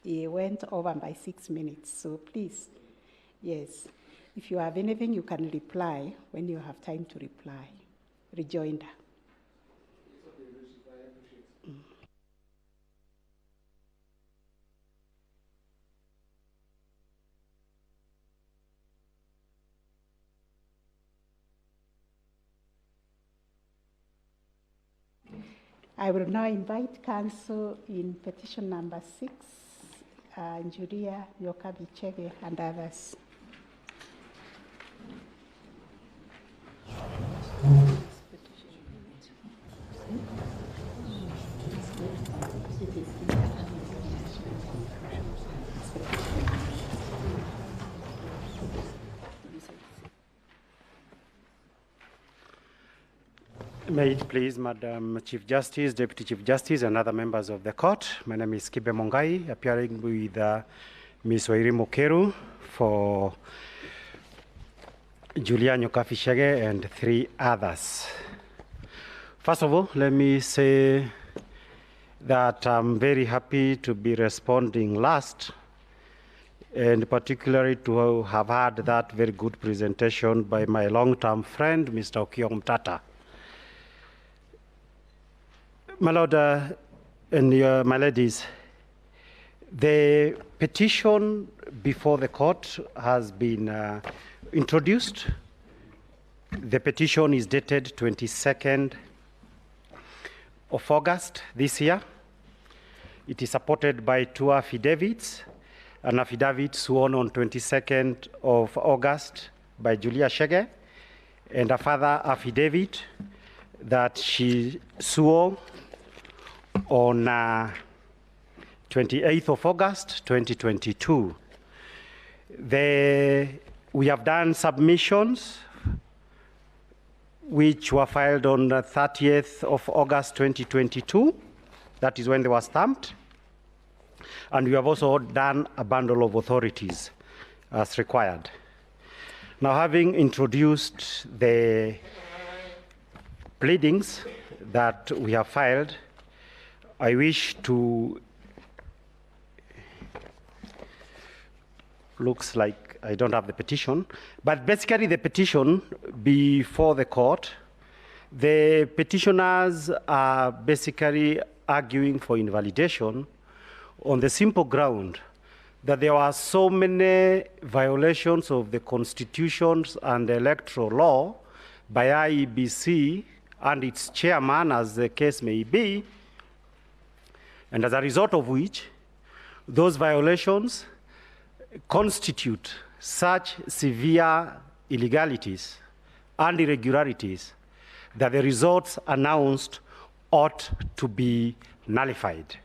he went over by 6 minutes. So please, yes, if you have anything, you can reply when you have time to reply. Rejoinder. I will now invite counsel in petition number 6, Njuria Yokabichege and others. May it please Madam Chief Justice, Deputy Chief Justice, and other members of the court. My name is Kibe Mongai, appearing with Ms. Wairi Mukeru for Julia Nyokafishege and 3 others. First of all, let me say that I'm very happy to be responding last, and particularly to have had that very good presentation by my long-term friend, Mr. Okiya Omtata. My Lord and my ladies, the petition before the court has been introduced. The petition is dated 22nd of August this year. It is supported by 2 affidavits, an affidavit sworn on 22nd of August by Julia Shege, and a further affidavit that she swore on 28th of August 2022. We have done submissions which were filed on the 30th of August 2022. That is when they were stamped. And we have also done a bundle of authorities as required. Now, having introduced the pleadings that we have filed, I wish to, looks like I don't have the petition, but basically the petition before the court, the petitioners are basically arguing for invalidation on the simple ground that there are so many violations of the constitutions and the electoral law by IEBC and its chairman, as the case may be, and as a result of which, those violations constitute such severe illegalities and irregularities that the results announced ought to be nullified.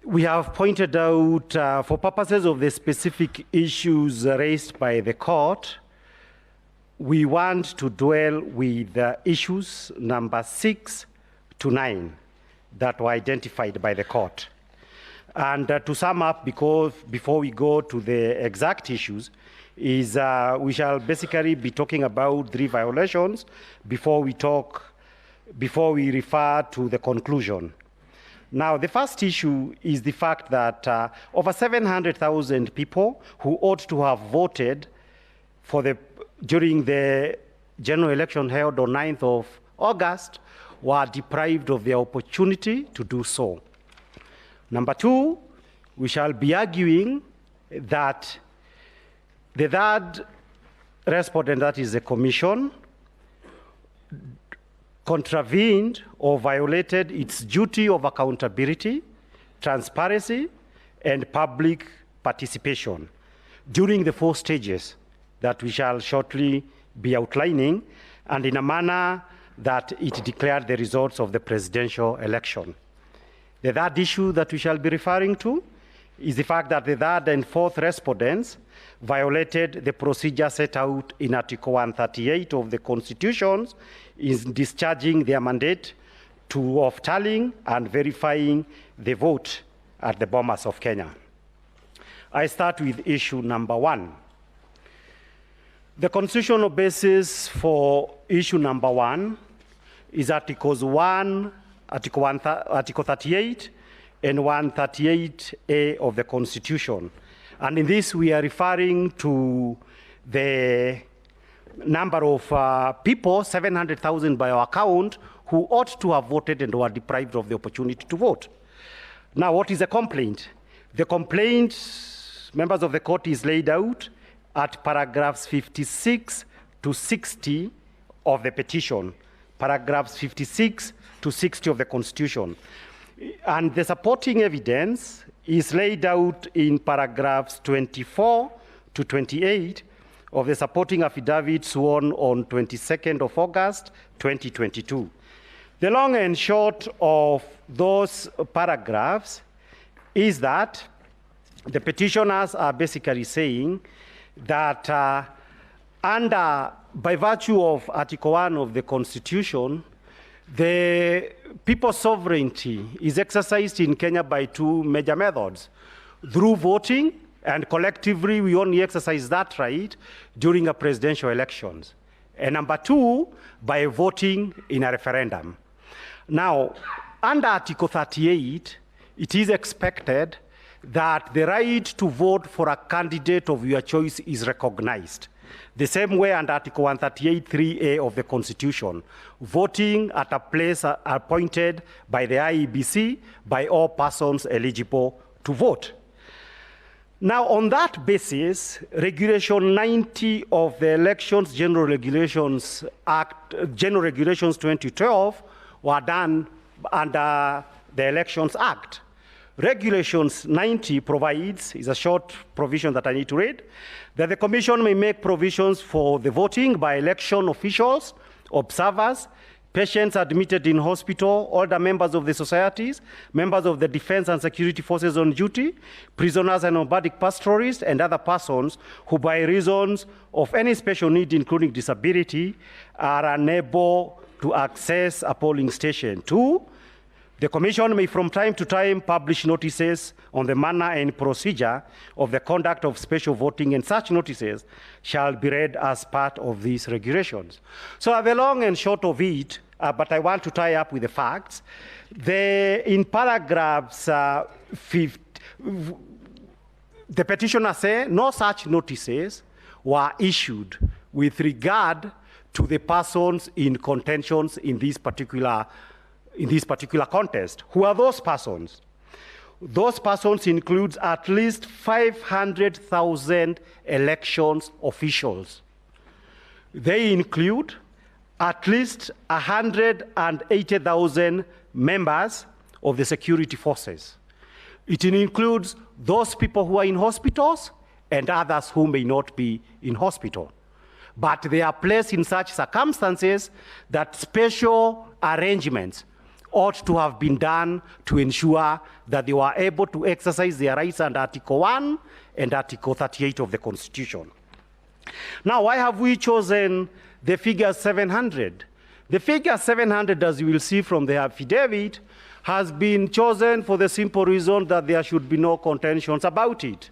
We have pointed out, for purposes of the specific issues raised by the court, we want to dwell with issues number 6 to 9 that were identified by the court. And to sum up, because before we go to the exact issues, is we shall basically be talking about 3 violations before we refer to the conclusion. Now, the first issue is the fact that over 700,000 people who ought to have voted during the general election held on 9th of August were deprived of the opportunity to do so. Number 2, we shall be arguing that the 3rd respondent, that is the commission, contravened or violated its duty of accountability, transparency, and public participation during the 4 stages that we shall shortly be outlining, and in a manner that it declared the results of the presidential election. The 3rd issue that we shall be referring to is the fact that the 3rd and 4th respondents violated the procedure set out in Article 138 of the Constitution in discharging their mandate of tallying and verifying the vote at the Bomas of Kenya. I start with issue number 1. The constitutional basis for issue number 1 is Article 38 and 138A of the Constitution. And in this, we are referring to the number of people, 700,000 by our count, who ought to have voted and were deprived of the opportunity to vote. Now, what is the complaint? The complaint, members of the court, is laid out at paragraphs 56 to 60 of the petition, paragraphs 56 to 60 of the Constitution. And the supporting evidence is laid out in paragraphs 24 to 28 of the supporting affidavit sworn on 22nd of August 2022. The long and short of those paragraphs is that the petitioners are basically saying that by virtue of Article 1 of the Constitution, the people's sovereignty is exercised in Kenya by two major methods: through voting, and collectively we only exercise that right during a presidential elections. And number two, by voting in a referendum. Now, under Article 38, it is expected that the right to vote for a candidate of your choice is recognized. The same way under Article 138(3)(a) of the Constitution, voting at a place appointed by the IEBC by all persons eligible to vote. Now, on that basis, Regulation 90 of the Elections General Regulations Act, General Regulations 2012, were done under the Elections Act. Regulations 90 provides, is a short provision that I need to read, that the Commission may make provisions for the voting by election officials, observers, patients admitted in hospital, older members of the societies, members of the defense and security forces on duty, prisoners and nomadic pastoralists, and other persons who by reasons of any special need, including disability, are unable to access a polling station. 2, the Commission may from time to time publish notices on the manner and procedure of the conduct of special voting, and such notices shall be read as part of these regulations. So the long and short of it, but I want to tie up with the facts, in paragraphs 50, the petitioner says no such notices were issued with regard to the persons in contentions in this particular contest. Who are those persons? Those persons include at least 500,000 elections officials. They include at least 180,000 members of the security forces. It includes those people who are in hospitals and others who may not be in hospital. But they are placed in such circumstances that special arrangements ought to have been done to ensure that they were able to exercise their rights under Article 1 and Article 38 of the Constitution. Now, why have we chosen the figure 700? The figure 700, as you will see from the affidavit, has been chosen for the simple reason that there should be no contentions about it.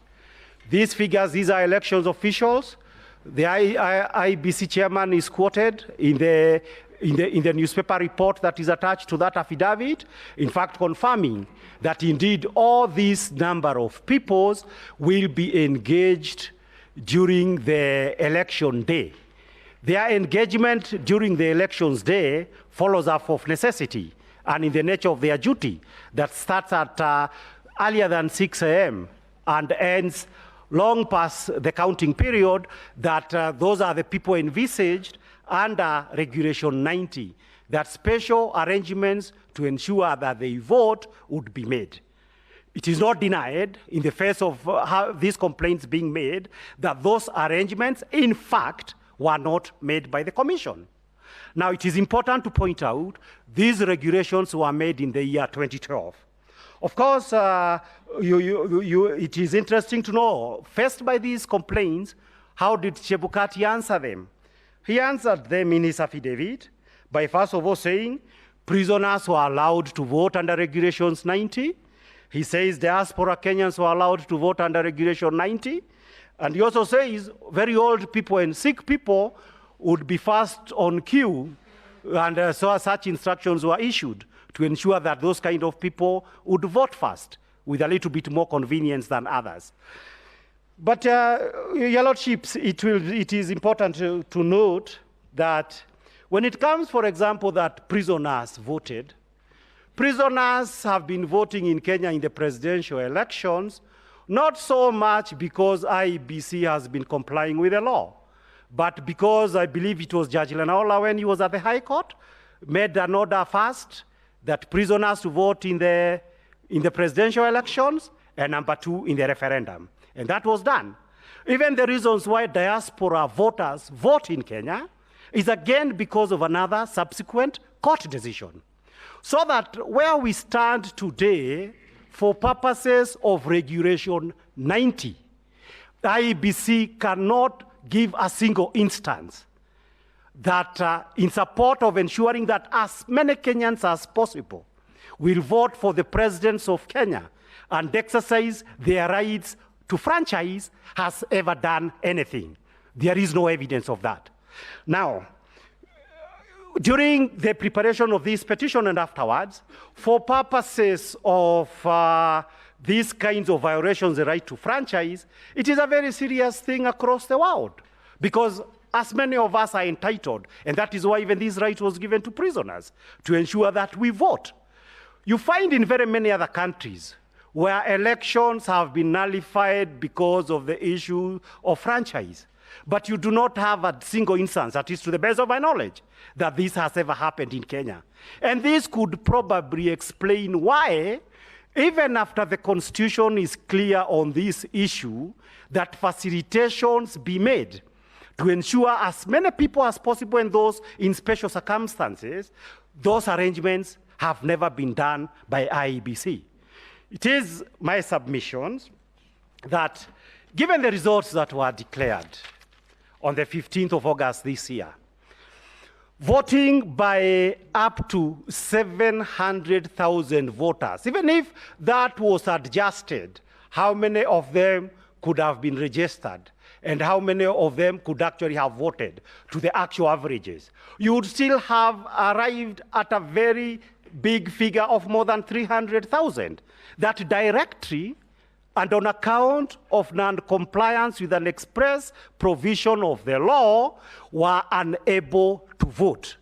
These figures, these are elections officials. The IBC chairman is quoted in the newspaper report that is attached to that affidavit, in fact confirming that indeed all this number of peoples will be engaged during the election day. Their engagement during the elections day follows up of necessity and in the nature of their duty that starts at earlier than 6 a.m. and ends long past the counting period, that those are the people envisaged under Regulation 90, that special arrangements to ensure that they vote would be made. It is not denied in the face of these complaints being made that those arrangements, in fact, were not made by the Commission. Now, it is important to point out these regulations were made in the year 2012. Of course, it is interesting to know, faced by these complaints, how did Chebukati answer them? He answered them in his affidavit by first of all saying prisoners were allowed to vote under Regulations 90. He says diaspora Kenyans were allowed to vote under Regulation 90. And he also says very old people and sick people would be first on queue, and so such instructions were issued to ensure that those kind of people would vote first with a little bit more convenience than others. But, Your Lordships, it is important to note that when it comes, for example, that prisoners voted, prisoners have been voting in Kenya in the presidential elections, not so much because IEBC has been complying with the law, but because I believe it was Judge Lenaola, when he was at the High Court, made an order first that prisoners to vote in the presidential elections, and number two, in the referendum. And that was done. Even the reasons why diaspora voters vote in Kenya is again because of another subsequent court decision. So that where we stand today, for purposes of Regulation 90, the IEBC cannot give a single instance that in support of ensuring that as many Kenyans as possible will vote for the presidents of Kenya and exercise their rights to franchise has ever done anything. There is no evidence of that. Now, during the preparation of this petition and afterwards, for purposes of these kinds of violations of the right to franchise, it is a very serious thing across the world, because as many of us are entitled, and that is why even this right was given to prisoners, to ensure that we vote. You find in very many other countries where elections have been nullified because of the issue of franchise, but you do not have a single instance, at least to the best of my knowledge, that this has ever happened in Kenya. And this could probably explain why, even after the Constitution is clear on this issue, that facilitations be made to ensure as many people as possible and those in special circumstances, those arrangements have never been done by IEBC. It is my submissions that given the results that were declared on the 15th of August this year, voting by up to 700,000 voters, even if that was adjusted, how many of them could have been registered and how many of them could actually have voted to the actual averages, you would still have arrived at a very big figure of more than 300,000. That directly and on account of non-compliance with an express provision of the law were unable to vote.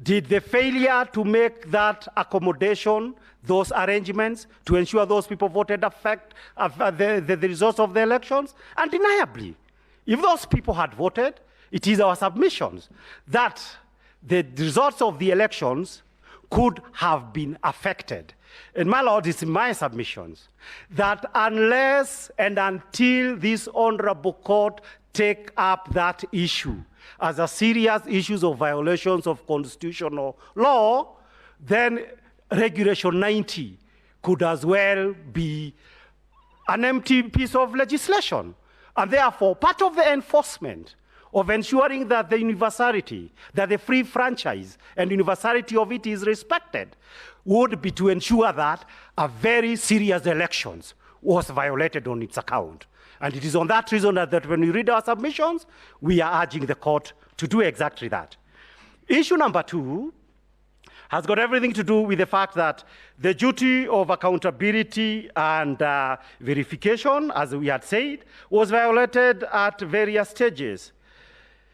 Did the failure to make that accommodation, those arrangements to ensure those people voted affect the results of the elections? Undeniably. If those people had voted, it is our submissions that the results of the elections could have been affected. And my Lord, it's in my submissions that unless and until this honorable court take up that issue as a serious issue of violations of constitutional law, then Regulation 90 could as well be an empty piece of legislation. And therefore, part of the enforcement of ensuring that the universality, that the free franchise and universality of it is respected, would be to ensure that a very serious elections was violated on its account. And it is on that reason that when we read our submissions, we are urging the court to do exactly that. Issue number 2 has got everything to do with the fact that the duty of accountability and verification, as we had said, was violated at various stages.